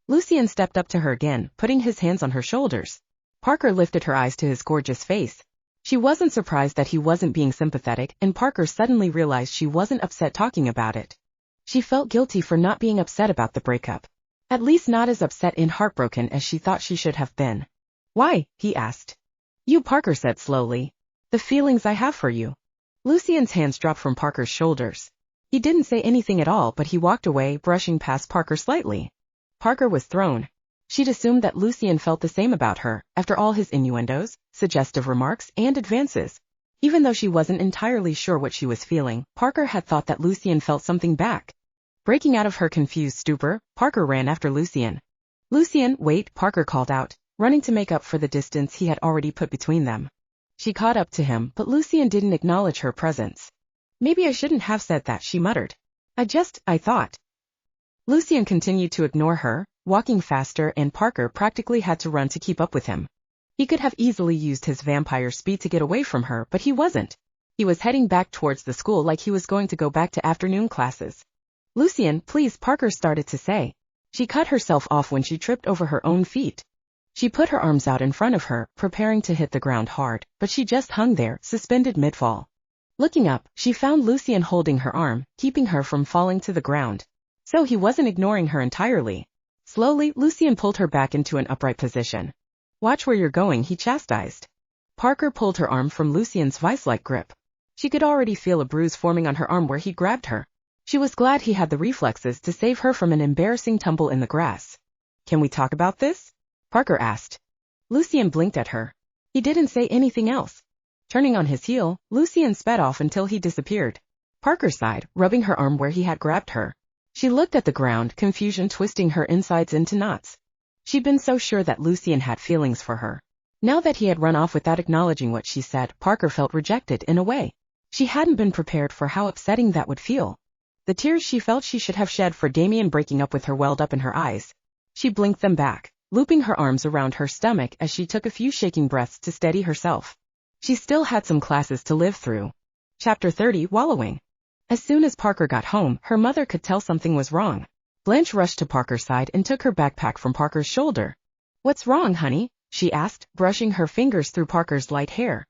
S1: Lucian stepped up to her again, putting his hands on her shoulders. Parker lifted her eyes to his gorgeous face. She wasn't surprised that he wasn't being sympathetic, and Parker suddenly realized she wasn't upset talking about it. She felt guilty for not being upset about the breakup. At least not as upset and heartbroken as she thought she should have been. Why? He asked. You, Parker said slowly. The feelings I have for you. Lucian's hands dropped from Parker's shoulders. He didn't say anything at all, but he walked away, brushing past Parker slightly. Parker was thrown. She'd assumed that Lucian felt the same about her, after all his innuendos, suggestive remarks, and advances. Even though she wasn't entirely sure what she was feeling, Parker had thought that Lucian felt something back. Breaking out of her confused stupor, Parker ran after Lucian. Lucian, wait, Parker called out, running to make up for the distance he had already put between them. She caught up to him, but Lucian didn't acknowledge her presence. Maybe I shouldn't have said that, she muttered. I thought. Lucian continued to ignore her, walking faster, and Parker practically had to run to keep up with him. He could have easily used his vampire speed to get away from her, but he wasn't. He was heading back towards the school like he was going to go back to afternoon classes. Lucian, please, Parker started to say. She cut herself off when she tripped over her own feet. She put her arms out in front of her, preparing to hit the ground hard, but she just hung there, suspended mid-fall. Looking up, she found Lucian holding her arm, keeping her from falling to the ground. So he wasn't ignoring her entirely. Slowly, Lucian pulled her back into an upright position. Watch where you're going, he chastised. Parker pulled her arm from Lucian's vice-like grip. She could already feel a bruise forming on her arm where he grabbed her. She was glad he had the reflexes to save her from an embarrassing tumble in the grass. Can we talk about this? Parker asked. Lucian blinked at her. He didn't say anything else. Turning on his heel, Lucian sped off until he disappeared. Parker sighed, rubbing her arm where he had grabbed her. She looked at the ground, confusion twisting her insides into knots. She'd been so sure that Lucian had feelings for her. Now that he had run off without acknowledging what she said, Parker felt rejected in a way. She hadn't been prepared for how upsetting that would feel. The tears she felt she should have shed for Damian breaking up with her welled up in her eyes. She blinked them back, looping her arms around her stomach as she took a few shaking breaths to steady herself. She still had some classes to live through. Chapter 30, Wallowing. As soon as Parker got home, her mother could tell something was wrong. Blanche rushed to Parker's side and took her backpack from Parker's shoulder. What's wrong, honey? She asked, brushing her fingers through Parker's light hair.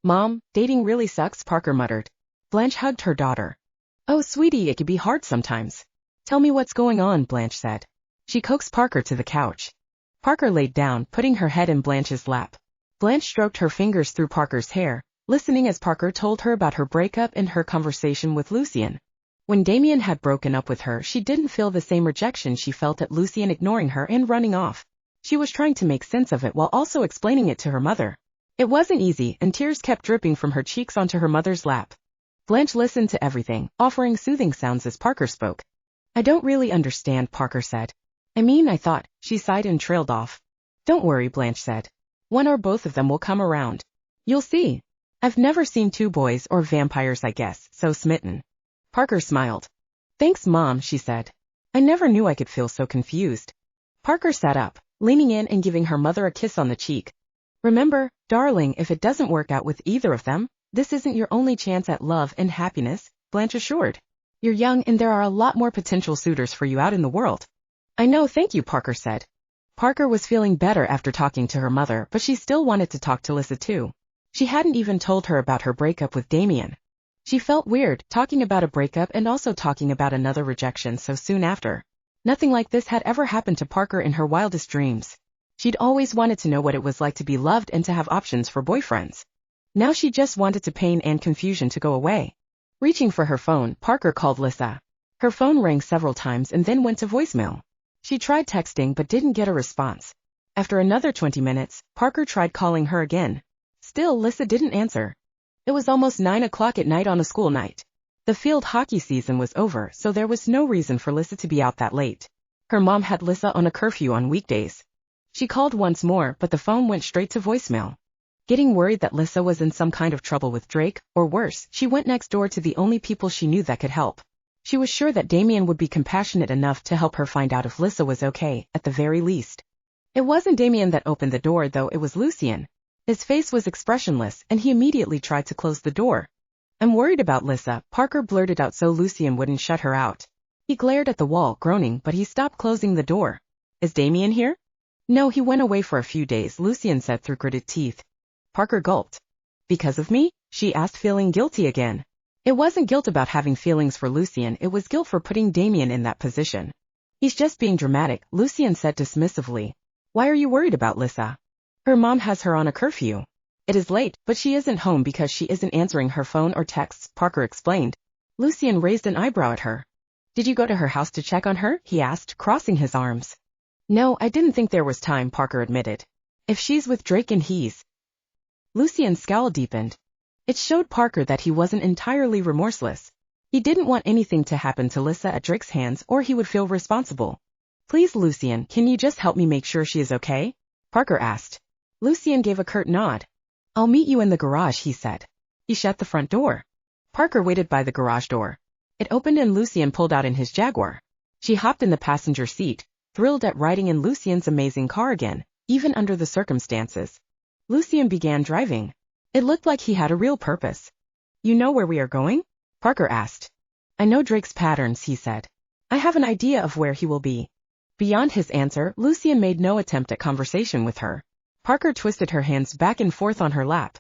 S1: Mom, dating really sucks, Parker muttered. Blanche hugged her daughter. Oh, sweetie, it can be hard sometimes. Tell me what's going on, Blanche said. She coaxed Parker to the couch. Parker laid down, putting her head in Blanche's lap. Blanche stroked her fingers through Parker's hair, listening as Parker told her about her breakup and her conversation with Lucian. When Damian had broken up with her, she didn't feel the same rejection she felt at Lucian ignoring her and running off. She was trying to make sense of it while also explaining it to her mother. It wasn't easy, and tears kept dripping from her cheeks onto her mother's lap. Blanche listened to everything, offering soothing sounds as Parker spoke. I don't really understand, Parker said. I thought, she sighed and trailed off. Don't worry, Blanche said. One or both of them will come around. You'll see. I've never seen two boys or vampires, I guess, so smitten. Parker smiled. Thanks, Mom, she said. I never knew I could feel so confused. Parker sat up, leaning in and giving her mother a kiss on the cheek. Remember, darling, if it doesn't work out with either of them, this isn't your only chance at love and happiness, Blanche assured. You're young and there are a lot more potential suitors for you out in the world. I know, thank you, Parker said. Parker was feeling better after talking to her mother, but she still wanted to talk to Lissa too. She hadn't even told her about her breakup with Damian. She felt weird, talking about a breakup and also talking about another rejection so soon after. Nothing like this had ever happened to Parker in her wildest dreams. She'd always wanted to know what it was like to be loved and to have options for boyfriends. Now she just wanted the pain and confusion to go away. Reaching for her phone, Parker called Lissa. Her phone rang several times and then went to voicemail. She tried texting but didn't get a response. After another 20 minutes, Parker tried calling her again. Still, Lissa didn't answer. It was almost 9 o'clock at night on a school night. The field hockey season was over, so there was no reason for Lissa to be out that late. Her mom had Lissa on a curfew on weekdays. She called once more, but the phone went straight to voicemail. Getting worried that Lissa was in some kind of trouble with Drake, or worse, she went next door to the only people she knew that could help. She was sure that Damian would be compassionate enough to help her find out if Lissa was okay, at the very least. It wasn't Damian that opened the door, though, it was Lucian. His face was expressionless, and he immediately tried to close the door. I'm worried about Lissa, Parker blurted out so Lucian wouldn't shut her out. He glared at the wall, groaning, but he stopped closing the door. Is Damian here? No, he went away for a few days, Lucian said through gritted teeth. Parker gulped. Because of me? She asked, feeling guilty again. It wasn't guilt about having feelings for Lucian, it was guilt for putting Damian in that position. He's just being dramatic, Lucian said dismissively. Why are you worried about Lissa? Her mom has her on a curfew. It is late, but she isn't home because she isn't answering her phone or texts, Parker explained. Lucian raised an eyebrow at her. Did you go to her house to check on her? He asked, crossing his arms. No, I didn't think there was time, Parker admitted. If she's with Drake and he's... Lucian's scowl deepened. It showed Parker that he wasn't entirely remorseless. He didn't want anything to happen to Lissa at Drake's hands or he would feel responsible. Please, Lucian, can you just help me make sure she is okay? Parker asked. Lucian gave a curt nod. I'll meet you in the garage, he said. He shut the front door. Parker waited by the garage door. It opened and Lucian pulled out in his Jaguar. She hopped in the passenger seat, thrilled at riding in Lucian's amazing car again, even under the circumstances. Lucian began driving. It looked like he had a real purpose. "You know where we are going?" Parker asked. "I know Drake's patterns," he said. "I have an idea of where he will be." Beyond his answer, Lucian made no attempt at conversation with her. Parker twisted her hands back and forth on her lap.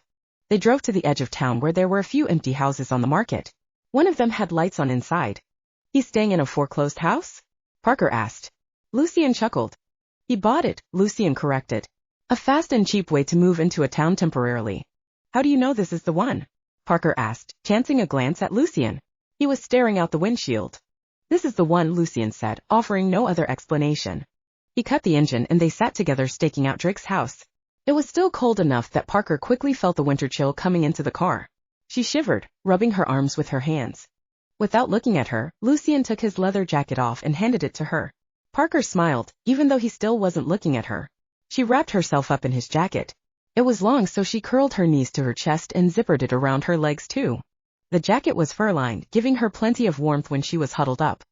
S1: They drove to the edge of town where there were a few empty houses on the market. One of them had lights on inside. "He's staying in a foreclosed house?" Parker asked. Lucian chuckled. "He bought it," Lucian corrected. "A fast and cheap way to move into a town temporarily." "How do you know this is the one?" Parker asked, chancing a glance at Lucian. He was staring out the windshield. "This is the one," Lucian said, offering no other explanation. He cut the engine and they sat together staking out Drake's house. It was still cold enough that Parker quickly felt the winter chill coming into the car. She shivered, rubbing her arms with her hands. Without looking at her, Lucian took his leather jacket off and handed it to her. Parker smiled, even though he still wasn't looking at her. She wrapped herself up in his jacket. It was long, so she curled her knees to her chest and zippered it around her legs too. The jacket was fur-lined, giving her plenty of warmth when she was huddled up.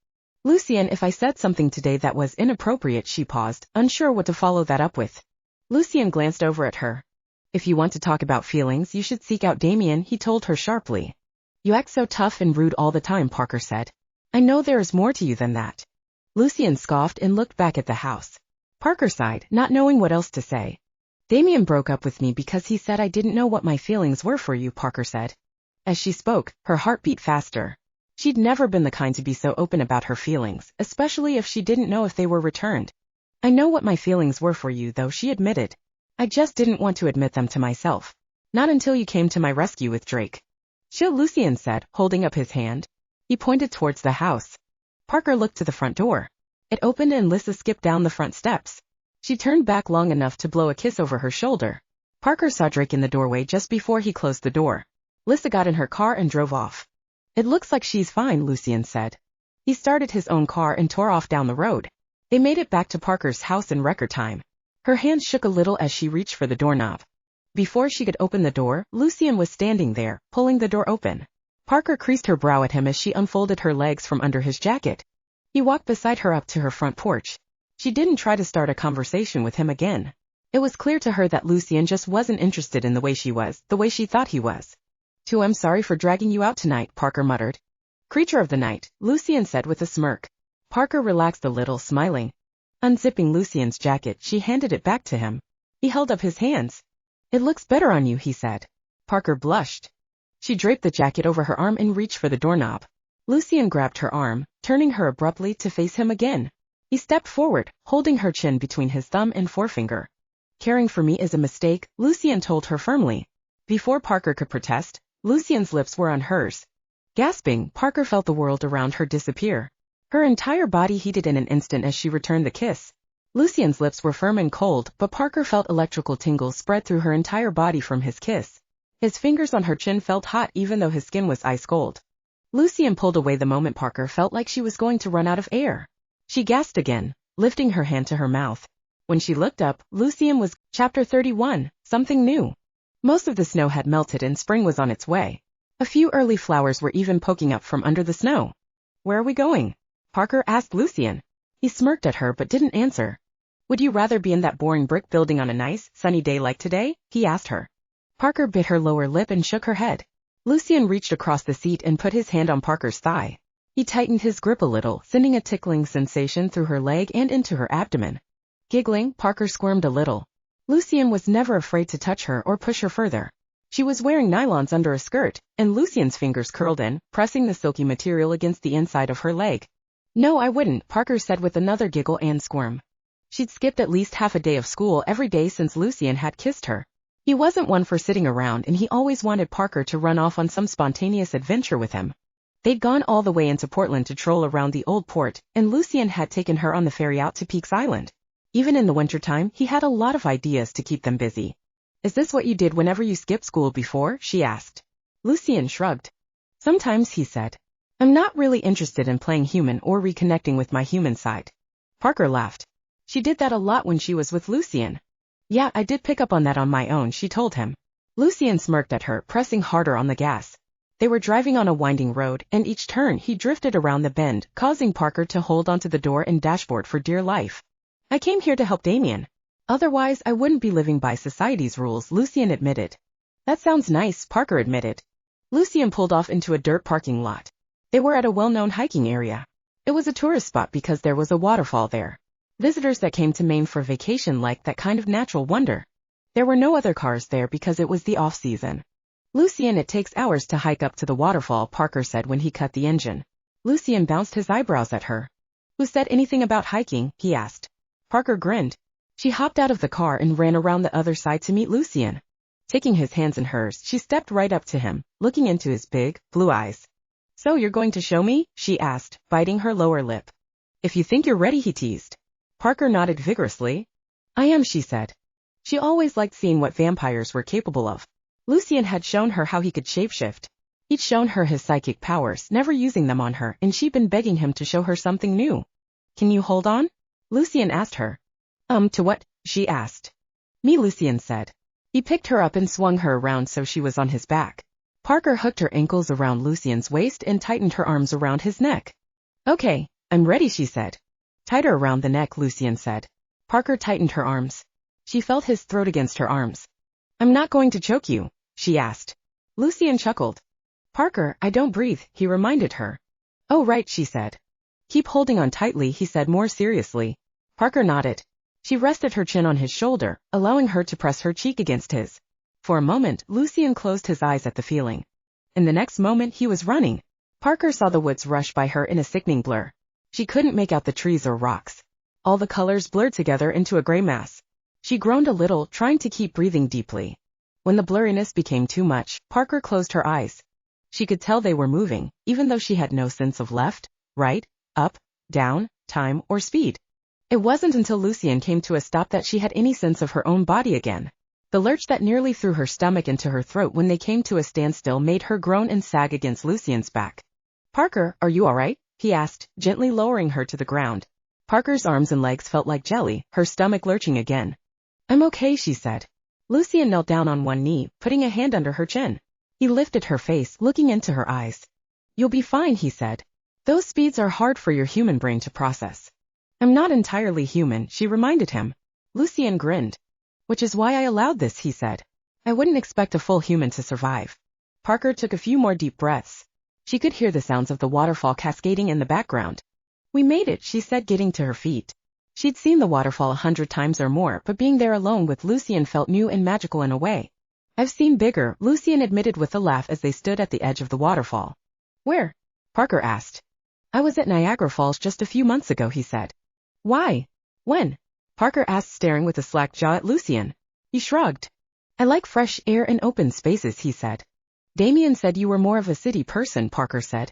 S1: "Lucian, if I said something today that was inappropriate," she paused, unsure what to follow that up with. Lucian glanced over at her. "If you want to talk about feelings, you should seek out Damian," he told her sharply. "You act so tough and rude all the time," Parker said. "I know there is more to you than that." Lucian scoffed and looked back at the house. Parker sighed, not knowing what else to say. "Damian broke up with me because he said I didn't know what my feelings were for you," Parker said. As she spoke, her heart beat faster. She'd never been the kind to be so open about her feelings, especially if she didn't know if they were returned. "I know what my feelings were for you, though," she admitted. "I just didn't want to admit them to myself. Not until you came to my rescue with Drake." "Chill," Lucian said, holding up his hand. He pointed towards the house. Parker looked to the front door. It opened and Lissa skipped down the front steps. She turned back long enough to blow a kiss over her shoulder. Parker saw Drake in the doorway just before he closed the door. Lissa got in her car and drove off. "It looks like she's fine," Lucian said. He started his own car and tore off down the road. They made it back to Parker's house in record time. Her hands shook a little as she reached for the doorknob. Before she could open the door, Lucian was standing there, pulling the door open. Parker creased her brow at him as she unfolded her legs from under his jacket. He walked beside her up to her front porch. She didn't try to start a conversation with him again. It was clear to her that Lucian just wasn't interested in the way she thought he was. "I'm sorry for dragging you out tonight," Parker muttered. "Creature of the night," Lucian said with a smirk. Parker relaxed a little, smiling. Unzipping Lucian's jacket, she handed it back to him. He held up his hands. "It looks better on you," he said. Parker blushed. She draped the jacket over her arm and reached for the doorknob. Lucian grabbed her arm, turning her abruptly to face him again. He stepped forward, holding her chin between his thumb and forefinger. "Caring for me is a mistake," Lucian told her firmly. Before Parker could protest, Lucian's lips were on hers. Gasping, Parker felt the world around her disappear. Her entire body heated in an instant as she returned the kiss. Lucian's lips were firm and cold, but Parker felt electrical tingles spread through her entire body from his kiss. His fingers on her chin felt hot even though his skin was ice cold. Lucian pulled away the moment Parker felt like she was going to run out of air. She gasped again, lifting her hand to her mouth. When she looked up, Lucian was Chapter 31, Something New. Most of the snow had melted and spring was on its way. A few early flowers were even poking up from under the snow. "Where are we going?" Parker asked Lucian. He smirked at her but didn't answer. "Would you rather be in that boring brick building on a nice, sunny day like today?" he asked her. Parker bit her lower lip and shook her head. Lucian reached across the seat and put his hand on Parker's thigh. He tightened his grip a little, sending a tickling sensation through her leg and into her abdomen. Giggling, Parker squirmed a little. Lucian was never afraid to touch her or push her further. She was wearing nylons under a skirt, and Lucian's fingers curled in, pressing the silky material against the inside of her leg. "No, I wouldn't," Parker said with another giggle and squirm. She'd skipped at least half a day of school every day since Lucian had kissed her. He wasn't one for sitting around and he always wanted Parker to run off on some spontaneous adventure with him. They'd gone all the way into Portland to troll around the old port, and Lucian had taken her on the ferry out to Peaks Island. Even in the wintertime, he had a lot of ideas to keep them busy. "Is this what you did whenever you skipped school before?" she asked. Lucian shrugged. "Sometimes," he said. "I'm not really interested in playing human or reconnecting with my human side." Parker laughed. She did that a lot when she was with Lucian. "Yeah, I did pick up on that on my own," she told him. Lucian smirked at her, pressing harder on the gas. They were driving on a winding road, and each turn he drifted around the bend, causing Parker to hold onto the door and dashboard for dear life. I came here to help Damian. Otherwise, I wouldn't be living by society's rules, Lucian admitted. That sounds nice, Parker admitted. Lucian pulled off into a dirt parking lot. They were at a well-known hiking area. It was a tourist spot because there was a waterfall there. Visitors that came to Maine for vacation liked that kind of natural wonder. There were no other cars there because it was the off-season. Lucian, it takes hours to hike up to the waterfall, Parker said when he cut the engine. Lucian bounced his eyebrows at her. Who said anything about hiking, he asked. Parker grinned. She hopped out of the car and ran around the other side to meet Lucian. Taking his hands in hers, she stepped right up to him, looking into his big, blue eyes. So you're going to show me? She asked, biting her lower lip. If you think you're ready, he teased. Parker nodded vigorously. I am, she said. She always liked seeing what vampires were capable of. Lucian had shown her how he could shapeshift. He'd shown her his psychic powers, never using them on her, and she'd been begging him to show her something new. Can you hold on? Lucian asked her. To what? She asked. Me, Lucian said. He picked her up and swung her around so she was on his back. Parker hooked her ankles around Lucian's waist and tightened her arms around his neck. Okay, I'm ready, she said. Tighter around the neck, Lucian said. Parker tightened her arms. She felt his throat against her arms. I'm not going to choke you, she asked. Lucian chuckled. Parker, I don't breathe, he reminded her. Oh right, she said. Keep holding on tightly, he said more seriously. Parker nodded. She rested her chin on his shoulder, allowing her to press her cheek against his. For a moment, Lucian closed his eyes at the feeling. In the next moment, he was running. Parker saw the woods rush by her in a sickening blur. She couldn't make out the trees or rocks. All the colors blurred together into a gray mass. She groaned a little, trying to keep breathing deeply. When the blurriness became too much, Parker closed her eyes. She could tell they were moving, even though she had no sense of left, right, up, down, time, or speed. It wasn't until Lucian came to a stop that she had any sense of her own body again. The lurch that nearly threw her stomach into her throat when they came to a standstill made her groan and sag against Lucian's back. Parker, are you all right? He asked, gently lowering her to the ground. Parker's arms and legs felt like jelly, her stomach lurching again. I'm okay, she said. Lucian knelt down on one knee, putting a hand under her chin. He lifted her face, looking into her eyes. You'll be fine, he said. Those speeds are hard for your human brain to process. I'm not entirely human, she reminded him. Lucian grinned. Which is why I allowed this, he said. I wouldn't expect a full human to survive. Parker took a few more deep breaths. She could hear the sounds of the waterfall cascading in the background. We made it, she said, getting to her feet. She'd seen the waterfall 100 times or more, but being there alone with Lucian felt new and magical in a way. I've seen bigger, Lucian admitted with a laugh as they stood at the edge of the waterfall. Where? Parker asked. I was at Niagara Falls just a few months ago, he said. Why? When? Parker asked, staring with a slack jaw at Lucian. He shrugged. I like fresh air and open spaces, he said. Damian said you were more of a city person, Parker said.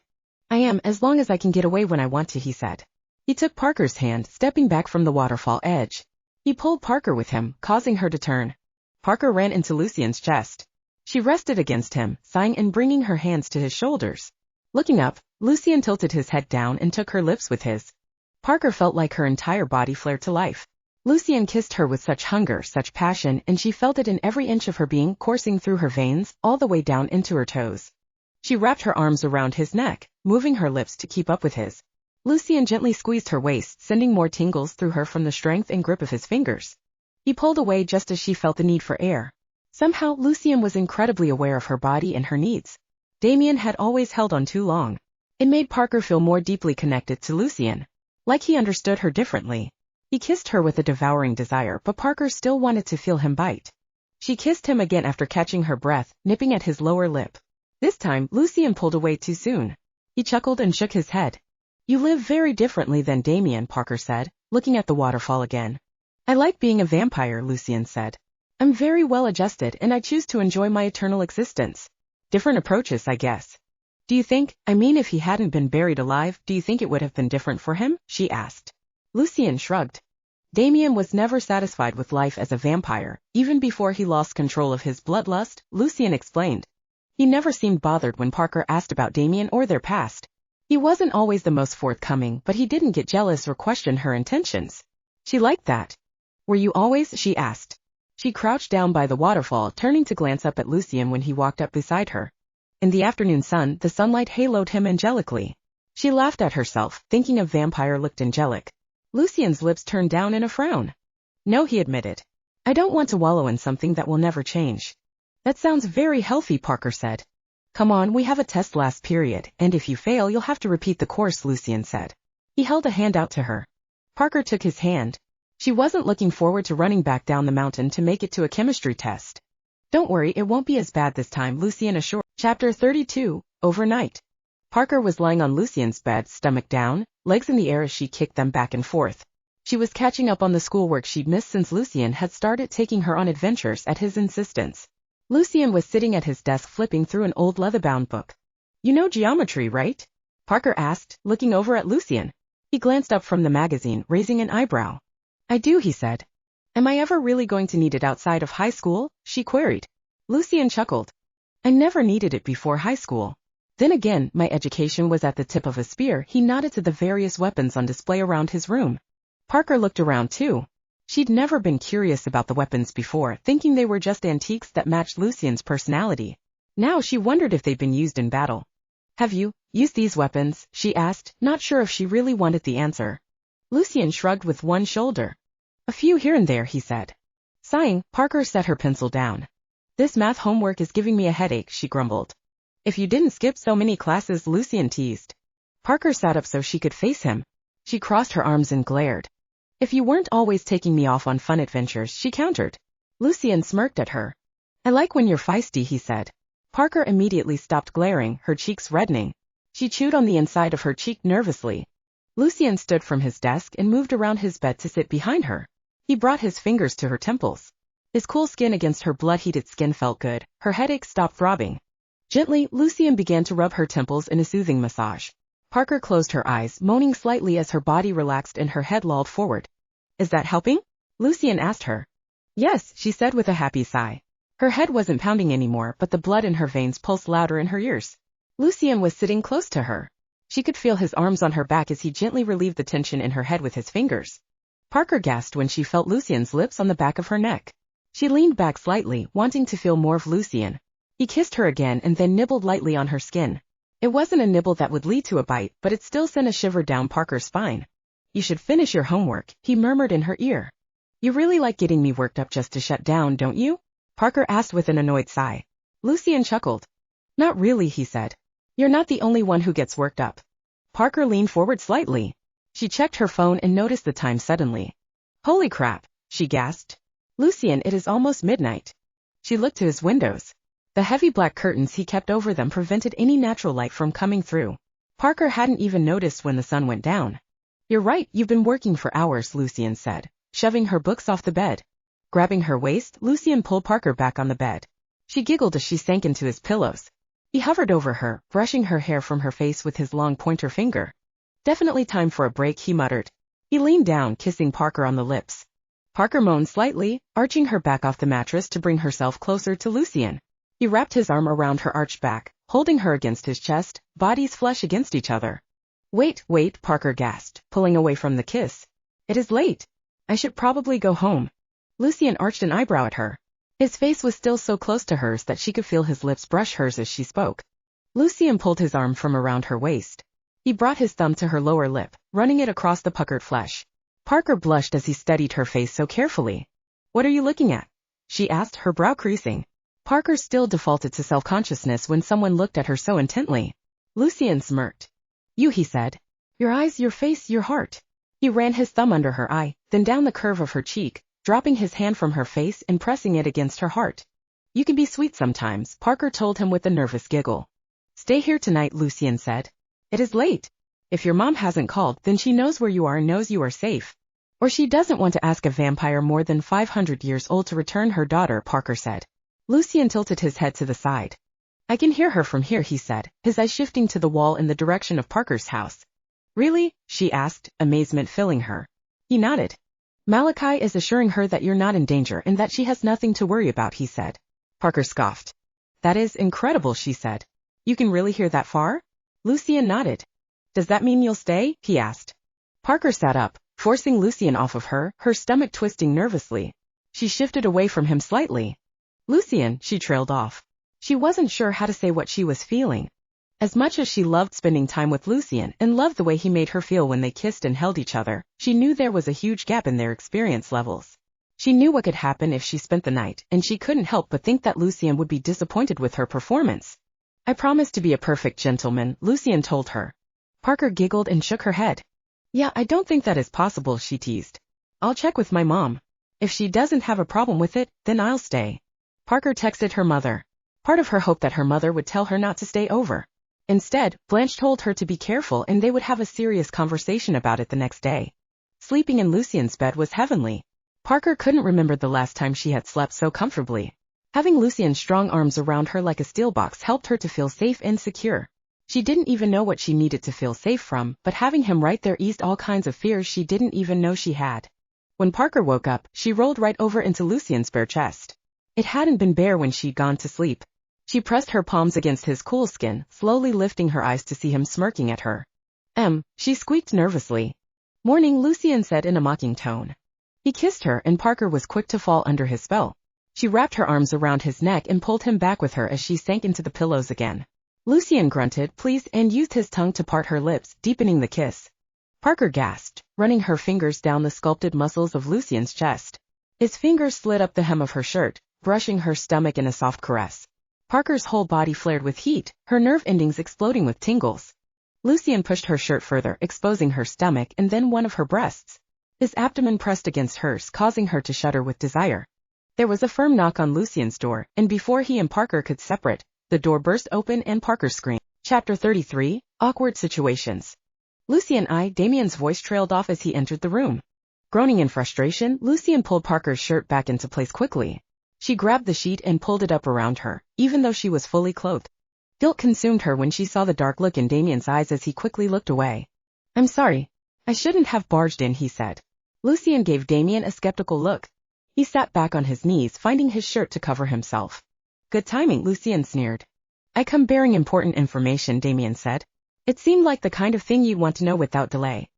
S1: I am, as long as I can get away when I want to, he said. He took Parker's hand, stepping back from the waterfall edge. He pulled Parker with him, causing her to turn. Parker ran into Lucian's chest. She rested against him, sighing and bringing her hands to his shoulders. Looking up, Lucian tilted his head down and took her lips with his. Parker felt like her entire body flared to life. Lucian kissed her with such hunger, such passion, and she felt it in every inch of her being, coursing through her veins, all the way down into her toes. She wrapped her arms around his neck, moving her lips to keep up with his. Lucian gently squeezed her waist, sending more tingles through her from the strength and grip of his fingers. He pulled away just as she felt the need for air. Somehow, Lucian was incredibly aware of her body and her needs. Damian had always held on too long. It made Parker feel more deeply connected to Lucian. Like he understood her differently. He kissed her with a devouring desire, but Parker still wanted to feel him bite. She kissed him again after catching her breath, nipping at his lower lip. This time, Lucian pulled away too soon. He chuckled and shook his head. You live very differently than Damian, Parker said, looking at the waterfall again. I like being a vampire, Lucian said. I'm very well adjusted and I choose to enjoy my eternal existence. Different approaches, I guess. Do you think, if he hadn't been buried alive, do you think it would have been different for him? She asked. Lucian shrugged. Damian was never satisfied with life as a vampire, even before he lost control of his bloodlust, Lucian explained. He never seemed bothered when Parker asked about Damian or their past. He wasn't always the most forthcoming, but he didn't get jealous or question her intentions. She liked that. Were you always? She asked. She crouched down by the waterfall, turning to glance up at Lucian when he walked up beside her. In the afternoon sun, the sunlight haloed him angelically. She laughed at herself, thinking a vampire looked angelic. Lucian's lips turned down in a frown. No, he admitted. I don't want to wallow in something that will never change. That sounds very healthy, Parker said. Come on, we have a test last period, and if you fail you'll have to repeat the course, Lucian said. He held a hand out to her. Parker took his hand. She wasn't looking forward to running back down the mountain to make it to a chemistry test. Don't worry, it won't be as bad this time, Lucian assured. Chapter 32, Overnight. Parker was lying on Lucian's bed, stomach down, legs in the air as she kicked them back and forth. She was catching up on the schoolwork she'd missed since Lucian had started taking her on adventures at his insistence. Lucian was sitting at his desk flipping through an old leather-bound book. You know geometry, right? Parker asked, looking over at Lucian. He glanced up from the magazine, raising an eyebrow. I do, he said. Am I ever really going to need it outside of high school? She queried. Lucian chuckled. I never needed it before high school. Then again, my education was at the tip of a spear. He nodded to the various weapons on display around his room. Parker looked around too. She'd never been curious about the weapons before, thinking they were just antiques that matched Lucian's personality. Now she wondered if they'd been used in battle. Have you used these weapons? She asked, not sure if she really wanted the answer. Lucian shrugged with one shoulder. A few here and there, he said. Sighing, Parker set her pencil down. This math homework is giving me a headache, she grumbled. If you didn't skip so many classes, Lucian teased. Parker sat up so she could face him. She crossed her arms and glared. If you weren't always taking me off on fun adventures, she countered. Lucian smirked at her. I like when you're feisty, he said. Parker immediately stopped glaring, her cheeks reddening. She chewed on the inside of her cheek nervously. Lucian stood from his desk and moved around his bed to sit behind her. He brought his fingers to her temples. His cool skin against her blood-heated skin felt good. Her headache stopped throbbing. Gently, Lucian began to rub her temples in a soothing massage. Parker closed her eyes, moaning slightly as her body relaxed and her head lolled forward. Is that helping? Lucian asked her. Yes, she said with a happy sigh. Her head wasn't pounding anymore, but the blood in her veins pulsed louder in her ears. Lucian was sitting close to her. She could feel his arms on her back as he gently relieved the tension in her head with his fingers. Parker gasped when she felt Lucian's lips on the back of her neck. She leaned back slightly, wanting to feel more of Lucian. He kissed her again and then nibbled lightly on her skin. It wasn't a nibble that would lead to a bite, but it still sent a shiver down Parker's spine. You should finish your homework, he murmured in her ear. You really like getting me worked up just to shut down, don't you? Parker asked with an annoyed sigh. Lucian chuckled. Not really, he said. You're not the only one who gets worked up. Parker leaned forward slightly. She checked her phone and noticed the time suddenly. Holy crap, she gasped. Lucian, it is almost midnight. She looked to his windows. The heavy black curtains he kept over them prevented any natural light from coming through. Parker hadn't even noticed when the sun went down. You're right, you've been working for hours, Lucian said, shoving her books off the bed. Grabbing her waist, Lucian pulled Parker back on the bed. She giggled as she sank into his pillows. He hovered over her, brushing her hair from her face with his long pointer finger. Definitely time for a break, he muttered. He leaned down, kissing Parker on the lips. Parker moaned slightly, arching her back off the mattress to bring herself closer to Lucian. He wrapped his arm around her arched back, holding her against his chest, bodies flush against each other. Wait, Parker gasped, pulling away from the kiss. It is late. I should probably go home. Lucian arched an eyebrow at her. His face was still so close to hers that she could feel his lips brush hers as she spoke. Lucian pulled his arm from around her waist. He brought his thumb to her lower lip, running it across the puckered flesh. Parker blushed as he studied her face so carefully. What are you looking at? She asked, her brow creasing. Parker still defaulted to self-consciousness when someone looked at her so intently. Lucian smirked. You, he said. Your eyes, your face, your heart. He ran his thumb under her eye, then down the curve of her cheek, dropping his hand from her face and pressing it against her heart. You can be sweet sometimes, Parker told him with a nervous giggle. Stay here tonight, Lucian said. It is late. If your mom hasn't called, then she knows where you are and knows you are safe. Or she doesn't want to ask a vampire more than 500 years old to return her daughter, Parker said. Lucian tilted his head to the side. I can hear her from here, he said, his eyes shifting to the wall in the direction of Parker's house. Really? She asked, amazement filling her. He nodded. Malachi is assuring her that you're not in danger and that she has nothing to worry about, he said. Parker scoffed. That is incredible, she said. You can really hear that far? Lucian nodded. Does that mean you'll stay? He asked. Parker sat up, forcing Lucian off of her, her stomach twisting nervously. She shifted away from him slightly. Lucian, she trailed off. She wasn't sure how to say what she was feeling. As much as she loved spending time with Lucian and loved the way he made her feel when they kissed and held each other, she knew there was a huge gap in their experience levels. She knew what could happen if she spent the night, and she couldn't help but think that Lucian would be disappointed with her performance. "I promise to be a perfect gentleman," Lucian told her. Parker giggled and shook her head. "Yeah, I don't think that is possible," she teased. "I'll check with my mom. If she doesn't have a problem with it, then I'll stay." Parker texted her mother. Part of her hoped that her mother would tell her not to stay over. Instead, Blanche told her to be careful and they would have a serious conversation about it the next day. Sleeping in Lucian's bed was heavenly. Parker couldn't remember the last time she had slept so comfortably. Having Lucian's strong arms around her like a steel box helped her to feel safe and secure. She didn't even know what she needed to feel safe from, but having him right there eased all kinds of fears she didn't even know she had. When Parker woke up, she rolled right over into Lucian's bare chest. It hadn't been bare when she'd gone to sleep. She pressed her palms against his cool skin, slowly lifting her eyes to see him smirking at her. She squeaked nervously. "Morning," Lucian said in a mocking tone. He kissed her and Parker was quick to fall under his spell. She wrapped her arms around his neck and pulled him back with her as she sank into the pillows again. Lucian grunted, pleased, and used his tongue to part her lips, deepening the kiss. Parker gasped, running her fingers down the sculpted muscles of Lucian's chest. His fingers slid up the hem of her shirt, brushing her stomach in a soft caress. Parker's whole body flared with heat, her nerve endings exploding with tingles. Lucian pushed her shirt further, exposing her stomach and then one of her breasts. His abdomen pressed against hers, causing her to shudder with desire. There was a firm knock on Lucian's door, and before he and Parker could separate, the door burst open and Parker screamed. Chapter 33, Awkward Situations. "Lucian, Damian's voice trailed off as he entered the room. Groaning in frustration, Lucian pulled Parker's shirt back into place quickly. She grabbed the sheet and pulled it up around her, even though she was fully clothed. Guilt consumed her when she saw the dark look in Damian's eyes as he quickly looked away. "I'm sorry. I shouldn't have barged in," he said. Lucian gave Damian a skeptical look. He sat back on his knees, finding his shirt to cover himself. "Good timing," Lucian sneered. "I come bearing important information," Damian said. "It seemed like the kind of thing you'd want to know without delay."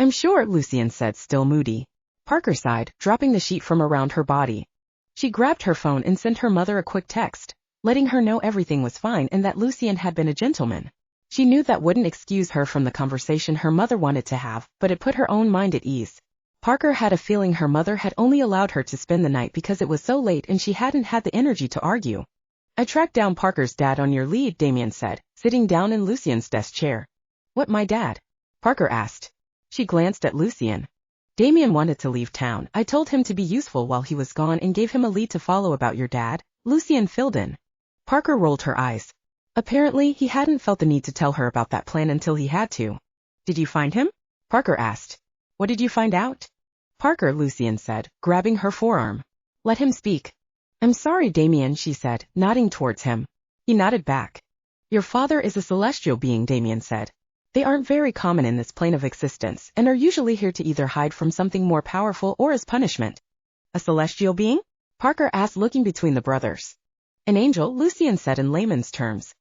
S1: "I'm sure," Lucian said, still moody. Parker sighed, dropping the sheet from around her body. She grabbed her phone and sent her mother a quick text, letting her know everything was fine and that Lucian had been a gentleman. She knew that wouldn't excuse her from the conversation her mother wanted to have, but it put her own mind at ease. Parker had a feeling her mother had only allowed her to spend the night because it was so late and she hadn't had the energy to argue. "I tracked down Parker's dad on your lead," Damian said, sitting down in Lucian's desk chair. "What, my dad?" Parker asked. She glanced at Lucian. "Damian wanted to leave town. I told him to be useful while he was gone and gave him a lead to follow about your dad," Lucian filled in. Parker rolled her eyes. Apparently, he hadn't felt the need to tell her about that plan until he had to. "Did you find him?" Parker asked. "What did you find out?" "Parker," Lucian said, grabbing her forearm. "Let him speak." "I'm sorry, Damian," she said, nodding towards him. He nodded back. "Your father is a celestial being," Damian said. "They aren't very common in this plane of existence, and are usually here to either hide from something more powerful or as punishment." "A celestial being?" Parker asked, looking between the brothers. "An angel," Lucian said in layman's terms.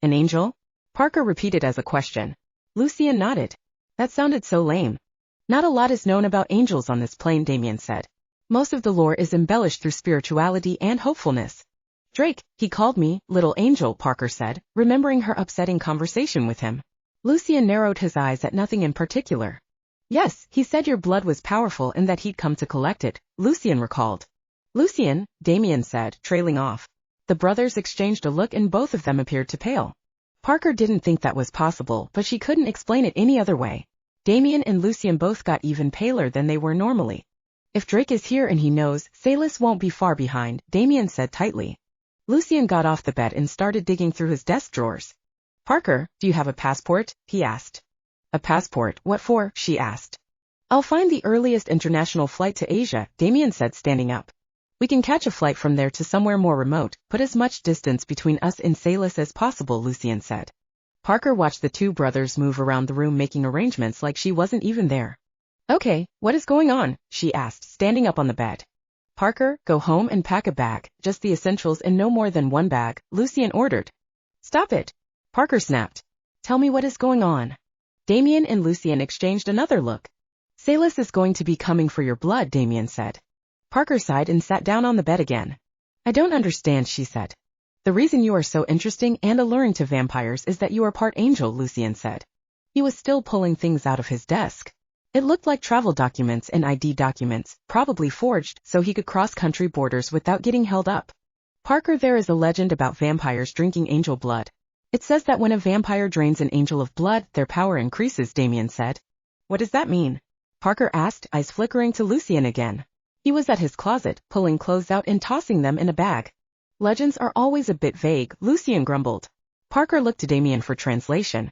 S1: "An angel?" Parker repeated as a question. Lucian nodded. "That sounded so lame." "Not a lot is known about angels on this plane," Damian said. "Most of the lore is embellished through spirituality and hopefulness." "Drake, he called me little angel," Parker said, remembering her upsetting conversation with him. Lucian narrowed his eyes at nothing in particular. "Yes, he said your blood was powerful and that he'd come to collect it," Lucian recalled. "Lucian," Damian said, trailing off. The brothers exchanged a look and both of them appeared to pale. Parker didn't think that was possible, but she couldn't explain it any other way. Damian and Lucian both got even paler than they were normally. "If Drake is here and he knows, Salis won't be far behind," Damian said tightly. Lucian got off the bed and started digging through his desk drawers. "Parker, do you have a passport?" he asked. "A passport? What for?" she asked. "I'll find the earliest international flight to Asia," Damian said, standing up. "We can catch a flight from there to somewhere more remote, put as much distance between us and Salis as possible," Lucian said. Parker watched the two brothers move around the room making arrangements like she wasn't even there. "Okay, what is going on?" she asked, standing up on the bed. "Parker, go home and pack a bag, just the essentials and no more than one bag," Lucian ordered. "Stop it," Parker snapped. "Tell me what is going on." Damian and Lucian exchanged another look. "Salis is going to be coming for your blood," Damian said. Parker sighed and sat down on the bed again. "I don't understand," she said. The reason you are so interesting and alluring to vampires is that you are part angel, Lucian said. He was still pulling things out of his desk. It looked like travel documents and ID documents, probably forged so he could cross country borders without getting held up. Parker, there is a legend about vampires drinking angel blood. It says that when a vampire drains an angel of blood, their power increases, Damian said. What does that mean? Parker asked, eyes flickering to Lucian again. He was at his closet, pulling clothes out and tossing them in a bag. Legends are always a bit vague, Lucian grumbled. Parker looked to Damian for translation.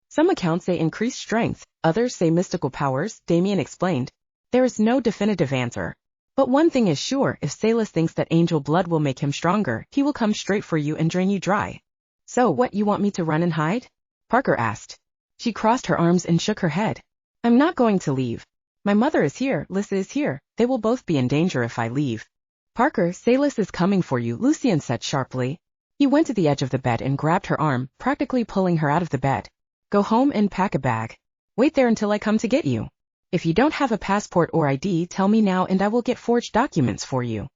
S1: Some accounts say increased strength, others say mystical powers, Damian explained. There is no definitive answer. But one thing is sure, if Salas thinks that angel blood will make him stronger, he will come straight for you and drain you dry. So what, you want me to run and hide? Parker asked. She crossed her arms and shook her head. I'm not going to leave. My mother is here, Lissa is here, they will both be in danger if I leave. Parker, Salas is coming for you, Lucian said sharply. He went to the edge of the bed and grabbed her arm, practically pulling her out of the bed. Go home and pack a bag. Wait there until I come to get you. If you don't have a passport or ID, tell me now and I will get forged documents for you.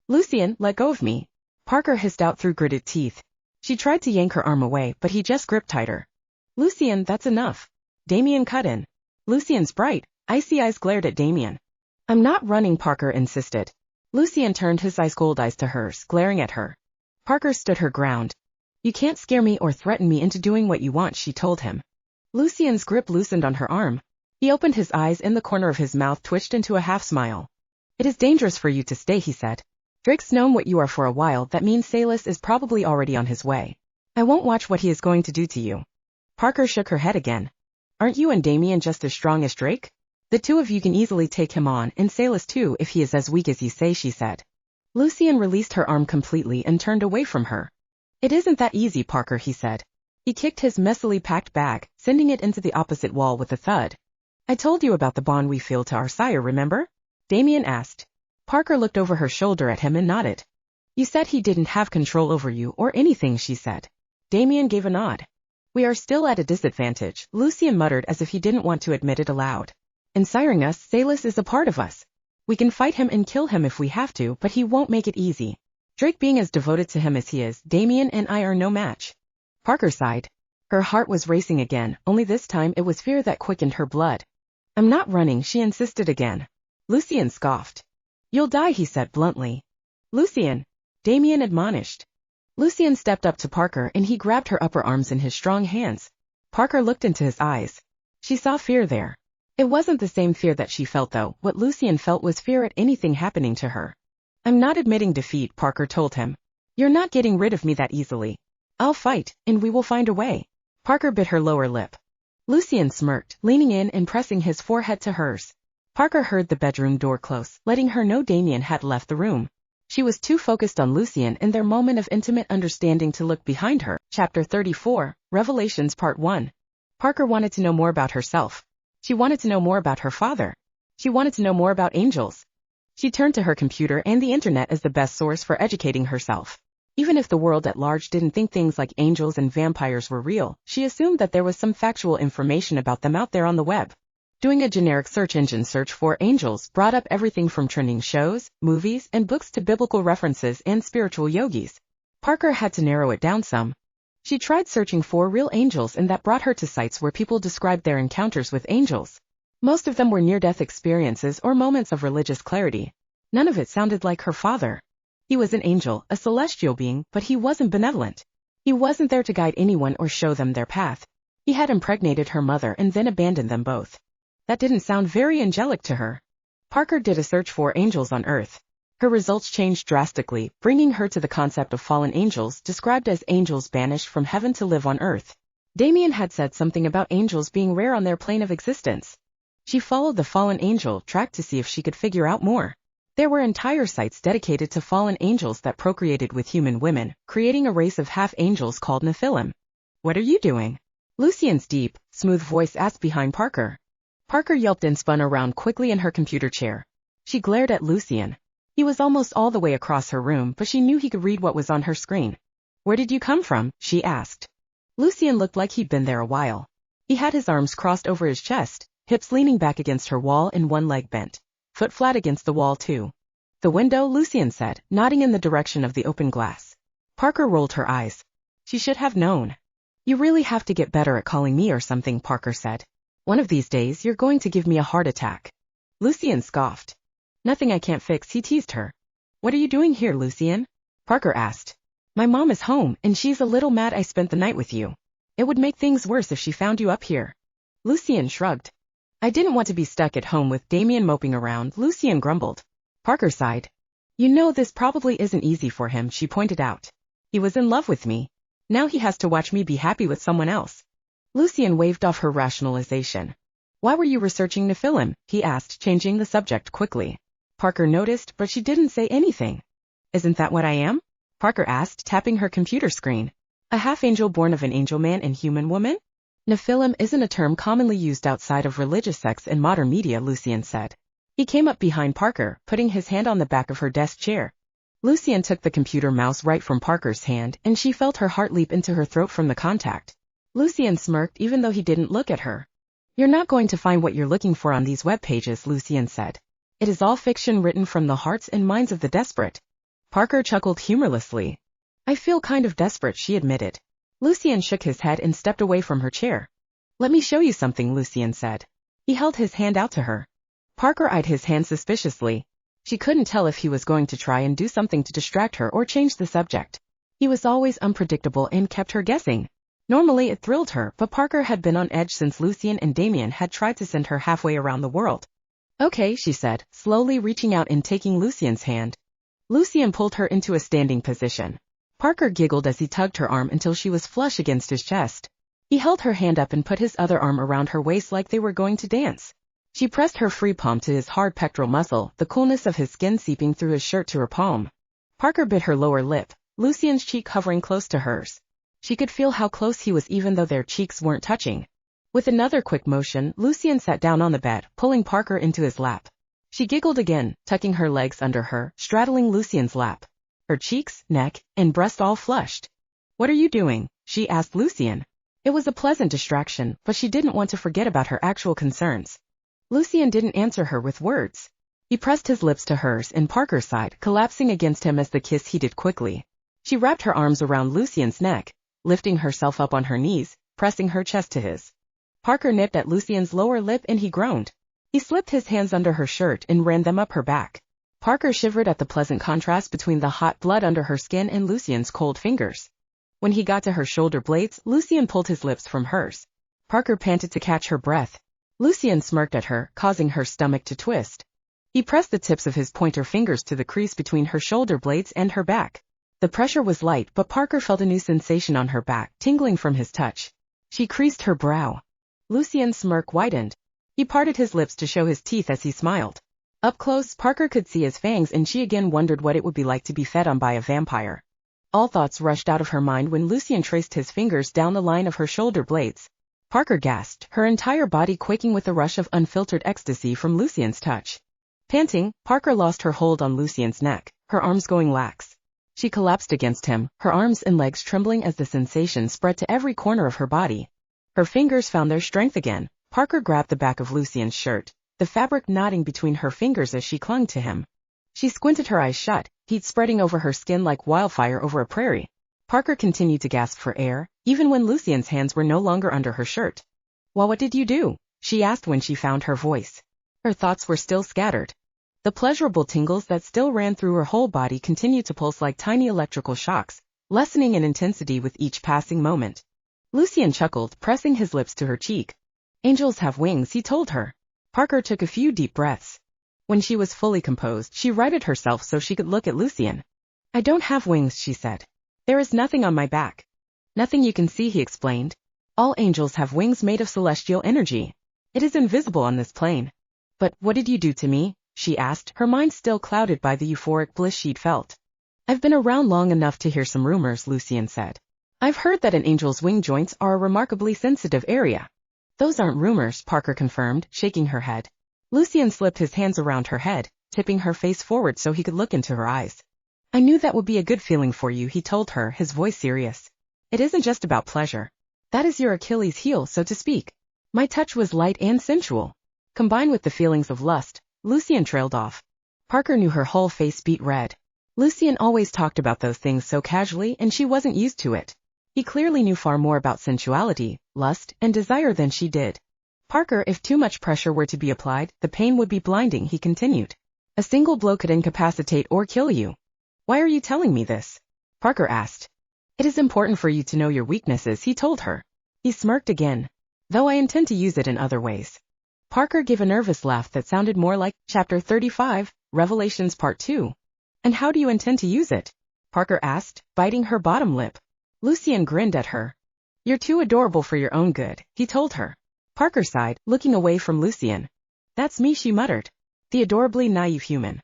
S1: Lucian, let go of me. Parker hissed out through gritted teeth. She tried to yank her arm away, but he just gripped tighter. Lucian, that's enough. Damian cut in. Lucian's bright, icy eyes glared at Damian. I'm not running, Parker insisted. Lucian turned his ice cold eyes to hers, glaring at her. Parker stood her ground. You can't scare me or threaten me into doing what you want, she told him. Lucian's grip loosened on her arm. He opened his eyes and the corner of his mouth twitched into a half smile. It is dangerous for you to stay, he said. Drake's known what you are for a while, that means Salas is probably already on his way. I won't watch what he is going to do to you. Parker shook her head again. Aren't you and Damian just as strong as Drake? The two of you can easily take him on, and Salas too if he is as weak as you say, she said. Lucian released her arm completely and turned away from her. It isn't that easy, Parker, he said. He kicked his messily packed bag, sending it into the opposite wall with a thud. I told you about the bond we feel to our sire, remember? Damian asked. Parker looked over her shoulder at him and nodded. You said he didn't have control over you or anything, she said. Damian gave a nod. We are still at a disadvantage, Lucian muttered as if he didn't want to admit it aloud. In siring us, Salas is a part of us. We can fight him and kill him if we have to, but he won't make it easy. Drake being as devoted to him as he is, Damian and I are no match. Parker sighed. Her heart was racing again, only this time it was fear that quickened her blood. I'm not running, she insisted again. Lucian scoffed. You'll die, he said bluntly. Lucian, Damian admonished. Lucian stepped up to Parker and he grabbed her upper arms in his strong hands. Parker looked into his eyes. She saw fear there. It wasn't the same fear that she felt though, what Lucian felt was fear at anything happening to her. I'm not admitting defeat, Parker told him. You're not getting rid of me that easily. I'll fight, and we will find a way. Parker bit her lower lip. Lucian smirked, leaning in and pressing his forehead to hers. Parker heard the bedroom door close, letting her know Damian had left the room. She was too focused on Lucian and their moment of intimate understanding to look behind her. Chapter 34, Revelations Part 1. Parker wanted to know more about herself. She wanted to know more about her father. She wanted to know more about angels. She turned to her computer and the internet as the best source for educating herself. Even if the world at large didn't think things like angels and vampires were real, she assumed that there was some factual information about them out there on the web. Doing a generic search engine search for angels brought up everything from trending shows, movies, and books to biblical references and spiritual yogis. Parker had to narrow it down some. She tried searching for real angels and that brought her to sites where people described their encounters with angels. Most of them were near-death experiences or moments of religious clarity. None of it sounded like her father. He was an angel, a celestial being, but he wasn't benevolent. He wasn't there to guide anyone or show them their path. He had impregnated her mother and then abandoned them both. That didn't sound very angelic to her. Parker did a search for angels on Earth. Her results changed drastically, bringing her to the concept of fallen angels, described as angels banished from heaven to live on Earth. Damian had said something about angels being rare on their plane of existence. She followed the fallen angel track to see if she could figure out more. There were entire sites dedicated to fallen angels that procreated with human women, creating a race of half-angels called Nephilim. What are you doing? Lucian's deep, smooth voice asked behind Parker. Parker yelped and spun around quickly in her computer chair. She glared at Lucian. He was almost all the way across her room, but she knew he could read what was on her screen. Where did you come from? She asked. Lucian looked like he'd been there a while. He had his arms crossed over his chest, hips leaning back against her wall and one leg bent. Foot flat against the wall too. The window, Lucian said, nodding in the direction of the open glass. Parker rolled her eyes. She should have known. You really have to get better at calling me or something, Parker said. One of these days you're going to give me a heart attack. Lucian scoffed. Nothing I can't fix, he teased her. What are you doing here, Lucian? Parker asked. My mom is home, and she's a little mad I spent the night with you. It would make things worse if she found you up here. Lucian shrugged. I didn't want to be stuck at home with Damian moping around, Lucian grumbled. Parker sighed. You know this probably isn't easy for him, she pointed out. He was in love with me. Now he has to watch me be happy with someone else. Lucian waved off her rationalization. Why were you researching Nephilim? He asked, changing the subject quickly. Parker noticed, but she didn't say anything. Isn't that what I am? Parker asked, tapping her computer screen. A half-angel born of an angel man and human woman? Nephilim isn't a term commonly used outside of religious sects in modern media, Lucian said. He came up behind Parker, putting his hand on the back of her desk chair. Lucian took the computer mouse right from Parker's hand, and she felt her heart leap into her throat from the contact. Lucian smirked even though he didn't look at her. You're not going to find what you're looking for on these web pages, Lucian said. It is all fiction written from the hearts and minds of the desperate. Parker chuckled humorlessly. I feel kind of desperate, she admitted. Lucian shook his head and stepped away from her chair. Let me show you something, Lucian said. He held his hand out to her. Parker eyed his hand suspiciously. She couldn't tell if he was going to try and do something to distract her or change the subject. He was always unpredictable and kept her guessing. Normally it thrilled her, but Parker had been on edge since Lucian and Damian had tried to send her halfway around the world. Okay, she said, slowly reaching out and taking Lucian's hand. Lucian pulled her into a standing position. Parker giggled as he tugged her arm until she was flush against his chest. He held her hand up and put his other arm around her waist like they were going to dance. She pressed her free palm to his hard pectoral muscle, the coolness of his skin seeping through his shirt to her palm. Parker bit her lower lip, Lucian's cheek hovering close to hers. She could feel how close he was even though their cheeks weren't touching. With another quick motion, Lucian sat down on the bed, pulling Parker into his lap. She giggled again, tucking her legs under her, straddling Lucian's lap. Her cheeks, neck, and breast all flushed. What are you doing? She asked Lucian. It was a pleasant distraction, but she didn't want to forget about her actual concerns. Lucian didn't answer her with words. He pressed his lips to hers and Parker sighed, collapsing against him as the kiss heated quickly. She wrapped her arms around Lucian's neck, lifting herself up on her knees, pressing her chest to his. Parker nipped at Lucian's lower lip and he groaned. He slipped his hands under her shirt and ran them up her back. Parker shivered at the pleasant contrast between the hot blood under her skin and Lucian's cold fingers. When he got to her shoulder blades, Lucian pulled his lips from hers. Parker panted to catch her breath. Lucian smirked at her, causing her stomach to twist. He pressed the tips of his pointer fingers to the crease between her shoulder blades and her back. The pressure was light, but Parker felt a new sensation on her back, tingling from his touch. She creased her brow. Lucian's smirk widened. He parted his lips to show his teeth as he smiled. Up close, Parker could see his fangs and she again wondered what it would be like to be fed on by a vampire. All thoughts rushed out of her mind when Lucian traced his fingers down the line of her shoulder blades. Parker gasped, her entire body quaking with a rush of unfiltered ecstasy from Lucian's touch. Panting, Parker lost her hold on Lucian's neck, her arms going lax. She collapsed against him, her arms and legs trembling as the sensation spread to every corner of her body. Her fingers found their strength again. Parker grabbed the back of Lucian's shirt, the fabric knotting between her fingers as she clung to him. She squinted her eyes shut, heat spreading over her skin like wildfire over a prairie. Parker continued to gasp for air, even when Lucian's hands were no longer under her shirt. Well, what did you do? She asked when she found her voice. Her thoughts were still scattered. The pleasurable tingles that still ran through her whole body continued to pulse like tiny electrical shocks, lessening in intensity with each passing moment. Lucian chuckled, pressing his lips to her cheek. Angels have wings, he told her. Parker took a few deep breaths. When she was fully composed, she righted herself so she could look at Lucian. I don't have wings, she said. There is nothing on my back. Nothing you can see, he explained. All angels have wings made of celestial energy. It is invisible on this plane. But what did you do to me? She asked, her mind still clouded by the euphoric bliss she'd felt. I've been around long enough to hear some rumors, Lucian said. I've heard that an angel's wing joints are a remarkably sensitive area. Those aren't rumors, Parker confirmed, shaking her head. Lucian slipped his hands around her head, tipping her face forward so he could look into her eyes. I knew that would be a good feeling for you, he told her, his voice serious. It isn't just about pleasure. That is your Achilles heel, so to speak. My touch was light and sensual. Combined with the feelings of lust, Lucian trailed off. Parker knew her whole face beat red. Lucian always talked about those things so casually and she wasn't used to it. He clearly knew far more about sensuality, lust, and desire than she did. Parker, if too much pressure were to be applied, the pain would be blinding, he continued. A single blow could incapacitate or kill you. Why are you telling me this? Parker asked. It is important for you to know your weaknesses, he told her. He smirked again. Though I intend to use it in other ways. Parker gave a nervous laugh that sounded more like Chapter 35, Revelations Part 2. And how do you intend to use it? Parker asked, biting her bottom lip. Lucian grinned at her. You're too adorable for your own good, he told her. Parker sighed, looking away from Lucian. That's me, she muttered. The adorably naive human.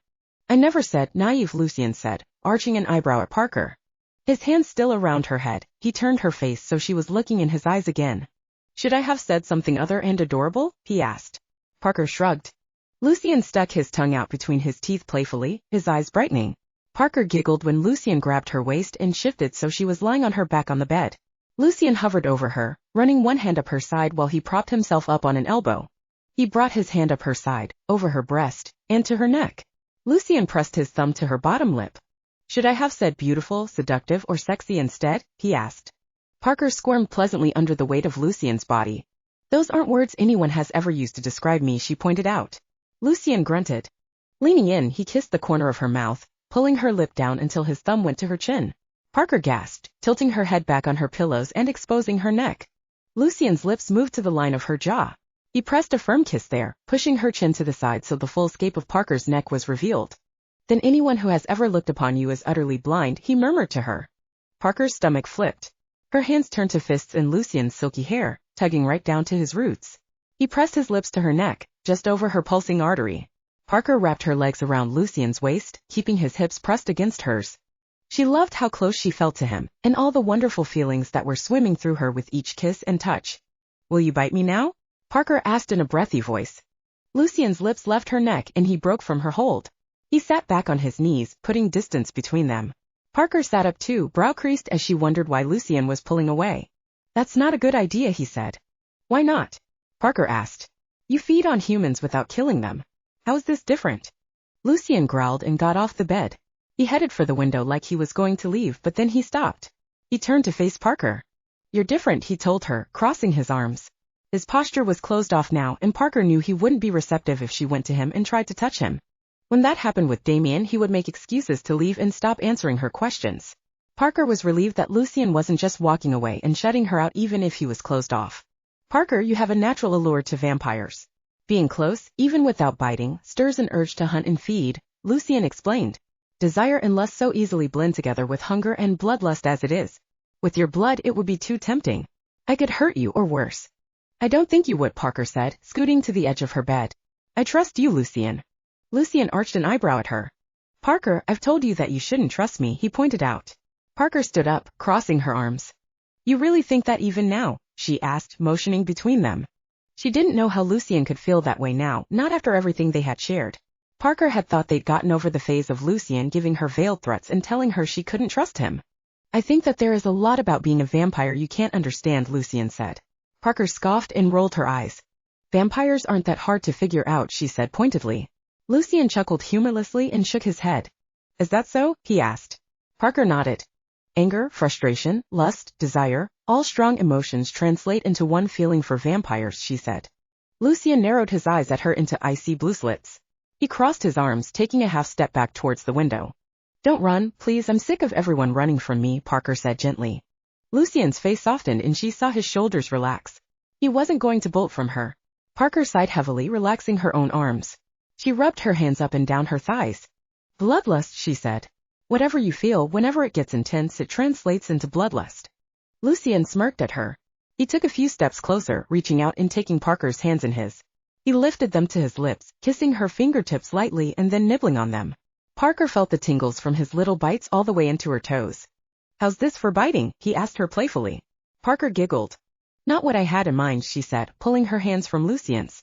S1: I never said naive, Lucian said, arching an eyebrow at Parker. His hands still around her head, he turned her face so she was looking in his eyes again. Should I have said something other and adorable? He asked. Parker shrugged. Lucian stuck his tongue out between his teeth playfully, his eyes brightening. Parker giggled when Lucian grabbed her waist and shifted so she was lying on her back on the bed. Lucian hovered over her, running one hand up her side while he propped himself up on an elbow. He brought his hand up her side, over her breast, and to her neck. Lucian pressed his thumb to her bottom lip. Should I have said beautiful, seductive, or sexy instead? He asked. Parker squirmed pleasantly under the weight of Lucian's body. Those aren't words anyone has ever used to describe me, she pointed out. Lucian grunted. Leaning in, he kissed the corner of her mouth, pulling her lip down until his thumb went to her chin. Parker gasped, tilting her head back on her pillows and exposing her neck. Lucian's lips moved to the line of her jaw. He pressed a firm kiss there, pushing her chin to the side so the full scape of Parker's neck was revealed. Then anyone who has ever looked upon you is utterly blind, he murmured to her. Parker's stomach flipped. Her hands turned to fists in Lucian's silky hair, tugging right down to his roots. He pressed his lips to her neck, just over her pulsing artery. Parker wrapped her legs around Lucian's waist, keeping his hips pressed against hers. She loved how close she felt to him, and all the wonderful feelings that were swimming through her with each kiss and touch. Will you bite me now? Parker asked in a breathy voice. Lucian's lips left her neck and he broke from her hold. He sat back on his knees, putting distance between them. Parker sat up too, brow creased as she wondered why Lucian was pulling away. That's not a good idea, he said. Why not? Parker asked. You feed on humans without killing them. How is this different? Lucian growled and got off the bed. He headed for the window like he was going to leave, but then he stopped. He turned to face Parker. You're different, he told her, crossing his arms. His posture was closed off now, and Parker knew he wouldn't be receptive if she went to him and tried to touch him. When that happened with Damian, he would make excuses to leave and stop answering her questions. Parker was relieved that Lucian wasn't just walking away and shutting her out even if he was closed off. Parker, you have a natural allure to vampires. Being close, even without biting, stirs an urge to hunt and feed, Lucian explained. Desire and lust so easily blend together with hunger and bloodlust as it is. With your blood it would be too tempting. I could hurt you or worse. I don't think you would, Parker said, scooting to the edge of her bed. I trust you, Lucian. Lucian arched an eyebrow at her. Parker, I've told you that you shouldn't trust me, he pointed out. Parker stood up, crossing her arms. You really think that even now? She asked, motioning between them. She didn't know how Lucian could feel that way now, not after everything they had shared. Parker had thought they'd gotten over the phase of Lucian giving her veiled threats and telling her she couldn't trust him. I think that there is a lot about being a vampire you can't understand, Lucian said. Parker scoffed and rolled her eyes. Vampires aren't that hard to figure out, she said pointedly. Lucian chuckled humorlessly and shook his head. Is that so? He asked. Parker nodded. Anger, frustration, lust, desire, all strong emotions translate into one feeling for vampires, she said. Lucian narrowed his eyes at her into icy blue slits. He crossed his arms, taking a half step back towards the window. Don't run, please, I'm sick of everyone running from me, Parker said gently. Lucian's face softened and she saw his shoulders relax. He wasn't going to bolt from her. Parker sighed heavily, relaxing her own arms. She rubbed her hands up and down her thighs. Bloodlust, she said. Whatever you feel, whenever it gets intense, it translates into bloodlust. Lucian smirked at her. He took a few steps closer, reaching out and taking Parker's hands in his. He lifted them to his lips, kissing her fingertips lightly and then nibbling on them. Parker felt the tingles from his little bites all the way into her toes. How's this for biting? He asked her playfully. Parker giggled. Not what I had in mind, she said, pulling her hands from Lucian's.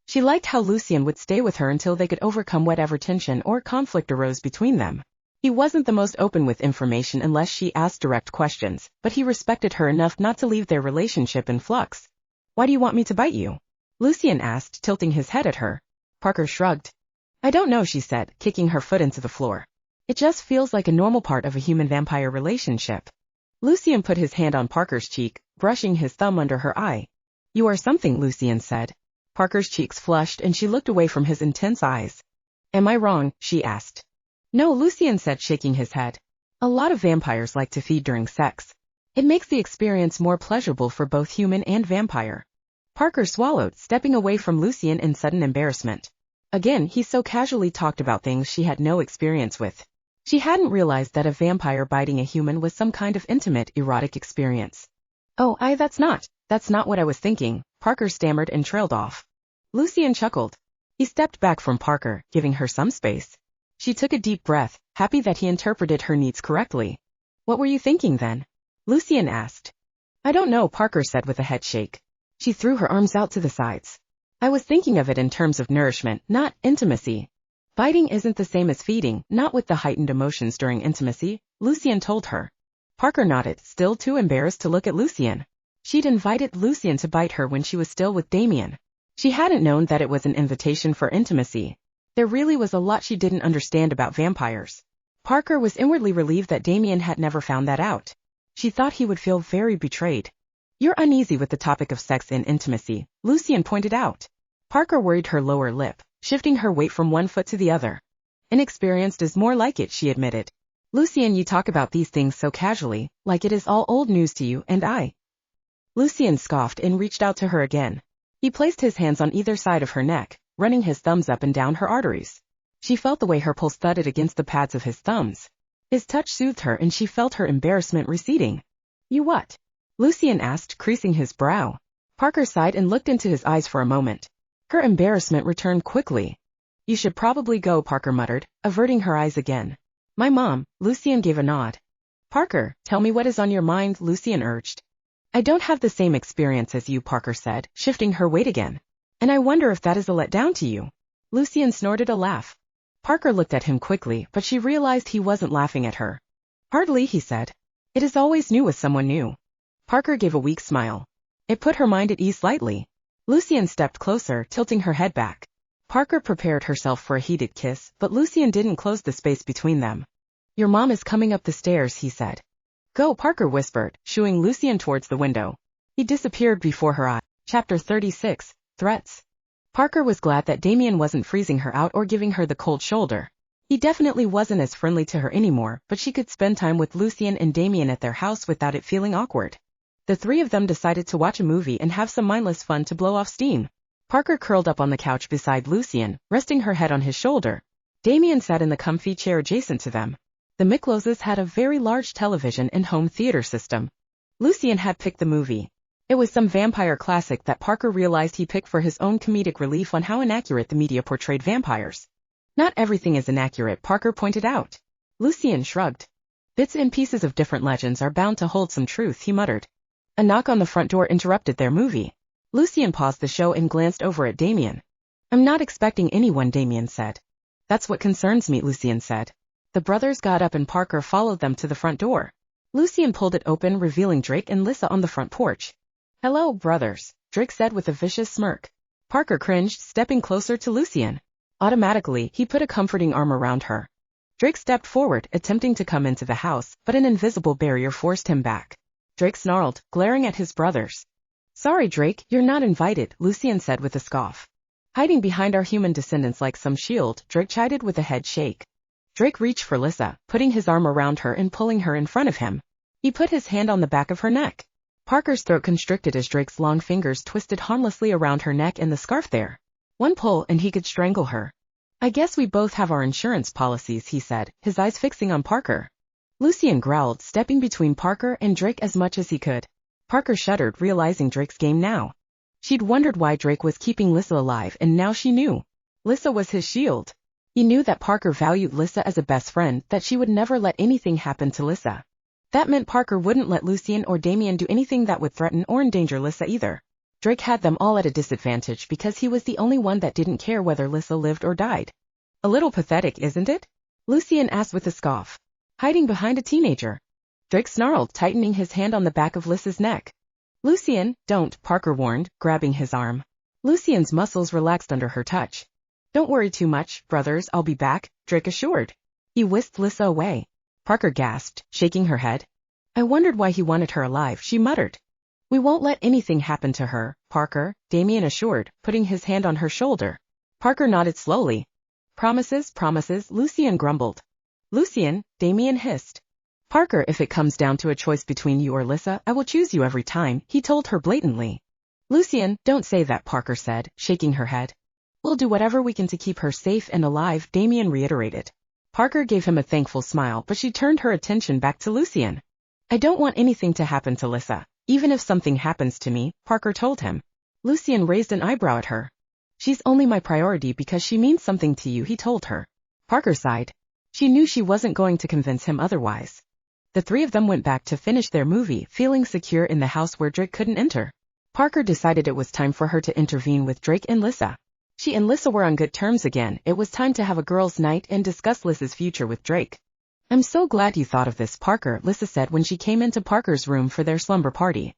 S1: She liked how Lucian would stay with her until they could overcome whatever tension or conflict arose between them. He wasn't the most open with information unless she asked direct questions, but he respected her enough not to leave their relationship in flux. Why do you want me to bite you? Lucian asked, tilting his head at her. Parker shrugged. I don't know, she said, kicking her foot into the floor. It just feels like a normal part of a human-vampire relationship. Lucian put his hand on Parker's cheek, brushing his thumb under her eye. You are something, Lucian said. Parker's cheeks flushed and she looked away from his intense eyes. Am I wrong? She asked. No, Lucian said, shaking his head. A lot of vampires like to feed during sex. It makes the experience more pleasurable for both human and vampire. Parker swallowed, stepping away from Lucian in sudden embarrassment. Again, he so casually talked about things she had no experience with. She hadn't realized that a vampire biting a human was some kind of intimate, erotic experience. Oh, that's not what I was thinking, Parker stammered and trailed off. Lucian chuckled. He stepped back from Parker, giving her some space. She took a deep breath, happy that he interpreted her needs correctly. What were you thinking then? Lucian asked. I don't know, Parker said with a head shake. She threw her arms out to the sides. I was thinking of it in terms of nourishment, not intimacy. Biting isn't the same as feeding, not with the heightened emotions during intimacy, Lucian told her. Parker nodded, still too embarrassed to look at Lucian. She'd invited Lucian to bite her when she was still with Damian. She hadn't known that it was an invitation for intimacy. There really was a lot she didn't understand about vampires. Parker was inwardly relieved that Damian had never found that out. She thought he would feel very betrayed. You're uneasy with the topic of sex and intimacy, Lucian pointed out. Parker worried her lower lip, shifting her weight from one foot to the other. Inexperienced is more like it, she admitted. Lucian, you talk about these things so casually, like it is all old news to you and I. Lucian scoffed and reached out to her again. He placed his hands on either side of her neck, running his thumbs up and down her arteries. She felt the way her pulse thudded against the pads of his thumbs. His touch soothed her and she felt her embarrassment receding. You what? Lucian asked, creasing his brow. Parker sighed and looked into his eyes for a moment. Her embarrassment returned quickly. You should probably go, Parker muttered, averting her eyes again. My mom, Lucian gave a nod. Parker, tell me what is on your mind, Lucian urged. I don't have the same experience as you, Parker said, shifting her weight again. And I wonder if that is a letdown to you. Lucian snorted a laugh. Parker looked at him quickly, but she realized he wasn't laughing at her. Hardly, he said. It is always new with someone new. Parker gave a weak smile. It put her mind at ease slightly. Lucian stepped closer, tilting her head back. Parker prepared herself for a heated kiss, but Lucian didn't close the space between them. Your mom is coming up the stairs, he said. Go, Parker whispered, shooing Lucian towards the window. He disappeared before her eyes. Chapter 36, Threats. Parker was glad that Damian wasn't freezing her out or giving her the cold shoulder. He definitely wasn't as friendly to her anymore, but she could spend time with Lucian and Damian at their house without it feeling awkward. The three of them decided to watch a movie and have some mindless fun to blow off steam. Parker curled up on the couch beside Lucian, resting her head on his shoulder. Damian sat in the comfy chair adjacent to them. The Mickloses had a very large television and home theater system. Lucian had picked the movie. It was some vampire classic that Parker realized he picked for his own comedic relief on how inaccurate the media portrayed vampires. Not everything is inaccurate, Parker pointed out. Lucian shrugged. Bits and pieces of different legends are bound to hold some truth, he muttered. A knock on the front door interrupted their movie. Lucian paused the show and glanced over at Damian. I'm not expecting anyone, Damian said. That's what concerns me, Lucian said. The brothers got up and Parker followed them to the front door. Lucian pulled it open, revealing Drake and Lissa on the front porch. Hello, brothers, Drake said with a vicious smirk. Parker cringed, stepping closer to Lucian. Automatically, he put a comforting arm around her. Drake stepped forward, attempting to come into the house, but an invisible barrier forced him back. Drake snarled, glaring at his brothers. Sorry, Drake, you're not invited, Lucian said with a scoff. Hiding behind our human descendants like some shield, Drake chided with a head shake. Drake reached for Lissa, putting his arm around her and pulling her in front of him. He put his hand on the back of her neck. Parker's throat constricted as Drake's long fingers twisted harmlessly around her neck and the scarf there. One pull and he could strangle her. I guess we both have our insurance policies, he said, his eyes fixing on Parker. Lucian growled, stepping between Parker and Drake as much as he could. Parker shuddered, realizing Drake's game now. She'd wondered why Drake was keeping Lissa alive, and now she knew. Lissa was his shield. He knew that Parker valued Lissa as a best friend, that she would never let anything happen to Lissa. That meant Parker wouldn't let Lucian or Damian do anything that would threaten or endanger Lissa either. Drake had them all at a disadvantage because he was the only one that didn't care whether Lissa lived or died. A little pathetic, isn't it? Lucian asked with a scoff. Hiding behind a teenager. Drake snarled, tightening his hand on the back of Lissa's neck. Lucian, don't, Parker warned, grabbing his arm. Lucian's muscles relaxed under her touch. Don't worry too much, brothers, I'll be back, Drake assured. He whisked Lissa away. Parker gasped, shaking her head. I wondered why he wanted her alive, she muttered. We won't let anything happen to her, Parker, Damian assured, putting his hand on her shoulder. Parker nodded slowly. Promises, promises, Lucian grumbled. Lucian, Damian hissed. Parker, if it comes down to a choice between you or Lissa, I will choose you every time, he told her blatantly. Lucian, don't say that, Parker said, shaking her head. We'll do whatever we can to keep her safe and alive, Damian reiterated. Parker gave him a thankful smile, but she turned her attention back to Lucian. I don't want anything to happen to Lissa, even if something happens to me, Parker told him. Lucian raised an eyebrow at her. She's only my priority because she means something to you, he told her. Parker sighed. She knew she wasn't going to convince him otherwise. The three of them went back to finish their movie, feeling secure in the house where Drake couldn't enter. Parker decided it was time for her to intervene with Drake and Lissa. She and Lissa were on good terms again. It was time to have a girls' night and discuss Lissa's future with Drake. I'm so glad you thought of this, Parker, Lissa said when she came into Parker's room for their slumber party.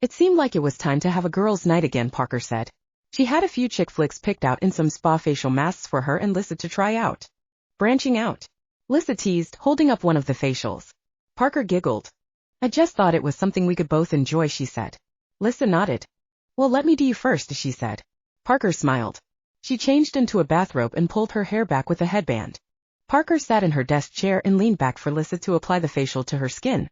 S1: It seemed like it was time to have a girls' night again, Parker said. She had a few chick flicks picked out and some spa facial masks for her and Lissa to try out. Branching out. Lissa teased, holding up one of the facials. Parker giggled. I just thought it was something we could both enjoy, she said. Lissa nodded. Well, let me do you first, she said. Parker smiled. She changed into a bathrobe and pulled her hair back with a headband. Parker sat in her desk chair and leaned back for Lissa to apply the facial to her skin.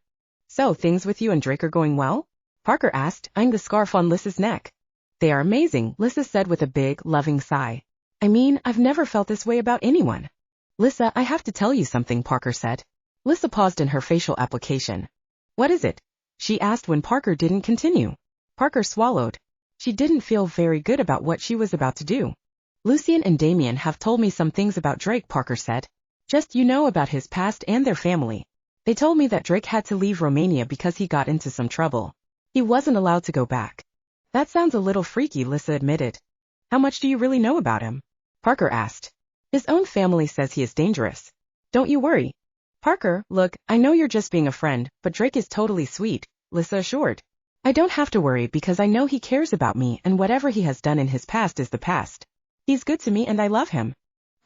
S1: So, things with you and Drake are going well? Parker asked, eyeing the scarf on Lissa's neck. They are amazing, Lissa said with a big, loving sigh. I mean, I've never felt this way about anyone. Lissa, I have to tell you something, Parker said. Lissa paused in her facial application. What is it? She asked when Parker didn't continue. Parker swallowed. She didn't feel very good about what she was about to do. Lucian and Damian have told me some things about Drake, Parker said. Just about his past and their family. They told me that Drake had to leave Romania because he got into some trouble. He wasn't allowed to go back. That sounds a little freaky, Lissa admitted. How much do you really know about him? Parker asked. His own family says he is dangerous. Don't you worry. Parker, look, I know you're just being a friend, but Drake is totally sweet, Lissa assured. I don't have to worry because I know he cares about me and whatever he has done in his past is the past. He's good to me and I love him.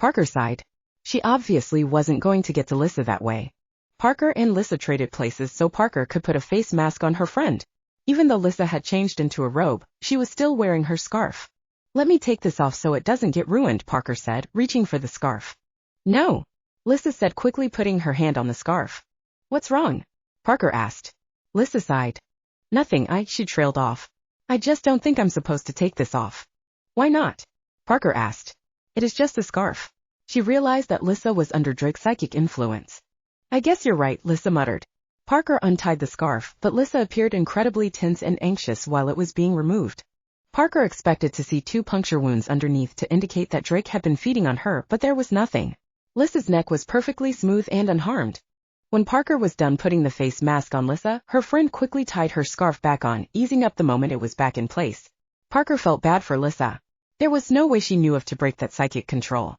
S1: Parker sighed. She obviously wasn't going to get to Lissa that way. Parker and Lissa traded places so Parker could put a face mask on her friend. Even though Lissa had changed into a robe, she was still wearing her scarf. Let me take this off so it doesn't get ruined, Parker said, reaching for the scarf. No, Lissa said quickly, putting her hand on the scarf. What's wrong? Parker asked. Lissa sighed. Nothing, she trailed off. I just don't think I'm supposed to take this off. Why not? Parker asked. It is just a scarf. She realized that Lissa was under Drake's psychic influence. I guess you're right, Lissa muttered. Parker untied the scarf, but Lissa appeared incredibly tense and anxious while it was being removed. Parker expected to see 2 puncture wounds underneath to indicate that Drake had been feeding on her, but there was nothing. Lissa's neck was perfectly smooth and unharmed. When Parker was done putting the face mask on Lissa, her friend quickly tied her scarf back on, easing up the moment it was back in place. Parker felt bad for Lissa. There was no way she knew of to break that psychic control.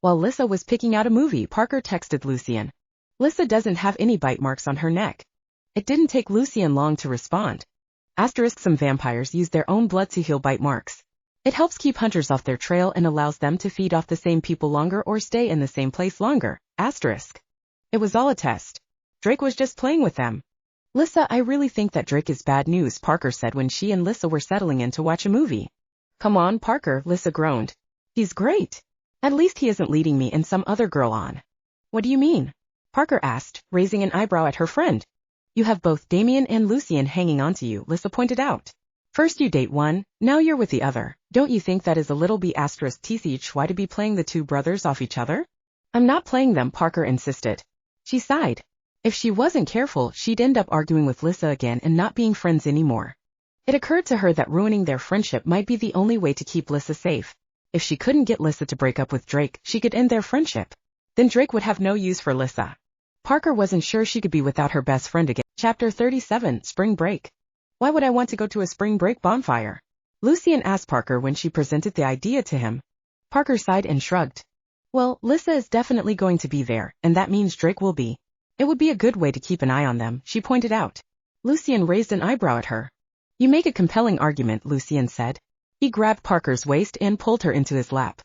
S1: While Lissa was picking out a movie, Parker texted Lucian. Lissa doesn't have any bite marks on her neck. It didn't take Lucian long to respond. Some vampires use their own blood to heal bite marks. It helps keep hunters off their trail and allows them to feed off the same people longer or stay in the same place longer. It was all a test. Drake was just playing with them. Lissa, I really think that Drake is bad news, Parker said when she and Lissa were settling in to watch a movie. Come on, Parker, Lissa groaned. He's great. At least he isn't leading me and some other girl on. What do you mean? Parker asked, raising an eyebrow at her friend. You have both Damian and Lucian hanging onto you, Lissa pointed out. First you date one, now you're with the other. Don't you think that is a little tchy to be playing the 2 brothers off each other? I'm not playing them, Parker insisted. She sighed. If she wasn't careful, she'd end up arguing with Lissa again and not being friends anymore. It occurred to her that ruining their friendship might be the only way to keep Lissa safe. If she couldn't get Lissa to break up with Drake, she could end their friendship. Then Drake would have no use for Lissa. Parker wasn't sure she could be without her best friend again. Chapter 37, Spring Break. Why would I want to go to a spring break bonfire? Lucian asked Parker when she presented the idea to him. Parker sighed and shrugged. Well, Lissa is definitely going to be there, and that means Drake will be. It would be a good way to keep an eye on them, she pointed out. Lucian raised an eyebrow at her. You make a compelling argument, Lucian said. He grabbed Parker's waist and pulled her into his lap.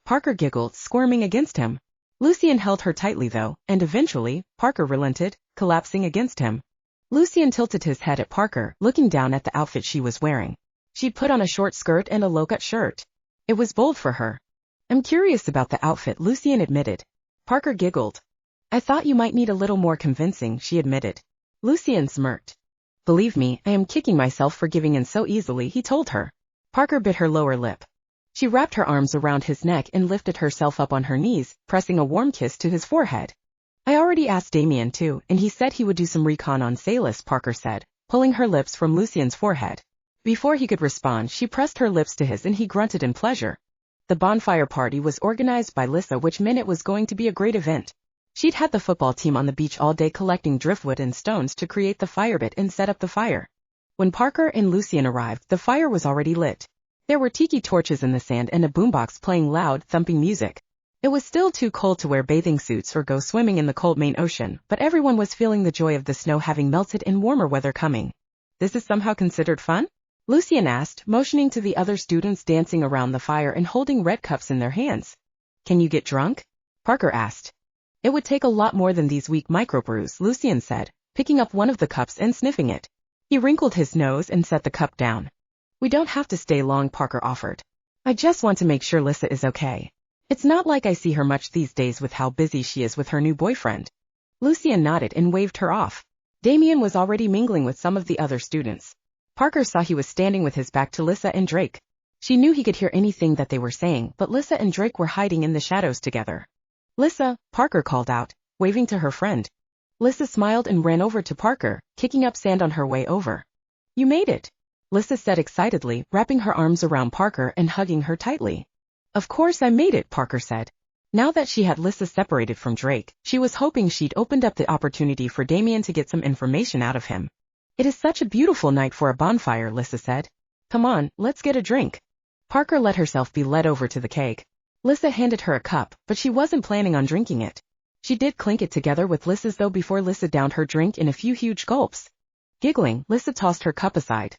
S1: Parker giggled, squirming against him. Lucian held her tightly though, and eventually, Parker relented, collapsing against him. Lucian tilted his head at Parker, looking down at the outfit she was wearing. She'd put on a short skirt and a low-cut shirt. It was bold for her. I'm curious about the outfit, Lucian admitted. Parker giggled. I thought you might need a little more convincing, she admitted. Lucian smirked. Believe me, I am kicking myself for giving in so easily, he told her. Parker bit her lower lip. She wrapped her arms around his neck and lifted herself up on her knees, pressing a warm kiss to his forehead. I already asked Damian too, and he said he would do some recon on Salis, Parker said, pulling her lips from Lucian's forehead. Before he could respond, she pressed her lips to his and he grunted in pleasure. The bonfire party was organized by Lissa, which meant it was going to be a great event. She'd had the football team on the beach all day collecting driftwood and stones to create the fire pit and set up the fire. When Parker and Lucian arrived, the fire was already lit. There were tiki torches in the sand and a boombox playing loud, thumping music. It was still too cold to wear bathing suits or go swimming in the cold Maine Ocean, but everyone was feeling the joy of the snow having melted and warmer weather coming. This is somehow considered fun? Lucian asked, motioning to the other students dancing around the fire and holding red cups in their hands. Can you get drunk? Parker asked. It would take a lot more than these weak microbrews, Lucian said, picking up one of the cups and sniffing it. He wrinkled his nose and set the cup down. We don't have to stay long, Parker offered. I just want to make sure Lissa is okay. It's not like I see her much these days with how busy she is with her new boyfriend. Lucian nodded and waved her off. Damian was already mingling with some of the other students. Parker saw he was standing with his back to Lissa and Drake. She knew he could hear anything that they were saying, but Lissa and Drake were hiding in the shadows together. Lissa, Parker called out, waving to her friend. Lissa smiled and ran over to Parker, kicking up sand on her way over. You made it, Lissa said excitedly, wrapping her arms around Parker and hugging her tightly. Of course I made it, Parker said. Now that she had Lissa separated from Drake, she was hoping she'd opened up the opportunity for Damian to get some information out of him. It is such a beautiful night for a bonfire, Lissa said. Come on, let's get a drink. Parker let herself be led over to the keg. Lissa handed her a cup, but she wasn't planning on drinking it. She did clink it together with Lissa's though before Lissa downed her drink in a few huge gulps. Giggling, Lissa tossed her cup aside.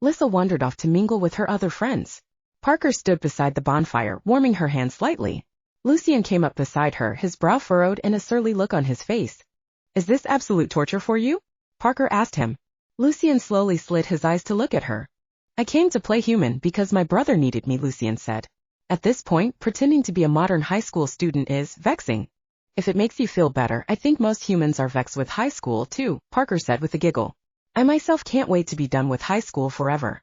S1: Lissa wandered off to mingle with her other friends. Parker stood beside the bonfire, warming her hand slightly. Lucian came up beside her, his brow furrowed and a surly look on his face. Is this absolute torture for you? Parker asked him. Lucian slowly slid his eyes to look at her. I came to play human because my brother needed me, Lucian said. At this point, pretending to be a modern high school student is vexing. If it makes you feel better, I think most humans are vexed with high school too, Parker said with a giggle. I myself can't wait to be done with high school forever.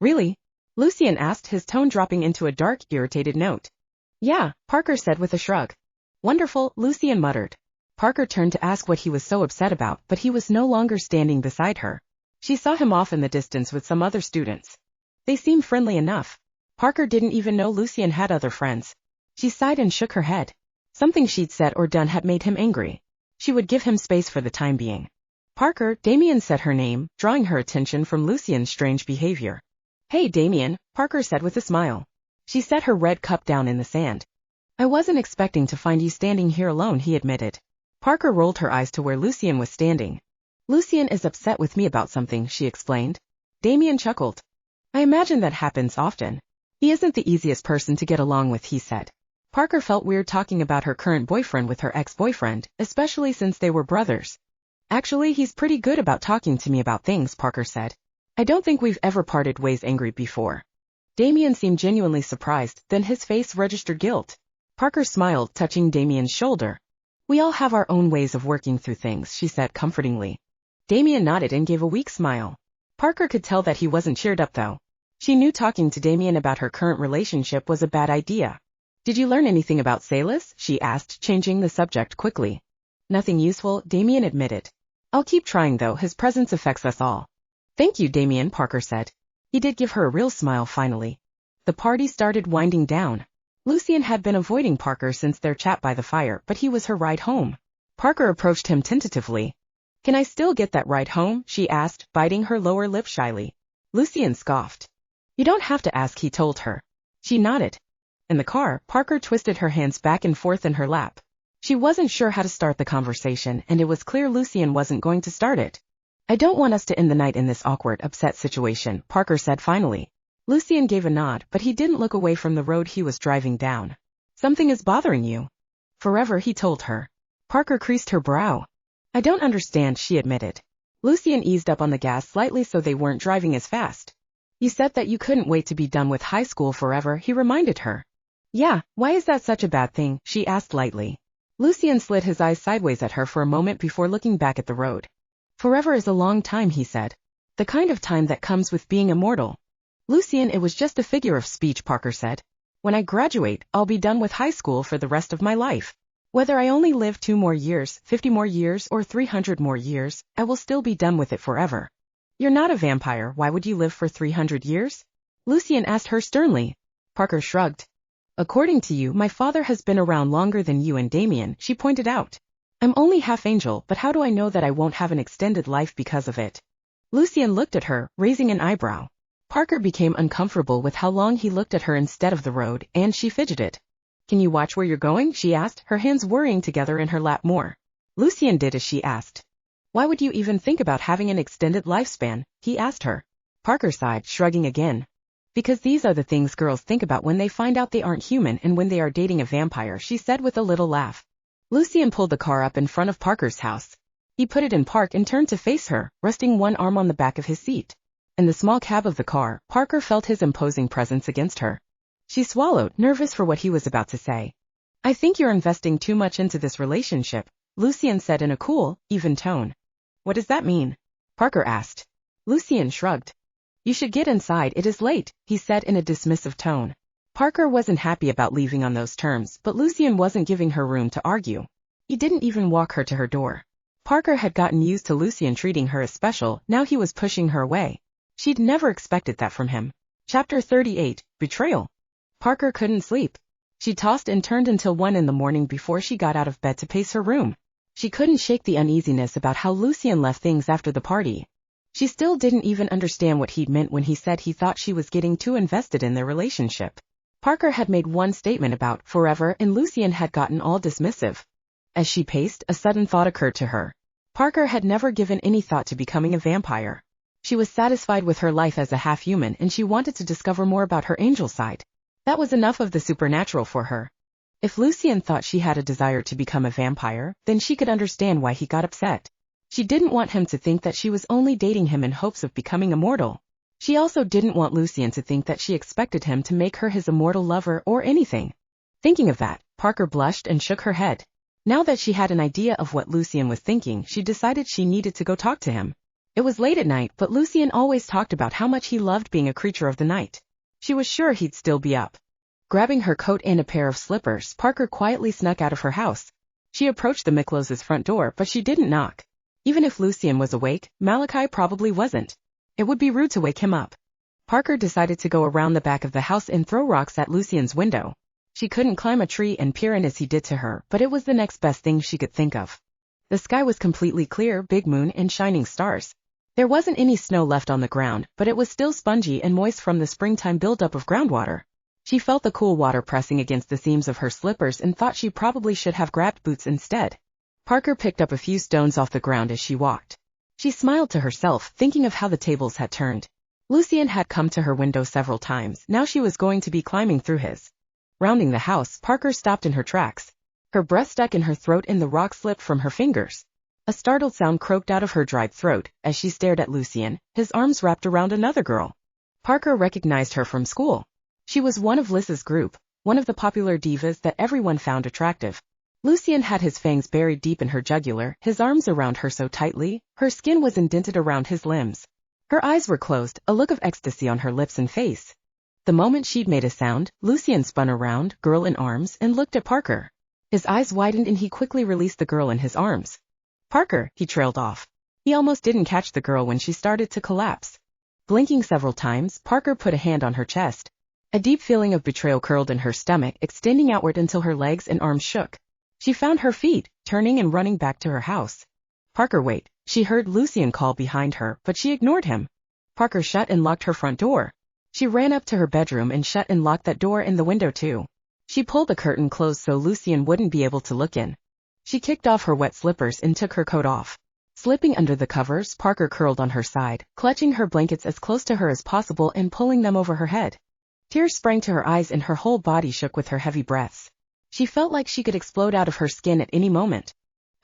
S1: Really? Lucian asked, his tone dropping into a dark, irritated note. Yeah, Parker said with a shrug. Wonderful, Lucian muttered. Parker turned to ask what he was so upset about, but he was no longer standing beside her. She saw him off in the distance with some other students. They seemed friendly enough. Parker didn't even know Lucian had other friends. She sighed and shook her head. Something she'd said or done had made him angry. She would give him space for the time being. Parker, Damian said her name, drawing her attention from Lucian's strange behavior. Hey Damian, Parker said with a smile. She set her red cup down in the sand. I wasn't expecting to find you standing here alone, he admitted. Parker rolled her eyes to where Lucian was standing. Lucian is upset with me about something, she explained. Damian chuckled. I imagine that happens often. He isn't the easiest person to get along with, he said. Parker felt weird talking about her current boyfriend with her ex-boyfriend, especially since they were brothers. Actually, he's pretty good about talking to me about things, Parker said. I don't think we've ever parted ways angry before. Damian seemed genuinely surprised, then his face registered guilt. Parker smiled, touching Damian's shoulder. We all have our own ways of working through things, she said comfortingly. Damian nodded and gave a weak smile. Parker could tell that he wasn't cheered up though. She knew talking to Damian about her current relationship was a bad idea. Did you learn anything about Salis? She asked, changing the subject quickly. Nothing useful, Damian admitted. I'll keep trying though, his presence affects us all. Thank you, Damian, Parker said. He did give her a real smile finally. The party started winding down. Lucian had been avoiding Parker since their chat by the fire, but he was her ride home. Parker approached him tentatively. Can I still get that ride home? She asked, biting her lower lip shyly. Lucian scoffed. You don't have to ask, he told her. She nodded. In the car, Parker twisted her hands back and forth in her lap. She wasn't sure how to start the conversation, and it was clear Lucian wasn't going to start it. I don't want us to end the night in this awkward, upset situation, Parker said finally. Lucian gave a nod, but he didn't look away from the road he was driving down. Something is bothering you. Forever, he told her. Parker creased her brow. I don't understand, she admitted. Lucian eased up on the gas slightly so they weren't driving as fast. You said that you couldn't wait to be done with high school forever, he reminded her. Yeah, why is that such a bad thing, she asked lightly. Lucian slid his eyes sideways at her for a moment before looking back at the road. Forever is a long time, he said. The kind of time that comes with being immortal. Lucian, it was just a figure of speech, Parker said. When I graduate, I'll be done with high school for the rest of my life. Whether I only live 2 more years, 50 more years, or 300 more years, I will still be done with it forever. You're not a vampire, why would you live for 300 years? Lucian asked her sternly. Parker shrugged. According to you, my father has been around longer than you and Damian, she pointed out. I'm only half angel, but how do I know that I won't have an extended life because of it? Lucian looked at her, raising an eyebrow. Parker became uncomfortable with how long he looked at her instead of the road, and she fidgeted. Can you watch where you're going? She asked, her hands worrying together in her lap more. Lucian did as she asked. Why would you even think about having an extended lifespan? He asked her. Parker sighed, shrugging again. Because these are the things girls think about when they find out they aren't human and when they are dating a vampire, she said with a little laugh. Lucian pulled the car up in front of Parker's house. He put it in park and turned to face her, resting one arm on the back of his seat. In the small cab of the car, Parker felt his imposing presence against her. She swallowed, nervous for what he was about to say. I think you're investing too much into this relationship, Lucian said in a cool, even tone. What does that mean? Parker asked. Lucian shrugged. You should get inside, it is late, he said in a dismissive tone. Parker wasn't happy about leaving on those terms, but Lucian wasn't giving her room to argue. He didn't even walk her to her door. Parker had gotten used to Lucian treating her as special, now he was pushing her away. She'd never expected that from him. Chapter 38, Betrayal. Parker couldn't sleep. She tossed and turned until 1 in the morning before she got out of bed to pace her room. She couldn't shake the uneasiness about how Lucian left things after the party. She still didn't even understand what he'd meant when he said he thought she was getting too invested in their relationship. Parker had made one statement about forever and Lucian had gotten all dismissive. As she paced, a sudden thought occurred to her. Parker had never given any thought to becoming a vampire. She was satisfied with her life as a half-human and she wanted to discover more about her angel side. That was enough of the supernatural for her. If Lucian thought she had a desire to become a vampire, then she could understand why he got upset. She didn't want him to think that she was only dating him in hopes of becoming immortal. She also didn't want Lucian to think that she expected him to make her his immortal lover or anything. Thinking of that, Parker blushed and shook her head. Now that she had an idea of what Lucian was thinking, she decided she needed to go talk to him. It was late at night, but Lucian always talked about how much he loved being a creature of the night. She was sure he'd still be up. Grabbing her coat and a pair of slippers, Parker quietly snuck out of her house. She approached the Mickloses' front door, but she didn't knock. Even if Lucian was awake, Malachi probably wasn't. It would be rude to wake him up. Parker decided to go around the back of the house and throw rocks at Lucian's window. She couldn't climb a tree and peer in as he did to her, but it was the next best thing she could think of. The sky was completely clear, big moon and shining stars. There wasn't any snow left on the ground, but it was still spongy and moist from the springtime buildup of groundwater. She felt the cool water pressing against the seams of her slippers and thought she probably should have grabbed boots instead. Parker picked up a few stones off the ground as she walked. She smiled to herself, thinking of how the tables had turned. Lucian had come to her window several times, now she was going to be climbing through his. Rounding the house, Parker stopped in her tracks. Her breath stuck in her throat and the rock slipped from her fingers. A startled sound croaked out of her dried throat, as she stared at Lucian, his arms wrapped around another girl. Parker recognized her from school. She was one of Lys's group, one of the popular divas that everyone found attractive. Lucian had his fangs buried deep in her jugular, his arms around her so tightly, her skin was indented around his limbs. Her eyes were closed, a look of ecstasy on her lips and face. The moment she'd made a sound, Lucian spun around, girl in arms, and looked at Parker. His eyes widened and he quickly released the girl in his arms. Parker, he trailed off. He almost didn't catch the girl when she started to collapse. Blinking several times, Parker put a hand on her chest. A deep feeling of betrayal curled in her stomach, extending outward until her legs and arms shook. She found her feet, turning and running back to her house. Parker, wait, she heard Lucian call behind her, but she ignored him. Parker shut and locked her front door. She ran up to her bedroom and shut and locked that door and the window too. She pulled the curtain closed so Lucian wouldn't be able to look in. She kicked off her wet slippers and took her coat off. Slipping under the covers, Parker curled on her side, clutching her blankets as close to her as possible and pulling them over her head. Tears sprang to her eyes and her whole body shook with her heavy breaths. She felt like she could explode out of her skin at any moment.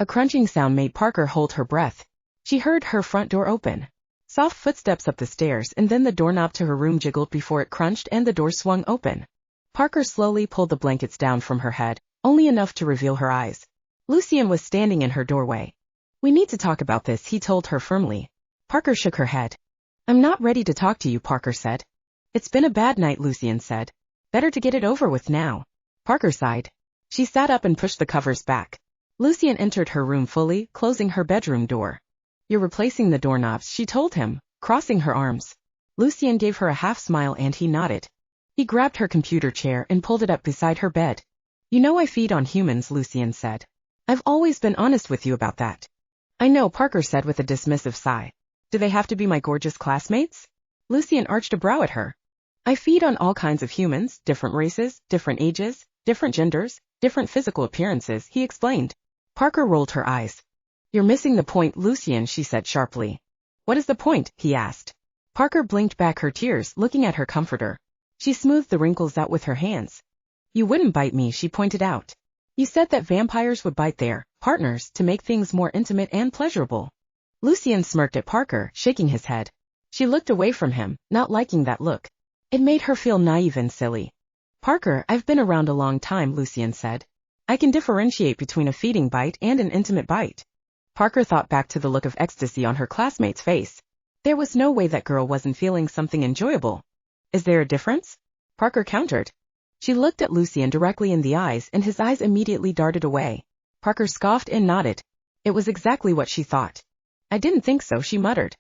S1: A crunching sound made Parker hold her breath. She heard her front door open. Soft footsteps up the stairs, and then the doorknob to her room jiggled before it crunched and the door swung open. Parker slowly pulled the blankets down from her head, only enough to reveal her eyes. Lucian was standing in her doorway. "We need to talk about this," he told her firmly. Parker shook her head. "I'm not ready to talk to you," Parker said. "It's been a bad night," Lucian said. "Better to get it over with now." Parker sighed. She sat up and pushed the covers back. Lucian entered her room fully, closing her bedroom door. "You're replacing the doorknobs," she told him, crossing her arms. Lucian gave her a half-smile and he nodded. He grabbed her computer chair and pulled it up beside her bed. "You know I feed on humans," Lucian said. "I've always been honest with you about that." "I know," Parker said with a dismissive sigh. "Do they have to be my gorgeous classmates?" Lucian arched a brow at her. "I feed on all kinds of humans, different races, different ages, different genders, different physical appearances," he explained. Parker rolled her eyes. "You're missing the point, Lucian," she said sharply. "What is the point?" he asked. Parker blinked back her tears, looking at her comforter. She smoothed the wrinkles out with her hands. "You wouldn't bite me," she pointed out. "You said that vampires would bite their partners to make things more intimate and pleasurable." Lucian smirked at Parker, shaking his head. She looked away from him, not liking that look. It made her feel naive and silly. "Parker, I've been around a long time," Lucian said. "I can differentiate between a feeding bite and an intimate bite." Parker thought back to the look of ecstasy on her classmate's face. There was no way that girl wasn't feeling something enjoyable. "Is there a difference?" Parker countered. She looked at Lucian directly in the eyes and his eyes immediately darted away. Parker scoffed and nodded. It was exactly what she thought. "I didn't think so," she muttered.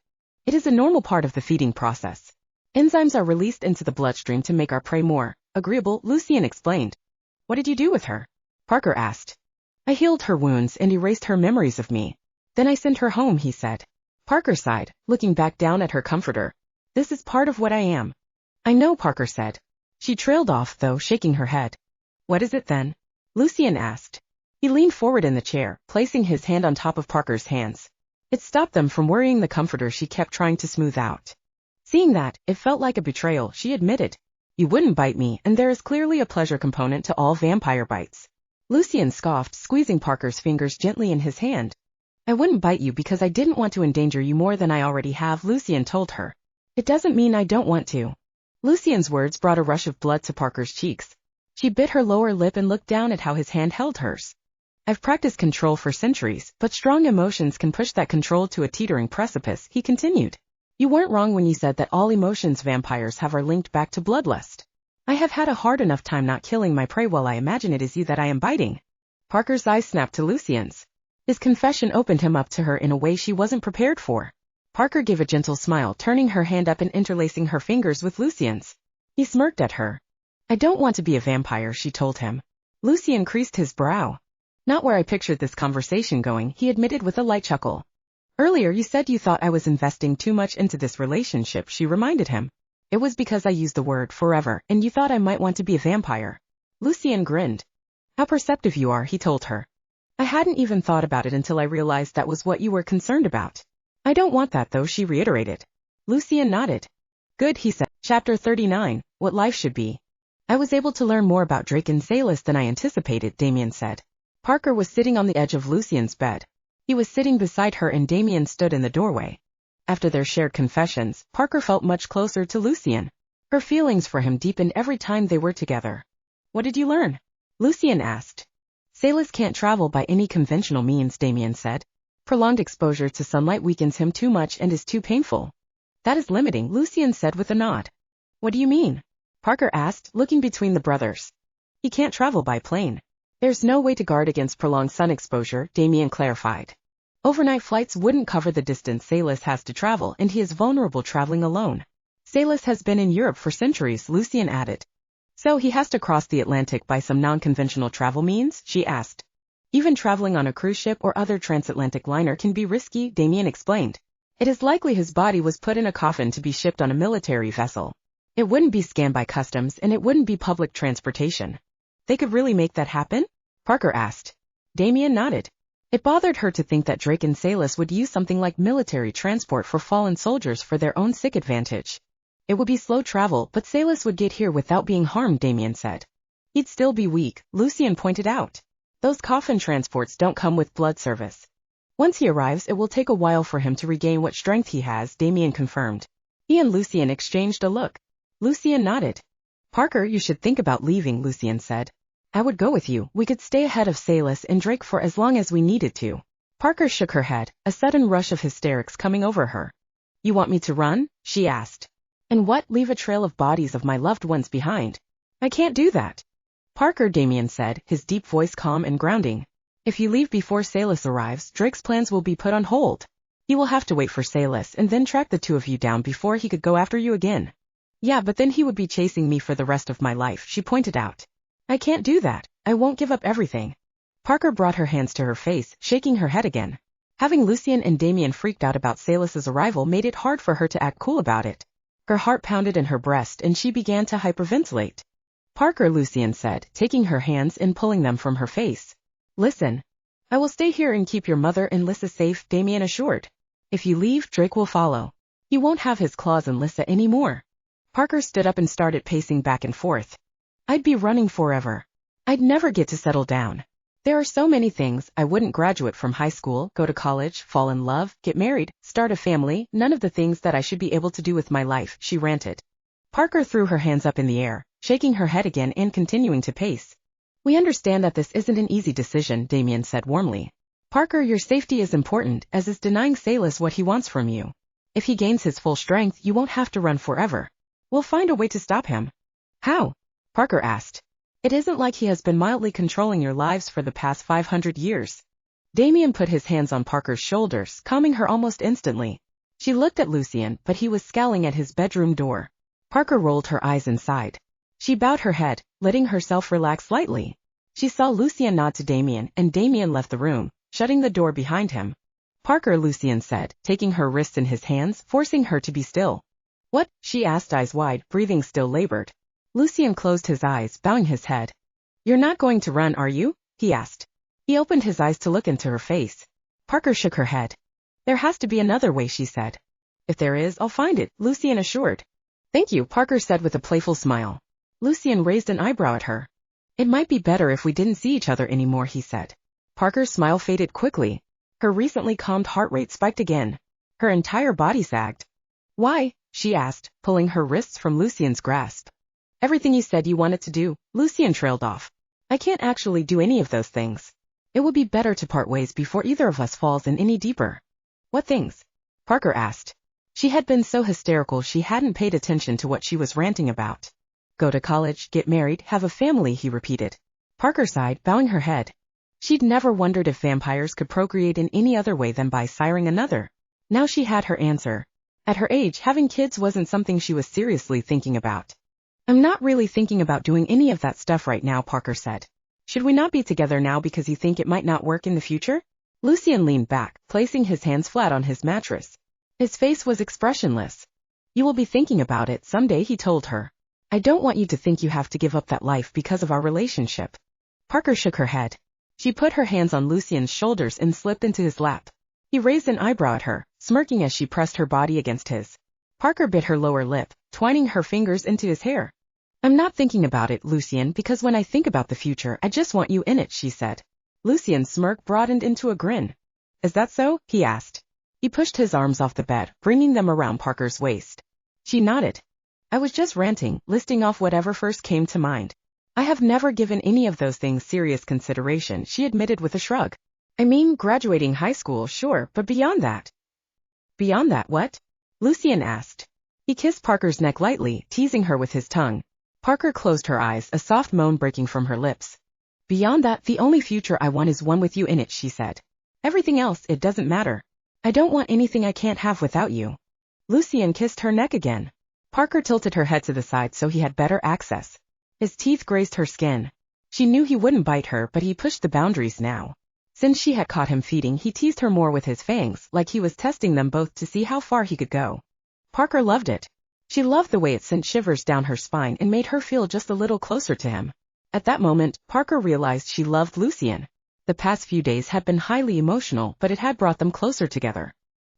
S1: "It is a normal part of the feeding process. Enzymes are released into the bloodstream to make our prey more agreeable," Lucian explained. "What did you do with her?" Parker asked. "I healed her wounds and erased her memories of me. Then I sent her home," he said. Parker sighed, looking back down at her comforter. "This is part of what I am." "I know," Parker said. She trailed off, though, shaking her head. "What is it then?" Lucian asked. He leaned forward in the chair, placing his hand on top of Parker's hands. It stopped them from worrying the comforter she kept trying to smooth out. Seeing that, it felt like a betrayal, she admitted. "You wouldn't bite me, and there is clearly a pleasure component to all vampire bites." Lucian scoffed, squeezing Parker's fingers gently in his hand. "I wouldn't bite you because I didn't want to endanger you more than I already have," Lucian told her. "It doesn't mean I don't want to." Lucian's words brought a rush of blood to Parker's cheeks. She bit her lower lip and looked down at how his hand held hers. "I've practiced control for centuries, but strong emotions can push that control to a teetering precipice," he continued. "You weren't wrong when you said that all emotions vampires have are linked back to bloodlust. I have had a hard enough time not killing my prey while I imagine it is you that I am biting." Parker's eyes snapped to Lucian's. His confession opened him up to her in a way she wasn't prepared for. Parker gave a gentle smile, turning her hand up and interlacing her fingers with Lucian's. He smirked at her. "I don't want to be a vampire," she told him. Lucian creased his brow. "Not where I pictured this conversation going," he admitted with a light chuckle. "Earlier you said you thought I was investing too much into this relationship," she reminded him. "It was because I used the word forever, and you thought I might want to be a vampire." Lucian grinned. "How perceptive you are," he told her. "I hadn't even thought about it until I realized that was what you were concerned about." "I don't want that though," she reiterated. Lucian nodded. "Good," he said. Chapter 39, What Life Should Be. "I was able to learn more about Drake and Salis than I anticipated," Damian said. Parker was sitting on the edge of Lucian's bed. He was sitting beside her and Damian stood in the doorway. After their shared confessions, Parker felt much closer to Lucian. Her feelings for him deepened every time they were together. "What did you learn?" Lucian asked. "Salis can't travel by any conventional means," Damian said. "Prolonged exposure to sunlight weakens him too much and is too painful." "That is limiting," Lucian said with a nod. "What do you mean?" Parker asked, looking between the brothers. "He can't travel by plane. There's no way to guard against prolonged sun exposure," Damian clarified. "Overnight flights wouldn't cover the distance Salis has to travel, and he is vulnerable traveling alone." "Salis has been in Europe for centuries," Lucian added. "So he has to cross the Atlantic by some non-conventional travel means?" she asked. "Even traveling on a cruise ship or other transatlantic liner can be risky," Damian explained. "It is likely his body was put in a coffin to be shipped on a military vessel. It wouldn't be scanned by customs and it wouldn't be public transportation." "They could really make that happen?" Parker asked. Damian nodded. It bothered her to think that Drake and Salis would use something like military transport for fallen soldiers for their own sick advantage. "It would be slow travel, but Salis would get here without being harmed," Damian said. He'd still be weak, Lucian pointed out. Those coffin transports don't come with blood service. Once he arrives, it will take a while for him to regain what strength he has, Damian confirmed. He and Lucian exchanged a look. Lucian nodded. Parker, you should think about leaving, Lucian said. I would go with you. We could stay ahead of Salis and Drake for as long as we needed to. Parker shook her head, a sudden rush of hysterics coming over her. You want me to run? She asked. And what? Leave a trail of bodies of my loved ones behind? I can't do that. Parker, Damian said, his deep voice calm and grounding. If you leave before Salis arrives, Drake's plans will be put on hold. He will have to wait for Salis and then track the two of you down before he could go after you again. Yeah, but then he would be chasing me for the rest of my life, she pointed out. I can't do that. I won't give up everything. Parker brought her hands to her face, shaking her head again. Having Lucian and Damian freaked out about Salis's arrival made it hard for her to act cool about it. Her heart pounded in her breast and she began to hyperventilate. Parker, Lucian said, taking her hands and pulling them from her face. Listen. I will stay here and keep your mother and Lissa safe, Damian assured. If you leave, Drake will follow. He won't have his claws in Lissa anymore. Parker stood up and started pacing back and forth. I'd be running forever. I'd never get to settle down. There are so many things. I wouldn't graduate from high school, go to college, fall in love, get married, start a family, none of the things that I should be able to do with my life, she ranted. Parker threw her hands up in the air, shaking her head again and continuing to pace. We understand that this isn't an easy decision, Damian said warmly. Parker, your safety is important, as is denying Salis what he wants from you. If he gains his full strength, you won't have to run forever. We'll find a way to stop him. How? Parker asked. It isn't like he has been mildly controlling your lives for the past 500 years. Damian put his hands on Parker's shoulders, calming her almost instantly. She looked at Lucian, but he was scowling at his bedroom door. Parker rolled her eyes inside. She bowed her head, letting herself relax slightly. She saw Lucian nod to Damian, and Damian left the room, shutting the door behind him. Parker, Lucian said, taking her wrists in his hands, forcing her to be still. What? She asked, eyes wide, breathing still labored. Lucian closed his eyes, bowing his head. You're not going to run, are you? He asked. He opened his eyes to look into her face. Parker shook her head. There has to be another way, she said. If there is, I'll find it, Lucian assured. Thank you, Parker said with a playful smile. Lucian raised an eyebrow at her. It might be better if we didn't see each other anymore, he said. Parker's smile faded quickly. Her recently calmed heart rate spiked again. Her entire body sagged. Why? She asked, pulling her wrists from Lucian's grasp. Everything you said you wanted to do, Lucian trailed off. I can't actually do any of those things. It would be better to part ways before either of us falls in any deeper. What things? Parker asked. She had been so hysterical she hadn't paid attention to what she was ranting about. Go to college, get married, have a family, he repeated. Parker sighed, bowing her head. She'd never wondered if vampires could procreate in any other way than by siring another. Now she had her answer. At her age, having kids wasn't something she was seriously thinking about. I'm not really thinking about doing any of that stuff right now, Parker said. Should we not be together now because you think it might not work in the future? Lucian leaned back, placing his hands flat on his mattress. His face was expressionless. You will be thinking about it someday, he told her. I don't want you to think you have to give up that life because of our relationship. Parker shook her head. She put her hands on Lucian's shoulders and slipped into his lap. He raised an eyebrow at her, smirking as she pressed her body against his. Parker bit her lower lip, twining her fingers into his hair. I'm not thinking about it, Lucian, because when I think about the future, I just want you in it, she said. Lucian's smirk broadened into a grin. Is that so? He asked. He pushed his arms off the bed, bringing them around Parker's waist. She nodded. I was just ranting, listing off whatever first came to mind. I have never given any of those things serious consideration, she admitted with a shrug. I mean, graduating high school, sure, but beyond that. Beyond that, what? Lucian asked. He kissed Parker's neck lightly, teasing her with his tongue. Parker closed her eyes, a soft moan breaking from her lips. Beyond that, the only future I want is one with you in it, she said. Everything else, it doesn't matter. I don't want anything I can't have without you. Lucian kissed her neck again. Parker tilted her head to the side so he had better access. His teeth grazed her skin. She knew he wouldn't bite her, but he pushed the boundaries now. Since she had caught him feeding, he teased her more with his fangs, like he was testing them both to see how far he could go. Parker loved it. She loved the way it sent shivers down her spine and made her feel just a little closer to him. At that moment, Parker realized she loved Lucian. The past few days had been highly emotional, but it had brought them closer together.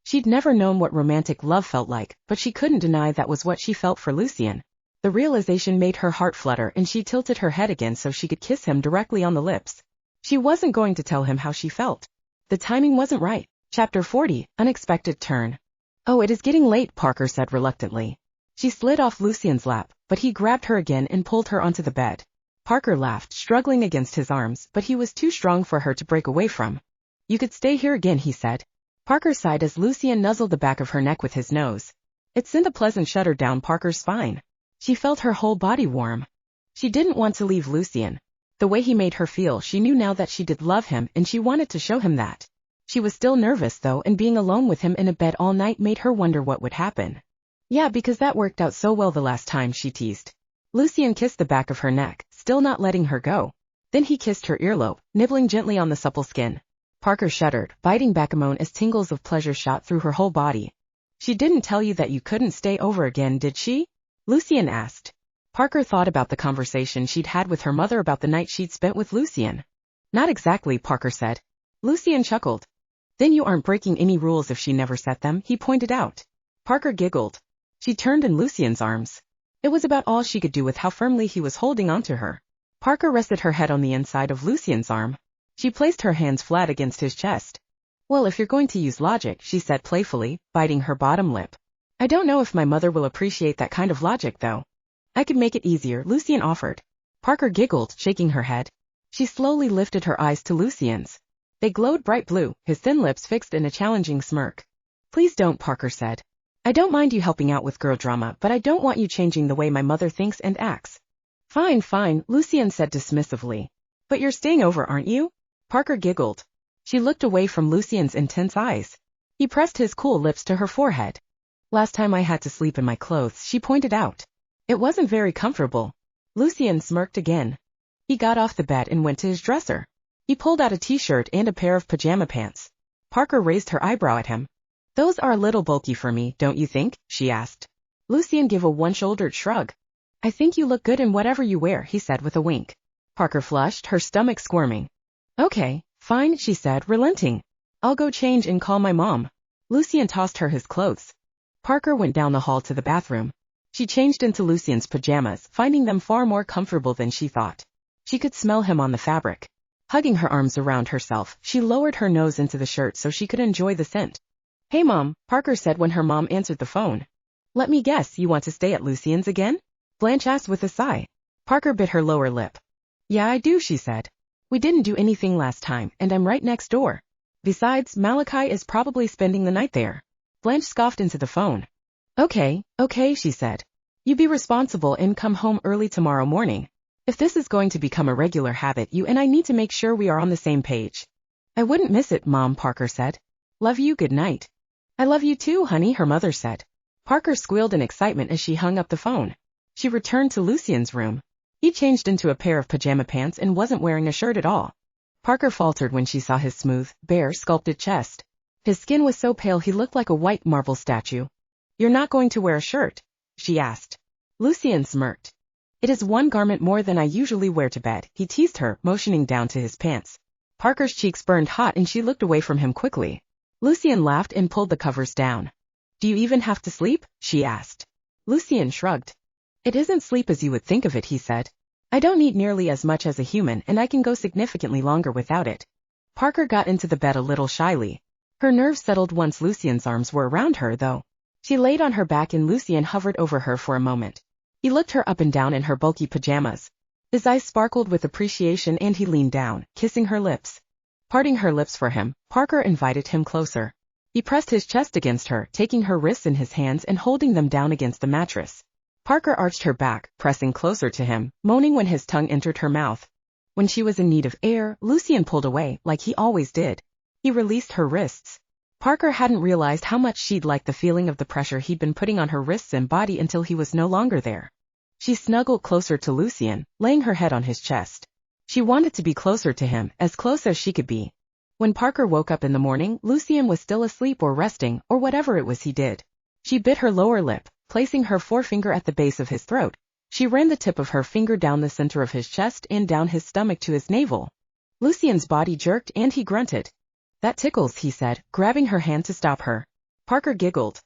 S1: She'd never known what romantic love felt like, but she couldn't deny that was what she felt for Lucian. The realization made her heart flutter and she tilted her head again so she could kiss him directly on the lips. She wasn't going to tell him how she felt. The timing wasn't right. Chapter 40, Unexpected Turn. Oh, it is getting late, Parker said reluctantly. She slid off Lucian's lap, but he grabbed her again and pulled her onto the bed. Parker laughed, struggling against his arms, but he was too strong for her to break away from. You could stay here again, he said. Parker sighed as Lucian nuzzled the back of her neck with his nose. It sent a pleasant shudder down Parker's spine. She felt her whole body warm. She didn't want to leave Lucian. The way he made her feel, she knew now that she did love him and she wanted to show him that. She was still nervous though, and being alone with him in a bed all night made her wonder what would happen. Yeah, because that worked out so well the last time, she teased. Lucian kissed the back of her neck, still not letting her go. Then he kissed her earlobe, nibbling gently on the supple skin. Parker shuddered, biting back a moan as tingles of pleasure shot through her whole body. She didn't tell you that you couldn't stay over again, did she? Lucian asked. Parker thought about the conversation she'd had with her mother about the night she'd spent with Lucian. Not exactly, Parker said. Lucian chuckled. Then you aren't breaking any rules if she never set them, he pointed out. Parker giggled. She turned in Lucian's arms. It was about all she could do with how firmly he was holding onto her. Parker rested her head on the inside of Lucian's arm. She placed her hands flat against his chest. Well, if you're going to use logic, she said playfully, biting her bottom lip. I don't know if my mother will appreciate that kind of logic, though. I could make it easier, Lucian offered. Parker giggled, shaking her head. She slowly lifted her eyes to Lucian's. They glowed bright blue, his thin lips fixed in a challenging smirk. Please don't, Parker said. I don't mind you helping out with girl drama, but I don't want you changing the way my mother thinks and acts. Fine, fine, Lucian said dismissively. But you're staying over, aren't you? Parker giggled. She looked away from Lucian's intense eyes. He pressed his cool lips to her forehead. Last time I had to sleep in my clothes, she pointed out. It wasn't very comfortable. Lucian smirked again. He got off the bed and went to his dresser. He pulled out a t-shirt and a pair of pajama pants. Parker raised her eyebrow at him. Those are a little bulky for me, don't you think? She asked. Lucian gave a one-shouldered shrug. I think you look good in whatever you wear, he said with a wink. Parker flushed, her stomach squirming. Okay, fine, she said, relenting. I'll go change and call my mom. Lucian tossed her his clothes. Parker went down the hall to the bathroom. She changed into Lucian's pajamas, finding them far more comfortable than she thought. She could smell him on the fabric. Hugging her arms around herself, she lowered her nose into the shirt so she could enjoy the scent. Hey Mom, Parker said when her mom answered the phone. Let me guess, you want to stay at Lucian's again? Blanche asked with a sigh. Parker bit her lower lip. Yeah, I do, she said. We didn't do anything last time, and I'm right next door. Besides, Malachi is probably spending the night there. Blanche scoffed into the phone. Okay, she said. You be responsible and come home early tomorrow morning. If this is going to become a regular habit, you and I need to make sure we are on the same page. I wouldn't miss it, Mom, Parker said. Love you, good night. I love you too, honey, her mother said. Parker squealed in excitement as she hung up the phone. She returned to Lucian's room. He changed into a pair of pajama pants and wasn't wearing a shirt at all. Parker faltered when she saw his smooth, bare, sculpted chest. His skin was so pale he looked like a white marble statue. You're not going to wear a shirt? She asked. Lucian smirked. It is one garment more than I usually wear to bed, he teased her, motioning down to his pants. Parker's cheeks burned hot and she looked away from him quickly. Lucian laughed and pulled the covers down. Do you even have to sleep? She asked. Lucian shrugged. It isn't sleep as you would think of it, he said. I don't need nearly as much as a human and I can go significantly longer without it. Parker got into the bed a little shyly. Her nerves settled once Lucian's arms were around her, though. She laid on her back and Lucian hovered over her for a moment. He looked her up and down in her bulky pajamas. His eyes sparkled with appreciation and he leaned down, kissing her lips. Parting her lips for him, Parker invited him closer. He pressed his chest against her, taking her wrists in his hands and holding them down against the mattress. Parker arched her back, pressing closer to him, moaning when his tongue entered her mouth. When she was in need of air, Lucian pulled away, like he always did. He released her wrists. Parker hadn't realized how much she'd liked the feeling of the pressure he'd been putting on her wrists and body until he was no longer there. She snuggled closer to Lucian, laying her head on his chest. She wanted to be closer to him, as close as she could be. When Parker woke up in the morning, Lucian was still asleep or resting, or whatever it was he did. She bit her lower lip, placing her forefinger at the base of his throat. She ran the tip of her finger down the center of his chest and down his stomach to his navel. Lucian's body jerked and he grunted. That tickles, he said, grabbing her hand to stop her. Parker giggled.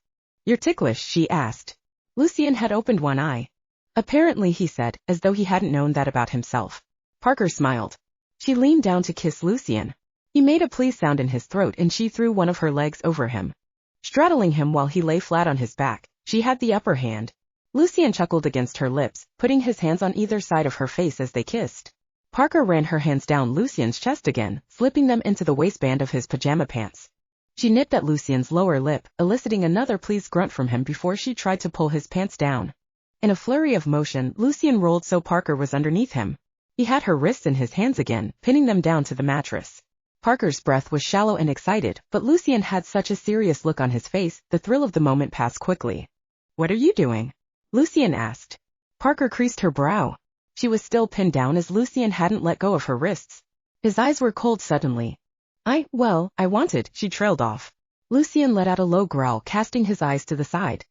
S1: You're ticklish, she asked. Lucian had opened one eye. Apparently, he said, as though he hadn't known that about himself. Parker smiled. She leaned down to kiss Lucian. He made a please sound in his throat and she threw one of her legs over him. Straddling him while he lay flat on his back, she had the upper hand. Lucian chuckled against her lips, putting his hands on either side of her face as they kissed. Parker ran her hands down Lucian's chest again, slipping them into the waistband of his pajama pants. She nipped at Lucian's lower lip, eliciting another pleased grunt from him before she tried to pull his pants down. In a flurry of motion, Lucian rolled so Parker was underneath him. He had her wrists in his hands again, pinning them down to the mattress. Parker's breath was shallow and excited, but Lucian had such a serious look on his face, the thrill of the moment passed quickly. "What are you doing?" Lucian asked. Parker creased her brow. She was still pinned down as Lucian hadn't let go of her wrists. His eyes were cold suddenly. I wanted, she trailed off. Lucian let out a low growl, casting his eyes to the side.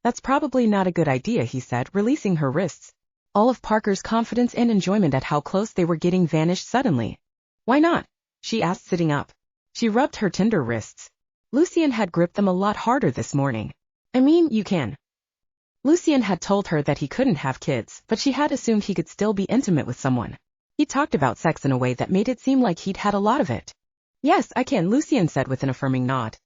S1: "That's probably not a good idea," he said, releasing her wrists. All of Parker's confidence and enjoyment at how close they were getting vanished suddenly. "Why not?" she asked, sitting up. She rubbed her tender wrists. Lucian had gripped them a lot harder this morning. "I mean, you can." Lucian had told her that he couldn't have kids, but she had assumed he could still be intimate with someone. He talked about sex in a way that made it seem like he'd had a lot of it. "Yes, I can," Lucian said with an affirming nod.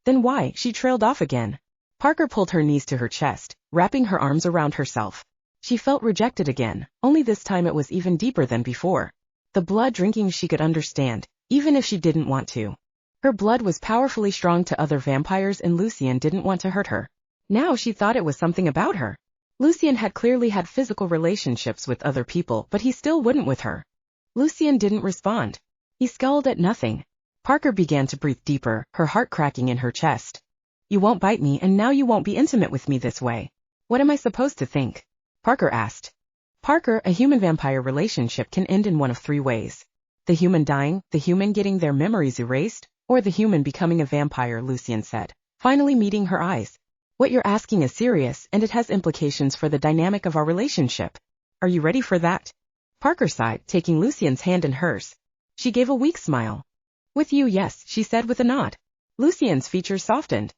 S1: "Then why?" She trailed off again. Parker pulled her knees to her chest, wrapping her arms around herself. She felt rejected again, only this time it was even deeper than before. The blood drinking she could understand, even if she didn't want to. Her blood was powerfully strong to other vampires and Lucian didn't want to hurt her. Now she thought it was something about her. Lucian had clearly had physical relationships with other people, but he still wouldn't with her. Lucian didn't respond. He scowled at nothing. Parker began to breathe deeper, her heart cracking in her chest. "You won't bite me and now you won't be intimate with me this way. What am I supposed to think?" Parker asked. "Parker, a human-vampire relationship can end in one of three ways. The human dying, the human getting their memories erased, or the human becoming a vampire," Lucian said, finally meeting her eyes. "What you're asking is serious, and it has implications for the dynamic of our relationship. Are you ready for that?" Parker sighed, taking Lucian's hand in hers. She gave a weak smile. "With you, yes," she said with a nod. Lucian's features softened.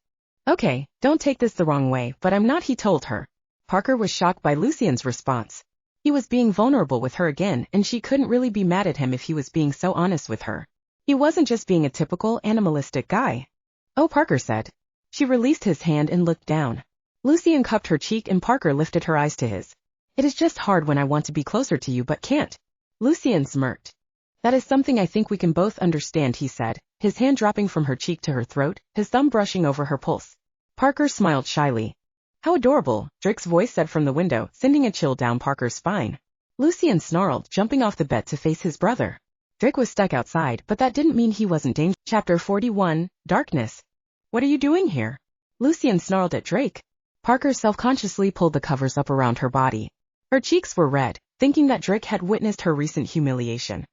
S1: "Okay, don't take this the wrong way, but I'm not," he told her. Parker was shocked by Lucian's response. He was being vulnerable with her again, and she couldn't really be mad at him if he was being so honest with her. He wasn't just being a typical animalistic guy. "Oh," Parker said. She released his hand and looked down. Lucian cupped her cheek and Parker lifted her eyes to his. "It is just hard when I want to be closer to you but can't." Lucian smirked. "That is something I think we can both understand," he said, his hand dropping from her cheek to her throat, his thumb brushing over her pulse. Parker smiled shyly. "How adorable," Drake's voice said from the window, sending a chill down Parker's spine. Lucian snarled, jumping off the bed to face his brother. Drake was stuck outside, but that didn't mean he wasn't dangerous. Chapter 41, Darkness. "What are you doing here?" Lucian snarled at Drake. Parker self-consciously pulled the covers up around her body. Her cheeks were red, thinking that Drake had witnessed her recent humiliation.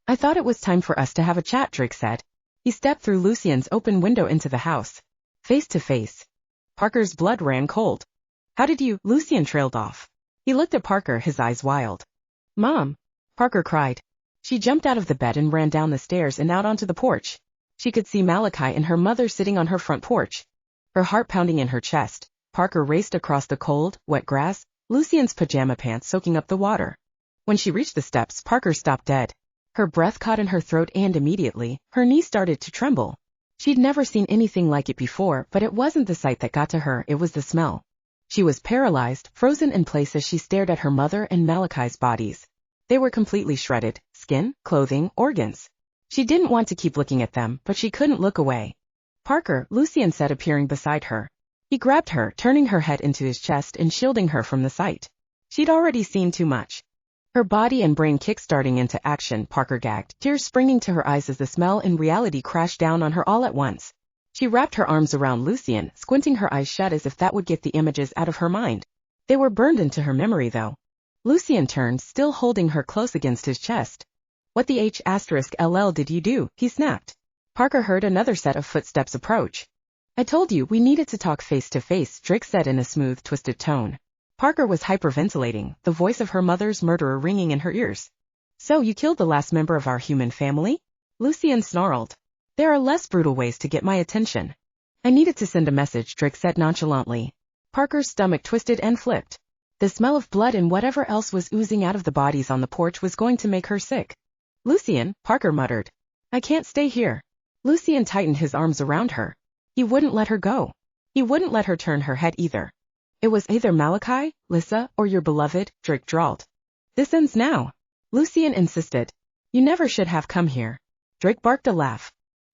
S1: "I thought it was time for us to have a chat," Drake said. He stepped through Lucian's open window into the house. Face to face. Parker's blood ran cold. "How did you?" Lucian trailed off. He looked at Parker, his eyes wild. "Mom!" Parker cried. She jumped out of the bed and ran down the stairs and out onto the porch. She could see Malachi and her mother sitting on her front porch. Her heart pounding in her chest, Parker raced across the cold, wet grass, Lucian's pajama pants soaking up the water. When she reached the steps, Parker stopped dead. Her breath caught in her throat and immediately, her knees started to tremble. She'd never seen anything like it before, but it wasn't the sight that got to her, it was the smell. She was paralyzed, frozen in place as she stared at her mother and Malachi's bodies. They were completely shredded, skin, clothing, organs. She didn't want to keep looking at them, but she couldn't look away. "Parker," Lucian said, appearing beside her. He grabbed her, turning her head into his chest and shielding her from the sight. She'd already seen too much. Her body and brain kick-starting into action, Parker gagged, tears springing to her eyes as the smell and reality crashed down on her all at once. She wrapped her arms around Lucian, squinting her eyes shut as if that would get the images out of her mind. They were burned into her memory though. Lucian turned, still holding her close against his chest. "What the H*LL did you do?" he snapped. Parker heard another set of footsteps approach. "I told you we needed to talk face to face," Drake said in a smooth, twisted tone. Parker was hyperventilating, the voice of her mother's murderer ringing in her ears. "So you killed the last member of our human family?" Lucian snarled. "There are less brutal ways to get my attention." "I needed to send a message," Drake said nonchalantly. Parker's stomach twisted and flipped. The smell of blood and whatever else was oozing out of the bodies on the porch was going to make her sick. Lucian, Parker muttered. I can't stay here. Lucian tightened his arms around her. He wouldn't let her go. He wouldn't let her turn her head either. It was either Malachi, Lissa, or your beloved, Drake drawled. This ends now. Lucian insisted. You never should have come here. Drake barked a laugh.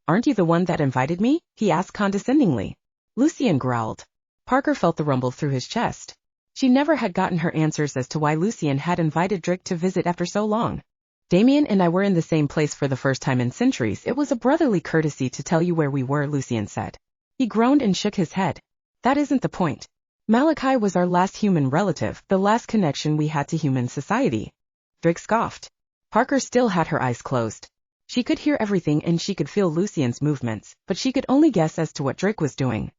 S1: Aren't you the one that invited me? He asked condescendingly. Lucian growled. Parker felt the rumble through his chest. She never had gotten her answers as to why Lucian had invited Drake to visit after so long. Damian and I were in the same place for the first time in centuries. It was a brotherly courtesy to tell you where we were, Lucian said. He groaned and shook his head. That isn't the point. Malachi was our last human relative, the last connection we had to human society. Drake scoffed. Parker still had her eyes closed. She could hear everything and she could feel Lucian's movements, but she could only guess as to what Drake was doing.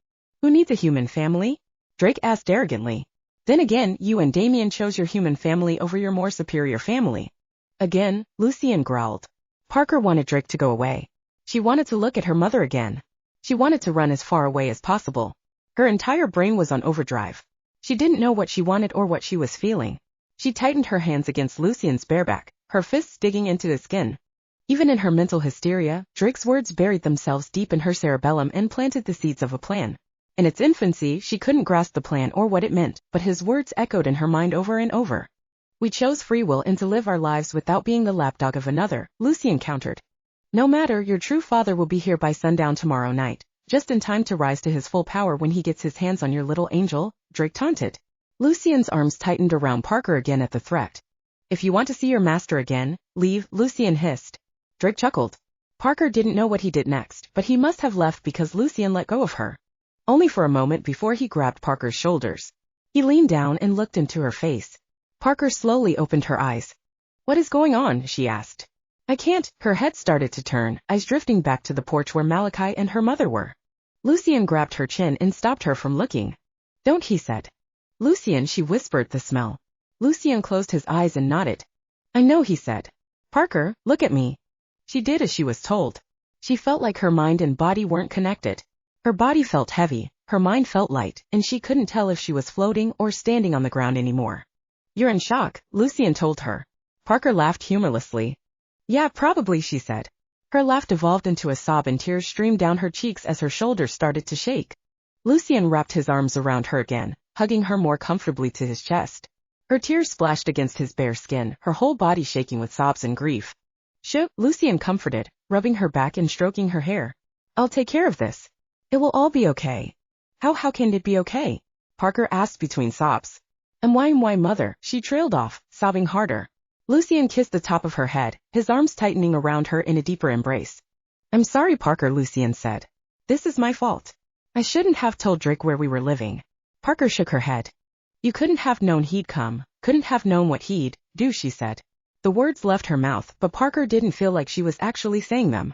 S1: Who needs a human family? Drake asked arrogantly. Then again, you and Damian chose your human family over your more superior family. Again, Lucian growled. Parker wanted Drake to go away. She wanted to look at her mother again. She wanted to run as far away as possible. Her entire brain was on overdrive. She didn't know what she wanted or what she was feeling. She tightened her hands against Lucian's bareback, her fists digging into his skin. Even in her mental hysteria, Drake's words buried themselves deep in her cerebellum and planted the seeds of a plan. In its infancy, she couldn't grasp the plan or what it meant, but his words echoed in her mind over and over. We chose free will and to live our lives without being the lapdog of another, Lucian countered. No matter, your true father will be here by sundown tomorrow night, just in time to rise to his full power when he gets his hands on your little angel, Drake taunted. Lucian's arms tightened around Parker again at the threat. If you want to see your master again, leave, Lucian hissed. Drake chuckled. Parker didn't know what he did next, but he must have left because Lucian let go of her. Only for a moment before he grabbed Parker's shoulders. He leaned down and looked into her face. Parker slowly opened her eyes. What is going on? She asked. I can't. Her head started to turn, eyes drifting back to the porch where Malachi and her mother were. Lucian grabbed her chin and stopped her from looking. Don't, he said. Lucian, she whispered the smell. Lucian closed his eyes and nodded. I know, he said. Parker, look at me. She did as she was told. She felt like her mind and body weren't connected. Her body felt heavy, her mind felt light, and she couldn't tell if she was floating or standing on the ground anymore. You're in shock, Lucian told her. Parker laughed humorlessly. Yeah, probably, she said. Her laugh devolved into a sob and tears streamed down her cheeks as her shoulders started to shake. Lucian wrapped his arms around her again, hugging her more comfortably to his chest. Her tears splashed against his bare skin, her whole body shaking with sobs and grief. Shh, Lucian comforted, rubbing her back and stroking her hair. I'll take care of this. It will all be okay. How can it be okay? Parker asked between sobs. And why, mother? She trailed off, sobbing harder. Lucian kissed the top of her head, his arms tightening around her in a deeper embrace. I'm sorry, Parker, Lucian said. This is my fault. I shouldn't have told Drake where we were living. Parker shook her head. You couldn't have known he'd come, couldn't have known what he'd do, she said. The words left her mouth, but Parker didn't feel like she was actually saying them.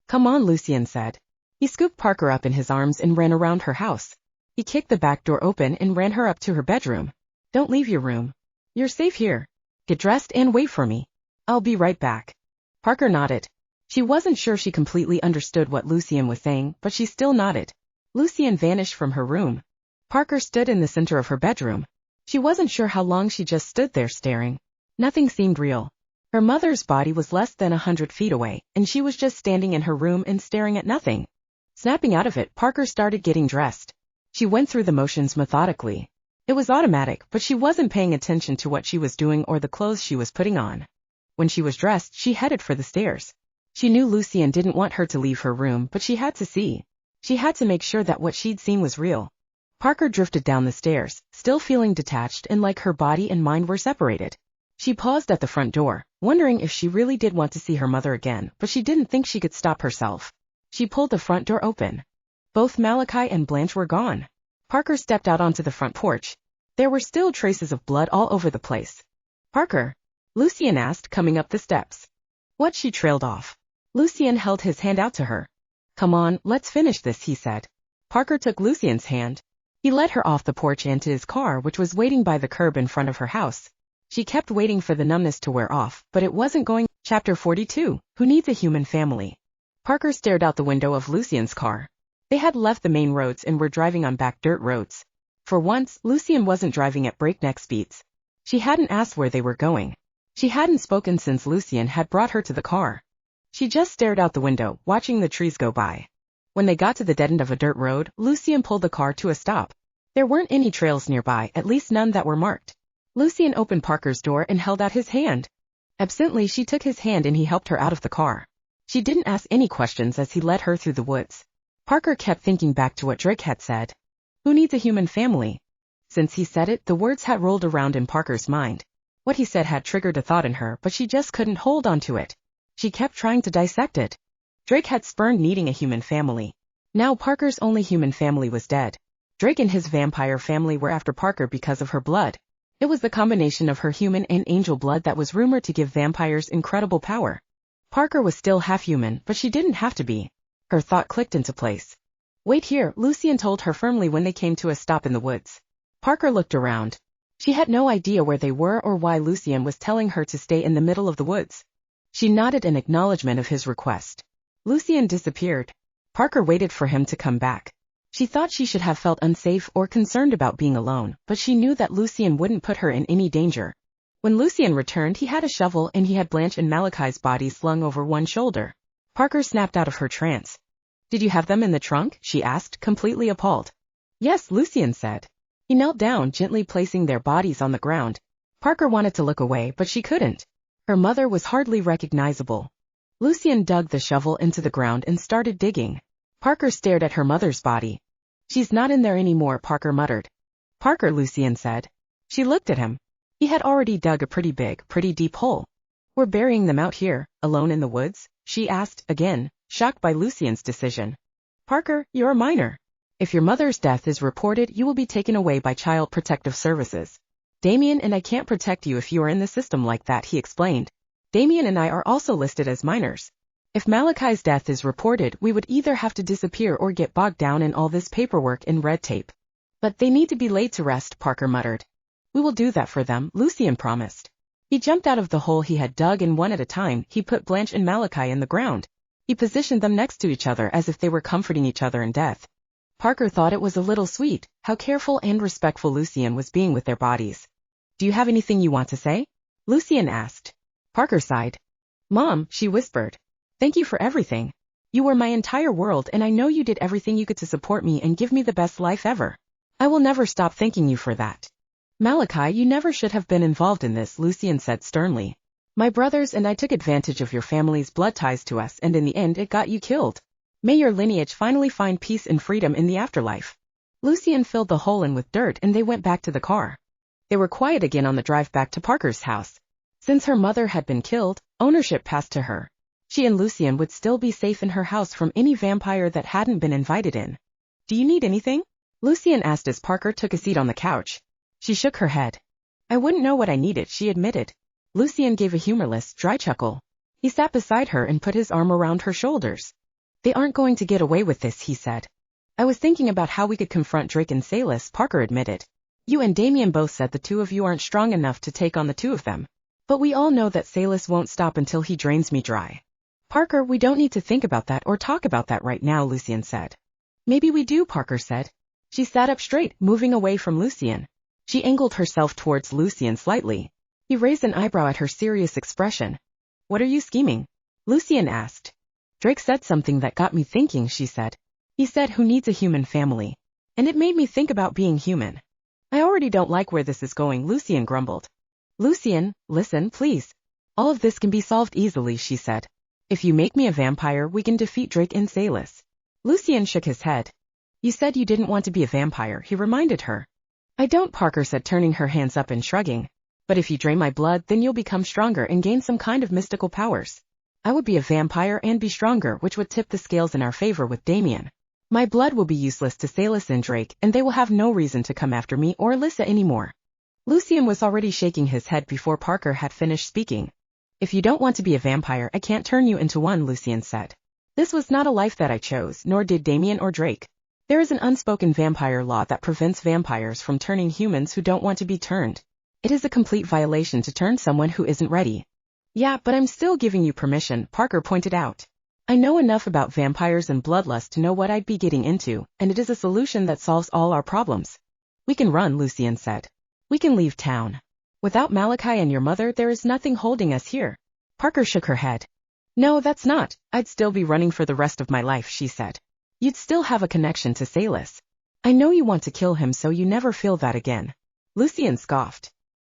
S1: Come on, Lucian said. He scooped Parker up in his arms and ran around her house. He kicked the back door open and ran her up to her bedroom. Don't leave your room. You're safe here. Get dressed and wait for me. I'll be right back. Parker nodded. She wasn't sure she completely understood what Lucian was saying, but she still nodded. Lucian vanished from her room. Parker stood in the center of her bedroom. She wasn't sure how long she just stood there staring. Nothing seemed real. Her mother's body was less than 100 feet away, and she was just standing in her room and staring at nothing. Snapping out of it, Parker started getting dressed. She went through the motions methodically. It was automatic, but she wasn't paying attention to what she was doing or the clothes she was putting on. When she was dressed, she headed for the stairs. She knew Lucian didn't want her to leave her room, but she had to see. She had to make sure that what she'd seen was real. Parker drifted down the stairs, still feeling detached and like her body and mind were separated. She paused at the front door, wondering if she really did want to see her mother again, but she didn't think she could stop herself. She pulled the front door open. Both Malachi and Blanche were gone. Parker stepped out onto the front porch. There were still traces of blood all over the place. Parker? Lucian asked, coming up the steps. What? She trailed off. Lucian held his hand out to her. Come on, let's finish this, he said. Parker took Lucian's hand. He led her off the porch and to his car, which was waiting by the curb in front of her house. She kept waiting for the numbness to wear off, but it wasn't going. Chapter 42. Who needs a human family? Parker stared out the window of Lucian's car. They had left the main roads and were driving on back dirt roads. For once, Lucian wasn't driving at breakneck speeds. She hadn't asked where they were going. She hadn't spoken since Lucian had brought her to the car. She just stared out the window, watching the trees go by. When they got to the dead end of a dirt road, Lucian pulled the car to a stop. There weren't any trails nearby, at least none that were marked. Lucian opened Parker's door and held out his hand. Absently, she took his hand and he helped her out of the car. She didn't ask any questions as he led her through the woods. Parker kept thinking back to what Drake had said. Who needs a human family? Since he said it, the words had rolled around in Parker's mind. What he said had triggered a thought in her, but she just couldn't hold on to it. She kept trying to dissect it. Drake had spurned needing a human family. Now Parker's only human family was dead. Drake and his vampire family were after Parker because of her blood. It was the combination of her human and angel blood that was rumored to give vampires incredible power. Parker was still half human, but she didn't have to be. Her thought clicked into place. Wait here, Lucian told her firmly when they came to a stop in the woods. Parker looked around. She had no idea where they were or why Lucian was telling her to stay in the middle of the woods. She nodded in acknowledgement of his request. Lucian disappeared. Parker waited for him to come back. She thought she should have felt unsafe or concerned about being alone, but she knew that Lucian wouldn't put her in any danger. When Lucian returned, he had a shovel and he had Blanche and Malachi's bodies slung over one shoulder. Parker snapped out of her trance. Did you have them in the trunk? She asked, completely appalled. Yes, Lucian said. He knelt down, gently placing their bodies on the ground. Parker wanted to look away, but she couldn't. Her mother was hardly recognizable. Lucian dug the shovel into the ground and started digging. Parker stared at her mother's body. She's not in there anymore, Parker muttered. Parker, Lucian said. She looked at him. He had already dug a pretty deep hole. We're burying them out here, alone in the woods? She asked, again, shocked by Lucian's decision. Parker, you're a minor. If your mother's death is reported, you will be taken away by Child Protective Services. Damian and I can't protect you if you are in the system like that, he explained. Damian and I are also listed as minors. If Malachi's death is reported, we would either have to disappear or get bogged down in all this paperwork and red tape. But they need to be laid to rest, Parker muttered. We will do that for them, Lucian promised. He jumped out of the hole he had dug and one at a time, he put Blanche and Malachi in the ground. He positioned them next to each other as if they were comforting each other in death. Parker thought it was a little sweet, how careful and respectful Lucian was being with their bodies. Do you have anything you want to say? Lucian asked. Parker sighed. Mom, she whispered. Thank you for everything. You were my entire world and I know you did everything you could to support me and give me the best life ever. I will never stop thanking you for that. Malachi, you never should have been involved in this, Lucian said sternly. My brothers and I took advantage of your family's blood ties to us and in the end it got you killed. May your lineage finally find peace and freedom in the afterlife. Lucian filled the hole in with dirt and they went back to the car. They were quiet again on the drive back to Parker's house. Since her mother had been killed, ownership passed to her. She and Lucian would still be safe in her house from any vampire that hadn't been invited in. Do you need anything? Lucian asked as Parker took a seat on the couch. She shook her head. I wouldn't know what I needed, she admitted. Lucian gave a humorless, dry chuckle. He sat beside her and put his arm around her shoulders. They aren't going to get away with this, he said. I was thinking about how we could confront Drake and Salis, Parker admitted. You and Damian both said the two of you aren't strong enough to take on the two of them. But we all know that Salis won't stop until he drains me dry. Parker, we don't need to think about that or talk about that right now, Lucian said. Maybe we do, Parker said. She sat up straight, moving away from Lucian. She angled herself towards Lucian slightly. He raised an eyebrow at her serious expression. What are you scheming? Lucian asked. Drake said something that got me thinking, she said. He said who needs a human family. And it made me think about being human. I already don't like where this is going, Lucian grumbled. Lucian, listen, please. All of this can be solved easily, she said. If you make me a vampire, we can defeat Drake and Salis. Lucian shook his head. You said you didn't want to be a vampire, he reminded her. I don't, Parker said, turning her hands up and shrugging. But if you drain my blood, then you'll become stronger and gain some kind of mystical powers. I would be a vampire and be stronger, which would tip the scales in our favor with Damian. My blood will be useless to Salis and Drake, and they will have no reason to come after me or Alyssa anymore. Lucian was already shaking his head before Parker had finished speaking. If you don't want to be a vampire, I can't turn you into one, Lucian said. This was not a life that I chose, nor did Damian or Drake. There is an unspoken vampire law that prevents vampires from turning humans who don't want to be turned. It is a complete violation to turn someone who isn't ready. Yeah, but I'm still giving you permission, Parker pointed out. I know enough about vampires and bloodlust to know what I'd be getting into, and it is a solution that solves all our problems. We can run, Lucian said. We can leave town. Without Malachi and your mother, there is nothing holding us here. Parker shook her head. No, that's not. I'd still be running for the rest of my life, she said. You'd still have a connection to Salis. I know you want to kill him so you never feel that again. Lucian scoffed.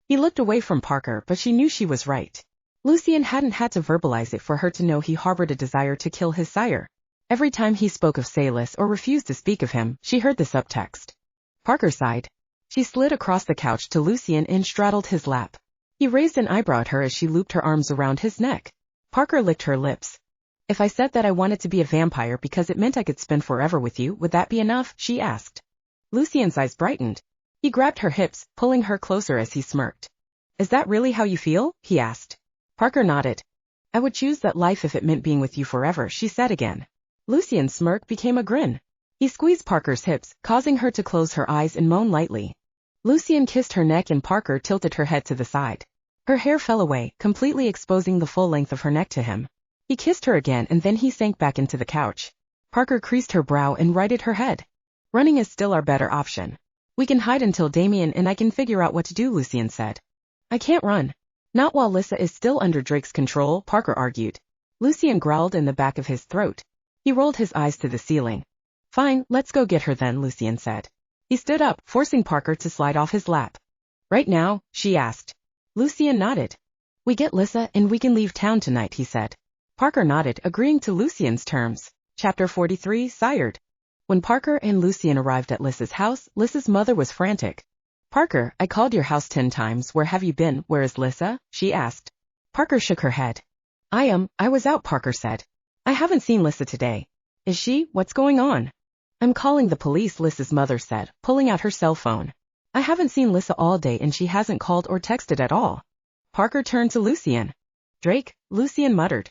S1: He looked away from Parker, but she knew she was right. Lucian hadn't had to verbalize it for her to know he harbored a desire to kill his sire. Every time he spoke of Salis or refused to speak of him, she heard the subtext. Parker sighed. She slid across the couch to Lucian and straddled his lap. He raised an eyebrow at her as she looped her arms around his neck. Parker licked her lips. If I said that I wanted to be a vampire because it meant I could spend forever with you, would that be enough? She asked. Lucian's eyes brightened. He grabbed her hips, pulling her closer as he smirked. Is that really how you feel? He asked. Parker nodded. I would choose that life if it meant being with you forever, she said again. Lucian's smirk became a grin. He squeezed Parker's hips, causing her to close her eyes and moan lightly. Lucian kissed her neck and Parker tilted her head to the side. Her hair fell away, completely exposing the full length of her neck to him. He kissed her again and then he sank back into the couch. Parker creased her brow and righted her head. Running is still our better option. We can hide until Damian and I can figure out what to do, Lucian said. I can't run. Not while Lissa is still under Drake's control, Parker argued. Lucian growled in the back of his throat. He rolled his eyes to the ceiling. Fine, let's go get her then, Lucian said. He stood up, forcing Parker to slide off his lap. Right now? She asked. Lucian nodded. We get Lissa and we can leave town tonight, he said. Parker nodded, agreeing to Lucian's terms. Chapter 43, Sired. When Parker and Lucian arrived at Lissa's house, Lissa's mother was frantic. Parker, I called your house 10 times. Where have you been? Where is Lissa? She asked. Parker shook her head. I was out, Parker said. I haven't seen Lissa today. Is she? What's going on? I'm calling the police, Lissa's mother said, pulling out her cell phone. I haven't seen Lissa all day and she hasn't called or texted at all. Parker turned to Lucian. Drake, Lucian muttered.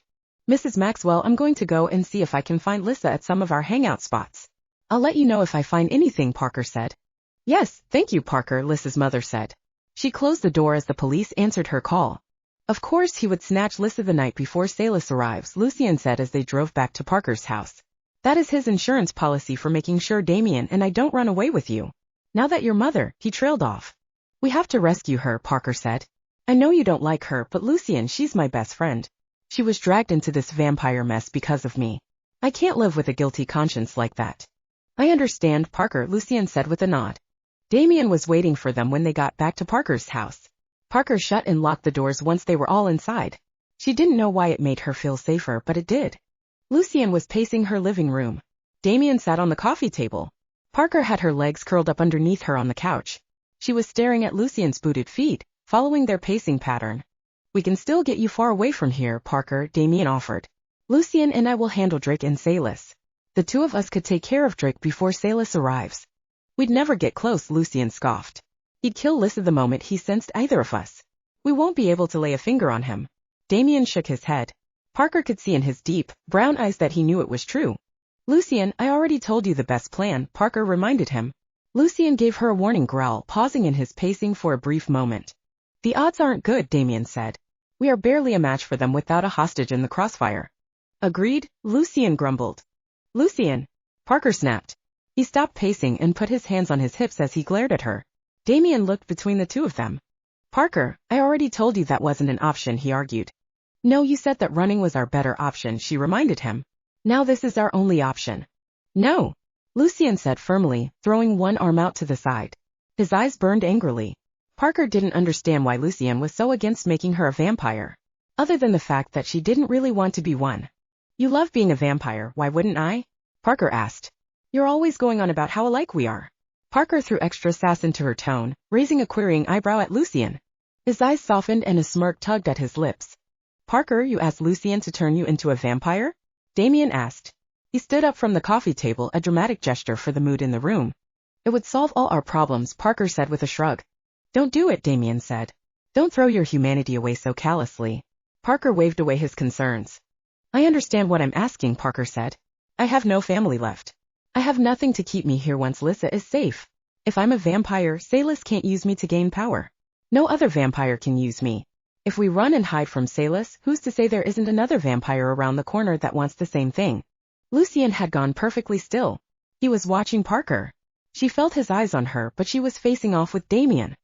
S1: Mrs. Maxwell, I'm going to go and see if I can find Lissa at some of our hangout spots. I'll let you know if I find anything, Parker said. Yes, thank you, Parker, Lissa's mother said. She closed the door as the police answered her call. Of course he would snatch Lissa the night before Salis arrives, Lucian said as they drove back to Parker's house. That is his insurance policy for making sure Damian and I don't run away with you. Now that your mother, he trailed off. We have to rescue her, Parker said. I know you don't like her, but Lucian, she's my best friend. She was dragged into this vampire mess because of me. I can't live with a guilty conscience like that. I understand, Parker, Lucian said with a nod. Damian was waiting for them when they got back to Parker's house. Parker shut and locked the doors once they were all inside. She didn't know why it made her feel safer, but it did. Lucian was pacing her living room. Damian sat on the coffee table. Parker had her legs curled up underneath her on the couch. She was staring at Lucian's booted feet, following their pacing pattern. We can still get you far away from here, Parker, Damian offered. Lucian and I will handle Drake and Salis. The two of us could take care of Drake before Salis arrives. We'd never get close, Lucian scoffed. He'd kill Lissa the moment he sensed either of us. We won't be able to lay a finger on him. Damian shook his head. Parker could see in his deep, brown eyes that he knew it was true. Lucian, I already told you the best plan, Parker reminded him. Lucian gave her a warning growl, pausing in his pacing for a brief moment. The odds aren't good, Damian said. We are barely a match for them without a hostage in the crossfire. Agreed, Lucian grumbled. Lucian! Parker snapped. He stopped pacing and put his hands on his hips as he glared at her. Damian looked between the two of them. Parker, I already told you that wasn't an option, he argued. No, you said that running was our better option, she reminded him. Now this is our only option. No, Lucian said firmly, throwing one arm out to the side. His eyes burned angrily. Parker didn't understand why Lucian was so against making her a vampire, other than the fact that she didn't really want to be one. You love being a vampire, why wouldn't I? Parker asked. You're always going on about how alike we are. Parker threw extra sass into her tone, raising a querying eyebrow at Lucian. His eyes softened and a smirk tugged at his lips. Parker, you asked Lucian to turn you into a vampire? Damian asked. He stood up from the coffee table, a dramatic gesture for the mood in the room. It would solve all our problems, Parker said with a shrug. Don't do it, Damian said. Don't throw your humanity away so callously. Parker waved away his concerns. I understand what I'm asking, Parker said. I have no family left. I have nothing to keep me here once Lissa is safe. If I'm a vampire, Salis can't use me to gain power. No other vampire can use me. If we run and hide from Salis, who's to say there isn't another vampire around the corner that wants the same thing? Lucian had gone perfectly still. He was watching Parker. She felt his eyes on her, but she was facing off with Damian.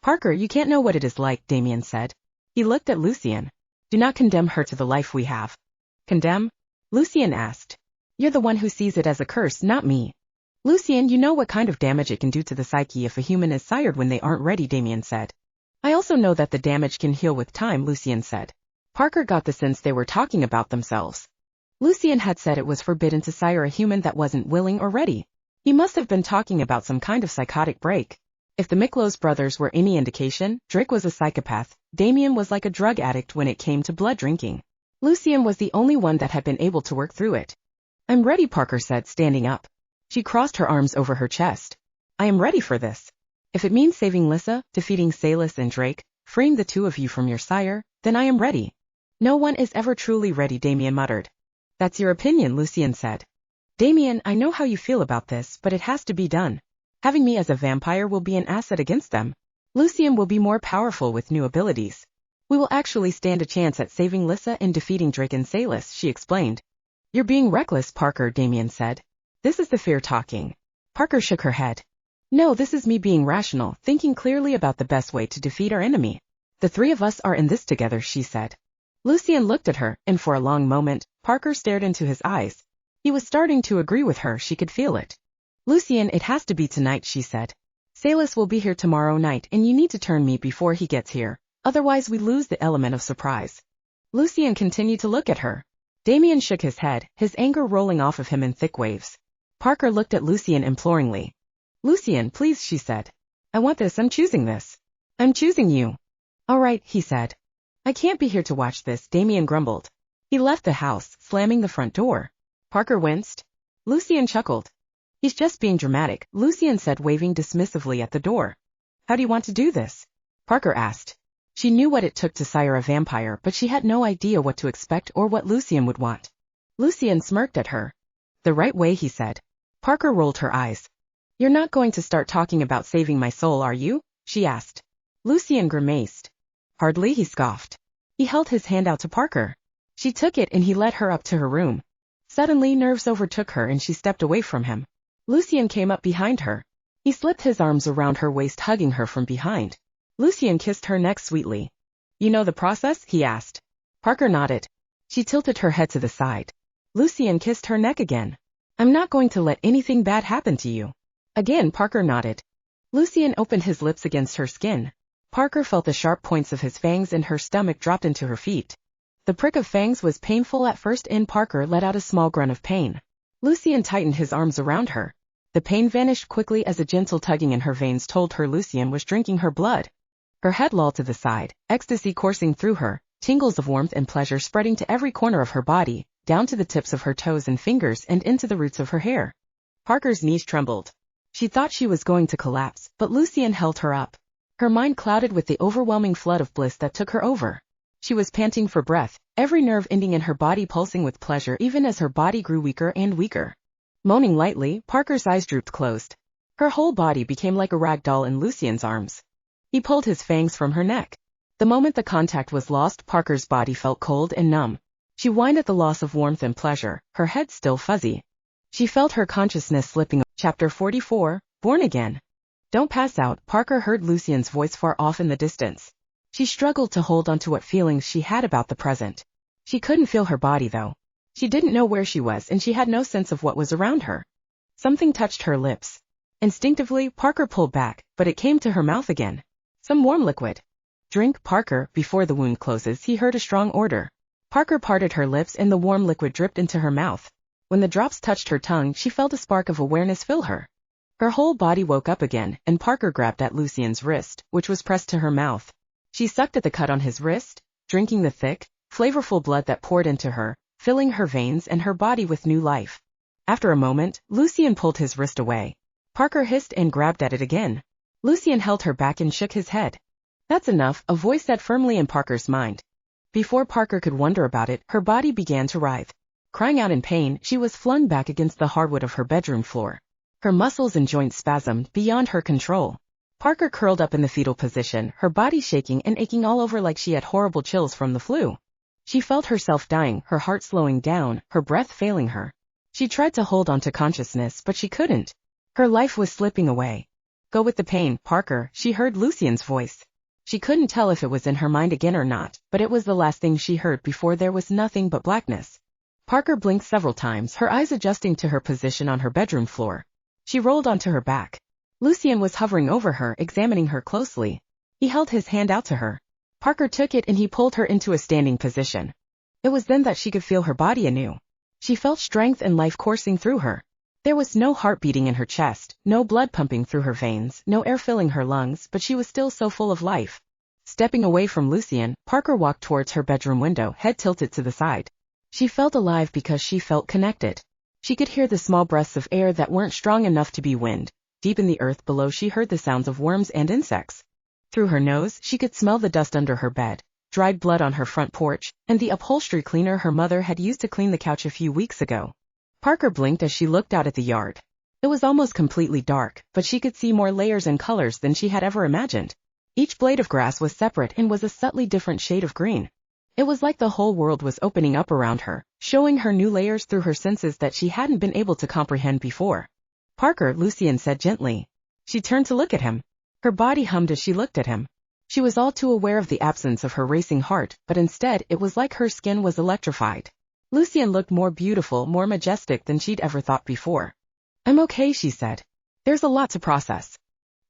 S1: Parker, you can't know what it is like, Damian said. He looked at Lucian. Do not condemn her to the life we have. Condemn? Lucian asked. You're the one who sees it as a curse, not me. Lucian, you know what kind of damage it can do to the psyche if a human is sired when they aren't ready, Damian said. I also know that the damage can heal with time, Lucian said. Parker got the sense they were talking about themselves. Lucian had said it was forbidden to sire a human that wasn't willing or ready. He must have been talking about some kind of psychotic break. If the Miklos brothers were any indication, Drake was a psychopath. Damian was like a drug addict when it came to blood drinking. Lucian was the only one that had been able to work through it. I'm ready, Parker said, standing up. She crossed her arms over her chest. I am ready for this. If it means saving Lissa, defeating Salis and Drake, freeing the two of you from your sire, then I am ready. No one is ever truly ready, Damian muttered. That's your opinion, Lucian said. Damian, I know how you feel about this, but it has to be done. Having me as a vampire will be an asset against them. Lucian will be more powerful with new abilities. We will actually stand a chance at saving Lissa and defeating Drake and Salis, she explained. You're being reckless, Parker, Damian said. This is the fear talking. Parker shook her head. No, this is me being rational, thinking clearly about the best way to defeat our enemy. The three of us are in this together, she said. Lucian looked at her, and for a long moment, Parker stared into his eyes. He was starting to agree with her, she could feel it. Lucian, it has to be tonight, she said. Salis will be here tomorrow night and you need to turn me before he gets here, otherwise we lose the element of surprise. Lucian continued to look at her. Damian shook his head, his anger rolling off of him in thick waves. Parker looked at Lucian imploringly. Lucian, please, she said. I want this, I'm choosing this. I'm choosing you. All right, he said. I can't be here to watch this, Damian grumbled. He left the house, slamming the front door. Parker winced. Lucian chuckled. He's just being dramatic, Lucian said, waving dismissively at the door. How do you want to do this? Parker asked. She knew what it took to sire a vampire, but she had no idea what to expect or what Lucian would want. Lucian smirked at her. The right way, he said. Parker rolled her eyes. You're not going to start talking about saving my soul, are you? She asked. Lucian grimaced. Hardly, he scoffed. He held his hand out to Parker. She took it and he led her up to her room. Suddenly nerves overtook her and she stepped away from him. Lucian came up behind her. He slipped his arms around her waist, hugging her from behind. Lucian kissed her neck sweetly. You know the process? He asked. Parker nodded. She tilted her head to the side. Lucian kissed her neck again. I'm not going to let anything bad happen to you. Again, Parker nodded. Lucian opened his lips against her skin. Parker felt the sharp points of his fangs and her stomach dropped into her feet. The prick of fangs was painful at first and Parker let out a small grunt of pain. Lucian tightened his arms around her. The pain vanished quickly as a gentle tugging in her veins told her Lucian was drinking her blood. Her head lolled to the side, ecstasy coursing through her, tingles of warmth and pleasure spreading to every corner of her body, down to the tips of her toes and fingers and into the roots of her hair. Parker's knees trembled. She thought she was going to collapse, but Lucian held her up. Her mind clouded with the overwhelming flood of bliss that took her over. She was panting for breath, every nerve ending in her body pulsing with pleasure even as her body grew weaker and weaker. Moaning lightly, Parker's eyes drooped closed. Her whole body became like a rag doll in Lucian's arms. He pulled his fangs from her neck. The moment the contact was lost, Parker's body felt cold and numb. She whined at the loss of warmth and pleasure, her head still fuzzy. She felt her consciousness slipping. Chapter 44, Born Again. Don't pass out, Parker heard Lucian's voice far off in the distance. She struggled to hold on to what feelings she had about the present. She couldn't feel her body though. She didn't know where she was and she had no sense of what was around her. Something touched her lips. Instinctively, Parker pulled back, but it came to her mouth again. Some warm liquid. Drink, Parker. Before the wound closes, he heard a strong order. Parker parted her lips and the warm liquid dripped into her mouth. When the drops touched her tongue, she felt a spark of awareness fill her. Her whole body woke up again, and Parker grabbed at Lucian's wrist, which was pressed to her mouth. She sucked at the cut on his wrist, drinking the thick, flavorful blood that poured into her, filling her veins and her body with new life. After a moment, Lucian pulled his wrist away. Parker hissed and grabbed at it again. Lucian held her back and shook his head. That's enough, a voice said firmly in Parker's mind. Before Parker could wonder about it, her body began to writhe. Crying out in pain, she was flung back against the hardwood of her bedroom floor. Her muscles and joints spasmed beyond her control. Parker curled up in the fetal position, her body shaking and aching all over like she had horrible chills from the flu. She felt herself dying, her heart slowing down, her breath failing her. She tried to hold on to consciousness, but she couldn't. Her life was slipping away. Go with the pain, Parker, she heard Lucian's voice. She couldn't tell if it was in her mind again or not, but it was the last thing she heard before there was nothing but blackness. Parker blinked several times, her eyes adjusting to her position on her bedroom floor. She rolled onto her back. Lucian was hovering over her, examining her closely. He held his hand out to her. Parker took it and he pulled her into a standing position. It was then that she could feel her body anew. She felt strength and life coursing through her. There was no heart beating in her chest, no blood pumping through her veins, no air filling her lungs, but she was still so full of life. Stepping away from Lucian, Parker walked towards her bedroom window, head tilted to the side. She felt alive because she felt connected. She could hear the small breaths of air that weren't strong enough to be wind. Deep in the earth below she heard the sounds of worms and insects. Through her nose she could smell the dust under her bed, dried blood on her front porch, and the upholstery cleaner her mother had used to clean the couch a few weeks ago. Parker blinked as she looked out at the yard. It was almost completely dark, but she could see more layers and colors than she had ever imagined. Each blade of grass was separate and was a subtly different shade of green. It was like the whole world was opening up around her, showing her new layers through her senses that she hadn't been able to comprehend before. Parker, Lucian said gently. She turned to look at him. Her body hummed as she looked at him. She was all too aware of the absence of her racing heart, but instead it was like her skin was electrified. Lucian looked more beautiful, more majestic than she'd ever thought before. I'm okay, she said. There's a lot to process.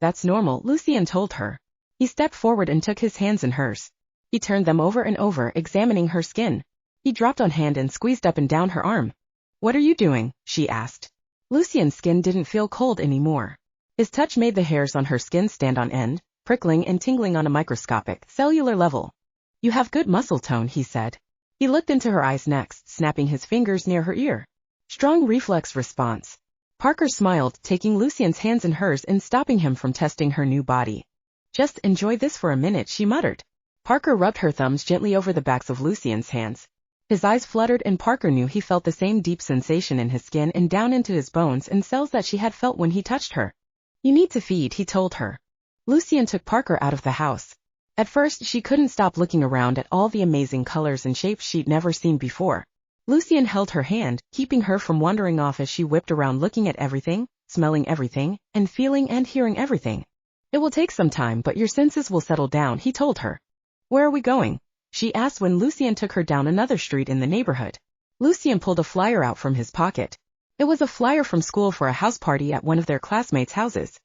S1: That's normal, Lucian told her. He stepped forward and took his hands in hers. He turned them over and over, examining her skin. He dropped on hand and squeezed up and down her arm. What are you doing? She asked. Lucian's skin didn't feel cold anymore. His touch made the hairs on her skin stand on end, prickling and tingling on a microscopic, cellular level. You have good muscle tone, he said. He looked into her eyes next, snapping his fingers near her ear. Strong reflex response. Parker smiled, taking Lucian's hands in hers and stopping him from testing her new body. Just enjoy this for a minute, she muttered. Parker rubbed her thumbs gently over the backs of Lucian's hands. His eyes fluttered and Parker knew he felt the same deep sensation in his skin and down into his bones and cells that she had felt when he touched her. You need to feed, he told her. Lucian took Parker out of the house. At first she couldn't stop looking around at all the amazing colors and shapes she'd never seen before. Lucian held her hand, keeping her from wandering off as she whipped around looking at everything, smelling everything, and feeling and hearing everything. It will take some time, but your senses will settle down, he told her. Where are we going? She asked when Lucian took her down another street in the neighborhood. Lucian pulled a flyer out from his pocket. It was a flyer from school for a house party at one of their classmates' houses.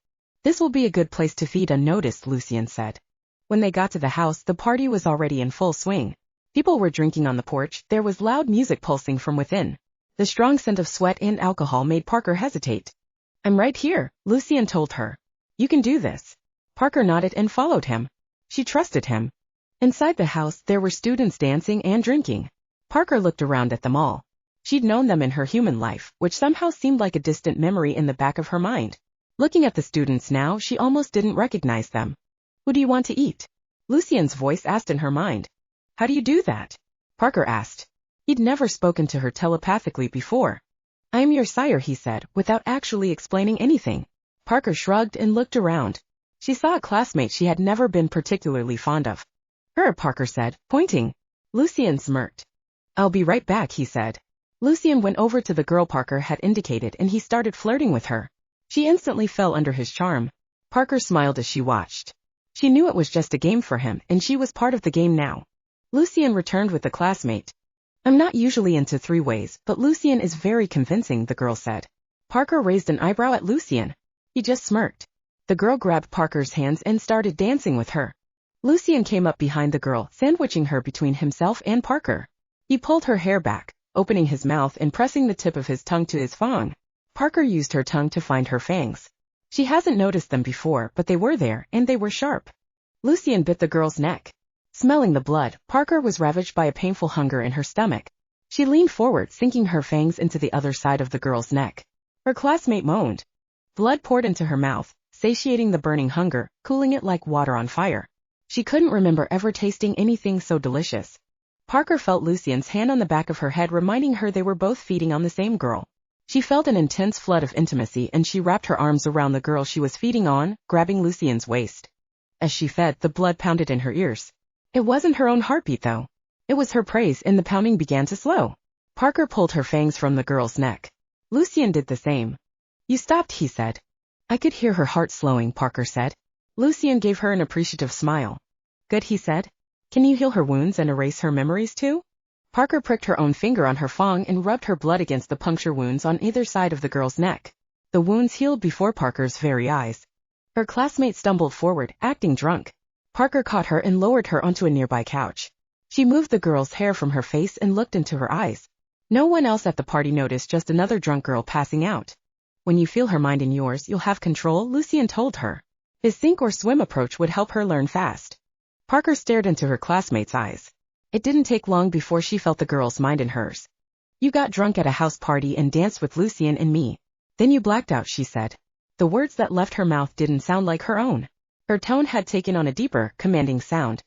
S1: This will be a good place to feed unnoticed, Lucian said. When they got to the house, the party was already in full swing. People were drinking on the porch, there was loud music pulsing from within. The strong scent of sweat and alcohol made Parker hesitate. I'm right here, Lucian told her. You can do this. Parker nodded and followed him. She trusted him. Inside the house, there were students dancing and drinking. Parker looked around at them all. She'd known them in her human life, which somehow seemed like a distant memory in the back of her mind. Looking at the students now, she almost didn't recognize them. Who do you want to eat? Lucian's voice asked in her mind. How do you do that? Parker asked. He'd never spoken to her telepathically before. I am your sire, he said, without actually explaining anything. Parker shrugged and looked around. She saw a classmate she had never been particularly fond of. Her, Parker said, pointing. Lucian smirked. I'll be right back, he said. Lucian went over to the girl Parker had indicated and he started flirting with her. She instantly fell under his charm. Parker smiled as she watched. She knew it was just a game for him, and she was part of the game now. Lucian returned with the classmate. I'm not usually into three-ways, but Lucian is very convincing, the girl said. Parker raised an eyebrow at Lucian. He just smirked. The girl grabbed Parker's hands and started dancing with her. Lucian came up behind the girl, sandwiching her between himself and Parker. He pulled her hair back, opening his mouth and pressing the tip of his tongue to his thong. Parker used her tongue to find her fangs. She hasn't noticed them before, but they were there, and they were sharp. Lucian bit the girl's neck. Smelling the blood, Parker was ravaged by a painful hunger in her stomach. She leaned forward, sinking her fangs into the other side of the girl's neck. Her classmate moaned. Blood poured into her mouth, satiating the burning hunger, cooling it like water on fire. She couldn't remember ever tasting anything so delicious. Parker felt Lucian's hand on the back of her head, reminding her they were both feeding on the same girl. She felt an intense flood of intimacy and she wrapped her arms around the girl she was feeding on, grabbing Lucian's waist. As she fed, the blood pounded in her ears. It wasn't her own heartbeat though. It was her praise, and the pounding began to slow. Parker pulled her fangs from the girl's neck. Lucian did the same. You stopped, he said. I could hear her heart slowing, Parker said. Lucian gave her an appreciative smile. Good, he said. Can you heal her wounds and erase her memories too? Parker pricked her own finger on her thong and rubbed her blood against the puncture wounds on either side of the girl's neck. The wounds healed before Parker's very eyes. Her classmate stumbled forward, acting drunk. Parker caught her and lowered her onto a nearby couch. She moved the girl's hair from her face and looked into her eyes. No one else at the party noticed, just another drunk girl passing out. When you feel her mind in yours, you'll have control, Lucian told her. His sink or swim approach would help her learn fast. Parker stared into her classmate's eyes. It didn't take long before she felt the girl's mind in hers. You got drunk at a house party and danced with Lucian and me. Then you blacked out, she said. The words that left her mouth didn't sound like her own. Her tone had taken on a deeper, commanding sound.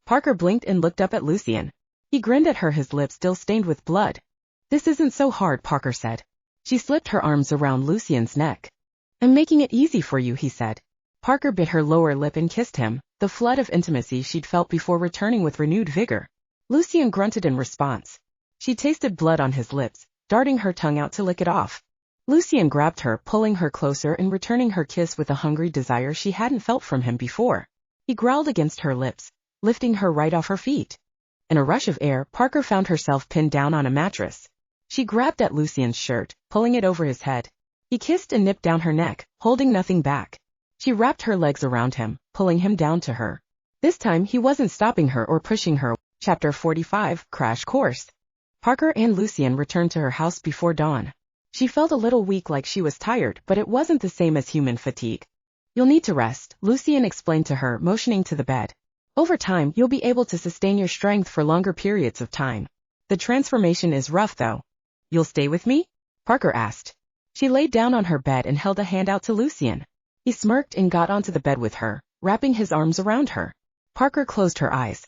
S1: Parker blinked and looked up at Lucian. He grinned at her, his lips still stained with blood. This isn't so hard, Parker said. She slipped her arms around Lucian's neck. I'm making it easy for you, he said. Parker bit her lower lip and kissed him, the flood of intimacy she'd felt before returning with renewed vigor. Lucian grunted in response. She tasted blood on his lips, darting her tongue out to lick it off. Lucian grabbed her, pulling her closer and returning her kiss with a hungry desire she hadn't felt from him before. He growled against her lips, lifting her right off her feet. In a rush of air, Parker found herself pinned down on a mattress. She grabbed at Lucian's shirt, pulling it over his head. He kissed and nipped down her neck, holding nothing back. She wrapped her legs around him, pulling him down to her. This time he wasn't stopping her or pushing her. Chapter 45, Crash Course. Parker and Lucian returned to her house before dawn. She felt a little weak, like she was tired, but it wasn't the same as human fatigue. You'll need to rest, Lucian explained to her, motioning to the bed. Over time, you'll be able to sustain your strength for longer periods of time. The transformation is rough, though. You'll stay with me? Parker asked. She laid down on her bed and held a hand out to Lucian. He smirked and got onto the bed with her, wrapping his arms around her. Parker closed her eyes.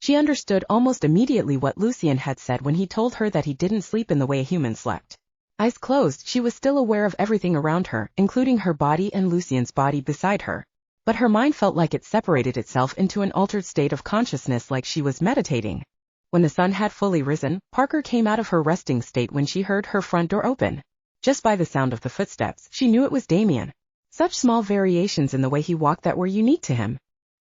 S1: She understood almost immediately what Lucian had said when he told her that he didn't sleep in the way a human slept. Eyes closed, she was still aware of everything around her, including her body and Lucian's body beside her. But her mind felt like it separated itself into an altered state of consciousness, like she was meditating. When the sun had fully risen, Parker came out of her resting state when she heard her front door open. Just by the sound of the footsteps, she knew it was Damian. Such small variations in the way he walked that were unique to him.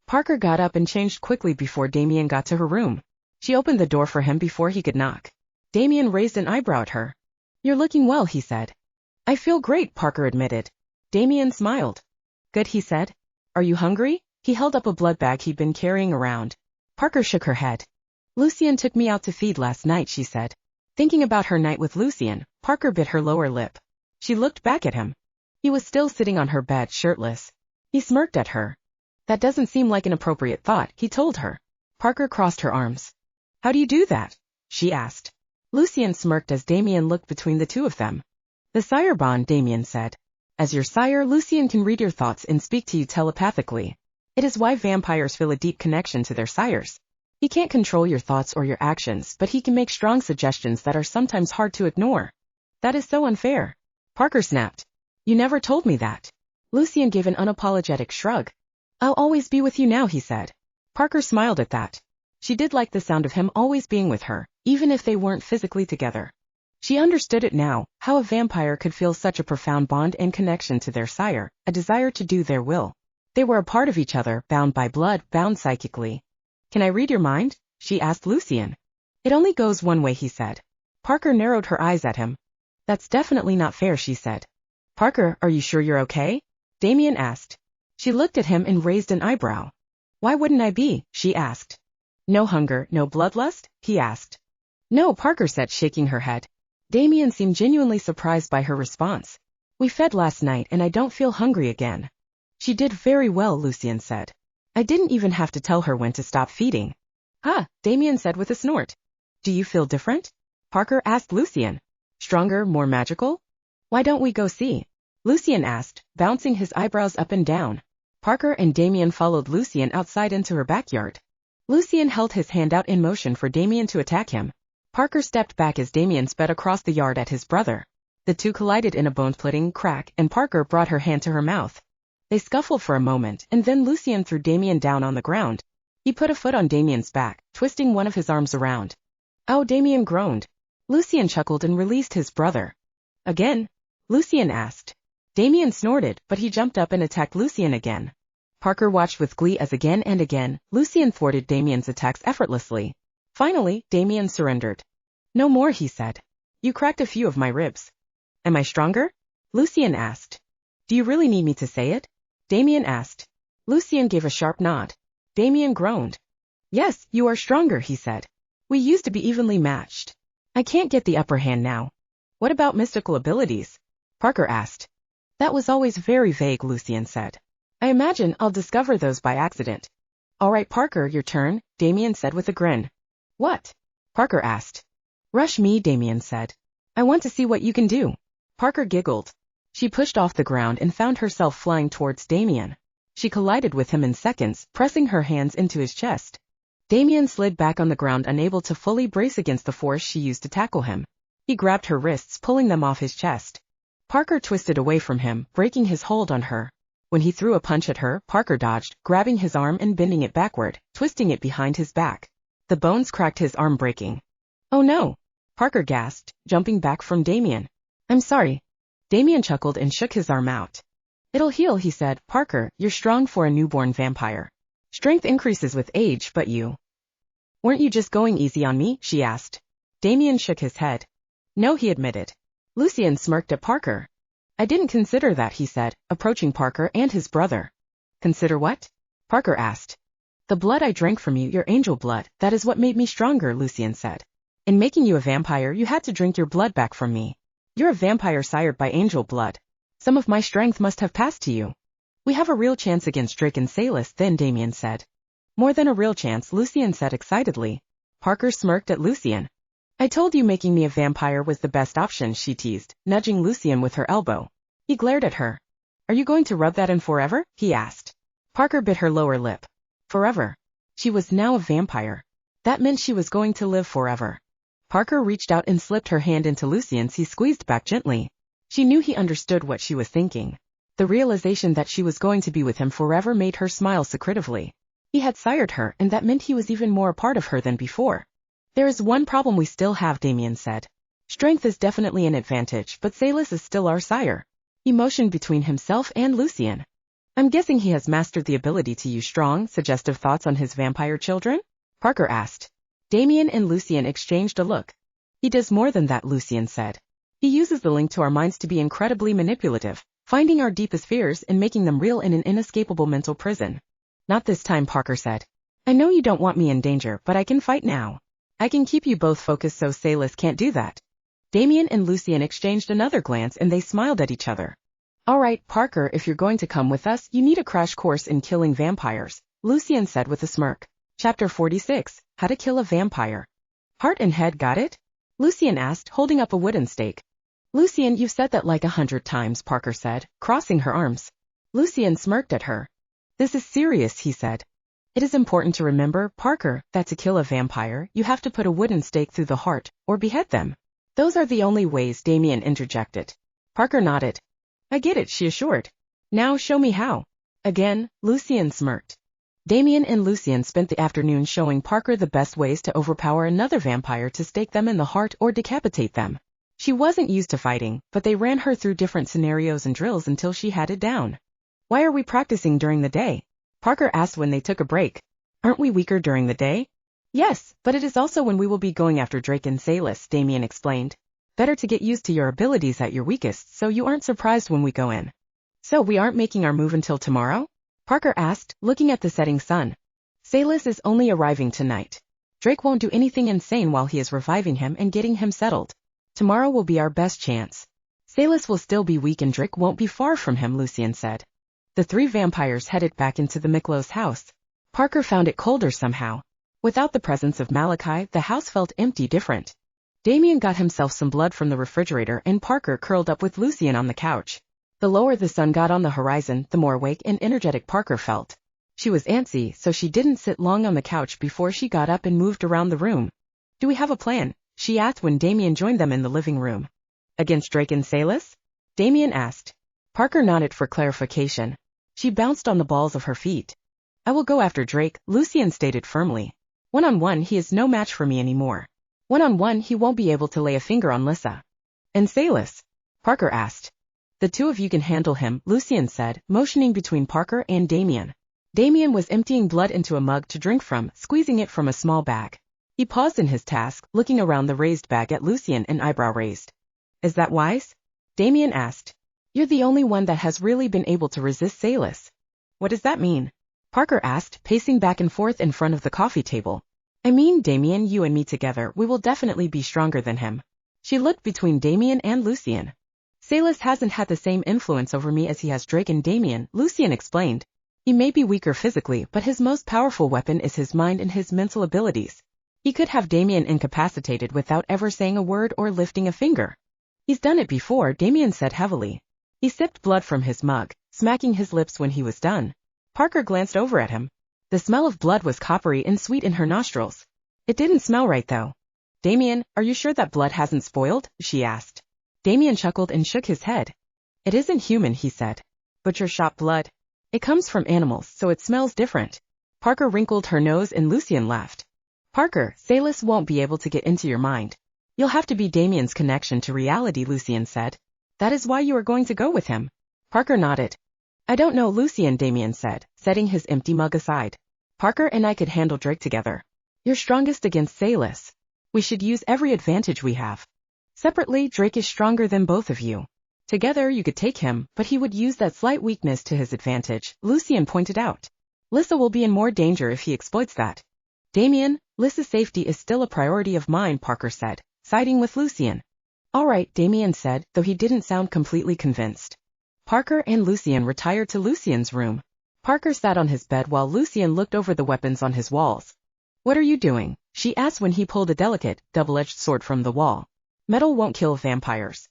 S1: Parker got up and changed quickly before Damian got to her room. She opened the door for him before he could knock. Damian raised an eyebrow at her. You're looking well, he said. I feel great, Parker admitted. Damian smiled. Good, he said. Are you hungry? He held up a blood bag he'd been carrying around. Parker shook her head. Lucian took me out to feed last night, she said. Thinking about her night with Lucian, Parker bit her lower lip. She looked back at him. He was still sitting on her bed, shirtless. He smirked at her. That doesn't seem like an appropriate thought, he told her. Parker crossed her arms. How do you do that? She asked. Lucian smirked as Damian looked between the two of them. The sire bond, Damian said. As your sire, Lucian can read your thoughts and speak to you telepathically. It is why vampires feel a deep connection to their sires. He can't control your thoughts or your actions, but he can make strong suggestions that are sometimes hard to ignore. That is so unfair. Parker snapped. You never told me that. Lucian gave an unapologetic shrug. I'll always be with you now, he said. Parker smiled at that. She did like the sound of him always being with her, even if they weren't physically together. She understood it now, how a vampire could feel such a profound bond and connection to their sire, a desire to do their will. They were a part of each other, bound by blood, bound psychically. Can I read your mind? She asked Lucian. It only goes one way, he said. Parker narrowed her eyes at him. That's definitely not fair, she said. Parker, are you sure you're okay? Damian asked. She looked at him and raised an eyebrow. Why wouldn't I be? She asked. No hunger, no bloodlust? He asked. No, Parker said, shaking her head. Damian seemed genuinely surprised by her response. We fed last night and I don't feel hungry again. She did very well, Lucian said. I didn't even have to tell her when to stop feeding. Huh, Damian said with a snort. Do you feel different? Parker asked Lucian. Stronger, more magical? Why don't we go see? Lucian asked, bouncing his eyebrows up and down. Parker and Damian followed Lucian outside into her backyard. Lucian held his hand out in motion for Damian to attack him. Parker stepped back as Damian sped across the yard at his brother. The two collided in a bone-splitting crack, and Parker brought her hand to her mouth. They scuffled for a moment, and then Lucian threw Damian down on the ground. He put a foot on Damian's back, twisting one of his arms around. Ow, Damian groaned. Lucian chuckled and released his brother. Again? Lucian asked. Damian snorted, but he jumped up and attacked Lucian again. Parker watched with glee as again and again, Lucian thwarted Damian's attacks effortlessly. Finally, Damian surrendered. No more, he said. You cracked a few of my ribs. Am I stronger? Lucian asked. Do you really need me to say it? Damian asked. Lucian gave a sharp nod. Damian groaned. Yes, you are stronger, he said. We used to be evenly matched. I can't get the upper hand now. What about mystical abilities? Parker asked. That was always very vague, Lucian said. I imagine I'll discover those by accident. All right, Parker, your turn, Damian said with a grin. What? Parker asked. Rush me, Damian said. I want to see what you can do. Parker giggled. She pushed off the ground and found herself flying towards Damian. She collided with him in seconds, pressing her hands into his chest. Damian slid back on the ground, unable to fully brace against the force she used to tackle him. He grabbed her wrists, pulling them off his chest. Parker twisted away from him, breaking his hold on her. When he threw a punch at her, Parker dodged, grabbing his arm and bending it backward, twisting it behind his back. The bones cracked his arm, breaking. Oh no! Parker gasped, jumping back from Damian. I'm sorry. Damian chuckled and shook his arm out. It'll heal, he said. Parker, you're strong for a newborn vampire. Strength increases with age, but you. Weren't you just going easy on me? She asked. Damian shook his head. No, he admitted. Lucian smirked at Parker. I didn't consider that, he said, approaching Parker and his brother. Consider what? Parker asked. The blood I drank from you, your angel blood, that is what made me stronger, Lucian said. In making you a vampire, you had to drink your blood back from me. You're a vampire sired by angel blood. Some of my strength must have passed to you. We have a real chance against Drake and Salis, then, Damian said. More than a real chance, Lucian said excitedly. Parker smirked at Lucian. I told you making me a vampire was the best option, she teased, nudging Lucian with her elbow. He glared at her. Are you going to rub that in forever? He asked. Parker bit her lower lip. Forever. She was now a vampire. That meant she was going to live forever. Parker reached out and slipped her hand into Lucian's. He squeezed back gently. She knew he understood what she was thinking. The realization that she was going to be with him forever made her smile secretively. He had sired her, and that meant he was even more a part of her than before. There is one problem we still have, Damian said. Strength is definitely an advantage, but Salis is still our sire. He motioned between himself and Lucian. I'm guessing he has mastered the ability to use strong, suggestive thoughts on his vampire children? Parker asked. Damian and Lucian exchanged a look. He does more than that, Lucian said. He uses the link to our minds to be incredibly manipulative, finding our deepest fears and making them real in an inescapable mental prison. Not this time, Parker said. I know you don't want me in danger, but I can fight now. I can keep you both focused so Salis can't do that. Damian and Lucian exchanged another glance and they smiled at each other. All right, Parker, if you're going to come with us, you need a crash course in killing vampires, Lucian said with a smirk. Chapter 46, How to Kill a Vampire. Heart and head, got it? Lucian asked, holding up a wooden stake. Lucian, you've said that like 100 times, Parker said, crossing her arms. Lucian smirked at her. This is serious, he said. It is important to remember, Parker, that to kill a vampire, you have to put a wooden stake through the heart, or behead them. Those are the only ways, Damian interjected. Parker nodded. I get it, she assured. Now show me how. Again, Lucian smirked. Damian and Lucian spent the afternoon showing Parker the best ways to overpower another vampire, to stake them in the heart or decapitate them. She wasn't used to fighting, but they ran her through different scenarios and drills until she had it down. Why are we practicing during the day? Parker asked when they took a break. Aren't we weaker during the day? Yes, but it is also when we will be going after Drake and Salis, Damian explained. Better to get used to your abilities at your weakest so you aren't surprised when we go in. So we aren't making our move until tomorrow? Parker asked, looking at the setting sun. Salis is only arriving tonight. Drake won't do anything insane while he is reviving him and getting him settled. Tomorrow will be our best chance. Salis will still be weak and Drake won't be far from him, Lucian said. The three vampires headed back into the Miklós house. Parker found it colder somehow. Without the presence of Malachi, the house felt empty, different. Damian got himself some blood from the refrigerator and Parker curled up with Lucian on the couch. The lower the sun got on the horizon, the more awake and energetic Parker felt. She was antsy, so she didn't sit long on the couch before she got up and moved around the room. Do we have a plan? She asked when Damian joined them in the living room. Against Drake and Salis? Damian asked. Parker nodded for clarification. She bounced on the balls of her feet. I will go after Drake, Lucian stated firmly. One-on-one he is no match for me anymore. One-on-one he won't be able to lay a finger on Lissa. And Salis? Parker asked. The two of you can handle him, Lucian said, motioning between Parker and Damian. Damian was emptying blood into a mug to drink from, squeezing it from a small bag. He paused in his task, looking around the raised bag at Lucian and eyebrow raised. Is that wise? Damian asked. You're the only one that has really been able to resist Salis. What does that mean? Parker asked, pacing back and forth in front of the coffee table. I mean, Damian, you and me together, we will definitely be stronger than him. She looked between Damian and Lucian. Salis hasn't had the same influence over me as he has Drake and Damian, Lucian explained. He may be weaker physically, but his most powerful weapon is his mind and his mental abilities. He could have Damian incapacitated without ever saying a word or lifting a finger. He's done it before, Damian said heavily. He sipped blood from his mug, smacking his lips when he was done. Parker glanced over at him. The smell of blood was coppery and sweet in her nostrils. It didn't smell right though. Damian, are you sure that blood hasn't spoiled? She asked. Damian chuckled and shook his head. It isn't human, he said. Butcher shop blood. It comes from animals, so it smells different. Parker wrinkled her nose and Lucian laughed. Parker, Salis won't be able to get into your mind. You'll have to be Damian's connection to reality, Lucian said. That is why you are going to go with him. Parker nodded. I don't know, Lucian, Damian said, setting his empty mug aside. Parker and I could handle Drake together. You're strongest against Salis. We should use every advantage we have. Separately, Drake is stronger than both of you. Together you could take him, but he would use that slight weakness to his advantage, Lucian pointed out. Lissa will be in more danger if he exploits that. Damian, Lissa's safety is still a priority of mine, Parker said, siding with Lucian. All right, Damian said, though he didn't sound completely convinced. Parker and Lucian retired to Lucian's room. Parker sat on his bed while Lucian looked over the weapons on his walls. What are you doing? She asked when he pulled a delicate, double-edged sword from the wall. Metal won't kill vampires.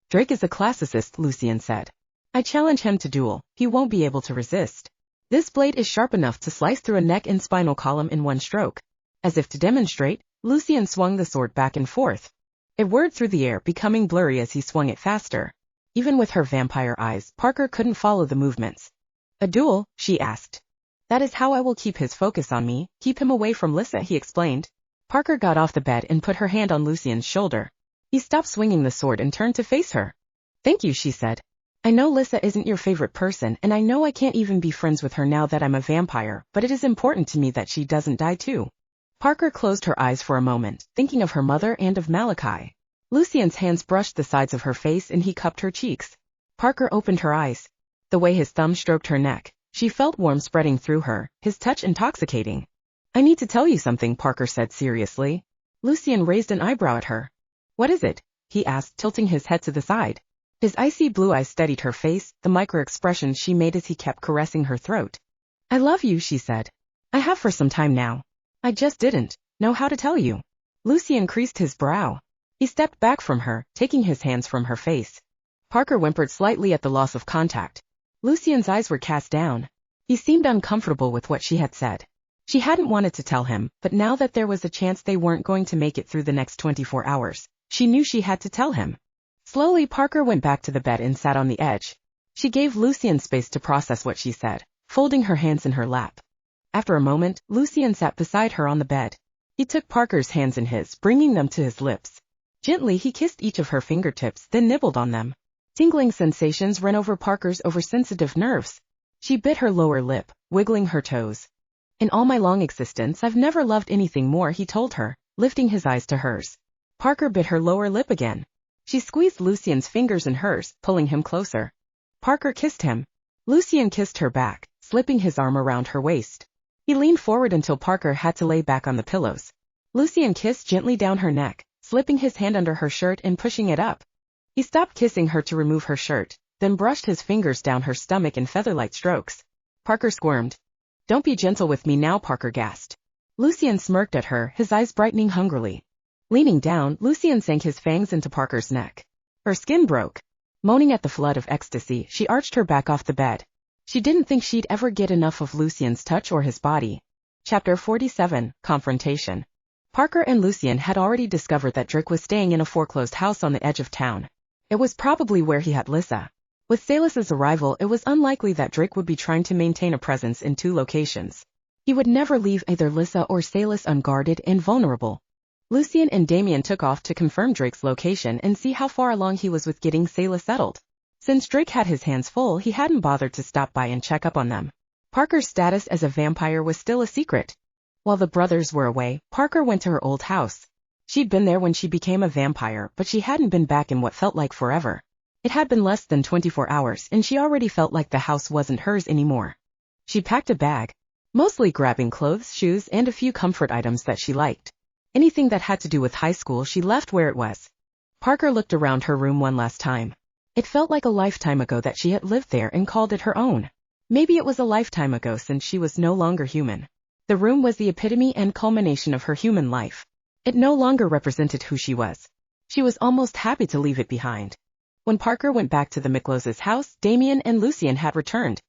S1: Drake is a classicist, Lucian said. I challenge him to duel, he won't be able to resist. This blade is sharp enough to slice through a neck and spinal column in one stroke. As if to demonstrate, Lucian swung the sword back and forth. It whirred through the air, becoming blurry as he swung it faster. Even with her vampire eyes, Parker couldn't follow the movements. A duel? She asked. That is how I will keep his focus on me, keep him away from Lissa, he explained. Parker got off the bed and put her hand on Lucian's shoulder. He stopped swinging the sword and turned to face her. Thank you, she said. I know Lissa isn't your favorite person, and I know I can't even be friends with her now that I'm a vampire, but it is important to me that she doesn't die too. Parker closed her eyes for a moment, thinking of her mother and of Malachi. Lucian's hands brushed the sides of her face and he cupped her cheeks. Parker opened her eyes. The way his thumb stroked her neck, she felt warmth spreading through her, his touch intoxicating. I need to tell you something, Parker said seriously. Lucian raised an eyebrow at her. What is it? He asked, tilting his head to the side. His icy blue eyes studied her face, the micro-expressions she made as he kept caressing her throat. I love you, she said. I have for some time now. I just didn't know how to tell you. Lucian creased his brow. He stepped back from her, taking his hands from her face. Parker whimpered slightly at the loss of contact. Lucian's eyes were cast down. He seemed uncomfortable with what she had said. She hadn't wanted to tell him, but now that there was a chance they weren't going to make it through the next 24 hours, she knew she had to tell him. Slowly, Parker went back to the bed and sat on the edge. She gave Lucian space to process what she said, folding her hands in her lap. After a moment, Lucian sat beside her on the bed. He took Parker's hands in his, bringing them to his lips. Gently, he kissed each of her fingertips, then nibbled on them. Tingling sensations ran over Parker's oversensitive nerves. She bit her lower lip, wiggling her toes. In all my long existence, I've never loved anything more, he told her, lifting his eyes to hers. Parker bit her lower lip again. She squeezed Lucian's fingers in hers, pulling him closer. Parker kissed him. Lucian kissed her back, slipping his arm around her waist. He leaned forward until Parker had to lay back on the pillows. Lucian kissed gently down her neck, slipping his hand under her shirt and pushing it up. He stopped kissing her to remove her shirt, then brushed his fingers down her stomach in feather-light strokes. Parker squirmed. Don't be gentle with me now, Parker gasped. Lucian smirked at her, his eyes brightening hungrily. Leaning down, Lucian sank his fangs into Parker's neck. Her skin broke. Moaning at the flood of ecstasy, she arched her back off the bed. She didn't think she'd ever get enough of Lucian's touch or his body. Chapter 47, Confrontation. Parker and Lucian had already discovered that Drake was staying in a foreclosed house on the edge of town. It was probably where he had Lissa. With Salis's arrival, it was unlikely that Drake would be trying to maintain a presence in two locations. He would never leave either Lissa or Salis unguarded and vulnerable. Lucian and Damian took off to confirm Drake's location and see how far along he was with getting Salis settled. Since Drake had his hands full, he hadn't bothered to stop by and check up on them. Parker's status as a vampire was still a secret. While the brothers were away, Parker went to her old house. She'd been there when she became a vampire, but she hadn't been back in what felt like forever. It had been less than 24 hours, and she already felt like the house wasn't hers anymore. She packed a bag, mostly grabbing clothes, shoes, and a few comfort items that she liked. Anything that had to do with high school she left where it was. Parker looked around her room one last time. It felt like a lifetime ago that she had lived there and called it her own. Maybe it was a lifetime ago since she was no longer human. The room was the epitome and culmination of her human life. It no longer represented who she was. She was almost happy to leave it behind. When Parker went back to the Mickloses' house, Damian and Lucian had returned.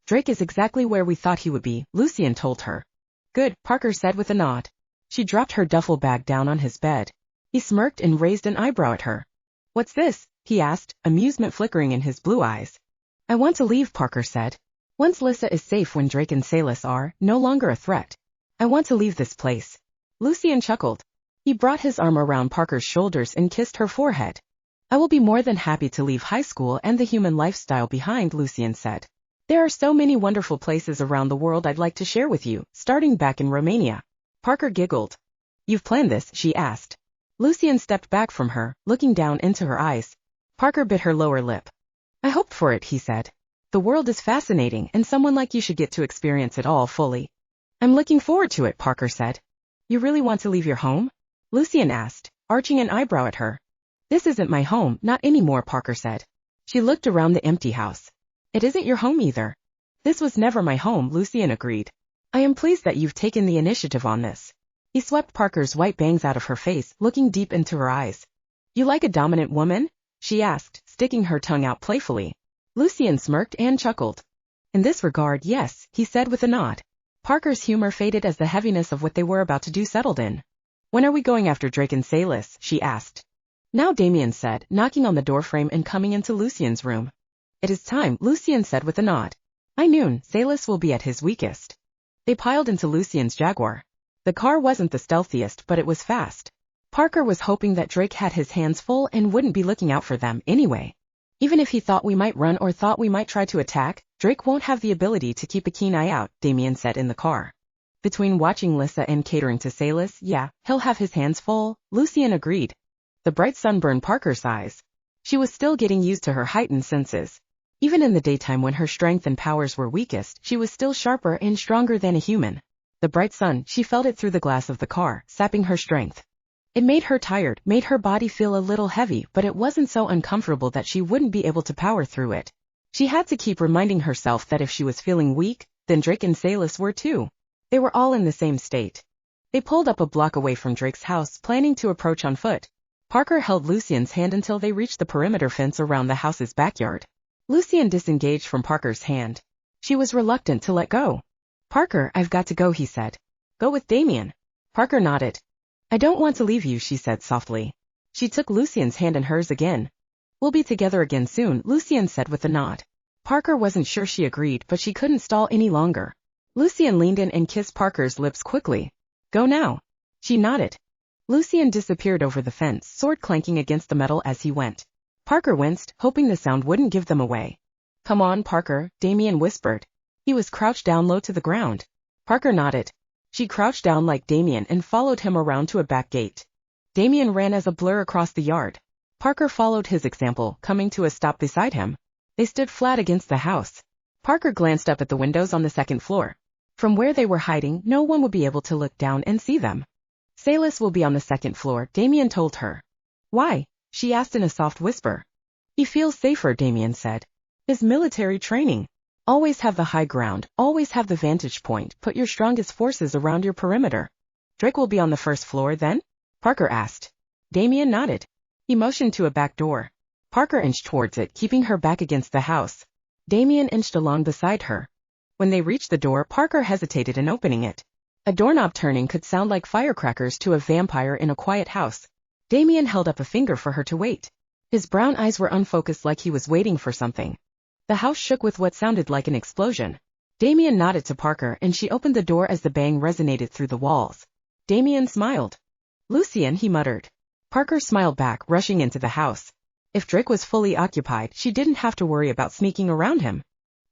S1: Drake is exactly where we thought he would be, Lucian told her. Good, Parker said with a nod. She dropped her duffel bag down on his bed. He smirked and raised an eyebrow at her. What's this? He asked, amusement flickering in his blue eyes. I want to leave, Parker said. Once Lissa is safe, when Drake and Salis are no longer a threat. I want to leave this place. Lucian chuckled. He brought his arm around Parker's shoulders and kissed her forehead. I will be more than happy to leave high school and the human lifestyle behind, Lucian said. There are so many wonderful places around the world I'd like to share with you, starting back in Romania. Parker giggled. You've planned this? She asked. Lucian stepped back from her, looking down into her eyes. Parker bit her lower lip. I hoped for it, he said. The world is fascinating, and someone like you should get to experience it all fully. I'm looking forward to it, Parker said. You really want to leave your home? Lucian asked, arching an eyebrow at her. This isn't my home, not anymore, Parker said. She looked around the empty house. It isn't your home either. This was never my home, Lucian agreed. I am pleased that you've taken the initiative on this. He swept Parker's white bangs out of her face, looking deep into her eyes. You like a dominant woman? She asked, sticking her tongue out playfully. Lucian smirked and chuckled. In this regard, yes, he said with a nod. Parker's humor faded as the heaviness of what they were about to do settled in. When are we going after Drake and Salis? She asked. Now, Damian said, knocking on the doorframe and coming into Lucian's room. It is time, Lucian said with a nod. By noon, Salis will be at his weakest. They piled into Lucian's Jaguar. The car wasn't the stealthiest, but it was fast. Parker was hoping that Drake had his hands full and wouldn't be looking out for them anyway. Even if he thought we might run or thought we might try to attack, Drake won't have the ability to keep a keen eye out, Damian said in the car. Between watching Lissa and catering to Salis, yeah, he'll have his hands full, Lucian agreed. The bright sun burned Parker's eyes. She was still getting used to her heightened senses. Even in the daytime when her strength and powers were weakest, she was still sharper and stronger than a human. The bright sun, she felt it through the glass of the car, sapping her strength. It made her tired, made her body feel a little heavy, but it wasn't so uncomfortable that she wouldn't be able to power through it. She had to keep reminding herself that if she was feeling weak, then Drake and Salis were too. They were all in the same state. They pulled up a block away from Drake's house, planning to approach on foot. Parker held Lucian's hand until they reached the perimeter fence around the house's backyard. Lucian disengaged from Parker's hand. She was reluctant to let go. Parker, I've got to go, he said. Go with Damian. Parker nodded. I don't want to leave you, she said softly. She took Lucian's hand in hers again. We'll be together again soon, Lucian said with a nod. Parker wasn't sure she agreed, but she couldn't stall any longer. Lucian leaned in and kissed Parker's lips quickly. Go now. She nodded. Lucian disappeared over the fence, sword clanking against the metal as he went. Parker winced, hoping the sound wouldn't give them away. Come on, Parker, Damian whispered. He was crouched down low to the ground. Parker nodded. She crouched down like Damian and followed him around to a back gate. Damian ran as a blur across the yard. Parker followed his example, coming to a stop beside him. They stood flat against the house. Parker glanced up at the windows on the second floor. From where they were hiding, no one would be able to look down and see them. Salis will be on the second floor, Damian told her. Why? She asked in a soft whisper. He feels safer, Damian said. His military training. Always have the high ground, always have the vantage point, put your strongest forces around your perimeter. Drake will be on the first floor then? Parker asked. Damian nodded. He motioned to a back door. Parker inched towards it, keeping her back against the house. Damian inched along beside her. When they reached the door, Parker hesitated in opening it. A doorknob turning could sound like firecrackers to a vampire in a quiet house. Damian held up a finger for her to wait. His brown eyes were unfocused like he was waiting for something. The house shook with what sounded like an explosion. Damian nodded to Parker and she opened the door as the bang resonated through the walls. Damian smiled. Lucian, he muttered. Parker smiled back, rushing into the house. If Drake was fully occupied, she didn't have to worry about sneaking around him.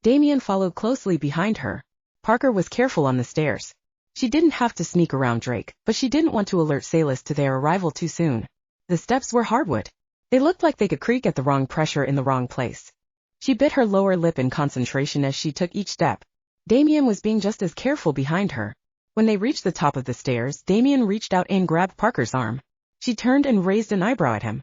S1: Damian followed closely behind her. Parker was careful on the stairs. She didn't have to sneak around Drake, but she didn't want to alert Salis to their arrival too soon. The steps were hardwood. They looked like they could creak at the wrong pressure in the wrong place. She bit her lower lip in concentration as she took each step. Damian was being just as careful behind her. When they reached the top of the stairs, Damian reached out and grabbed Parker's arm. She turned and raised an eyebrow at him.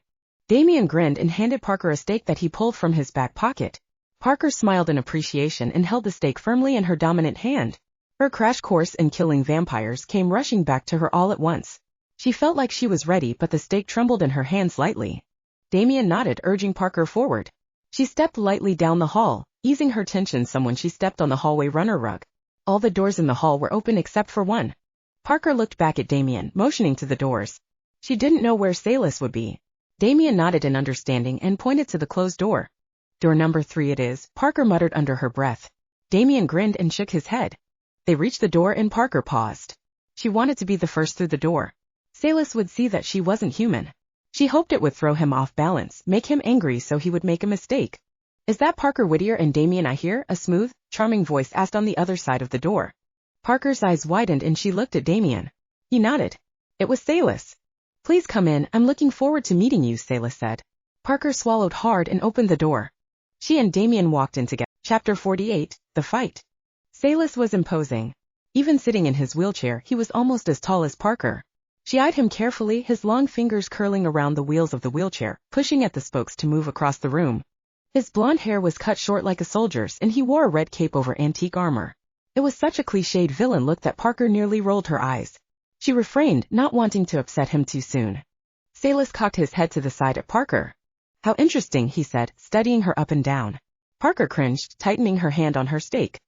S1: Damian grinned and handed Parker a stake that he pulled from his back pocket. Parker smiled in appreciation and held the stake firmly in her dominant hand. Her crash course in killing vampires came rushing back to her all at once. She felt like she was ready, but the stake trembled in her hand slightly. Damian nodded, urging Parker forward. She stepped lightly down the hall, easing her tension some when she stepped on the hallway runner rug. All the doors in the hall were open except for one. Parker looked back at Damian, motioning to the doors. She didn't know where Salis would be. Damian nodded in understanding and pointed to the closed door. Door number 3 it is, Parker muttered under her breath. Damian grinned and shook his head. They reached the door and Parker paused. She wanted to be the first through the door. Salis would see that she wasn't human. She hoped it would throw him off balance, make him angry so he would make a mistake. Is that Parker Whittier and Damian I hear? A smooth, charming voice asked on the other side of the door. Parker's eyes widened and she looked at Damian. He nodded. It was Salis. Please come in, I'm looking forward to meeting you, Salis said. Parker swallowed hard and opened the door. She and Damian walked in together. Chapter 48, The Fight. Salis was imposing. Even sitting in his wheelchair, he was almost as tall as Parker. She eyed him carefully, his long fingers curling around the wheels of the wheelchair, pushing at the spokes to move across the room. His blonde hair was cut short like a soldier's and he wore a red cape over antique armor. It was such a cliched villain look that Parker nearly rolled her eyes. She refrained, not wanting to upset him too soon. Salis cocked his head to the side at Parker. How interesting, he said, studying her up and down. Parker cringed, tightening her hand on her stake.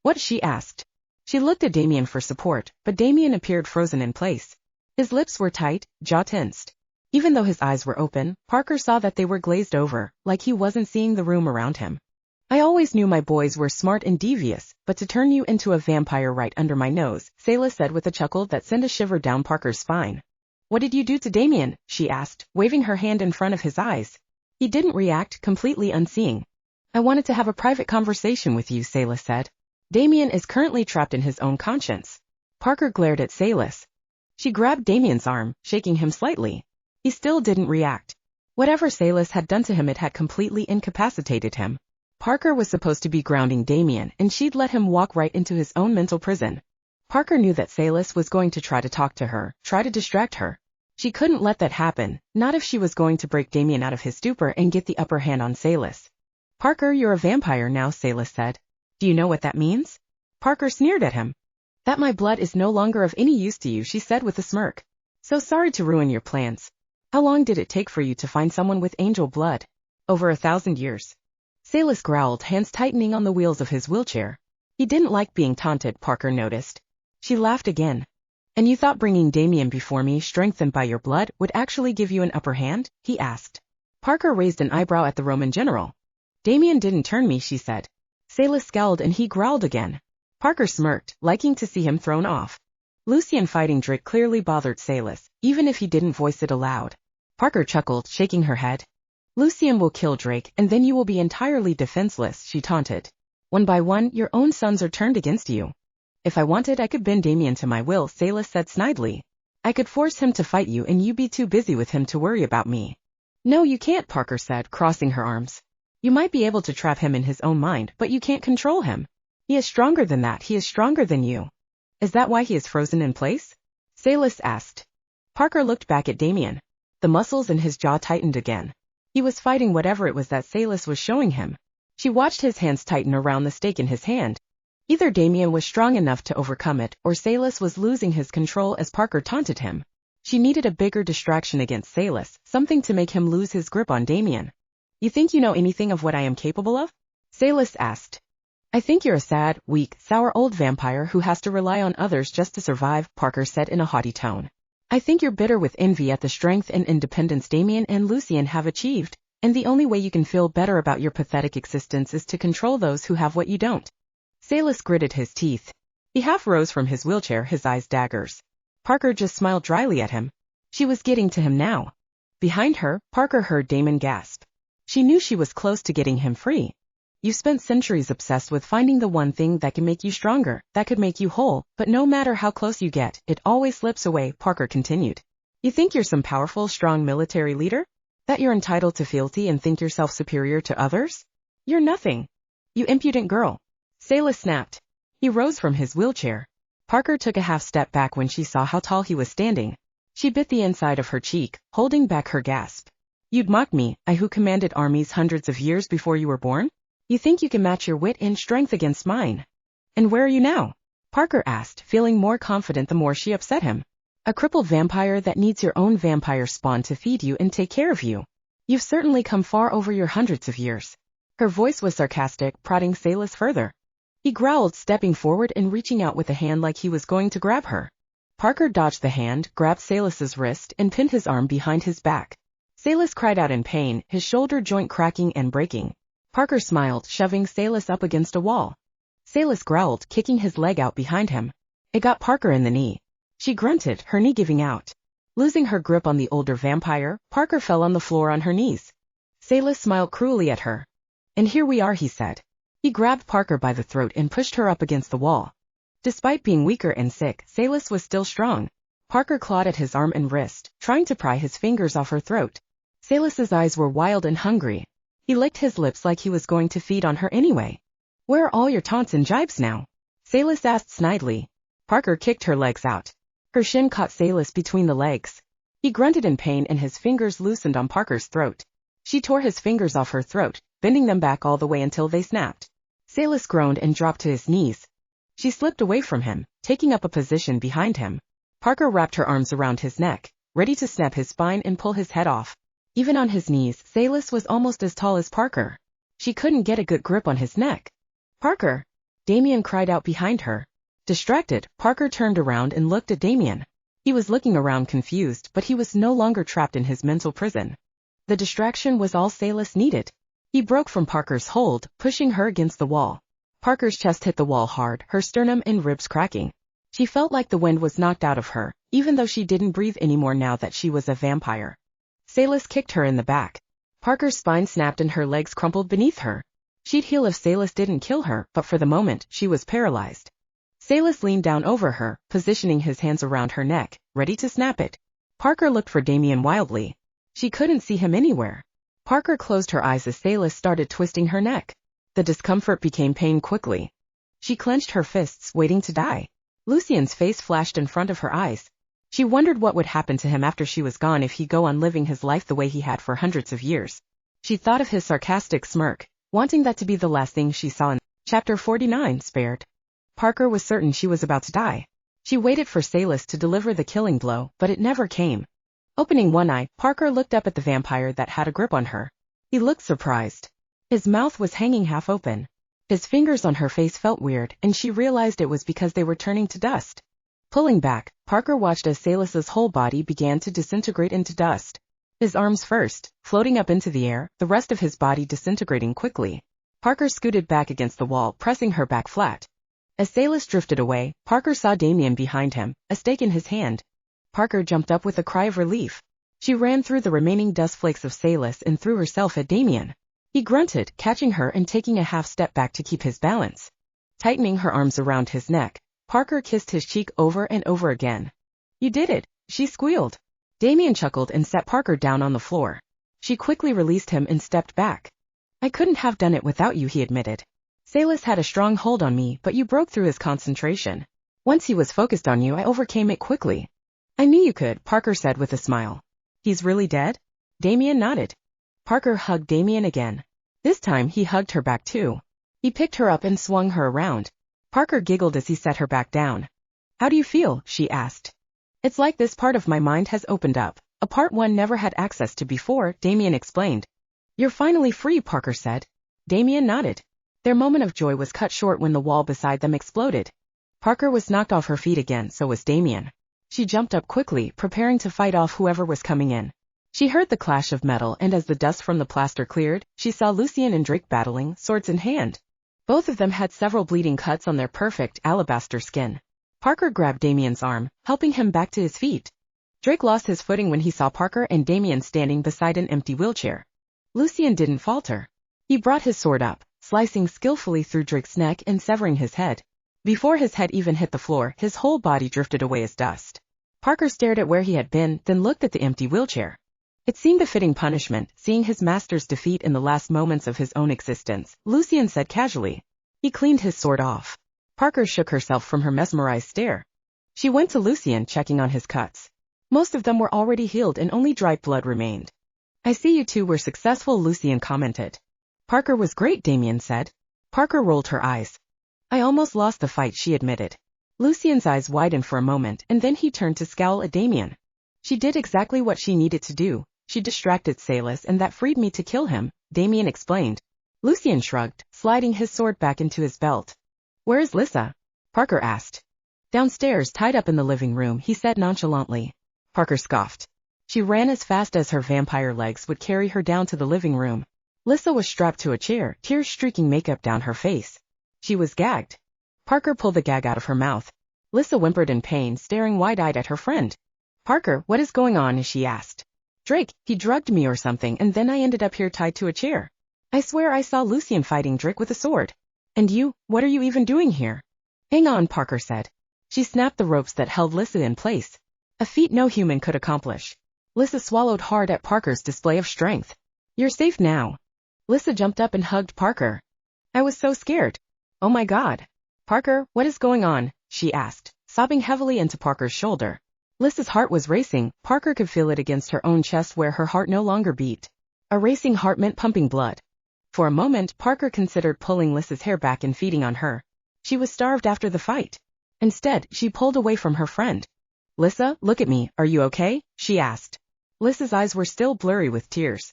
S1: What? She asked. She looked at Damian for support, but Damian appeared frozen in place. His lips were tight, jaw tensed. Even though his eyes were open, Parker saw that they were glazed over, like he wasn't seeing the room around him. I always knew my boys were smart and devious, but to turn you into a vampire right under my nose, Salis said with a chuckle that sent a shiver down Parker's spine. What did you do to Damian? She asked, waving her hand in front of his eyes. He didn't react, completely unseeing. I wanted to have a private conversation with you, Salis said. Damian is currently trapped in his own conscience. Parker glared at Salis. She grabbed Damian's arm, shaking him slightly. He still didn't react. Whatever Salis had done to him, it had completely incapacitated him. Parker was supposed to be grounding Damian, and she'd let him walk right into his own mental prison. Parker knew that Salis was going to try to talk to her, try to distract her. She couldn't let that happen, not if she was going to break Damian out of his stupor and get the upper hand on Salis. Parker, you're a vampire now, Salis said. Do you know what that means? Parker sneered at him. That my blood is no longer of any use to you, she said with a smirk. So sorry to ruin your plans. How long did it take for you to find someone with angel blood? Over 1,000 years. Salis growled, hands tightening on the wheels of his wheelchair. He didn't like being taunted, Parker noticed. She laughed again. And you thought bringing Damian before me, strengthened by your blood, would actually give you an upper hand? He asked. Parker raised an eyebrow at the Roman general. Damian didn't turn me, she said. Salis scowled and he growled again. Parker smirked, liking to see him thrown off. Lucian fighting Drake clearly bothered Salis, even if he didn't voice it aloud. Parker chuckled, shaking her head. Lucian will kill Drake, and then you will be entirely defenseless, she taunted. One by one, your own sons are turned against you. If I wanted, I could bend Damian to my will, Salis said snidely. I could force him to fight you and you be too busy with him to worry about me. No, you can't, Parker said, crossing her arms. You might be able to trap him in his own mind, but you can't control him. He is stronger than that, he is stronger than you. Is that why he is frozen in place? Salis asked. Parker looked back at Damian. The muscles in his jaw tightened again. He was fighting whatever it was that Salis was showing him. She watched his hands tighten around the stake in his hand. Either Damian was strong enough to overcome it, or Salis was losing his control as Parker taunted him. She needed a bigger distraction against Salis, something to make him lose his grip on Damian. You think you know anything of what I am capable of? Salis asked. I think you're a sad, weak, sour old vampire who has to rely on others just to survive, Parker said in a haughty tone. I think you're bitter with envy at the strength and independence Damian and Lucian have achieved, and the only way you can feel better about your pathetic existence is to control those who have what you don't. Salis gritted his teeth. He half rose from his wheelchair, his eyes daggers. Parker just smiled dryly at him. She was getting to him now. Behind her, Parker heard Damon gasp. She knew she was close to getting him free. You spent centuries obsessed with finding the one thing that can make you stronger, that could make you whole, but no matter how close you get, it always slips away, Parker continued. You think you're some powerful, strong military leader? That you're entitled to fealty and think yourself superior to others? You're nothing. You impudent girl. Salis snapped. He rose from his wheelchair. Parker took a half step back when she saw how tall he was standing. She bit the inside of her cheek, holding back her gasp. You'd mock me, I who commanded armies hundreds of years before you were born? You think you can match your wit and strength against mine? And where are you now? Parker asked, feeling more confident the more she upset him. A crippled vampire that needs your own vampire spawn to feed you and take care of you. You've certainly come far over your hundreds of years. Her voice was sarcastic, prodding Salis further. He growled, stepping forward and reaching out with a hand like he was going to grab her. Parker dodged the hand, grabbed Salis's wrist, and pinned his arm behind his back. Salis cried out in pain, his shoulder joint cracking and breaking. Parker smiled, shoving Salis up against a wall. Salis growled, kicking his leg out behind him. It got Parker in the knee. She grunted, her knee giving out. Losing her grip on the older vampire, Parker fell on the floor on her knees. Salis smiled cruelly at her. And here we are, he said. He grabbed Parker by the throat and pushed her up against the wall. Despite being weaker and sick, Salis was still strong. Parker clawed at his arm and wrist, trying to pry his fingers off her throat. Salis's eyes were wild and hungry. He licked his lips like he was going to feed on her anyway. Where are all your taunts and jibes now? Salis asked snidely. Parker kicked her legs out. Her shin caught Salis between the legs. He grunted in pain and his fingers loosened on Parker's throat. She tore his fingers off her throat, bending them back all the way until they snapped. Salis groaned and dropped to his knees. She slipped away from him, taking up a position behind him. Parker wrapped her arms around his neck, ready to snap his spine and pull his head off. Even on his knees, Salis was almost as tall as Parker. She couldn't get a good grip on his neck. Parker! Damian cried out behind her. Distracted, Parker turned around and looked at Damian. He was looking around confused, but he was no longer trapped in his mental prison. The distraction was all Salis needed. He broke from Parker's hold, pushing her against the wall. Parker's chest hit the wall hard, her sternum and ribs cracking. She felt like the wind was knocked out of her, even though she didn't breathe anymore now that she was a vampire. Salis kicked her in the back. Parker's spine snapped and her legs crumpled beneath her. She'd heal if Salis didn't kill her, but for the moment, she was paralyzed. Salis leaned down over her, positioning his hands around her neck, ready to snap it. Parker looked for Damian wildly. She couldn't see him anywhere. Parker closed her eyes as Salis started twisting her neck. The discomfort became pain quickly. She clenched her fists, waiting to die. Lucian's face flashed in front of her eyes. She wondered what would happen to him after she was gone if he'd go on living his life the way he had for hundreds of years. She thought of his sarcastic smirk, wanting that to be the last thing she saw in Chapter 49, Spared. Parker was certain she was about to die. She waited for Salis to deliver the killing blow, but it never came. Opening one eye, Parker looked up at the vampire that had a grip on her. He looked surprised. His mouth was hanging half open. His fingers on her face felt weird, and she realized it was because they were turning to dust. Pulling back, Parker watched as Salis's whole body began to disintegrate into dust. His arms first, floating up into the air, the rest of his body disintegrating quickly. Parker scooted back against the wall, pressing her back flat. As Salis drifted away, Parker saw Damian behind him, a stake in his hand. Parker jumped up with a cry of relief. She ran through the remaining dust flakes of Salis and threw herself at Damian. He grunted, catching her and taking a half step back to keep his balance. Tightening her arms around his neck, Parker kissed his cheek over and over again. You did it, she squealed. Damian chuckled and set Parker down on the floor. She quickly released him and stepped back. I couldn't have done it without you, he admitted. Salis had a strong hold on me, but you broke through his concentration. Once he was focused on you, I overcame it quickly. I knew you could, Parker said with a smile. He's really dead? Damian nodded. Parker hugged Damian again. This time he hugged her back too. He picked her up and swung her around. Parker giggled as he set her back down. How do you feel? She asked. It's like this part of my mind has opened up, a part one never had access to before, Damian explained. You're finally free, Parker said. Damian nodded. Their moment of joy was cut short when the wall beside them exploded. Parker was knocked off her feet again, so was Damian. She jumped up quickly, preparing to fight off whoever was coming in. She heard the clash of metal, and as the dust from the plaster cleared, she saw Lucian and Drake battling, swords in hand. Both of them had several bleeding cuts on their perfect alabaster skin. Parker grabbed Damian's arm, helping him back to his feet. Drake lost his footing when he saw Parker and Damian standing beside an empty wheelchair. Lucian didn't falter. He brought his sword up, slicing skillfully through Drake's neck and severing his head. Before his head even hit the floor, his whole body drifted away as dust. Parker stared at where he had been, then looked at the empty wheelchair. It seemed a fitting punishment, seeing his master's defeat in the last moments of his own existence, Lucian said casually. He cleaned his sword off. Parker shook herself from her mesmerized stare. She went to Lucian, checking on his cuts. Most of them were already healed and only dried blood remained. I see you two were successful, Lucian commented. Parker was great, Damian said. Parker rolled her eyes. I almost lost the fight, she admitted. Lucian's eyes widened for a moment and then he turned to scowl at Damian. She did exactly what she needed to do. She distracted Salas and that freed me to kill him, Damian explained. Lucian shrugged, sliding his sword back into his belt. Where is Lissa? Parker asked. Downstairs, tied up in the living room, he said nonchalantly. Parker scoffed. She ran as fast as her vampire legs would carry her down to the living room. Lissa was strapped to a chair, tears streaking makeup down her face. She was gagged. Parker pulled the gag out of her mouth. Lissa whimpered in pain, staring wide-eyed at her friend. Parker, what is going on? She asked. Drake, he drugged me or something and then I ended up here tied to a chair. I swear I saw Lucian fighting Drake with a sword. And you, what are you even doing here? Hang on, Parker said. She snapped the ropes that held Lissa in place. A feat no human could accomplish. Lissa swallowed hard at Parker's display of strength. You're safe now. Lissa jumped up and hugged Parker. I was so scared. Oh my God. Parker, what is going on? She asked, sobbing heavily into Parker's shoulder. Lissa's heart was racing. Parker could feel it against her own chest where her heart no longer beat. A racing heart meant pumping blood. For a moment, Parker considered pulling Lissa's hair back and feeding on her. She was starved after the fight. Instead, she pulled away from her friend. Lissa, look at me, are you okay? She asked. Lissa's eyes were still blurry with tears.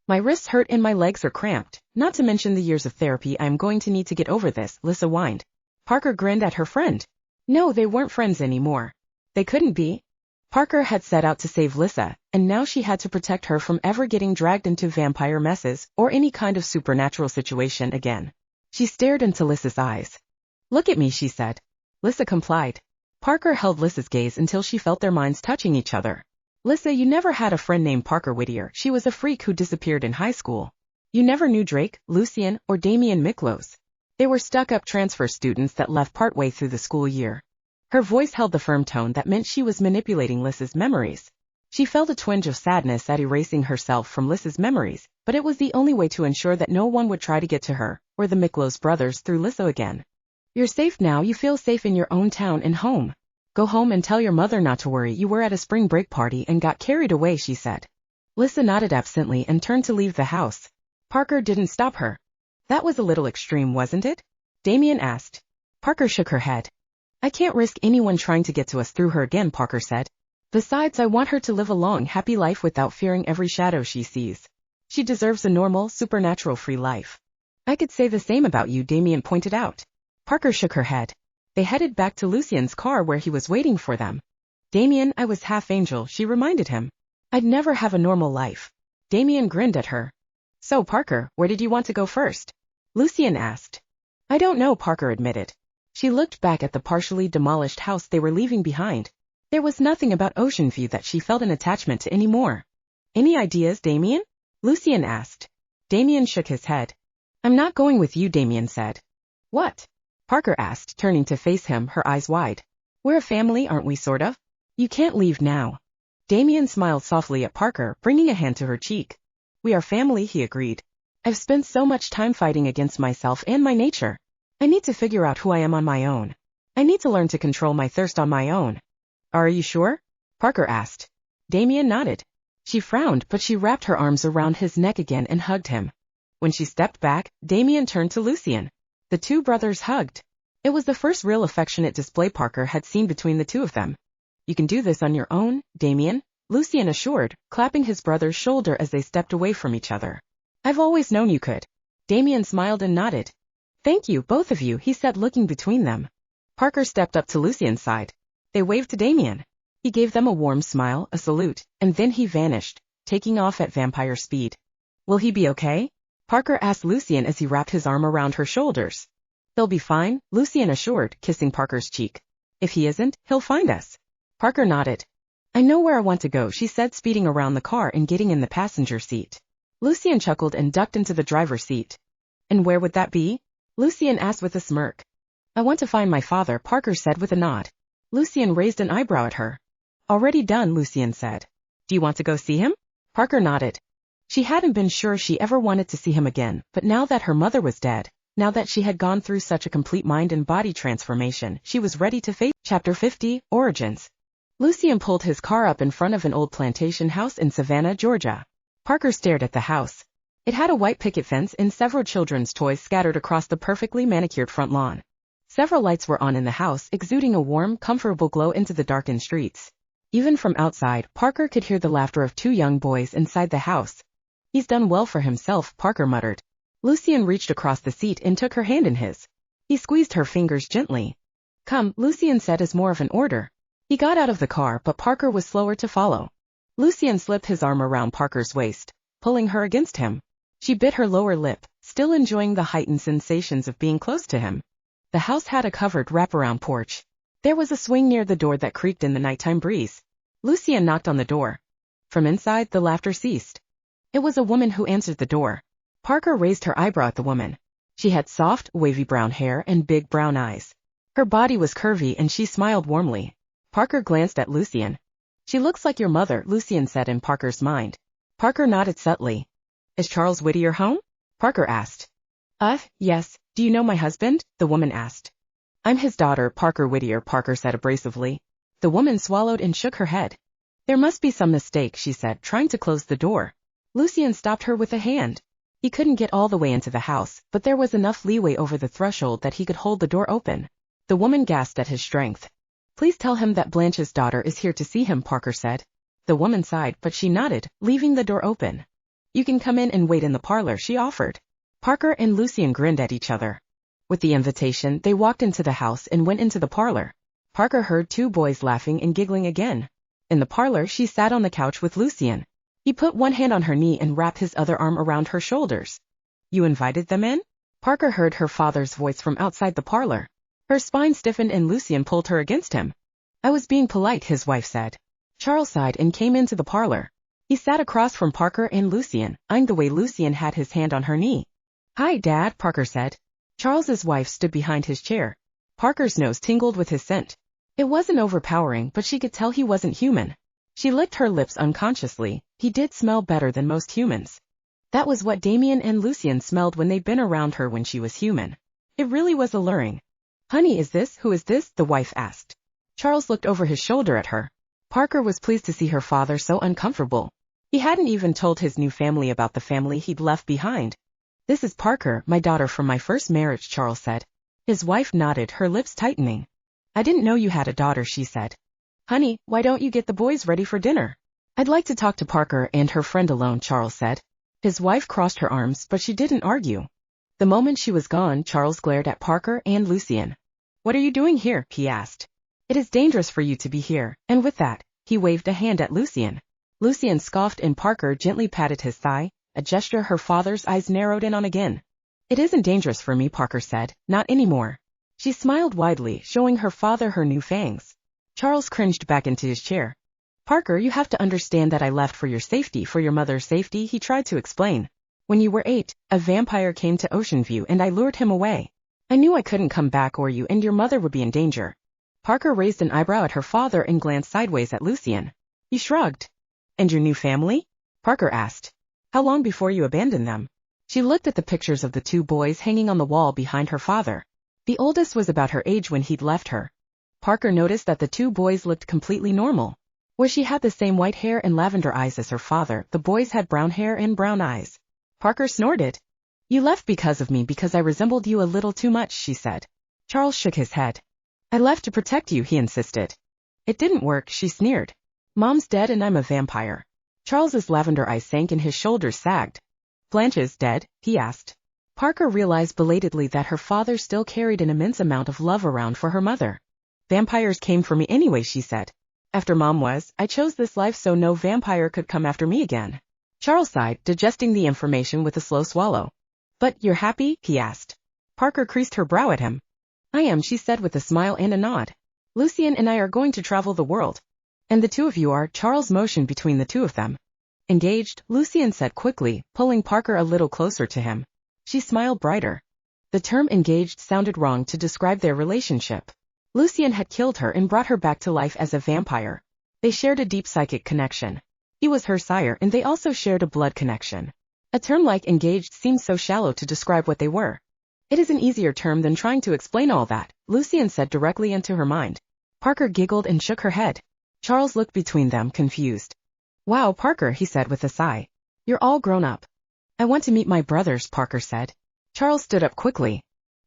S1: My wrists hurt and my legs are cramped, not to mention the years of therapy I'm going to need to get over this, Lissa whined. Parker grinned at her friend. No, they weren't friends anymore. They couldn't be. Parker had set out to save Lissa, and now she had to protect her from ever getting dragged into vampire messes or any kind of supernatural situation again. She stared into Lissa's eyes. Look at me, she said. Lissa complied. Parker held Lissa's gaze until she felt their minds touching each other. Lissa, you never had a friend named Parker Whittier. She was a freak who disappeared in high school. You never knew Drake, Lucian, or Damian Miklos. They were stuck-up transfer students that left partway through the school year. Her voice held the firm tone that meant she was manipulating Lissa's memories. She felt a twinge of sadness at erasing herself from Lissa's memories, but it was the only way to ensure that no one would try to get to her, or the Miklos brothers through Lissa again. You're safe now, you feel safe in your own town and home. Go home and tell your mother not to worry, you were at a spring break party and got carried away, she said. Lissa nodded absently and turned to leave the house. Parker didn't stop her. That was a little extreme, wasn't it? Damian asked. Parker shook her head. I can't risk anyone trying to get to us through her again, Parker said. Besides, I want her to live a long, happy life without fearing every shadow she sees. She deserves a normal, supernatural-free life. I could say the same about you, Damian pointed out. Parker shook her head. They headed back to Lucian's car where he was waiting for them. Damian, I was half angel, she reminded him. I'd never have a normal life. Damian grinned at her. So, Parker, where did you want to go first? Lucian asked. I don't know, Parker admitted. She looked back at the partially demolished house they were leaving behind. There was nothing about Ocean View that she felt an attachment to anymore. Any ideas, Damian? Lucian asked. Damian shook his head. I'm not going with you, Damian said. What? Parker asked, turning to face him, her eyes wide. We're a family, aren't we, sort of? You can't leave now. Damian smiled softly at Parker, bringing a hand to her cheek. We are family, he agreed. I've spent so much time fighting against myself and my nature. I need to figure out who I am on my own. I need to learn to control my thirst on my own. Are you sure? Parker asked. Damian nodded. She frowned, but she wrapped her arms around his neck again and hugged him. When she stepped back, Damian turned to Lucian. The two brothers hugged. It was the first real affectionate display Parker had seen between the two of them. You can do this on your own, Damian, Lucian assured, clapping his brother's shoulder as they stepped away from each other. I've always known you could. Damian smiled and nodded. Thank you, both of you, he said, looking between them. Parker stepped up to Lucian's side. They waved to Damian. He gave them a warm smile, a salute, and then he vanished, taking off at vampire speed. Will he be okay? Parker asked Lucian as he wrapped his arm around her shoulders. He'll be fine, Lucian assured, kissing Parker's cheek. If he isn't, he'll find us. Parker nodded. I know where I want to go, she said, speeding around the car and getting in the passenger seat. Lucian chuckled and ducked into the driver's seat. And where would that be? Lucian asked with a smirk. I want to find my father, Parker said with a nod. Lucian raised an eyebrow at her. Already done, Lucian said. Do you want to go see him? Parker nodded. She hadn't been sure she ever wanted to see him again, but now that her mother was dead, now that she had gone through such a complete mind and body transformation, she was ready to face. Chapter 50, Origins. Lucian pulled his car up in front of an old plantation house in Savannah, Georgia. Parker stared at the house. It had a white picket fence and several children's toys scattered across the perfectly manicured front lawn. Several lights were on in the house, exuding a warm, comfortable glow into the darkened streets. Even from outside, Parker could hear the laughter of two young boys inside the house. He's done well for himself, Parker muttered. Lucian reached across the seat and took her hand in his. He squeezed her fingers gently. Come, Lucian said as more of an order. He got out of the car, but Parker was slower to follow. Lucian slipped his arm around Parker's waist, pulling her against him. She bit her lower lip, still enjoying the heightened sensations of being close to him. The house had a covered wraparound porch. There was a swing near the door that creaked in the nighttime breeze. Lucian knocked on the door. From inside, the laughter ceased. It was a woman who answered the door. Parker raised her eyebrow at the woman. She had soft, wavy brown hair and big brown eyes. Her body was curvy and she smiled warmly. Parker glanced at Lucian. She looks like your mother, Lucian said in Parker's mind. Parker nodded subtly. Is Charles Whittier home? Parker asked. Yes. Do you know my husband? The woman asked. I'm his daughter, Parker Whittier, Parker said abrasively. The woman swallowed and shook her head. There must be some mistake, she said, trying to close the door. Lucian stopped her with a hand. He couldn't get all the way into the house, but there was enough leeway over the threshold that he could hold the door open. The woman gasped at his strength. Please tell him that Blanche's daughter is here to see him, Parker said. The woman sighed, but she nodded, leaving the door open. You can come in and wait in the parlor, she offered. Parker and Lucian grinned at each other. With the invitation, they walked into the house and went into the parlor. Parker heard two boys laughing and giggling again. In the parlor, she sat on the couch with Lucian. He put one hand on her knee and wrapped his other arm around her shoulders. You invited them in? Parker heard her father's voice from outside the parlor. Her spine stiffened and Lucian pulled her against him. I was being polite, his wife said. Charles sighed and came into the parlor. He sat across from Parker and Lucian, eyeing the way Lucian had his hand on her knee. Hi, Dad, Parker said. Charles's wife stood behind his chair. Parker's nose tingled with his scent. It wasn't overpowering, but she could tell he wasn't human. She licked her lips unconsciously. He did smell better than most humans. That was what Damian and Lucian smelled when they'd been around her when she was human. It really was alluring. Honey, who is this? The wife asked. Charles looked over his shoulder at her. Parker was pleased to see her father so uncomfortable. He hadn't even told his new family about the family he'd left behind. This is Parker, my daughter from my first marriage, Charles said. His wife nodded, her lips tightening. I didn't know you had a daughter, she said. Honey, why don't you get the boys ready for dinner? I'd like to talk to Parker and her friend alone, Charles said. His wife crossed her arms, but she didn't argue. The moment she was gone, Charles glared at Parker and Lucian. What are you doing here? He asked. It is dangerous for you to be here, and with that, he waved a hand at Lucian. Lucian scoffed and Parker gently patted his thigh, a gesture her father's eyes narrowed in on again. It isn't dangerous for me, Parker said, not anymore. She smiled widely, showing her father her new fangs. Charles cringed back into his chair. Parker, you have to understand that I left for your safety, for your mother's safety, he tried to explain. When you were 8, a vampire came to Ocean View and I lured him away. I knew I couldn't come back or you and your mother would be in danger. Parker raised an eyebrow at her father and glanced sideways at Lucian. He shrugged. And your new family? Parker asked. How long before you abandoned them? She looked at the pictures of the two boys hanging on the wall behind her father. The oldest was about her age when he'd left her. Parker noticed that the two boys looked completely normal. Where she had the same white hair and lavender eyes as her father, the boys had brown hair and brown eyes. Parker snorted. You left because of me because I resembled you a little too much, she said. Charles shook his head. I left to protect you, he insisted. It didn't work, she sneered. Mom's dead and I'm a vampire. Charles's lavender eyes sank and his shoulders sagged. Blanche's dead? He asked. Parker realized belatedly that her father still carried an immense amount of love around for her mother. Vampires came for me anyway, she said. After Mom was, I chose this life so no vampire could come after me again. Charles sighed, digesting the information with a slow swallow. But you're happy? He asked. Parker creased her brow at him. I am, she said with a smile and a nod. Lucian and I are going to travel the world. And the two of you are, Charles motioned between the two of them. Engaged, Lucian said quickly, pulling Parker a little closer to him. She smiled brighter. The term engaged sounded wrong to describe their relationship. Lucian had killed her and brought her back to life as a vampire. They shared a deep psychic connection. He was her sire and they also shared a blood connection. A term like engaged seems so shallow to describe what they were. It is an easier term than trying to explain all that, Lucian said directly into her mind. Parker giggled and shook her head. Charles looked between them, confused. Wow, Parker, he said with a sigh. You're all grown up. I want to meet my brothers, Parker said. Charles stood up quickly.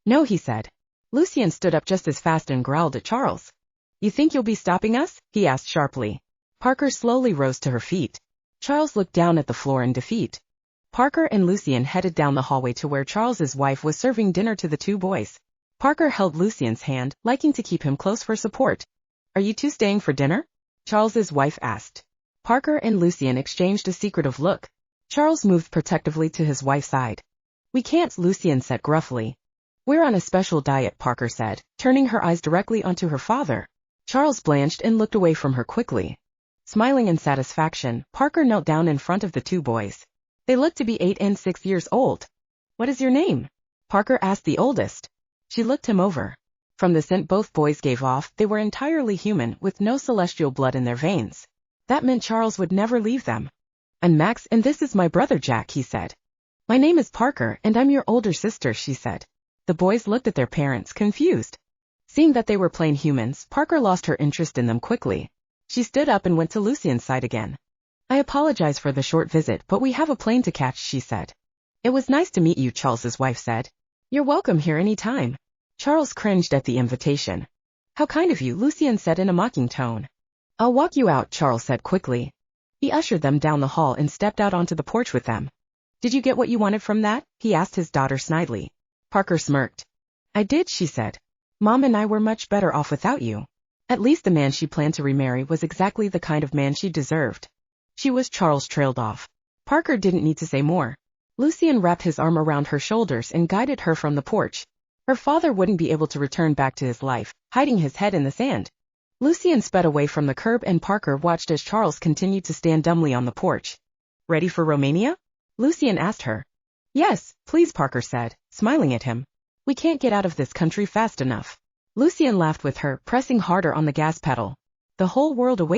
S1: No, he said. Lucian stood up just as fast and growled at Charles. You think you'll be stopping us? He asked sharply. Parker slowly rose to her feet. Charles looked down at the floor in defeat. Parker and Lucian headed down the hallway to where Charles's wife was serving dinner to the two boys. Parker held Lucian's hand, liking to keep him close for support. Are you two staying for dinner? Charles's wife asked. Parker and Lucian exchanged a secretive look. Charles moved protectively to his wife's side. We can't, Lucian said gruffly. We're on a special diet, Parker said, turning her eyes directly onto her father. Charles blanched and looked away from her quickly. Smiling in satisfaction, Parker knelt down in front of the two boys. They looked to be 8 and 6 years old. What is your name? Parker asked the oldest. She looked him over. From the scent both boys gave off, they were entirely human, with no celestial blood in their veins. That meant Charles would never leave them. I'm Max and this is my brother Jack, he said. My name is Parker and I'm your older sister, she said. The boys looked at their parents, confused. Seeing that they were plain humans, Parker lost her interest in them quickly. She stood up and went to Lucian's side again. I apologize for the short visit, but we have a plane to catch, she said. It was nice to meet you, Charles's wife said. You're welcome here any time. Charles cringed at the invitation. How kind of you, Lucian said in a mocking tone. I'll walk you out, Charles said quickly. He ushered them down the hall and stepped out onto the porch with them. Did you get what you wanted from that? He asked his daughter snidely. Parker smirked. I did, she said. Mom and I were much better off without you. At least the man she planned to remarry was exactly the kind of man she deserved. She was. Charles trailed off. Parker didn't need to say more. Lucian wrapped his arm around her shoulders and guided her from the porch. Her father wouldn't be able to return back to his life, hiding his head in the sand. Lucian sped away from the curb and Parker watched as Charles continued to stand dumbly on the porch. Ready for Romania? Lucian asked her. Yes, please, Parker said, smiling at him. We can't get out of this country fast enough. Lucian laughed with her, pressing harder on the gas pedal. The whole world awaited.